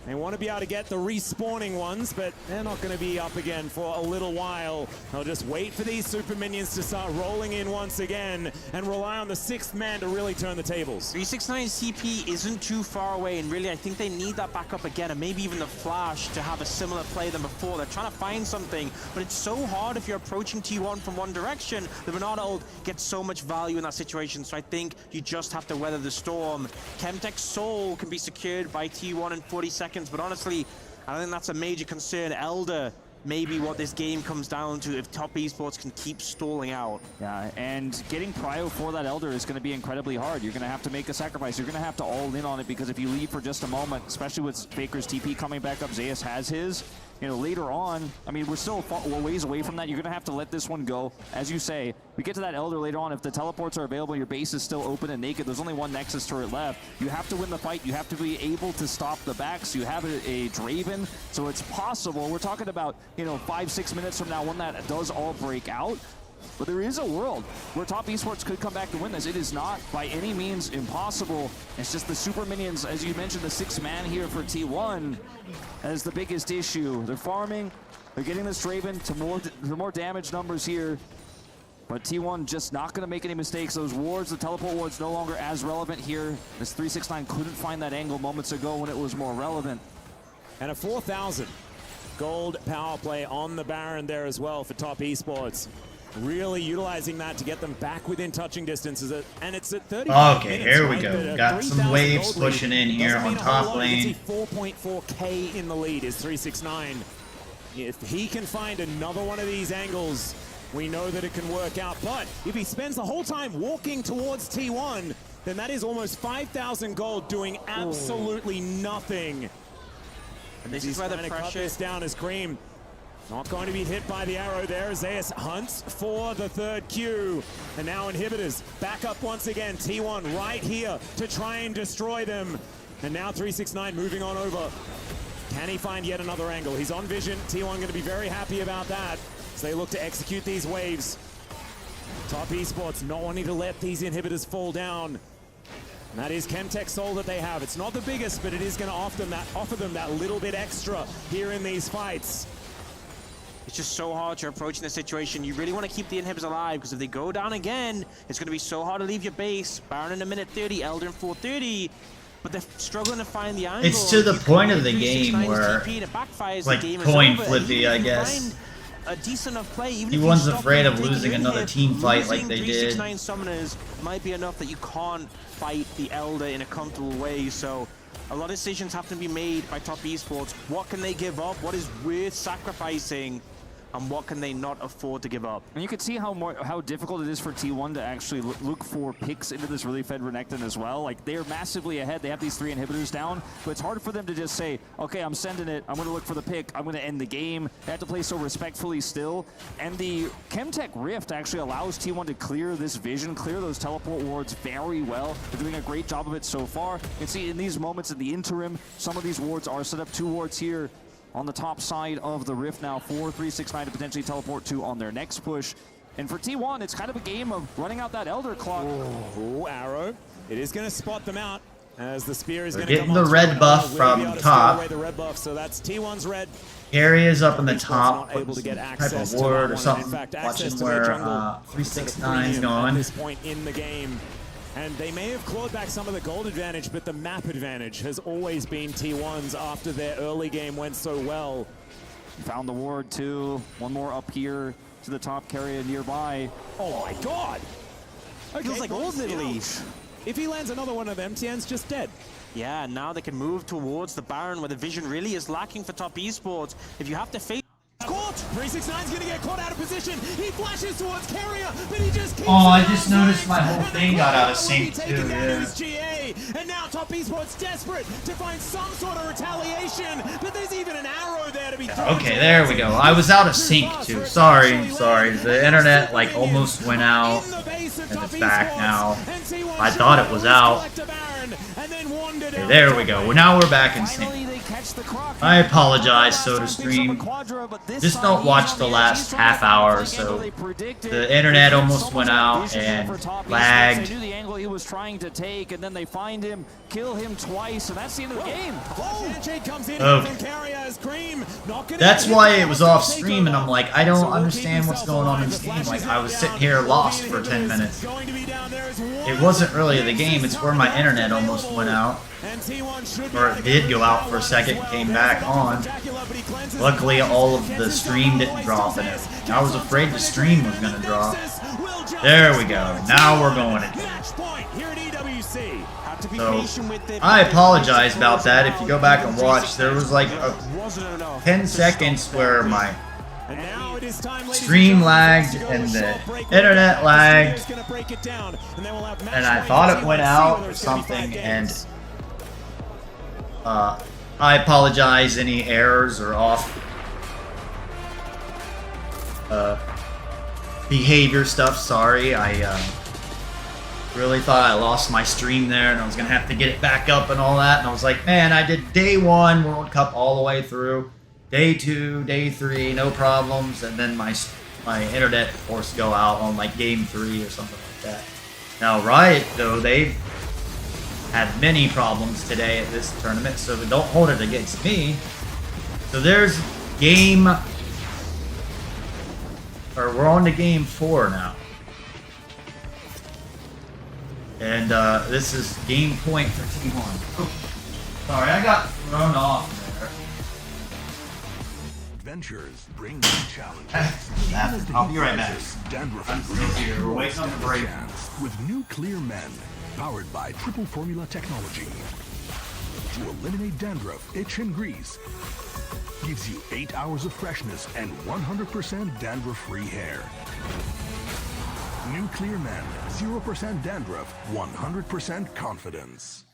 they want to be able to get the respawning ones, but they're not going to be up again for a little while. They'll just wait for these super minions to start rolling in once again and rely on the 6th man to really turn the tables. 369 CP isn't too far away, and really I think they need that backup again, and maybe even the flash to have a similar play than before. They're trying to find something, but it's so hard if you're approaching T1 from one direction. The Bernard ult gets so much value in that situation, so I think you just have to weather the storm. Chemtech's soul can be secured by T1 in 40 seconds. But honestly, I think that's a major concern. Elder may be what this game comes down to if Top Esports can keep stalling out. Yeah, and getting prio for that Elder is going to be incredibly hard. You're going to have to make a sacrifice. You're going to have to all in on it, because if you leave for just a moment, especially with Faker's TP coming back up, Zeus has his. You know, later on, I mean, we're still a ways away from that. You're going to have to let this one go. As you say, we get to that Elder later on. If the teleports are available, your base is still open and naked. There's only one Nexus turret left. You have to win the fight. You have to be able to stop the backs. You have a Draven, so it's possible. We're talking about, you know, 5-6 minutes from now when that does all break out. But there is a world where Top Esports could come back to win this. It is not by any means impossible. It's just the super minions, as you mentioned, the 6-man here for T1 as the biggest issue. They're farming, they're getting this Draven to more damage numbers here. But T1 just not going to make any mistakes. Those wards, the teleport wards, no longer as relevant here. This 369 couldn't find that angle moments ago when it was more relevant. And a 4,000 gold power play on the Baron there as well for Top Esports. Really utilizing that to get them back within touching distances, and it's at 30. Okay, here we go. Got some waves pushing in here on top lane. 4.4k in the lead is 369. If he can find another one of these angles, we know that it can work out. But if he spends the whole time walking towards T1, then that is almost 5,000 gold doing absolutely nothing. And this is where the pressure cut this down as Cream. Not going to be hit by the arrow there. Zeus hunts for the third Q. And now inhibitors back up once again. T1 right here to try and destroy them. And now 369 moving on over. Can he find yet another angle? He's on vision. T1 going to be very happy about that as they look to execute these waves. Top Esports not wanting to let these inhibitors fall down. And that is Chemtech Soul that they have. It's not the biggest, but it is going to offer them that little bit extra here in these fights. It's just so hard to approach in this situation. You really want to keep the inhibitors alive, because if they go down again, it's going to be so hard to leave your base. Baron in a minute 30, Elder in 430, but they're struggling to find the angle. It's to the point of the game where, like, coin flippy, I guess. A decent enough play, even he if wasn't afraid of losing another team fight like they did. 369 summoners might be enough that you can't fight the Elder in a comfortable way, so a lot of decisions have to be made by Top Esports. What can they give up? What is worth sacrificing? And what can they not afford to give up? And you can see how difficult it is for T1 to actually look for picks into this really fed Renekton as well. Like, they're massively ahead. They have these 3 inhibitors down, but it's hard for them to just say, okay, I'm sending it. I'm going to look for the pick. I'm going to end the game. They have to play so respectfully still. And the Chemtech Rift actually allows T1 to clear this vision, clear those teleport wards very well. They're doing a great job of it so far. You can see in these moments in the interim, some of these wards are set up. 2 wards here on the top side of the Rift now for 369 to potentially teleport to on their next push. And for T1, it's kind of a game of running out that Elder clock. Oh, arrow. It is going to spot them out as the spear is going to getting the red buff from top. The red buff, so that's T1's red. Gary is up in the top, putting some type of ward or something. Watching where 369 is going. At this point in the game. And they may have clawed back some of the gold advantage, but the map advantage has always been T1's after their early game went so well. Found the ward too. One more up here to the top carrier nearby. Oh my god! Okay, feels like all the leash. If he lands another one of them, Tien's just dead. Yeah, now they can move towards the Baron where the vision really is lacking for Top Esports. If you have to face caught! 369's gonna get caught out of position. He flashes towards Carrier, but he just keeps I just noticed my whole thing got out of sync too, yeah. GA. And now Top Esports desperate to find some sort of retaliation, but there's even an arrow there to be thrown. Okay, there we go. I was out of sync too. Sorry. The internet like almost went out, and it's back now. I thought it was out. Okay, there we go. Now we're back in sync. I apologize, SodaStream. Just don't watch the last half hour or so. The internet almost went out and lagged. They knew the angle he was trying to take, and then they find him, kill him twice, and that's the end of the game. That's why it was off stream, and I'm like, I don't understand what's going on in this game. Like, I was sitting here lost for 10 minutes. It wasn't really the game, it's where my internet almost went out. Or it did go out for a second, came back on. Luckily, all of the stream didn't drop and everything. I was afraid the stream was going to drop. There we go. Now we're going again. So, I apologize about that. If you go back and watch, there was like 10 seconds where my stream lagged and the internet lagged. And I thought it went out or something, and I apologize any errors or off behavior stuff. Sorry, I really thought I lost my stream there and I was gonna have to get it back up and all that, and I was like, man, I did day 1 World Cup all the way through, day 2, day 3, no problems, and then my my internet forced to go out on like game 3 or something like that. Now Riot, though, they've had many problems today at this tournament, so don't hold it against me. So there's game, or we're on to game 4 now. And this is game point for T1. Oh, sorry, I got thrown off there. Adventures bring challenges. I'll be right back. I'm still here. We're waiting on the break. With new Clear Men, powered by triple formula technology. To eliminate dandruff, itch, and grease. Gives you 8 hours of freshness and 100% dandruff-free hair. New Clear Men, 0% dandruff, 100% confidence.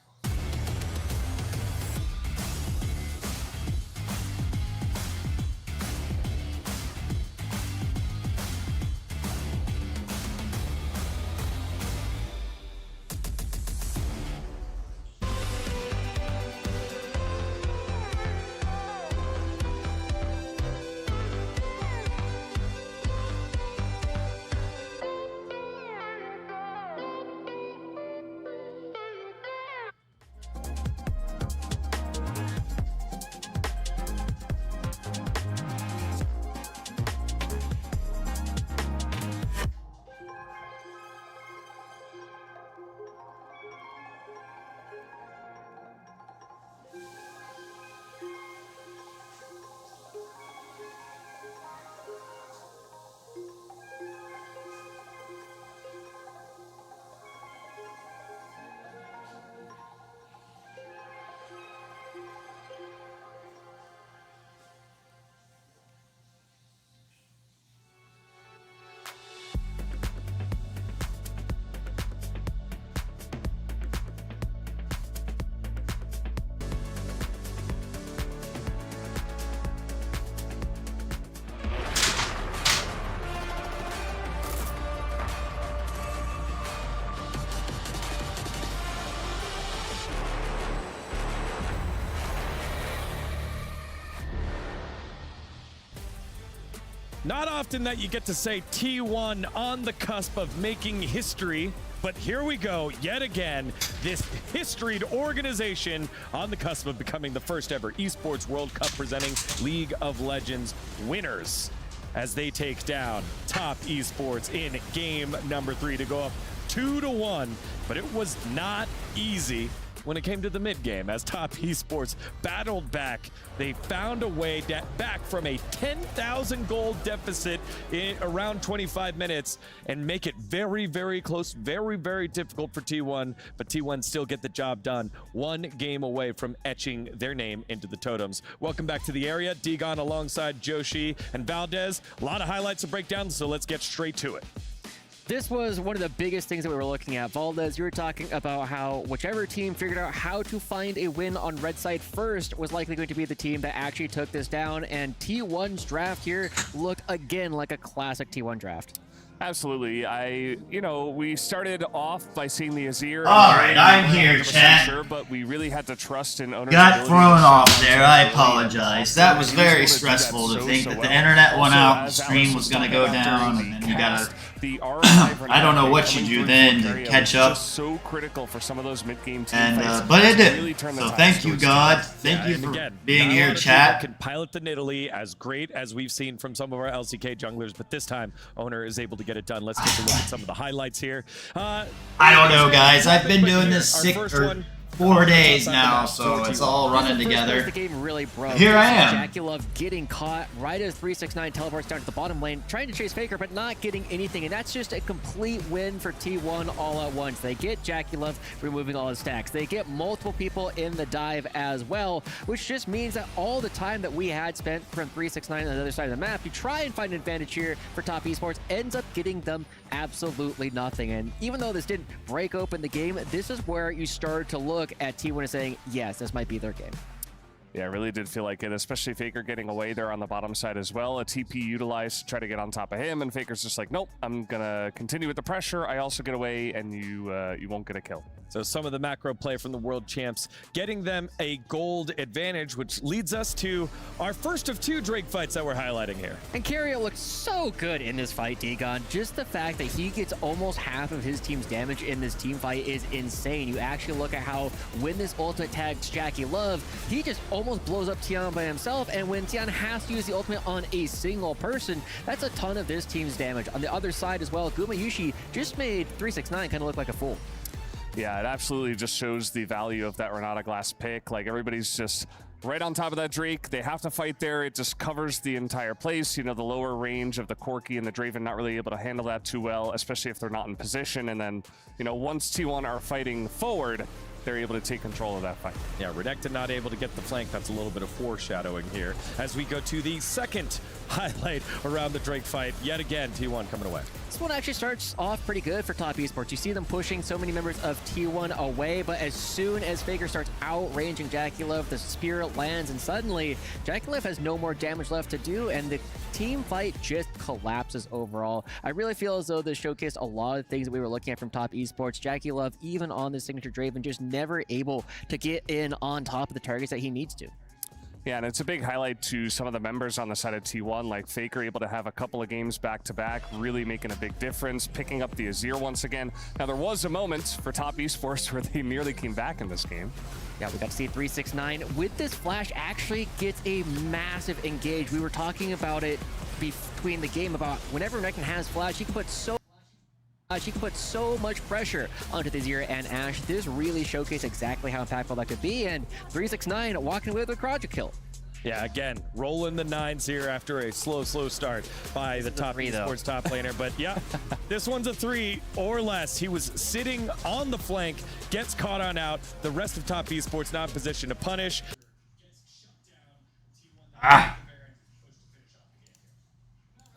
Not often that you get to say T1 on the cusp of making history, but here we go yet again. This historied organization on the cusp of becoming the first ever Esports World Cup presenting League of Legends winners as they take down Top Esports in game number 3 to go up 2-1. But it was not easy when it came to the mid game as Top Esports battled back. They found a way back from a 10,000 gold deficit in around 25 minutes and make it very, very close, very, very difficult for T1, but T1 still get the job done. 1 game away from etching their name into the totems. Welcome back to the area. Digon alongside Joshi and Valdez. A lot of highlights to break down, so let's get straight to it. This was one of the biggest things that we were looking at. Valdez, you were talking about how whichever team figured out how to find a win on red side first was likely going to be the team that actually took this down, and T1's draft here looked again like a classic T1 draft. Absolutely. We started off by seeing the Azir. All right, I'm here, chat. Sure, but we really had to trust in owner's Got thrown off there. I apologize. That was very stressful to think that the internet went out, the stream was going to go down, and then you got to... I don't know what you do then to catch up. So critical for some of those mid-game team and but it did. So thank you, God. Thank you for being here, chat. Can pilot the Nidalee as great as we've seen from some of our LCK junglers, but this time owner is able to get it done. Let's take a look at some of the highlights here. I don't know, guys. I've been doing this 4 days now, so it's all running together. The game really broke. Here I am. JackeyLove getting caught right as 369 teleports down to the bottom lane, trying to chase Faker, but not getting anything, and that's just a complete win for T1 all at once. They get JackeyLove removing all his stacks. They get multiple people in the dive as well, which just means that all the time that we had spent from 369 on the other side of the map to try and find an advantage here for Top Esports ends up getting them absolutely nothing. And even though this didn't break open the game, this is where you start to look at T1 and saying, yes, this might be their game. Yeah, it really did feel like it, especially Faker getting away there on the bottom side as well. A TP utilized to try to get on top of him, and Faker's just like, nope, I'm going to continue with the pressure. I also get away, and you won't get a kill. So some of the macro play from the world champs, getting them a gold advantage, which leads us to our first of 2 Drake fights that we're highlighting here. And Kerio looks so good in this fight, Dagon. Just the fact that he gets almost half of his team's damage in this team fight is insane. You actually look at how when this ultimate tags Jackie Love, he just almost blows up Tian by himself, and when Tian has to use the ultimate on a single person, that's a ton of this team's damage. On the other side as well, Gumayushi just made 369 kind of look like a fool. Yeah, it absolutely just shows the value of that Renata Glass pick. Like, everybody's just right on top of that Drake. They have to fight there. It just covers the entire place. You know, the lower range of the Corki and the Draven not really able to handle that too well, especially if they're not in position. And then, you know, once T1 are fighting forward, they're able to take control of that fight. Yeah, Redecta not able to get the flank. That's a little bit of foreshadowing here as we go to the second highlight around the Drake fight. Yet again, T1 coming away. This one actually starts off pretty good for Top Esports. You see them pushing so many members of T1 away, but as soon as Faker starts outranging JackieLove, the spear lands, and suddenly JackieLove has no more damage left to do, and the team fight just collapses overall. I really feel as though this showcased a lot of things that we were looking at from Top Esports. JackieLove, even on the signature Draven, just never able to get in on top of the targets that he needs to. Yeah, and it's a big highlight to some of the members on the side of T1, like Faker able to have a couple of games back-to-back, really making a big difference, picking up the Azir once again. Now, there was a moment for Top Esports where they nearly came back in this game. Yeah, we got to see 369 with this flash actually gets a massive engage. We were talking about it between the game about whenever Renekton has flash, he can put so much pressure onto the Azir and Ashe. This really showcased exactly how impactful that could be, and 369 walking away with a Quadra kill. Yeah, again, rolling the 9s here after a slow start by the Top Esports top laner. But yeah, this one's a 3 or less. He was sitting on the flank, gets caught on out. The rest of Top Esports not in position to punish.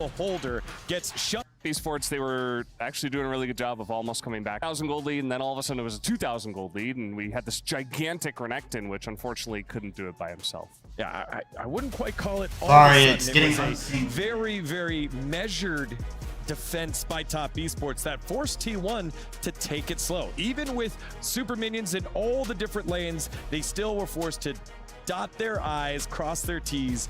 Holder gets shut. Esports, they were actually doing a really good job of almost coming back. 1,000 gold lead, and then all of a sudden it was a 2,000 gold lead, and we had this gigantic Renekton, which unfortunately couldn't do it by himself. Yeah, I wouldn't quite call it all Sorry, of a it's sudden. getting It was a very measured defense by Top Esports that forced T1 to take it slow. Even with super minions in all the different lanes, they still were forced to dot their I's, cross their T's.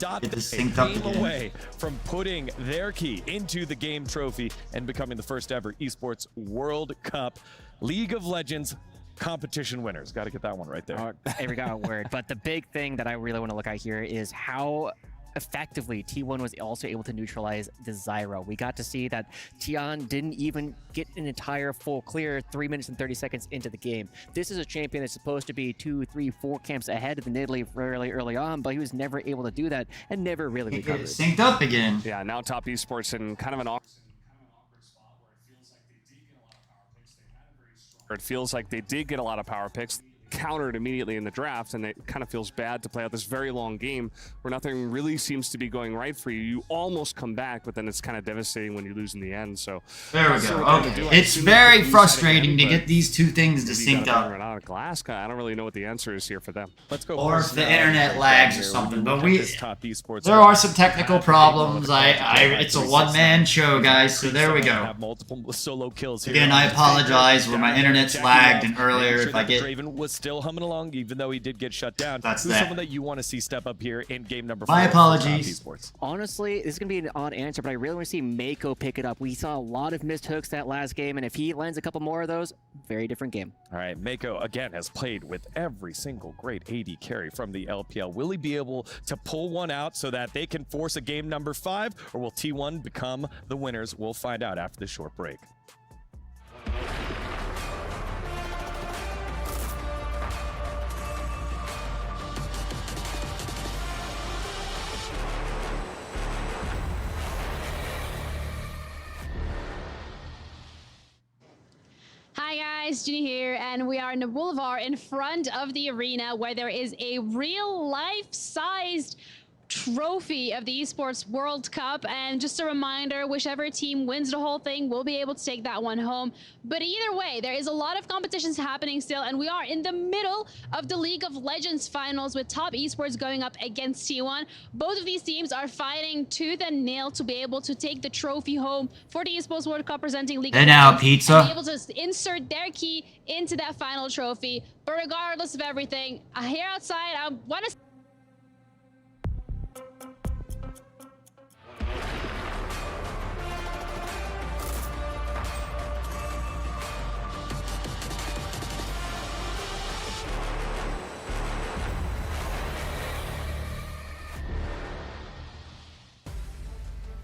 Dot Get the this synced up game again. away from putting their key into the game trophy and becoming the first ever Esports World Cup League of Legends competition winners. Got to get that one right there. Every got a word. But the big thing that I really want to look at here is how effectively T1 was also able to neutralize the Zyra. We got to see that Tian didn't even get an entire full clear 3 minutes and 30 seconds into the game. This is a champion that's supposed to be 2, 3, 4 camps ahead of the Nidalee fairly early on, but he was never able to do that and never really recovered. It synced up again. Yeah, now Top Esports in kind of an awkward spot where it feels like they did get a lot of power picks. Countered immediately in the draft, and it kind of feels bad to play out this very long game where nothing really seems to be going right for you. You almost come back, but then it's kind of devastating when you lose in the end. So there we go. Okay, it's very frustrating to get these two things to sync up. Out of glass. I don't really know what the answer is here for them. Let's go. Or if the internet lags or something, but Top Esports there are some technical problems. It's a one-man show, guys. So there we go. Have multiple solo kills here. Again, I apologize where my internet's lagged and earlier if I get. Draven was still humming along, even though he did get shut down. That's Who's someone that you want to see step up here in game number 4? My apologies. Honestly, this is going to be an odd answer, but I really want to see Mako pick it up. We saw a lot of missed hooks that last game, and if he lands a couple more of those, very different game. All right, Mako, again, has played with every single great AD carry from the LPL. Will he be able to pull one out so that they can force a game number 5, or will T1 become the winners? We'll find out after this short break. Hi guys, Ginny here, and we are in the boulevard in front of the arena where there is a real life-sized trophy of the Esports World Cup. And just a reminder, whichever team wins the whole thing will be able to take that one home. But either way, there is a lot of competitions happening still, and we are in the middle of the League of Legends finals with Top Esports going up against T1. Both of these teams are fighting tooth and nail to be able to take the trophy home for the Esports World Cup presenting League of Legends. Pizza. And be able to insert their key into that final trophy. But regardless of everything, here outside, I want to...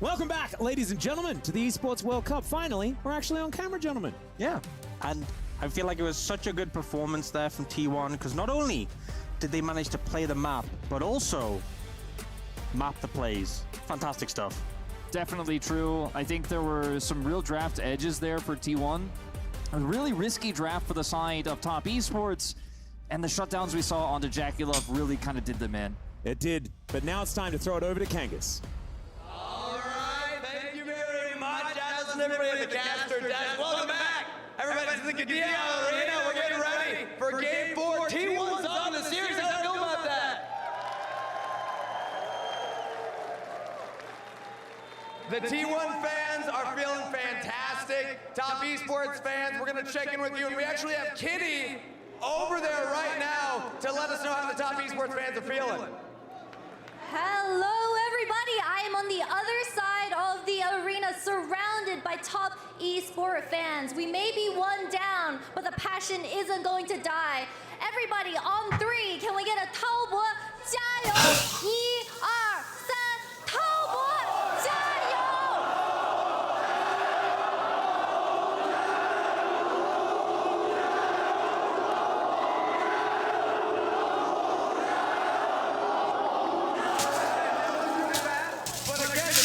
Welcome back, ladies and gentlemen, to the Esports World Cup. Finally, we're actually on camera, gentlemen. Yeah, and I feel like it was such a good performance there from T1, because not only did they manage to play the map, but also map the plays. Fantastic stuff. Definitely true. I think there were some real draft edges there for T1. A really risky draft for the side of Top Esports, and the shutdowns we saw onto Jackulov really kind of did them in. It did, but now it's time to throw it over to Kangas. Everybody at the caster desk. Welcome back, everybody, to the Cadillo Arena. We're getting ready for Game 4. T1's up in the series. How do you feel about that? The T1 fans are feeling fantastic. Top Esports fans, we're going to check in with you. And we actually have Kitty over there right now to let us know how the Top Esports fans are feeling. Hello, everybody. I am on the other side of the arena, surrounded by Top Esport fans. We may be one down, but the passion isn't going to die. Everybody, on 3, can we get a 滔博加油 1, 2, 3, 滔博加油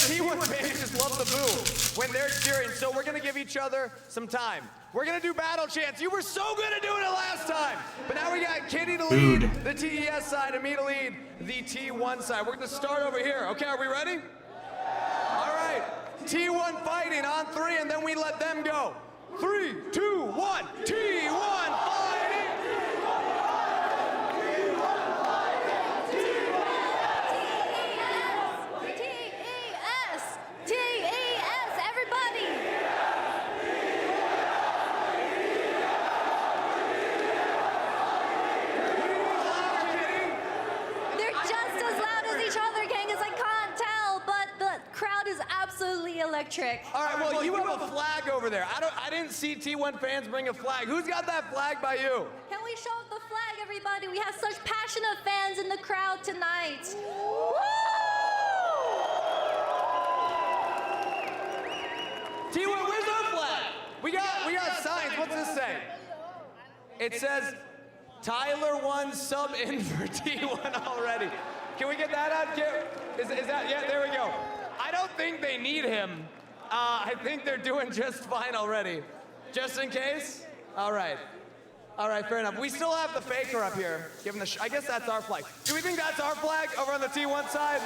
T1 fans just love the boo when they're cheering, so we're gonna give each other some time. We're gonna do battle chants. You were so good at doing it last time, but now we got Kitty to lead the TES side and me to lead the T1 side. We're gonna start over here. Okay, are we ready? All right, T1 fighting on 3, and then we let them go. 3, 2, 1, T1 fighting! Electric. All right, well, you have a flag over there. I didn't see T1 fans bring a flag. Who's got that flag by you? Can we show up the flag, everybody? We have such passionate fans in the crowd tonight. Woo! T1, where's our flag? We got signs. What's this say? It says Tyler won sub in for T1 already. Can we get that out? Is that, yeah, there we go. I don't think they need him. I think they're doing just fine already. Just in case? All right. All right, fair enough. We still have the faker up here. Give him the I guess that's our flag. Do we think that's our flag over on the T1 side?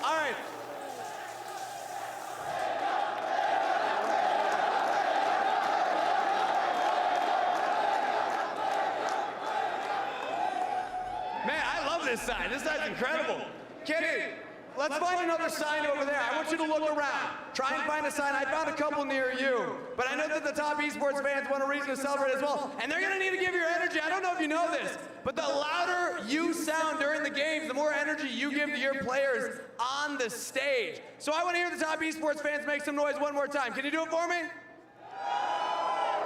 All right. Man, I love this sign. This sign's incredible. Kitty, let's find another sign over there. I want you to look around. Try and find a sign. I found a couple near you. But I know that the Top Esports fans want a reason to celebrate as well. And they're going to need to give your energy. I don't know if you know this, but the louder you sound during the games, the more energy you give to your players on the stage. So I want to hear the Top Esports fans make some noise one more time. Can you do it for me?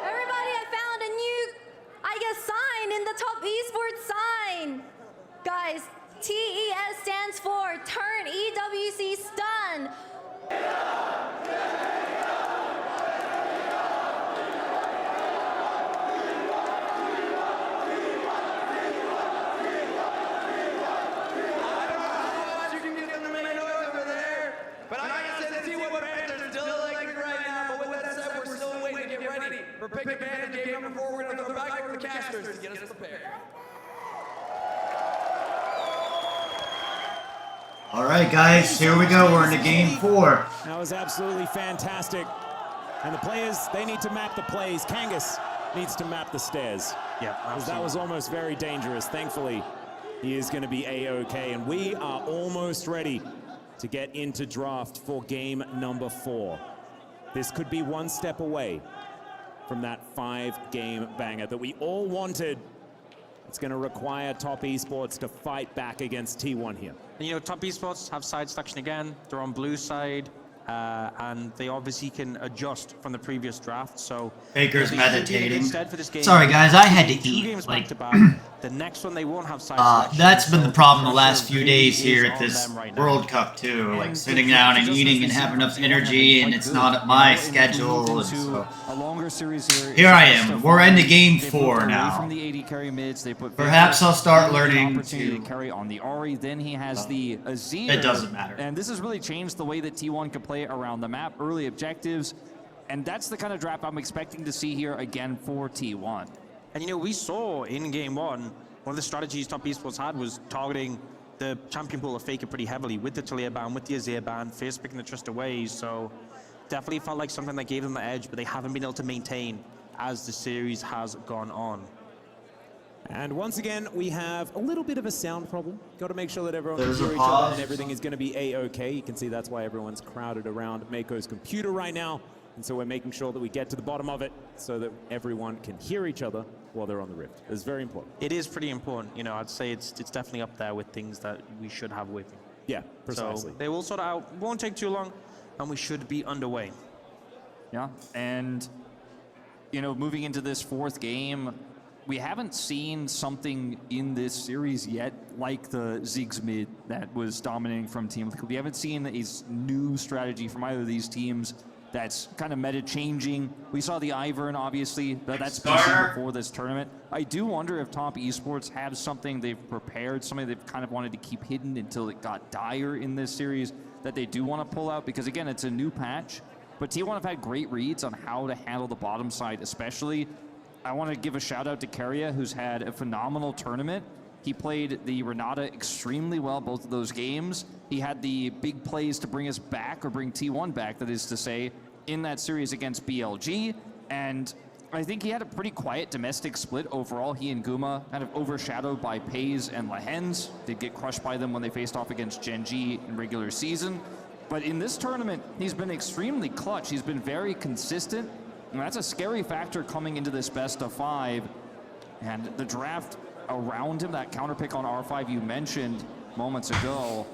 Everybody, I found a new, sign in the Top Esports sign. Guys, TES stands for Turn EWC Stun. For pick advantage, game number 4, we're going to throw back over the casters to get us prepared. All right, guys, here we go. We're into game 4. That was absolutely fantastic. And the players, they need to map the plays. Kangas needs to map the stairs. Yeah, because that was almost very dangerous. Thankfully, he is going to be A-OK. And we are almost ready to get into draft for game number 4. This could be one step away from that 5-game banger that we all wanted. It's going to require Top Esports to fight back against T1 here. And, you know, Top Esports have side selection again. They're on blue side. And they obviously can adjust from the previous draft. So Baker's meditating. Instead for this game, Sorry, guys, I had to eat. Games like, back to back. The next one they won't have side selection. that's been the problem the so last few days here at on this them right now. World Cup too. Like sitting down and eating and having enough energy, and it's not at my schedule. And so a longer series here I am. We're into game 4 now. From the AD carry mids, they put Perhaps I'll start learning opportunity to carry on the Ahri. Then he has the Azir. It doesn't matter. And this has really changed the way that T1 can play around the map. Early objectives, and that's the kind of draft I'm expecting to see here again for T1. And you know, we saw in game 1, one of the strategies Top Esports had was targeting the champion pool of Faker pretty heavily with the Talia ban, with the Azir ban, first picking the trust away. So definitely felt like something that gave them the edge, but they haven't been able to maintain as the series has gone on. And once again, we have a little bit of a sound problem. Got to make sure that everyone can There's a hear each other pause. and everything is going to be A-OK. You can see that's why everyone's crowded around Mako's computer right now. And so we're making sure that we get to the bottom of it so that everyone can hear each other while they're on the Rift. It's very important. It is pretty important. You know, I'd say it's definitely up there with things that we should have working. Yeah, precisely. So they will sort it out. Won't take too long, and we should be underway. Yeah, and you know, moving into this 4th game, we haven't seen something in this series yet like the Ziggs mid that was dominating from Team Liquid. We haven't seen a new strategy from either of these teams that's kind of meta changing. We saw the Ivern, obviously, but that's been seen before this tournament. I do wonder if Top Esports have something they've prepared, something they've kind of wanted to keep hidden until it got dire in this series that they do want to pull out, because again, it's a new patch, but T1 have had great reads on how to handle the bottom side, especially. I want to give a shout out to Keria, who's had a phenomenal tournament. He played the Renata extremely well both of those games. He had the big plays to bring us back, or bring T1 back, that is to say, in that series against BLG. And I think he had a pretty quiet domestic split overall. He and Guma kind of overshadowed by Pays and Lahens. They'd get crushed by them when they faced off against Gen G in regular season. But in this tournament, he's been extremely clutch. He's been very consistent. And that's a scary factor coming into this best of 5. And the draft around him, that counter pick on R5 you mentioned moments ago,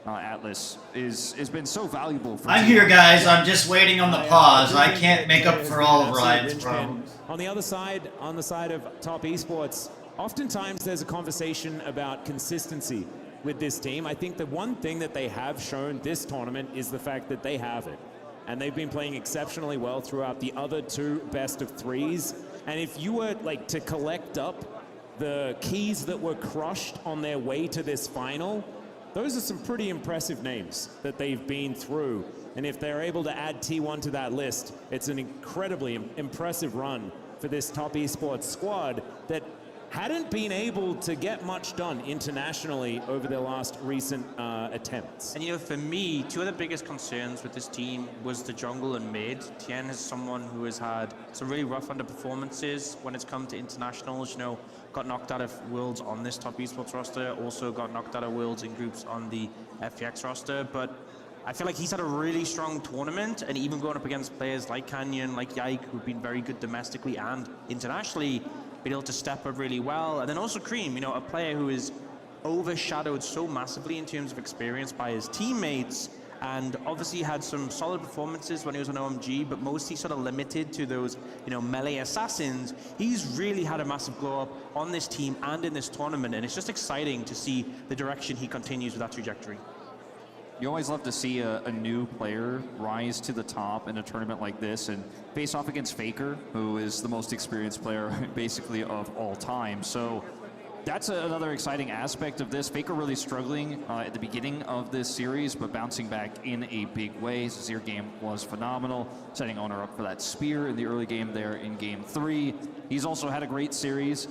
Atlas, has been so valuable for I'm here, guys. I'm just waiting on the pause. I can't make up for all of Ryan's problems. On the other side, on the side of Top Esports, oftentimes there's a conversation about consistency with this team. I think the one thing that they have shown this tournament is the fact that they have it. And they've been playing exceptionally well throughout the other 2 best of 3s. And if you were like to collect up the keys that were crushed on their way to this final, those are some pretty impressive names that they've been through. And if they're able to add T1 to that list, it's an incredibly impressive run for this Top Esports squad that hadn't been able to get much done internationally over their last recent attempts. And you know, for me, 2 of the biggest concerns with this team was the jungle and mid. Tien is someone who has had some really rough underperformances when it's come to internationals. You know, got knocked out of Worlds on this Top Esports roster, also got knocked out of Worlds in groups on the FPX roster. But I feel like he's had a really strong tournament, and even going up against players like Canyon, like Yike, who've been very good domestically and internationally, been able to step up really well. And then also Cream, you know, a player who is overshadowed so massively in terms of experience by his teammates, and obviously had some solid performances when he was on OMG, but mostly sort of limited to those, you know, melee assassins. He's really had a massive glow up on this team and in this tournament, and it's just exciting to see the direction he continues with that trajectory. You always love to see a new player rise to the top in a tournament like this and face off against Faker, who is the most experienced player basically of all time. So that's another exciting aspect of this. Faker really struggling at the beginning of this series, but bouncing back in a big way. His Azir game was phenomenal, setting Owner up for that spear in the early game there in game 3. He's also had a great series.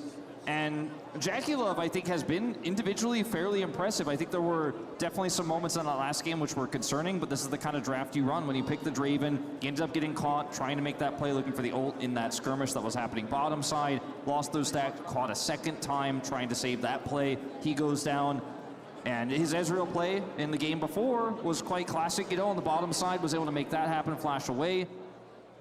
And Jackie Love, I think, has been individually fairly impressive. I think there were definitely some moments in that last game which were concerning, but this is the kind of draft you run when you pick the Draven. He ended up getting caught, trying to make that play, looking for the ult in that skirmish that was happening bottom side. Lost those stacks, caught a second time, trying to save that play. He goes down. And his Ezreal play in the game before was quite classic, you know, on the bottom side, was able to make that happen, flash away.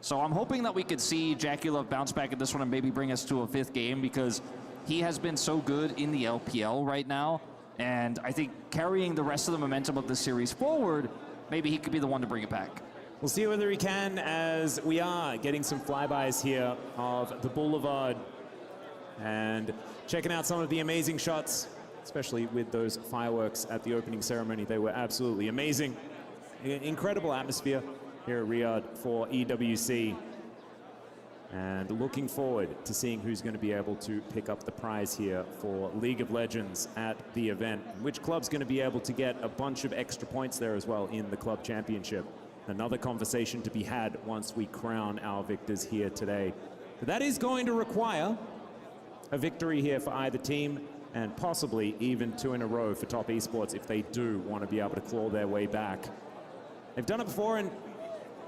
So I'm hoping that we could see Jackie Love bounce back at this one and maybe bring us to a 5th game, because he has been so good in the LPL right now. And I think carrying the rest of the momentum of the series forward, maybe he could be the one to bring it back. We'll see whether he can, as we are getting some flybys here of the Boulevard and checking out some of the amazing shots, especially with those fireworks at the opening ceremony. They were absolutely amazing. Incredible atmosphere here at Riyadh for EWC. And looking forward to seeing who's going to be able to pick up the prize here for League of Legends at the event. Which club's going to be able to get a bunch of extra points there as well in the club championship. Another conversation to be had once we crown our victors here today. But that is going to require a victory here for either team, and possibly even 2 in a row for Top Esports if they do want to be able to claw their way back. They've done it before, and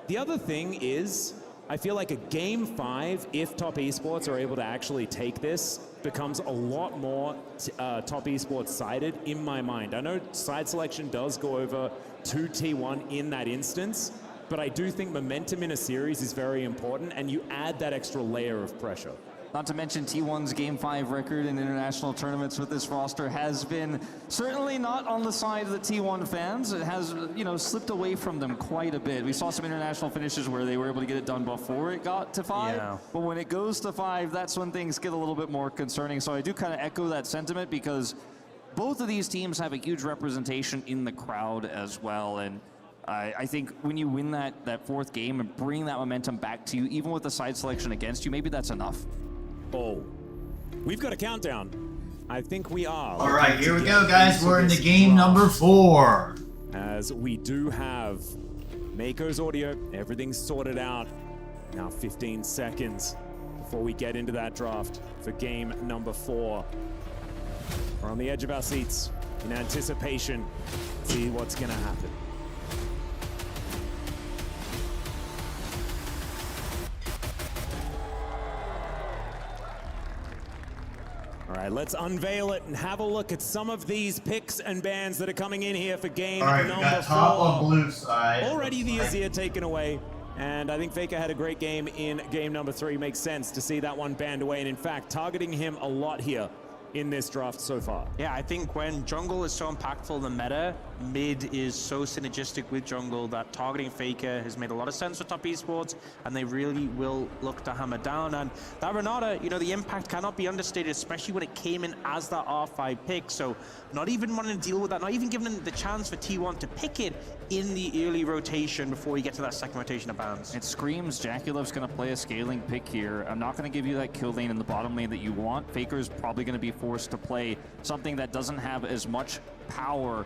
the other thing is, I feel like a Game 5, if Top Esports are able to actually take this, becomes a lot more Top Esports sided in my mind. I know side selection does go over to T1 in that instance, but I do think momentum in a series is very important, and you add that extra layer of pressure. Not to mention T1's Game 5 record in international tournaments with this roster has been certainly not on the side of the T1 fans. It has, you know, slipped away from them quite a bit. We saw some international finishes where they were able to get it done before it got to 5. Yeah. But when it goes to 5, that's when things get a little bit more concerning. So I do kind of echo that sentiment, because both of these teams have a huge representation in the crowd as well. And I think when you win that 4th game and bring that momentum back to you, even with the side selection against you, maybe that's enough. Oh, we've got a countdown. I think we are. All right, here we go, guys. We're in the game number 4. As we do have Mako's audio, everything's sorted out. Now 15 seconds before we get into that draft for game number 4. We're on the edge of our seats in anticipation to see what's gonna happen. All right, let's unveil it and have a look at some of these picks and bans that are coming in here for game number 4. Top on blue side. Already the Azir taken away, and I think Faker had a great game in game number 3. Makes sense to see that one banned away, and in fact, targeting him a lot here in this draft so far. Yeah, I think when jungle is so impactful in the meta, mid is so synergistic with jungle that targeting Faker has made a lot of sense for Top Esports, and they really will look to hammer down. And that Renata, you know, the impact cannot be understated, especially when it came in as that R5 pick. So not even wanting to deal with that, not even giving them the chance for T1 to pick it in the early rotation before you get to that second rotation of bans. It screams Jackie Love's going to play a scaling pick here. I'm not going to give you that kill lane in the bottom lane that you want. Faker's probably going to be forced to play something that doesn't have as much power.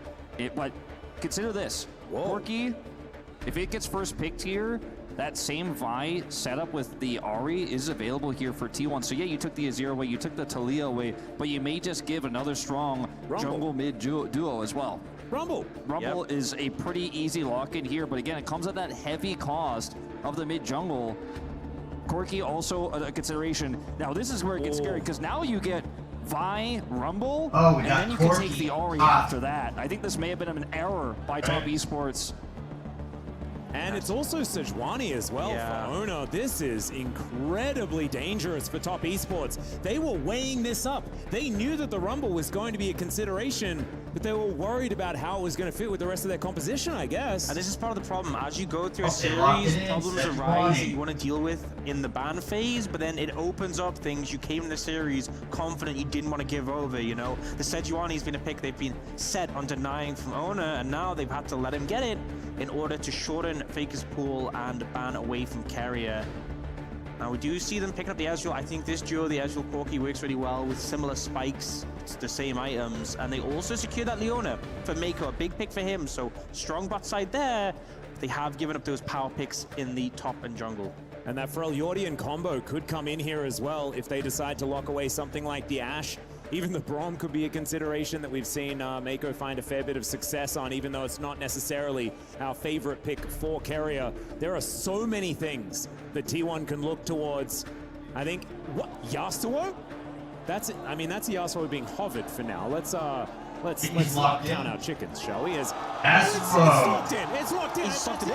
But consider this. Corki, if it gets first picked here, that same Vi setup with the Ahri is available here for T1. So yeah, you took the Azir away, you took the Talia away, but you may just give another strong jungle mid duo as well. Rumble is a pretty easy lock-in here, but again, it comes at that heavy cost of the mid jungle. Corki also a consideration. Now this is where it gets scary, because now you get Vi, Rumble, and then you can take the Ahri after that. I think this may have been an error by Top Esports. And it's also Sejuani as well for Ona. This is incredibly dangerous for Top Esports. They were weighing this up. They knew that the Rumble was going to be a consideration, but they were worried about how it was going to fit with the rest of their composition, I guess. And this is part of the problem. As you go through a series, problems arise that you want to deal with in the ban phase, but then it opens up things you came in the series confident you didn't want to give over, you know? The Sejuani's been a pick they've been set on denying from Ona, and now they've had to let him get it in order to shorten Faker's pool and ban away from Carrier. Now we do see them picking up the Ezreal. I think this duo, the Ezreal Corki, works really well with similar spikes. It's the same items, and they also secure that Leona for Mako, a big pick for him. So strong bot side there. They have given up those power picks in the top and jungle. And that Freljordian combo could come in here as well if they decide to lock away something like the Ashe. Even the Braum could be a consideration that we've seen Mako find a fair bit of success on, even though it's not necessarily our favorite pick for Keria. There are so many things that T1 can look towards. I think, what, Yasuo? That's it. I mean, that's Yasuo being hovered for now. Let's count our chickens, shall we? It's locked in. It's locked in. It's locked in.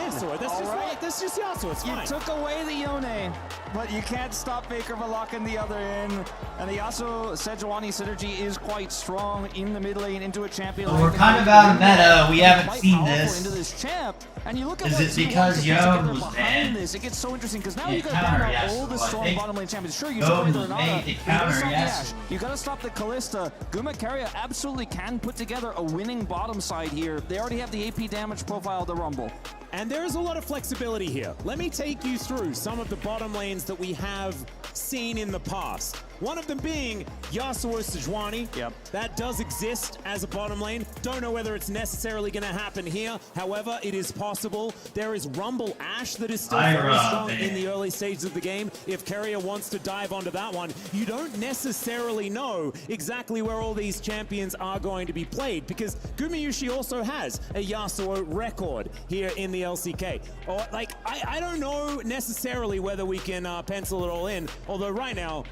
That's just Yasuo. It's fine. You took away the Yone, but you can't stop Baker from locking the other in. And the Yasuo Sejuani synergy is quite strong in the mid lane into a champion. So we're kind of out of meta. We haven't seen this. Into this champ. And you look at is it because Yone was banned? It gets so interesting because now you got to ban out all the strong bottom lane champions. Sure, you took away the Renata. You gotta stop the Ashe. You gotta stop the Kalista. Guma Keria absolutely can put together a winning bottom side here. They already have the AP damage profile of the Rumble. And there is a lot of flexibility here. Let me take you through some of the bottom lanes that we have seen in the past. One of them being Yasuo Sejuani. Yep. That does exist as a bottom lane. Don't know whether it's necessarily going to happen here. However, it is possible. There is Rumble Ashe that is still very strong in the early stages of the game. If Keria wants to dive onto that one, you don't necessarily know exactly where all these champions are going to be played, because Gumayusi also has a Yasuo record here in the LCK. Or like, I don't know necessarily whether we can pencil it all in, although right now,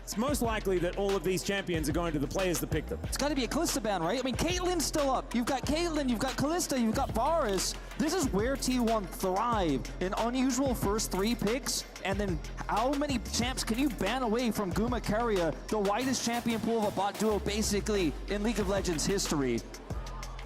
it's most likely that all of these champions are going to the players that pick them. It's got to be a Kalista ban, right? I mean, Caitlyn's still up. You've got Caitlyn, you've got Kalista, you've got Varus. This is where T1 thrive in unusual first 3 picks. And then how many champs can you ban away from Guma Keria, the widest champion pool of a bot duo basically in League of Legends history?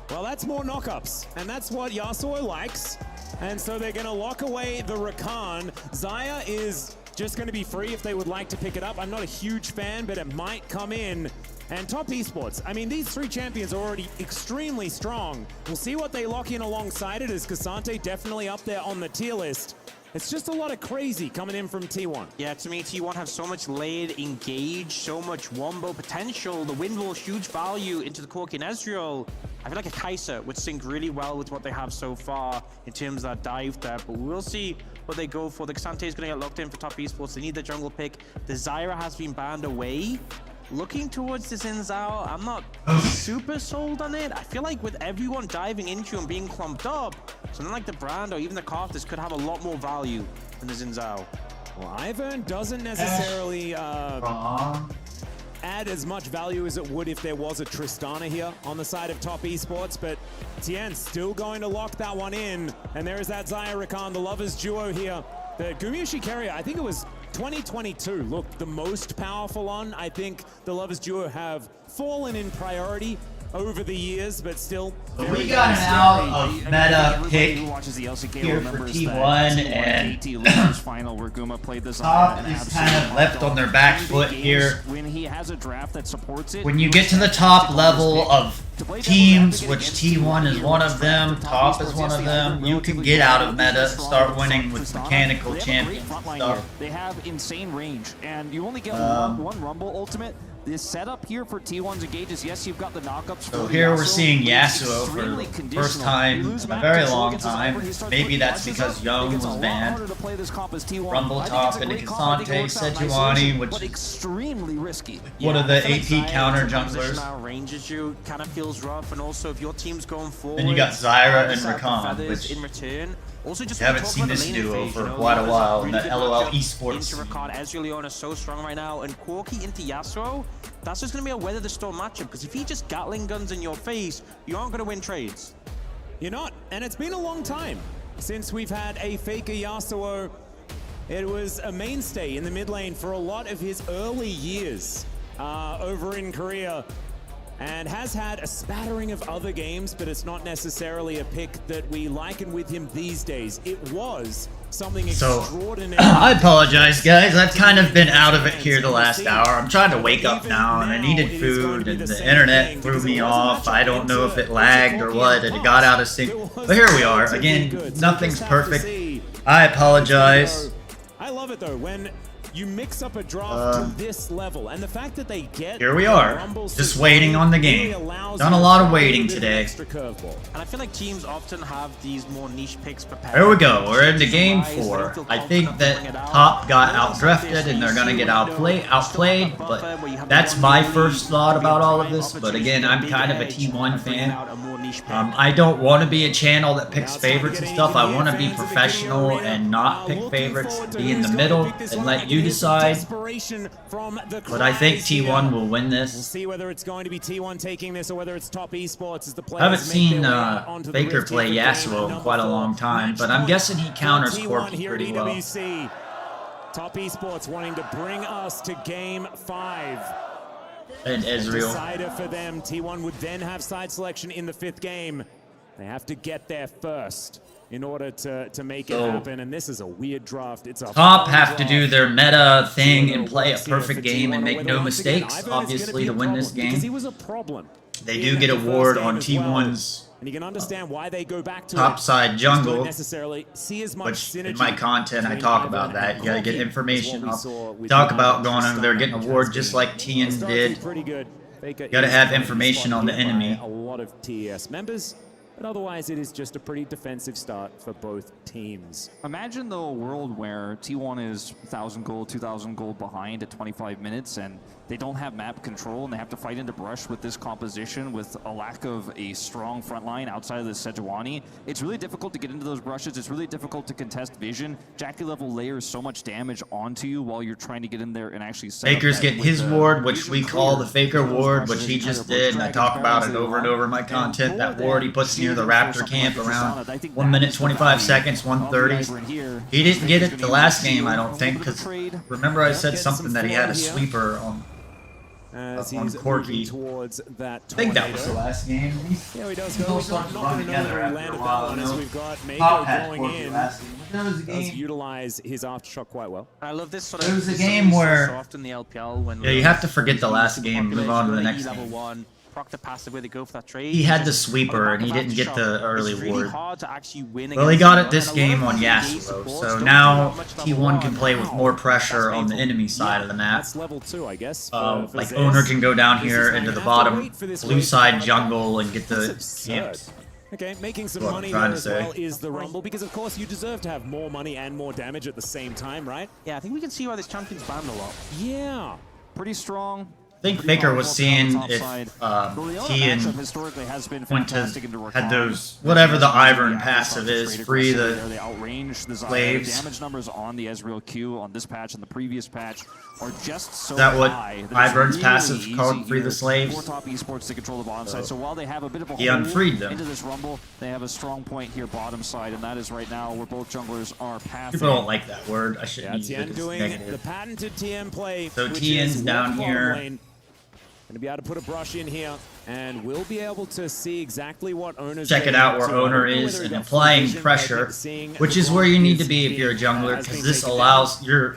Well, that's more knockups, and that's what Yasuo likes. And so they're going to lock away the Rakan. Xayah is just going to be free if they would like to pick it up. I'm not a huge fan, but it might come in. And top esports, I mean, these 3 champions are already extremely strong. We'll see what they lock in alongside it, as Cassante definitely up there on the tier list. It's just a lot of crazy coming in from T1. Yeah, to me, T1 have so much layered engage, so much wombo potential. The Windwall, huge value into the Corki and Ezreal. I feel like a Kai'Sa would sync really well with what they have so far in terms of that dive there, but we'll see what they go for. The Xante is going to get locked in for top esports. They need the jungle pick. The Zyra has been banned away. Looking towards this Xin Zhao, I'm not super sold on it. I feel like with everyone diving into and being clumped up, something like the Brand or even the Karthus could have a lot more value than the Xin Zhao. Well, Ivern doesn't necessarily add as much value as it would if there was a Tristana here on the side of top esports, but Tien's still going to lock that one in. And there is that Xayah Rakan, the lovers duo here. The Gumayusi Keria, I think it was 2022, looked the most powerful on. I think the lovers duo have fallen in priority over the years, but still. We got an out of meta pick here for T1, and top is kind of left on their back foot here. When he has a draft that supports it. When you get to the top level of teams, which T1 is one of them, top is one of them, you can get out of meta, start winning with mechanical champion stuff. They have insane range, and you only get one Rumble ultimate. This setup here for T1's engages, yes, you've got the knockups. So here we're seeing Yasuo for the first time in a very long time. Maybe that's because Young was banned. Rumble top into Cassante, Sejuani, which extremely risky. One of the AP counter junglers. Ranges you, kind of feels rough, and also if your team's going forward. Then you got Zyra and Rakan, which in return. Also, just haven't seen this duo for quite a while in the LOL Esports. Rakan, Ezreal Leon is so strong right now, and Corki into Yasuo, that's just going to be a weather the storm matchup, because if he just Gatling guns in your face, you aren't going to win trades. You're not, and it's been a long time since we've had a faker Yasuo. It was a mainstay in the mid lane for a lot of his early years over in Korea, and has had a spattering of other games, but it's not necessarily a pick that we liken with him these days. It was something extraordinary. I apologize, guys. I've kind of been out of it here the last hour. I'm trying to wake up now, and I needed food, and the internet threw me off. I don't know if it lagged or what, and it got out of sync. But here we are. Again, nothing's perfect. I apologize. I love it, though, when You mix up a draft to this level, and the fact that they get here we are, just waiting on the game. Done a lot of waiting today. And I feel like teams often have these more niche picks prepared. There we go. We're into game 4. I think that Top got outdrafted and they're gonna get outplayed, but that's my first thought about all of this. But again, I'm kind of a T1 fan. I don't want to be a channel that picks favorites and stuff. I want to be professional and not pick favorites, be in the middle and let you decide. But I think T1 will win this. We'll see whether it's going to be T1 taking this or whether it's Top Esports as the players. I haven't seen Faker play Yasuo in quite a long time, but I'm guessing he counters Corki pretty well. Top Esports wanting to bring us to game 5. And Ezreal. Decider for them. T1 would then have side selection in the 5th game. They have to get there first in order to make it happen, and this is a weird draft. It's a Top have to do their meta thing and play a perfect game and make no mistakes, obviously, to win this game. They do get a ward on T1's and you can understand why they go back to topside jungle, see as much which in my content I talk about that. You gotta get information. I'll talk about going over there getting a ward just like Tien did. You gotta have information on the enemy. A lot of TES members, but otherwise it is just a pretty defensive start for both teams. Imagine though a world where T1 is 1,000 gold, 2,000 gold behind at 25 minutes and they don't have map control and they have to fight into brush with this composition with a lack of a strong front line outside of the Sejuani. It's really difficult to get into those brushes. It's really difficult to contest vision. Jackie level layers so much damage onto you while you're trying to get in there and actually set Faker's getting his ward, which we call the Faker ward, which he just did, and I talk about it over and over in my content. That ward he puts near the Raptor camp around 1 minute 25 seconds, 130. He didn't get it the last game, I don't think, because remember I said something that he had a sweeper on Corki. I think that was the last game. Yeah, he does go. Not going to know where he landed that one as we've got Mako going in. Does utilize his aftershock quite well. I love this sort of. It was a game where often the LPL when you have to forget the last game and move on to the next game. The passive where they go for that trade. He had the sweeper and he didn't get the early ward. Hard to actually win. Well, he got it this game on Yasuo, so now T1 can play with more pressure on the enemy side of the map. That's level 2, I guess. Like Owner can go down here into the bottom blue side jungle and get the camps. Okay, making some money here as well is the Rumble, because of course you deserve to have more money and more damage at the same time, right? Yeah, I think we can see why this champion's banned a lot. Yeah. Pretty strong. I think Faker was seeing if Tien went to had those whatever the Ivern passive is, free the slaves. Damage numbers on the Ezreal Q on this patch and the previous patch are just so Is that what high Ivern's passive called? Free the slaves. For Top Esports to control the bottom side. So while they have a bit of a he hole unfreed them into this rumble, they have a strong point here bottom side, and that is right now where both junglers are pathing. People don't like that word. I shouldn't use it. It's negative. The patented TM play. So Tien's down here. Going to be able to put a brush in here, and we'll be able to see exactly what Owner's check it out where Owner is and applying pressure, which is where you need to be if you're a jungler, because this allows your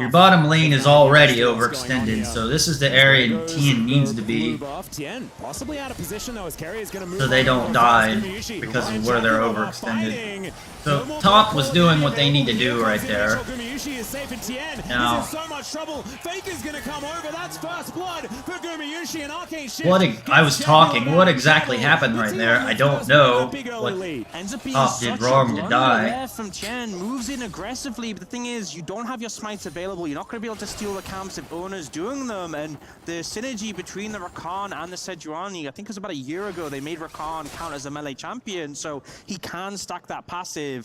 bottom lane is already overextended, so this is the area Tien needs to be so they don't die because of where they're overextended. So Top was doing what they need to do right there. Now, I was talking. What exactly happened right there? I don't know what Top did wrong to die. From Tien moves in aggressively, but the thing is, you don't have your smites available. You're not going to be able to steal the camps if Owner's doing them, and the synergy between the Rakan and the Sejuani, I think it was about a year ago, they made Rakan count as a melee champion, so he can stack that passive.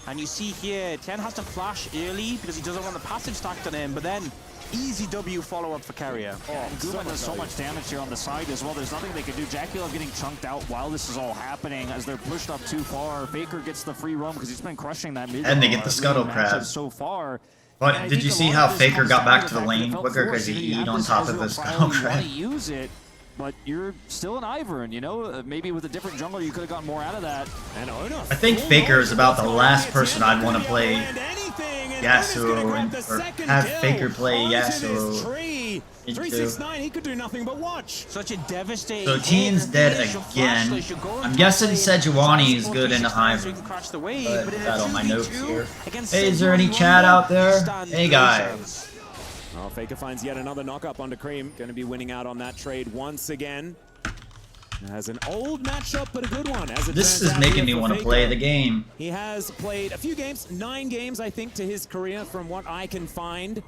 And you see here, Tien has to flash early because he doesn't want the passive stacked on him, but then easy W follow-up for Carrier. Guman does so much damage here on the side as well. There's nothing they can do. Jackie Love getting chunked out while this is all happening as they're pushed up too far. Faker gets the free roam because he's been crushing that mid. And they get the scuttle crab so far. But did you see how Faker got back to the lane quicker because he eat on top of the scuttle crab? Use it. But you're still an Ivern, you know? Maybe with a different jungler, you could have gotten more out of that. I think Faker is about the last person I'd want to play Yasuo or have Faker play Yasuo. 369, he could do nothing but watch. Such a devastating. So Tien's dead again. I'm guessing Sejuani is good into Ivern. But I got all my notes here. Hey, is there any chat out there? Hey guys. Oh, Faker finds yet another knock-up onto Cream. Going to be winning out on that trade once again. Has an old matchup, but a good one. This is making me want to play the game. He has played a few games, 9 games, I think, to his career, from what I can find.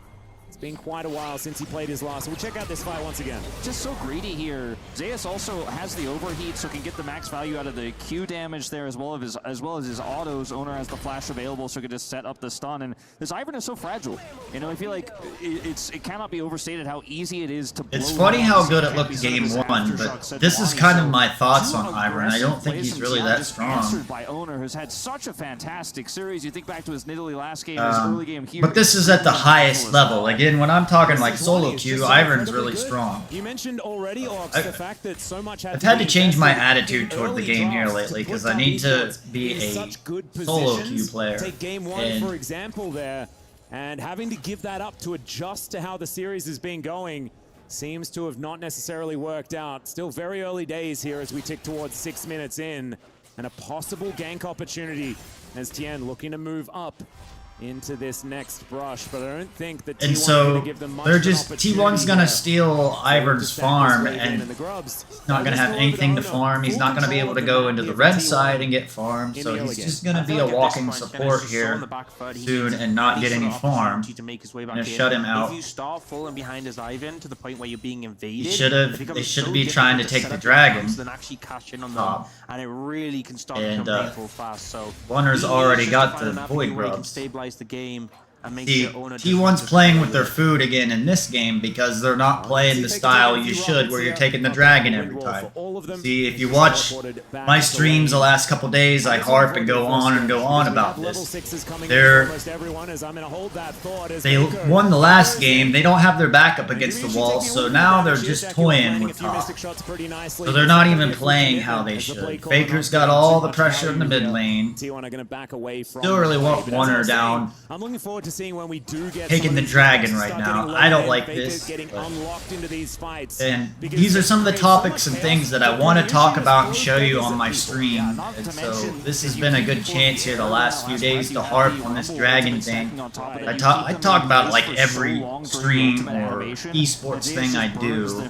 It's been quite a while since he played his last. So we'll check out this fight once again. Just so greedy here. Zeus also has the overheat, so can get the max value out of the Q damage there, as well as his autos. Owner has the flash available, so can just set up the stun. And this Ivern is so fragile. You know, I feel like it cannot be overstated how easy it is to blow. It's funny how good it looked game 1, but this is kind of my thoughts on Ivern. I don't think he's really that strong. By Owner, has had such a fantastic series. You think back to his Nidalee last game, his early game here. But this is at the highest level. Again, when I'm talking like solo queue, Ivern's really strong. You mentioned already, Ox, the fact that so much I've had to change my attitude toward the game here lately because I need to be a solo queue player. Take game 1 for example there, and having to give that up to adjust to how the series has been going seems to have not necessarily worked out. Still very early days here as we tick towards 6 minutes in, and a possible gank opportunity as Tien looking to move up into this next brush, but I don't think that and T1 so gonna give them much they're just T1's gonna there. steal Ivern's farm and not gonna have anything to farm. He's not gonna be able to go into the red side and get farmed, so he's just gonna be a walking support here soon and not get any farm. Gonna shut him out. If you start falling behind his Ivan to the point where you're being invaded, They should be trying to take the dragon. Then actually cash in on them, and it really can start to become painful fast. So Wunder's already got the void grubs. The game and make See, sure owner T1's playing with their food again in this game because they're not playing the style you should where you're taking the dragon every time. See, if you watch my streams the last couple days, I harp and go on about this. They won the last game, they don't have their backup against the wall, so now they're just toying with top. So they're not even playing how they should. Faker's got all the pressure in the mid lane. Still really want Wunder down. I'm looking forward to seeing when we do get taking the dragon right now. I don't like this. And these are some of the topics and things that I want to talk about and show you on my stream. And so this has been a good chance here the last few days to harp on this dragon thing. I talk about it like every stream or esports thing I do.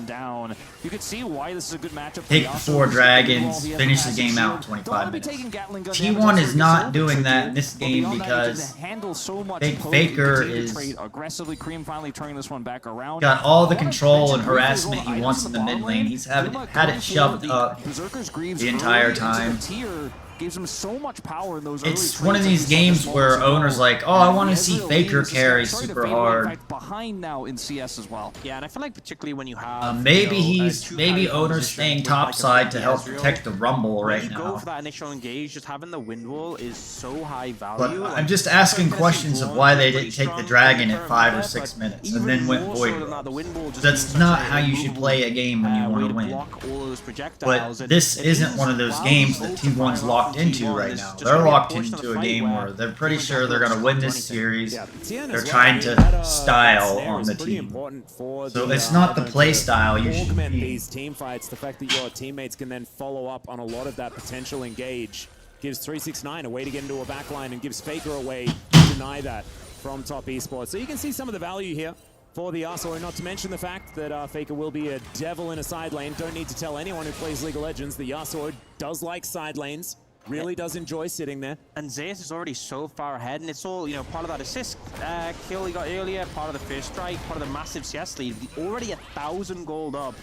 You can see why this is a good matchup. Take the 4 dragons, finish the game out in 25 minutes. T1 is not doing that in this game because Faker is got all the control and harassment he wants in the mid lane. He's had it shoved up the entire time. Gives him so much power in those it's one of these games where owner's like, oh, I want to see Faker carry super hard. Behind now in CS as well. Yeah, and I feel like particularly when you have maybe owner's staying topside to help protect the Rumble right now. When you go for that initial engage, just having the wind wall is so high value. But I'm just asking questions of why they didn't take the dragon at 5 or 6 minutes and then went void. That's not how you should play a game when you want to win. But this isn't one of those games that T1's locked into right now. They're locked into a game where they're pretty sure they're going to win this series. They're trying to style on the team. So it's not the play style you should be. These team fights, the fact that your teammates can then follow up on a lot of that potential engage gives 369 a way to get into a backline and gives Faker a way to deny that from top esports. So you can see some of the value here for the Yasuo, not to mention the fact that Faker will be a devil in a side lane. Don't need to tell anyone who plays League of Legends the Yasuo does like side lanes. Really does enjoy sitting there. And Zeus is already so far ahead, and it's all, you know, part of that assist kill he got earlier, part of the first strike, part of the massive CS lead. Already 1,000 gold up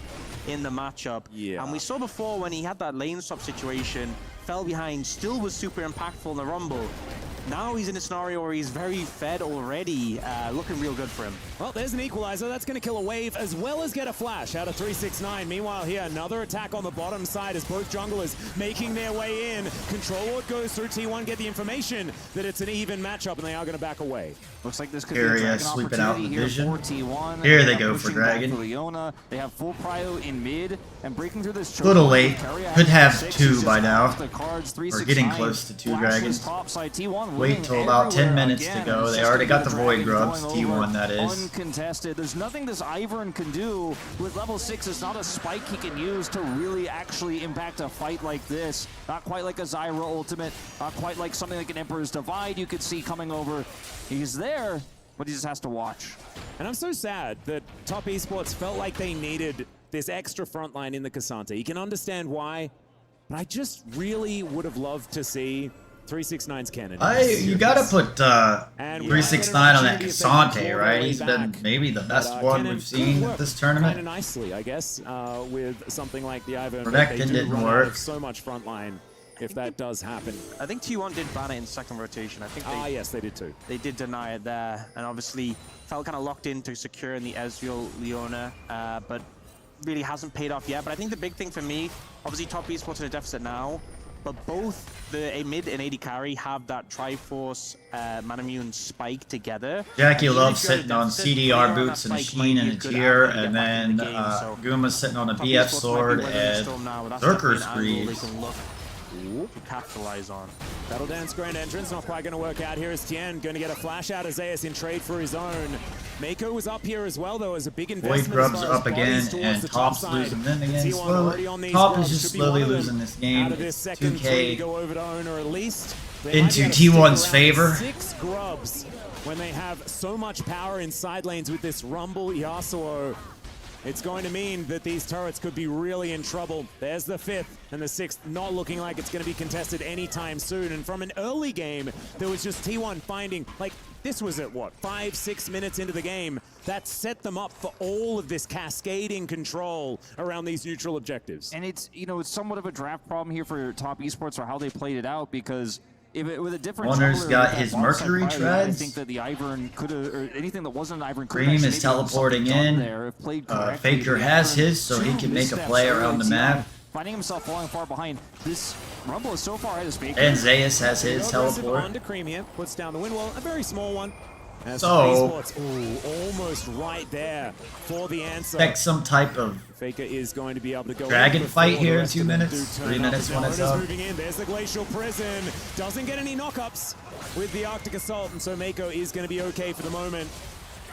in the matchup. Yeah. And we saw before when he had that lane swap situation, fell behind, still was super impactful in the Rumble. Now he's in a scenario where he's very fed already, looking real good for him. Well, there's an equalizer. That's going to kill a wave as well as get a flash out of 369. Meanwhile, here, another attack on the bottom side as both junglers making their way in. Control Ward goes through. T1 get the information that it's an even matchup, and they are going to back away. Looks like this could be a dragon sweep it out in the vision. For T1. Here they go for dragon. They have full prio in mid and breaking through this. Little late. Could have 2 by now. Or getting close to 2 dragons. Wait till about 10 minutes to go. They already got the void grubs. T1, that is. Uncontested. There's nothing this Ivern can do with level 6. It's not a spike he can use to really actually impact a fight like this. Not quite like a Zyra ultimate. Not quite like something like an Emperor's Divide you could see coming over. He's there, but he just has to watch. And I'm so sad that Top Esports felt like they needed this extra front line in the Cassante. You can understand why, but I just really would have loved to see 369's Kennedy. You gotta put 369 on that Cassante, right? He's been maybe the best one we've seen at this tournament. Kind of nicely, I guess, with something like the Ivern. Protecting didn't work. So much front line, if that does happen. I think T1 did ban it in second rotation. I think they, yes, they did too. They did deny it there, and obviously felt kind of locked into securing the Ezreal Leona, but really hasn't paid off yet. But I think the big thing for me, obviously Top Esports in a deficit now, but both the mid and AD carry have that Triforce Manamune spike together. Jackie loves sitting on CDR boots and Sheen and a tier, and then Guma's sitting on a BF sword and Zerker's Greaves. To capitalize on. Battle Dance Grand Entrance not quite going to work out here as Tien going to get a flash out of Zeus in trade for his own. Mako was up here as well though as a big investment. Void Grub's up again and Top's losing then again slowly. Top is just slowly losing this game. 2K into T1's favor. 6 Grubs when they have so much power in side lanes with this Rumble Yasuo. It's going to mean that these turrets could be really in trouble. There's the 5th and the 6th, not looking like it's going to be contested anytime soon. And from an early game, there was just T1 finding, like, this was at what, 5-6 minutes into the game. That set them up for all of this cascading control around these neutral objectives. And it's, you know, it's somewhat of a draft problem here for Top Esports or how they played it out, because if it, with a different Wonder's got his Mercury I treads. think that the Ivern could have, or anything that wasn't an Ivern could Cream is teleporting in. Faker has his, so he can make a play around the map. Finding himself falling far behind. This Rumble is so far ahead of Faker. And Zeus has his teleport. Under Cream here, puts down the wind wall, a very small one. So, almost right there for the answer. Expect some type of Faker is going to be able to go dragon fight here in 2 minutes, 3 minutes when it's up. Moving in. There's the Glacial Prison. Doesn't get any knockups with the Arctic Assault, and so Mako is going to be okay for the moment.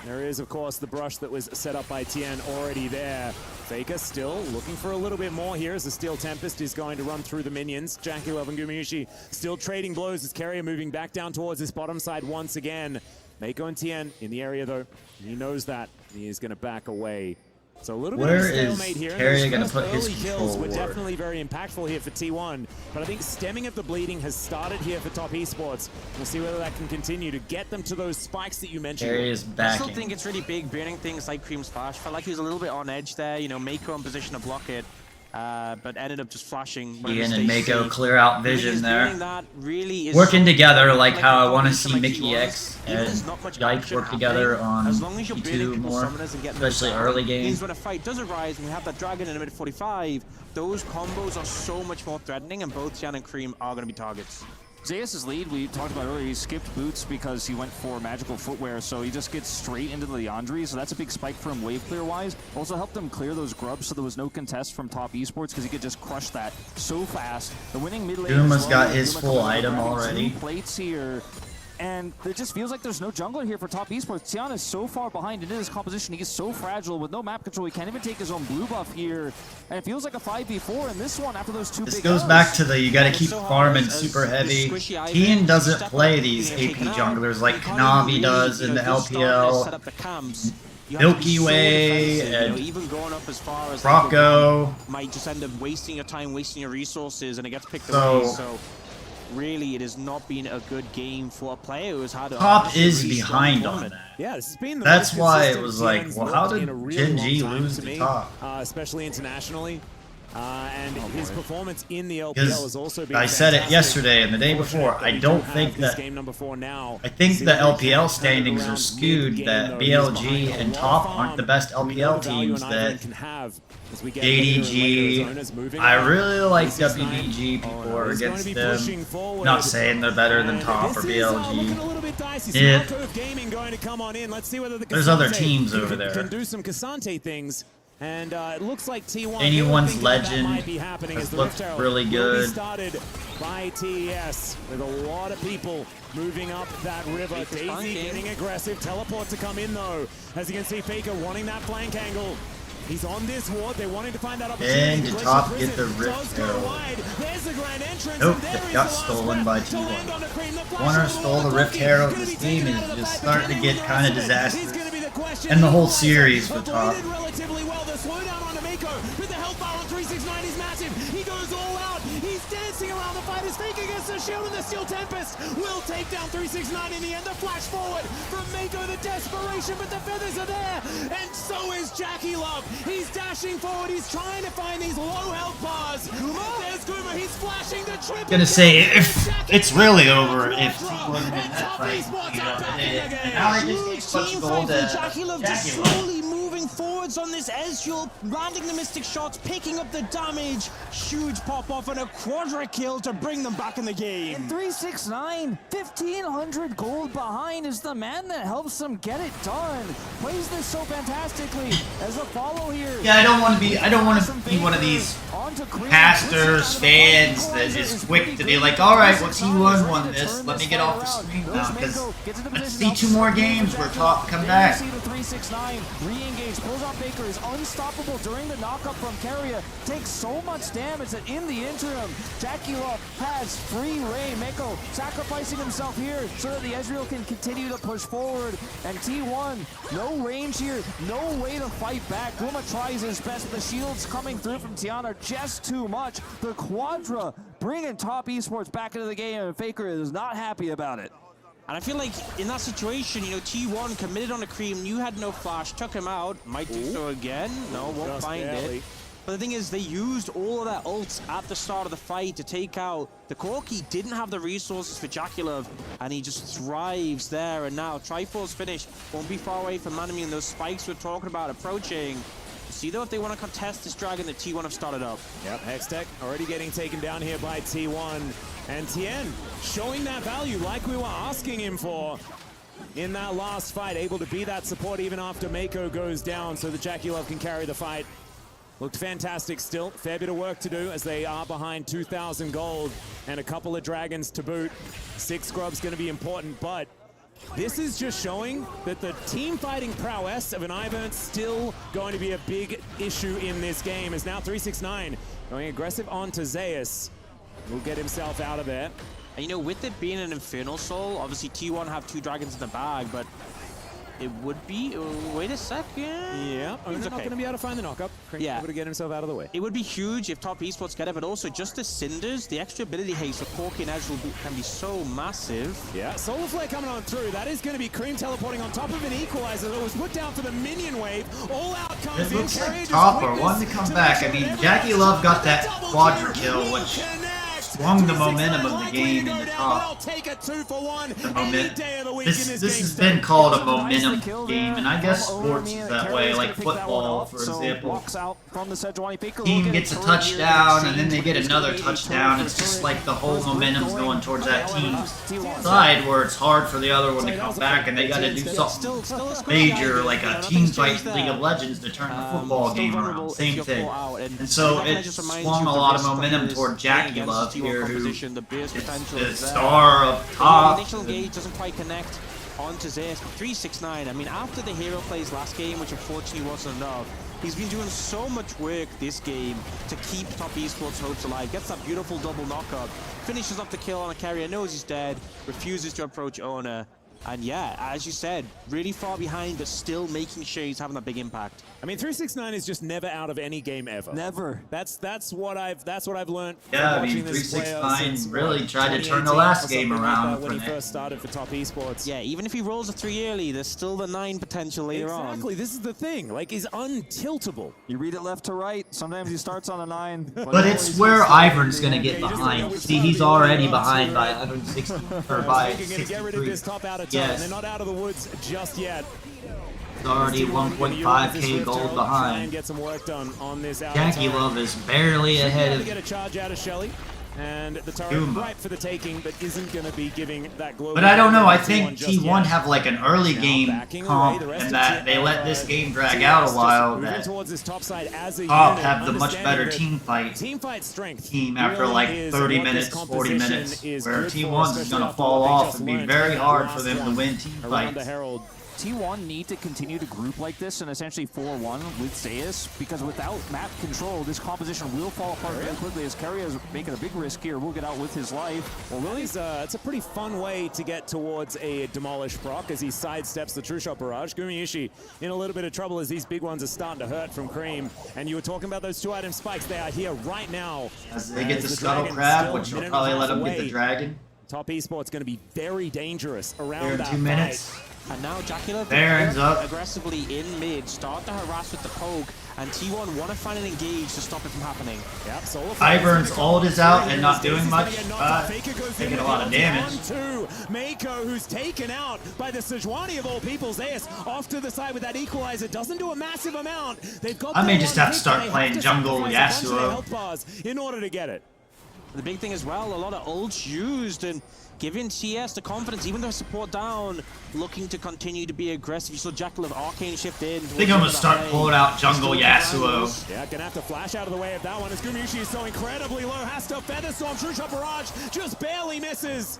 There is, of course, the brush that was set up by Tien already there. Faker still looking for a little bit more here as the Steel Tempest is going to run through the minions. Jackie Love and Gumayushi still trading blows as Carrier moving back down towards this bottom side once again. Mako and Tien in the area though. He knows that. He is going to back away. So a little bit of a stalemate here. Carrier going to put his kills were definitely very impactful here for T1, but I think stemming of the bleeding has started here for Top Esports. We'll see whether that can continue to get them to those spikes that you mentioned. Carrier's backing. I still think it's really big, burning things like Cream's flash. Felt like he was a little bit on edge there, you know, Mako in position to block it. But ended up just flashing. Ian and Mako clear out vision there. Really is working together like how I want to see Mickey X and Yike work together on T2 more, especially early game. When a fight does arise and we have that dragon in the mid 45, those combos are so much more threatening, and both Tian and Cream are going to be targets. Zeus' lead, we talked about earlier, he skipped boots because he went for magical footwear, so he just gets straight into the Leandri, so that's a big spike for him wave clear-wise. Also helped him clear those grubs so there was no contest from Top Esports because he could just crush that so fast. The winning mid lane Guma's got his full item already. Plates here. And it just feels like there's no jungler here for Top Esports. Tian is so far behind into this composition. He is so fragile with no map control. He can't even take his own blue buff here. And it feels like a 5v4 in this one after those two big This goes back to the you gotta keep farming super heavy. Tien doesn't play these AP junglers like Kanavi does in the LPL. Milky Way and even going up as far as Rocco might just end up wasting your time, wasting your resources, and it gets picked away. So really, it has not been a good game for a player who has had a Top is behind on that. Yeah, this has been the That's why it was like, well, how did Gen G lose to Top? Especially internationally. And his performance in the LPL has also been I said it yesterday and the day before. I don't think that. I think the LPL standings are skewed. That BLG and Top aren't the best LPL teams. That JDG. I really like WBG. People are against them. Not saying they're better than Top or BLG. There's other teams over there. Can do some Cassante things. And it looks like T1 anyone's legend has looked really good. Started by TES with a lot of people moving up that river. Daisy getting aggressive. Teleport to come in though. As you can see, Faker wanting that flank angle. He's on this ward. They wanted to find that And opportunity. did top get the Rift Herald? Nope, it got stolen by T1. Warner stole the Rift Herald. This game is just starting to get kind of disastrous. And the whole series for top. Relatively well. The slowdown on Mako with the health bar on 369 is massive. He goes all out. He's dancing around the fight. His fake against the shield, and the Steel Tempest will take down 369 in the end. The flash forward from Mako, the desperation, but the feathers are there. And so is Jackie Love. He's dashing forward. He's trying to find these low health bars. There's Kuma. He's flashing the triple. Gonna say, if it's really over if he wasn't in that fight. And now they just gave such gold to Jackie Love just slowly moving forwards on this Ezreal, landing the Mystic shots, picking up the damage. Huge pop off and a quadra kill to bring them back in the game. And 369, 1,500 gold behind, is the man that helps them get it done. Plays this so fantastically as a follow here. Yeah, I don't want to be one of these pastors, fans that is quick to be like, all right, well, T1 won this. Let me get off the screen now because let's see 2 more games where top come back. 369 re-engage, pulls off Baker, is unstoppable during the knockup from Carrier, takes so much damage that in the interim, Jackie Love has free reign. Mako sacrificing himself here so that the Ezreal can continue to push forward, and T1, no range here, no way to fight back. Guma tries his best, but the shields coming through from Tiana just too much. The Quadra bringing Top Esports back into the game, and Faker is not happy about it. And I feel like in that situation, you know, T1 committed on a cream, you had no flash, took him out, might do so again. No, won't find it. But the thing is, they used all of their ults at the start of the fight to take out the Corki. Didn't have the resources for Jackulov, and he just thrives there. And now Triforce finish won't be far away from Manami, and those spikes we're talking about approaching. See though if they want to contest this dragon that T1 have started up. Yep, Hextech already getting taken down here by T1. And Tien showing that value like we were asking him for in that last fight. Able to be that support even after Mako goes down so that Jackulov can carry the fight. Looked fantastic still. Fair bit of work to do as they are behind 2,000 gold and a couple of dragons to boot. 6 scrubs going to be important, but this is just showing that the team fighting prowess of an Ivern's still going to be a big issue in this game, as now 369 going aggressive onto Zeus. Will get himself out of there. And you know, with it being an Infernal Soul, obviously T1 have 2 dragons in the bag, but it would be, wait a second. Yeah, he's not going to be able to find the knockup. Yeah. Able to get himself out of the way. It would be huge if Top Esports get it, but also just the Cinders, the extra ability haste for Corki and Ezreal can be so massive. Yeah, Solar Flare coming on through. That is going to be Cream teleporting on top of an equalizer that was put down for the minion wave. All out comes It in. looks like top are wanting to come back. I mean, Jackie Love got that quadra kill, which swung the momentum of the game in the top. The this has been called a momentum game, and I guess sports is that way, like football, for example. Team gets a touchdown, and then they get another touchdown. It's just like the whole momentum's going towards that team's side, where it's hard for the other one to come back, and they got to do something major, like a team fight in League of Legends, to turn the football game around. Same thing. And so it swung a lot of momentum toward Jackie Love here, who is the star of top. Initial engage doesn't quite connect onto Zeus. 369, I mean, after the hero plays last game, which unfortunately wasn't enough, he's been doing so much work this game to keep Top Esports hopes alive. Gets that beautiful double knockup, finishes up the kill on a carrier, knows he's dead, refuses to approach Owner. And yeah, as you said, really far behind, but still making sure he's having a big impact. I mean, 369 is just never out of any game ever. Never. That's what I've learned. Yeah, I mean, 369 really tried to turn the last game around when he first started for Top Esports. Yeah, even if he rolls a 3 early, there's still the 9 potential later on. Exactly. This is the thing. Like, he's untiltable. You read it left to right. Sometimes he starts on a 9. But it's where Ivern's going to get behind. See, he's already behind by 160 or by 63. Get rid of this top out of time. Yes. They're not out of the woods just yet. He's already 1.5k gold behind. Get some work done on this. Jackie Love is barely ahead of get a charge out of Shelly. And the turret ripe for the taking, but isn't going to be giving that global. But I don't know. I think T1 have like an early game comp, and that they let this game drag out a while. That Top have the much better team fight team after like 30 minutes, 40 minutes, where T1's going to fall off and be very hard for them to win team fights. T1 need to continue to group like this and essentially 4-1 with Zeus, because without map control, this composition will fall apart very quickly as Keria is making a big risk here. Will get out with his life. Well, really, it's a pretty fun way to get towards a Demolish proc as he sidesteps the True Shot Barrage. Gumayusi in a little bit of trouble as these big ones are starting to hurt from Cream. And you were talking about those 2 item spikes. They are here right now. As they get the Scuttle Crab, which will probably let them get the Dragon. Top Esports going to be very dangerous around There in that 2 minutes. And now Jacula Baron's up. aggressively in mid, start to harass with the poke, and T1 want to find an engage to stop it from happening. Yep, Ivern's ult is out and not doing much, taking a lot of damage. Mako, who's taken out by the Sejuani of all people. Zeus off to the side with that equalizer, doesn't do a massive amount. They've got I may just have to start playing jungle Yasuo. In order to get it. The big thing as well, a lot of ults used and giving TS the confidence, even though support down, looking to continue to be aggressive. You saw Jackal of Arcane shift in. I think I'm gonna start pulling out jungle Yasuo. Yeah, gonna have to flash out of the way of that one as Gumayusi is so incredibly low. Has to Feather Storm, True Shot Barrage, just barely misses.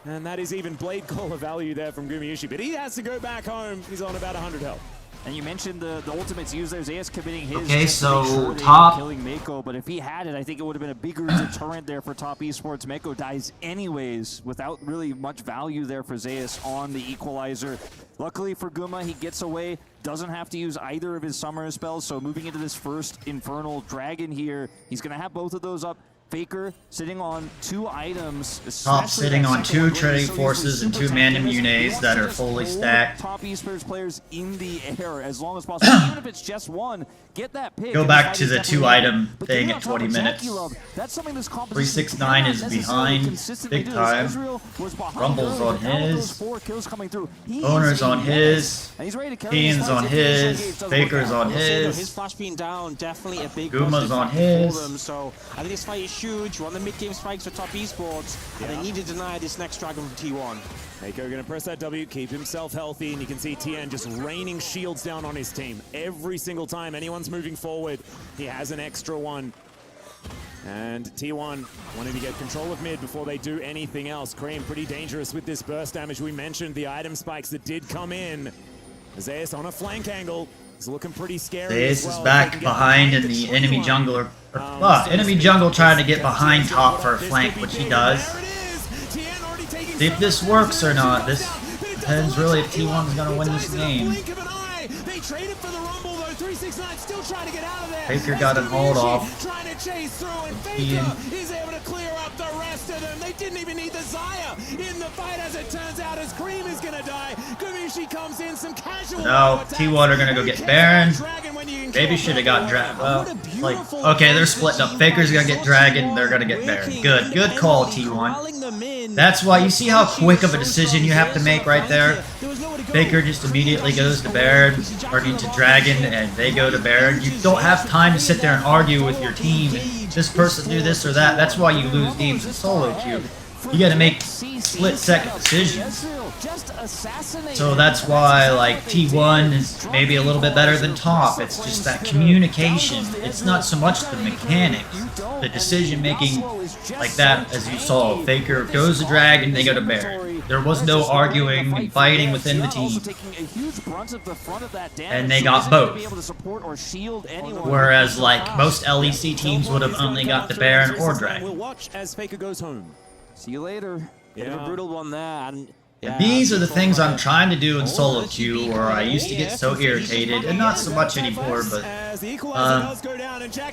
And that is even Blade Caller value there from Gumayusi, but he has to go back home. He's on about 100 health. And you mentioned the ultimates used there. Zeus committing his. Okay, so sure top killing Mako, but if he had it, I think it would have been a bigger deterrent there for Top Esports. Mako dies anyways without really much value there for Zeus on the equalizer. Luckily for Guma, he gets away, doesn't have to use either of his summoner spells. So moving into this first Infernal Dragon here, he's gonna have both of those up. Faker sitting on 2 items. Top sitting on 2 Trading Forces and 2 Mana Munes that are fully stacked. Top Esports players in the air as long as possible. Even if it's just one, get that pick. Go back to the 2 item thing at 20 minutes. That's something this 369 is behind, big time. Rumble's on his. Owner's on his. Ian's on his. Faker's on his. His flash being down, definitely a big Guma's on his. for them. So I think this fight is huge. One of the mid-game spikes for Top Esports, and they need to deny this next Dragon from T1. Mako going to press that W, keep himself healthy, and you can see TN just raining shields down on his team. Every single time anyone's moving forward, he has an extra one. And T1 wanting to get control of mid before they do anything else. Cream pretty dangerous with this burst damage. We mentioned the item spikes that did come in. Zeus on a flank angle. It's looking pretty scary. Zeus is back behind in the enemy jungler. Enemy jungle trying to get behind top for a flank, which he does. See if this works or not. This depends really if T1's going to win this game. They traded for the Rumble though. 369 still trying to get out of there. Faker got an hold off. Trying to chase through, and Faker is able to clear up the rest of them. They didn't even need the Xayah in the fight, as it turns out, as Cream is gonna die. Gumayusi comes in, some casual. No, T1 are gonna go get Baron. Maybe should have got Dragon. Well, like, okay, they're splitting up. Faker's gonna get Dragon. They're gonna get Baron. Good call, T1. That's why you see how quick of a decision you have to make right there. Faker just immediately goes to Baron, or to Dragon, and they go to Baron. You don't have time to sit there and argue with your team. This person do this or that. That's why you lose games in solo queue. You gotta make split-second decisions. So that's why, like, T1 is maybe a little bit better than top. It's just that communication. It's not so much the mechanics. The decision-making like that, as you saw. Faker goes to Dragon, they go to Baron. There was no arguing and fighting within the team. And they got both. Whereas, like, most LEC teams would have only got the Baron or Dragon. We'll watch as Faker goes home. See you later. Bit of a brutal one there. And these are the things I'm trying to do in solo queue, where I used to get so irritated, and not so much anymore, but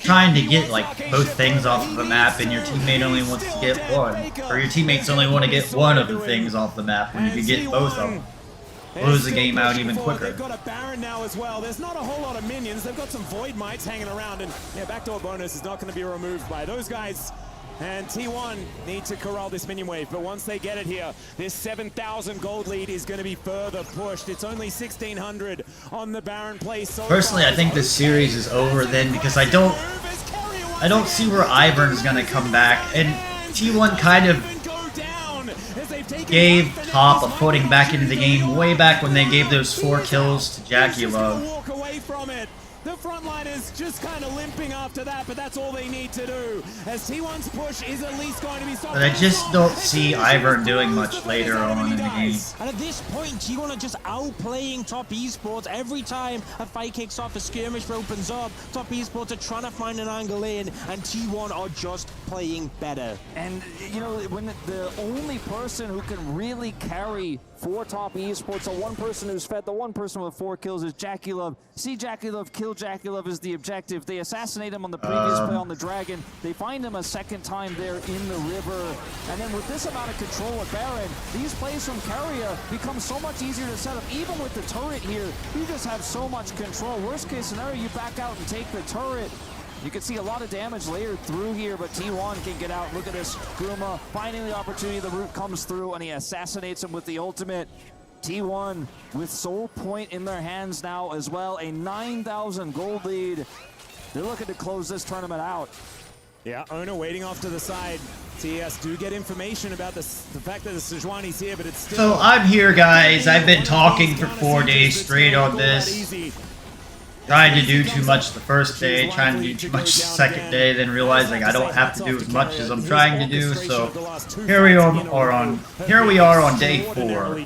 trying to get like both things off of a map, and your teammate only wants to get one, or your teammates only want to get one of the things off the map when you could get both of them. Close the game out even quicker. They've got a Baron now as well. There's not a whole lot of minions. They've got some Void Mites hanging around, and yeah, backdoor bonus is not going to be removed by those guys. And T1 need to corral this minion wave, but once they get it here, this 7,000 gold lead is going to be further pushed. It's only 1,600 on the Baron play. So personally, I think this series is over then, because I don't see where Ivern's going to come back, and T1 kind of gave top a footing back into the game way back when they gave those 4 kills to Jackie Love. frontliners just kind of limping after that, but that's all they need to do, as T1's push is at least going to be stopped. But I just don't see Ivern doing much later on in the game. And at this point, T1 are just outplaying Top Esports. Every time a fight kicks off, a skirmish opens up, Top Esports are trying to find an angle in, and T1 are just playing better. And, you know, when the only person who can really carry for Top Esports, the one person who's fed, the one person with 4 kills is JackeyLove. See JackeyLove, kill JackeyLove is the objective. They assassinate him on the previous play on the Dragon. They find him a second time there in the river. And then with this amount of control at Baron, these plays from Carrier become so much easier to set up. Even with the turret here, you just have so much control. Worst case scenario, you back out and take the turret. You can see a lot of damage layered through here, but T1 can get out. Look at this. Gruma finding the opportunity. The root comes through, and he assassinates him with the ultimate. T1 with Soul Point in their hands now as well. A 9,000 gold lead. They're looking to close this tournament out. Yeah, Owner waiting off to the side. TS do get information about the fact that the Sejuani's here, but it's still... So I'm here, guys. I've been talking for 4 days straight on this. Trying to do too much the first day, trying to do too much the second day, then realizing I don't have to do as much as I'm trying to do. So here we are on day 4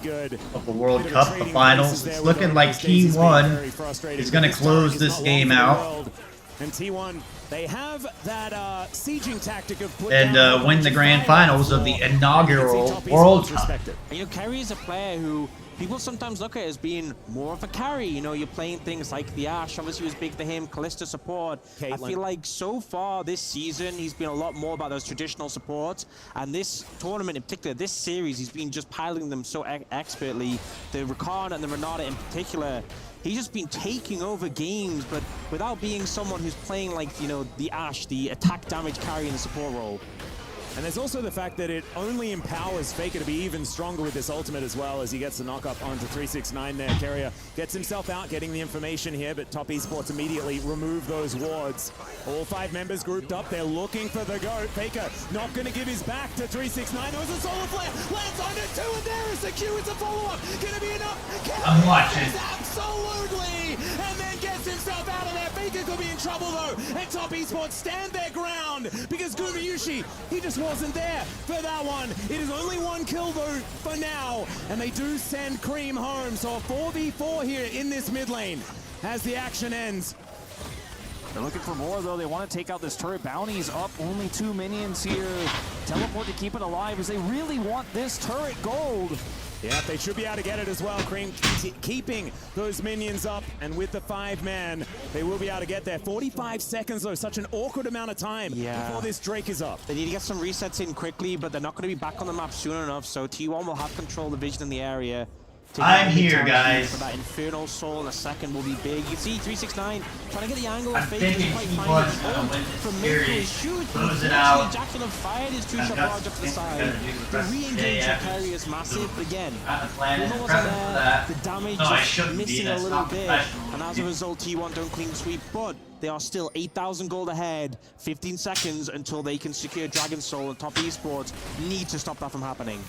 of the World Cup, the finals. It's looking like T1 is going to close this game out. And T1, they have that sieging tactic of and win the grand finals of the inaugural World Cup. You know, Carry is a player who people sometimes look at as being more of a carry. You know, you're playing things like the Ashe, obviously was big for him, Kalista support. I feel like so far this season, he's been a lot more about those traditional supports. And this tournament in particular, this series, he's been just piloting them so expertly. The Rakan and the Renata in particular, he's just been taking over games, but without being someone who's playing like, you know, the Ashe, the attack damage carry in the support role. And there's also the fact that it only empowers Faker to be even stronger with this ultimate as well, as he gets the knock up onto 369 there. Carrier gets himself out, getting the information here, but Top Esports immediately remove those wards. All 5 members grouped up, they're looking for the go. Faker not going to give his back to 369. There was a solar flare, lands on it, 2, and there is the Q, it's a follow-up. Gonna be enough. I'm watching. Absolutely, and then gets himself out of there. Faker could be in trouble though, and Top Esports stand their ground, because Gumayushi, he just wasn't there for that one. It is only 1 kill though for now, and they do send Cream home. So a 4v4 here in this mid lane as the action ends. They're looking for more though. They want to take out this turret. Bounty's up, only 2 minions here. Teleport to keep it alive as they really want this turret gold. Yeah, they should be able to get it as well. Cream keeping those minions up, and with the 5-man, they will be able to get there. 45 seconds though, such an awkward amount of time before this Drake is up. They need to get some resets in quickly, but they're not going to be back on the map soon enough, so T1 will have control of the vision in the area. I'm here, guys. For that Infernal Soul in a second will be big. You see 369 trying to get the angle of Fake thinking quite T1's fine. gonna win From this mid to series, shoot, close it out. JackeyLove fired his 2-shot barrage up to the side. The re-engage of Carry is massive, but again, Gruma wasn't there. The damage just missing a little bit, and as a result, T1 don't clean sweep, but they are still 8,000 gold ahead, 15 seconds until they can secure Dragon Soul, and Top Esports need to stop that from happening.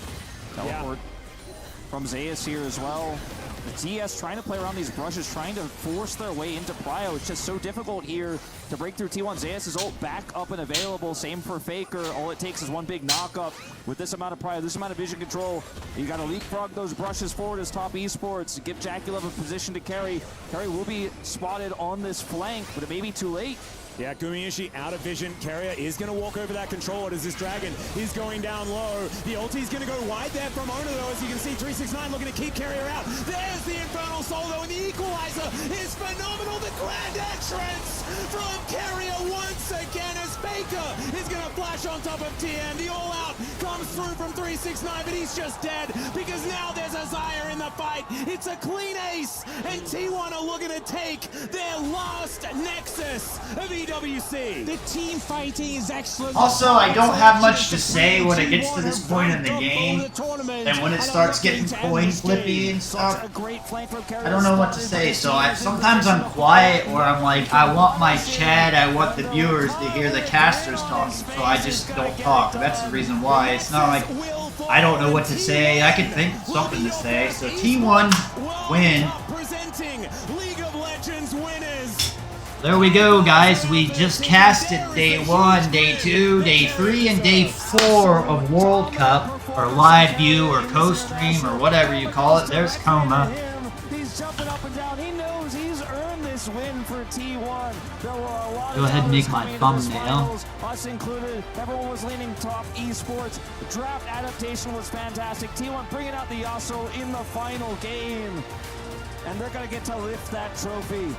Teleport from Zeus here as well. The TS trying to play around these brushes, trying to force their way into Prio. It's just so difficult here to break through T1. Zeus' ult back up and available. Same for Faker. All it takes is 1 big knock-up. With this amount of Prio, this amount of vision control, you got to leapfrog those brushes forward as Top Esports. Give JackeyLove a position to carry. Carry will be spotted on this flank, but it may be too late. Yeah, Gumayushi out of vision. Carrier is going to walk over that control as this Dragon is going down low. The ulti's going to go wide there from Owner though, as you can see 369 looking to keep Carrier out. There's the Infernal Soul though, and the Equalizer is phenomenal. The grand entrance from Carrier once again as Faker is going to flash on top of TN. The all-out comes through from 369, but he's just dead because now there's a Xayah in the fight. It's a clean ace, and T1 are looking to take their last Nexus of EWC. The team fighting is excellent. Also, I don't have much to say when it gets to this point in the game, and when it starts getting coin flippy and stuff. I don't know what to say, so sometimes I'm quiet, or I'm like, I want my chat, I want the viewers to hear the casters talking, so I just don't talk. That's the reason why. It's not like I don't know what to say. I can think of something to say. So T1 win. Presenting League of Legends winners. There we go, guys. We just casted day 1, day 2, day 3, and day 4 of World Cup, or live view, or co-stream, or whatever you call it. There's Coma. He's jumping up and down. He knows he's earned this win for T1. There were a lot Go ahead and make my thumbnail. Us included. Everyone was leaning top esports. The draft adaptation was fantastic. T1 bringing out the Yasuo in the final game. And they're going to get to lift that trophy.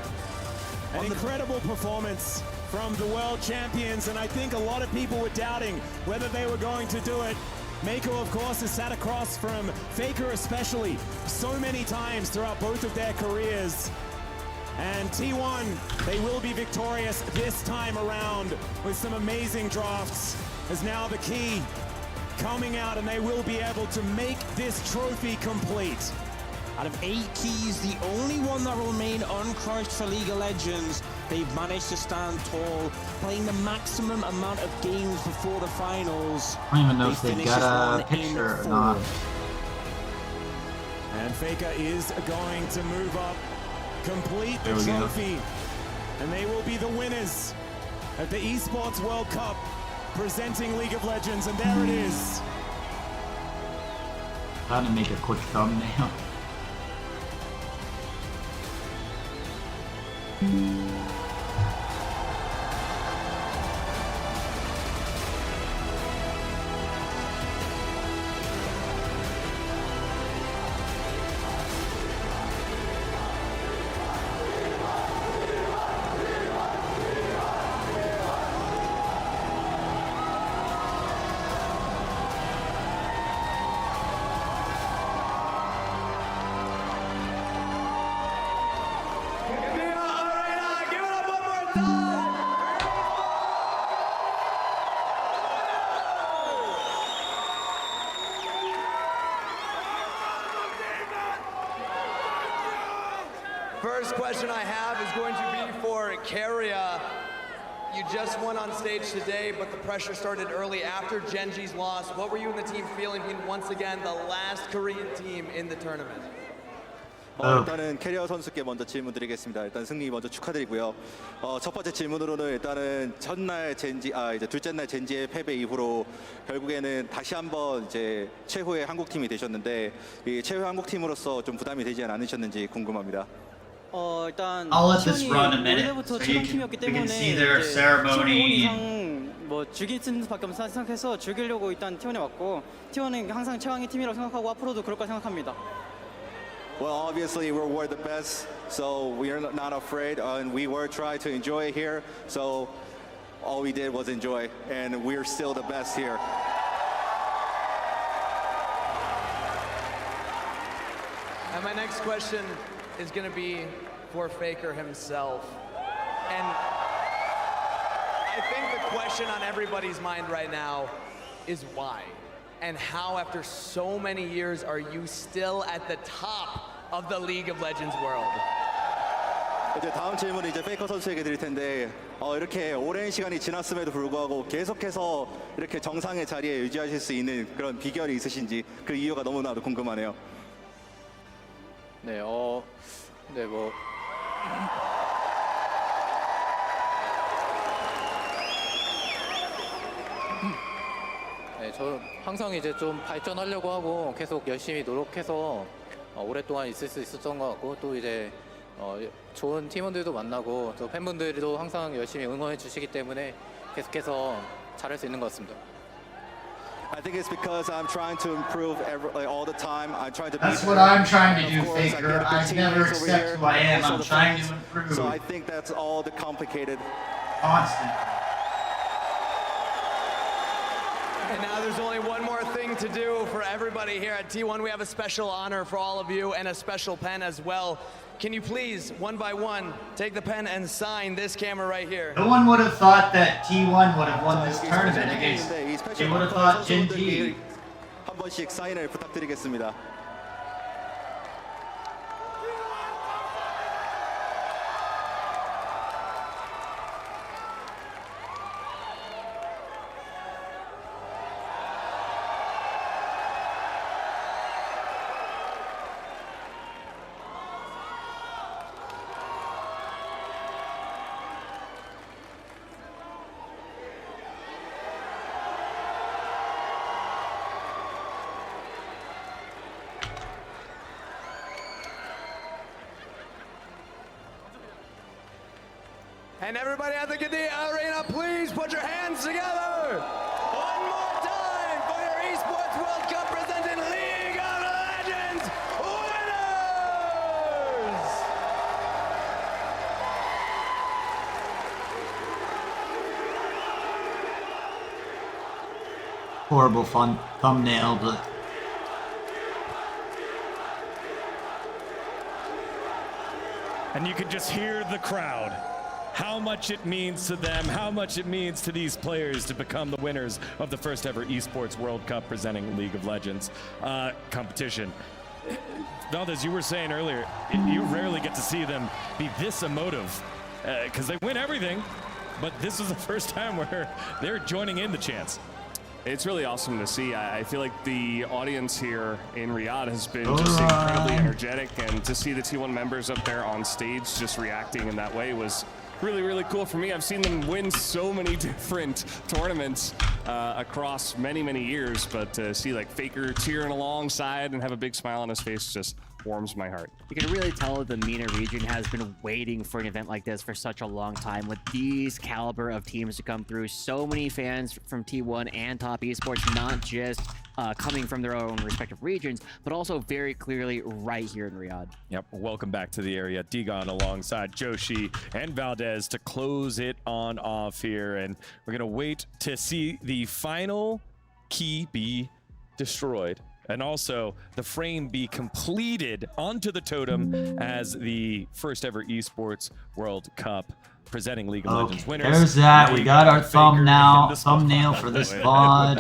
An incredible performance from the world champions, and I think a lot of people were doubting whether they were going to do it. Mako, of course, has sat across from Faker especially so many times throughout both of their careers. And T1, they will be victorious this time around with some amazing drafts, as now the key coming out, and they will be able to make this trophy complete. Out of 8 keys, the only one that will remain uncrushed for League of Legends. They've managed to stand tall, playing the maximum amount of games before the finals. I don't even know if they got a picture or not. And Faker is going to move up, complete the trophy, and they will be the winners at the Esports World Cup, presenting League of Legends, and there it is. Trying to make a quick thumbnail. First question I have is going to be for Carria. You just won on stage today, but the pressure started early after Genji's loss. What were you and the team feeling being once again the last Korean team in the tournament? 일단은 캐리어 선수께 먼저 질문 드리겠습니다. 일단 승리 먼저 축하드리고요. 첫 번째 질문으로는 일단은 첫날 젠지, 이제 둘째 날 젠지의 패배 이후로 결국에는 다시 한번 이제 최후의 한국 팀이 되셨는데 이 최후의 한국 팀으로서 좀 부담이 되지 않으셨는지 궁금합니다. 일단 I'll let this run a minute 원래부터 so you 최강팀이었기 can 때문에 see their ceremony. 이상 뭐 즐길 수밖에 없는 생각해서 즐기려고 일단 T1에 왔고 T1은 항상 최강의 팀이라고 생각하고 앞으로도 그럴 거라 생각합니다. Well, obviously we were the best, so we are not afraid, and we were trying to enjoy here. So all we did was enjoy, and we're still the best here. And my next question is going to be for Faker himself. And I think the question on everybody's mind right now is why? And how, after so many years, are you still at the top of the League of Legends world? 이제 다음 질문은 이제 페이커 선수에게 드릴 텐데 이렇게 오랜 시간이 지났음에도 불구하고 계속해서 이렇게 정상의 자리에 유지하실 수 있는 그런 비결이 있으신지 그 이유가 너무나도 궁금하네요. 네, 저 항상 이제 좀 발전하려고 하고 계속 열심히 노력해서 오랫동안 있을 수 있었던 것 같고 또 이제 좋은 팀원들도 만나고 또 팬분들도 항상 열심히 응원해 주시기 때문에 계속해서 잘할 수 있는 것 같습니다. I think it's because I'm trying to improve all the time. I'm trying to. That's what I'm trying to do, Faker. I never accept who I am. I'm trying to improve. So I think that's all the complicated. Constant. And now there's only one more thing to do for everybody here at T1. We have a special honor for all of you and a special pen as well. Can you please, one by one, take the pen and sign this camera right here? No one would have thought that T1 would have won this tournament against. They would have thought Genji. 한 번씩 사인을 부탁드리겠습니다. And everybody at the arena, please put your hands together. One more time for your Esports World Cup presented League of Legends winners! Horrible fun thumbnail, but And you can just hear the crowd. How much it means to them, how much it means to these players to become the winners of the first ever Esports World Cup presenting League of Legends competition. Valdez, you were saying earlier, you rarely get to see them be this emotive because they win everything, but this is the first time where they're joining in the chants. It's really awesome to see. I feel like the audience here in Riyadh has been just incredibly energetic, and to see the T1 members up there on stage just reacting in that way was really, really cool for me. I've seen them win so many different tournaments across many, many years, but to see like Faker cheering alongside and have a big smile on his face just warms my heart. You can really tell the MENA region has been waiting for an event like this for such a long time, with these caliber of teams to come through. So many fans from T1 and Top Esports, not just coming from their own respective regions, but also very clearly right here in Riyadh. Yep, welcome back to the area. Digon alongside Joshi and Valdez to close it on off here. And we're gonna wait to see the final key be destroyed, and also the frame be completed onto the totem as the first ever Esports World Cup presenting League of Legends winners. There's that. We got our thumbnail for this VOD.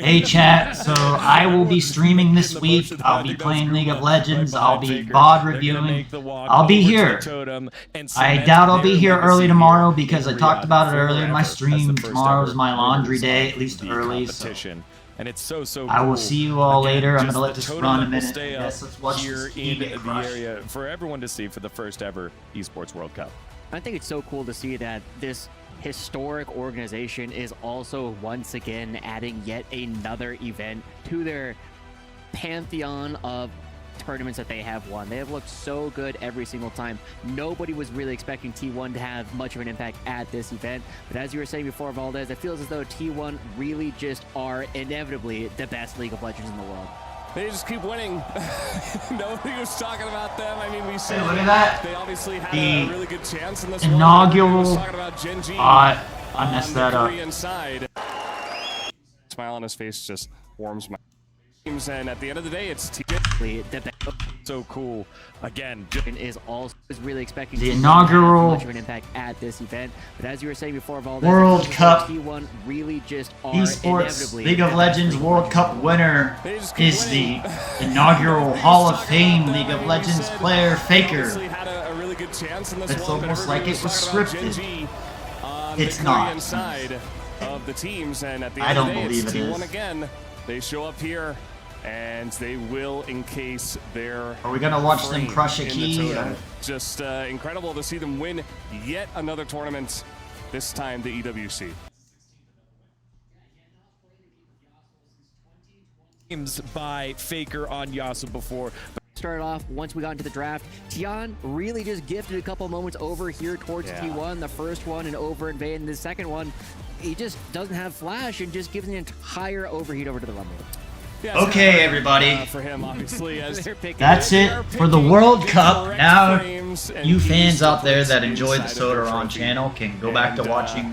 Hey chat, so I will be streaming this week. I'll be playing League of Legends. I'll be VOD reviewing. I'll be here. I doubt I'll be here early tomorrow because I talked about it earlier in my stream. Tomorrow is my laundry day, at least early. So. And it's so I will cool. see you all later. I'm Just gonna let the this totem run a will minute. stay Yes, up let's watch here this in get the crushed. area for everyone to see for the first ever Esports World Cup. I think it's so cool to see that this historic organization is also once again adding yet another event to their pantheon of tournaments that they have won. They have looked so good every single time. Nobody was really expecting T1 to have much of an impact at this event, but as you were saying before, Valdez, it feels as though T1 really just are inevitably the best League of Legends in the world. They just keep winning. Nobody was talking about them. I mean, we said look at that. They obviously had The a really good chance in this inaugural. one. Talking about Gen G I messed that up. Korean side. Smile on his face just warms my dreams, and at the end of the day, it's so cool. Again, is really expecting the inaugural much of an impact at this event, but as you were saying before, Valdez, World Cup T1 really just are Esports inevitably League of Legends World Cup winner is the inaugural Hall of Fame League of Legends player Faker. It's almost like it was scripted. It's not. Side of the teams, and at the end I don't of the day, believe it's it T1 is. again. They show up here, and they will encase their. Are we gonna watch them frame crush a in the key? totem. Just incredible to see them win yet another tournament. This time, the EWC. Games by Faker on Yasuo before. Started off once we got into the draft. Tian really just gifted a couple moments over here towards T1. The first one and over invade, and the second one, he just doesn't have flash and just gives an entire overheat over to the Rumble. Yeah, Okay, everybody. For him, obviously, as That's it for the World Cup. Now, you fans out there that enjoy the Sodaron channel can go back to watching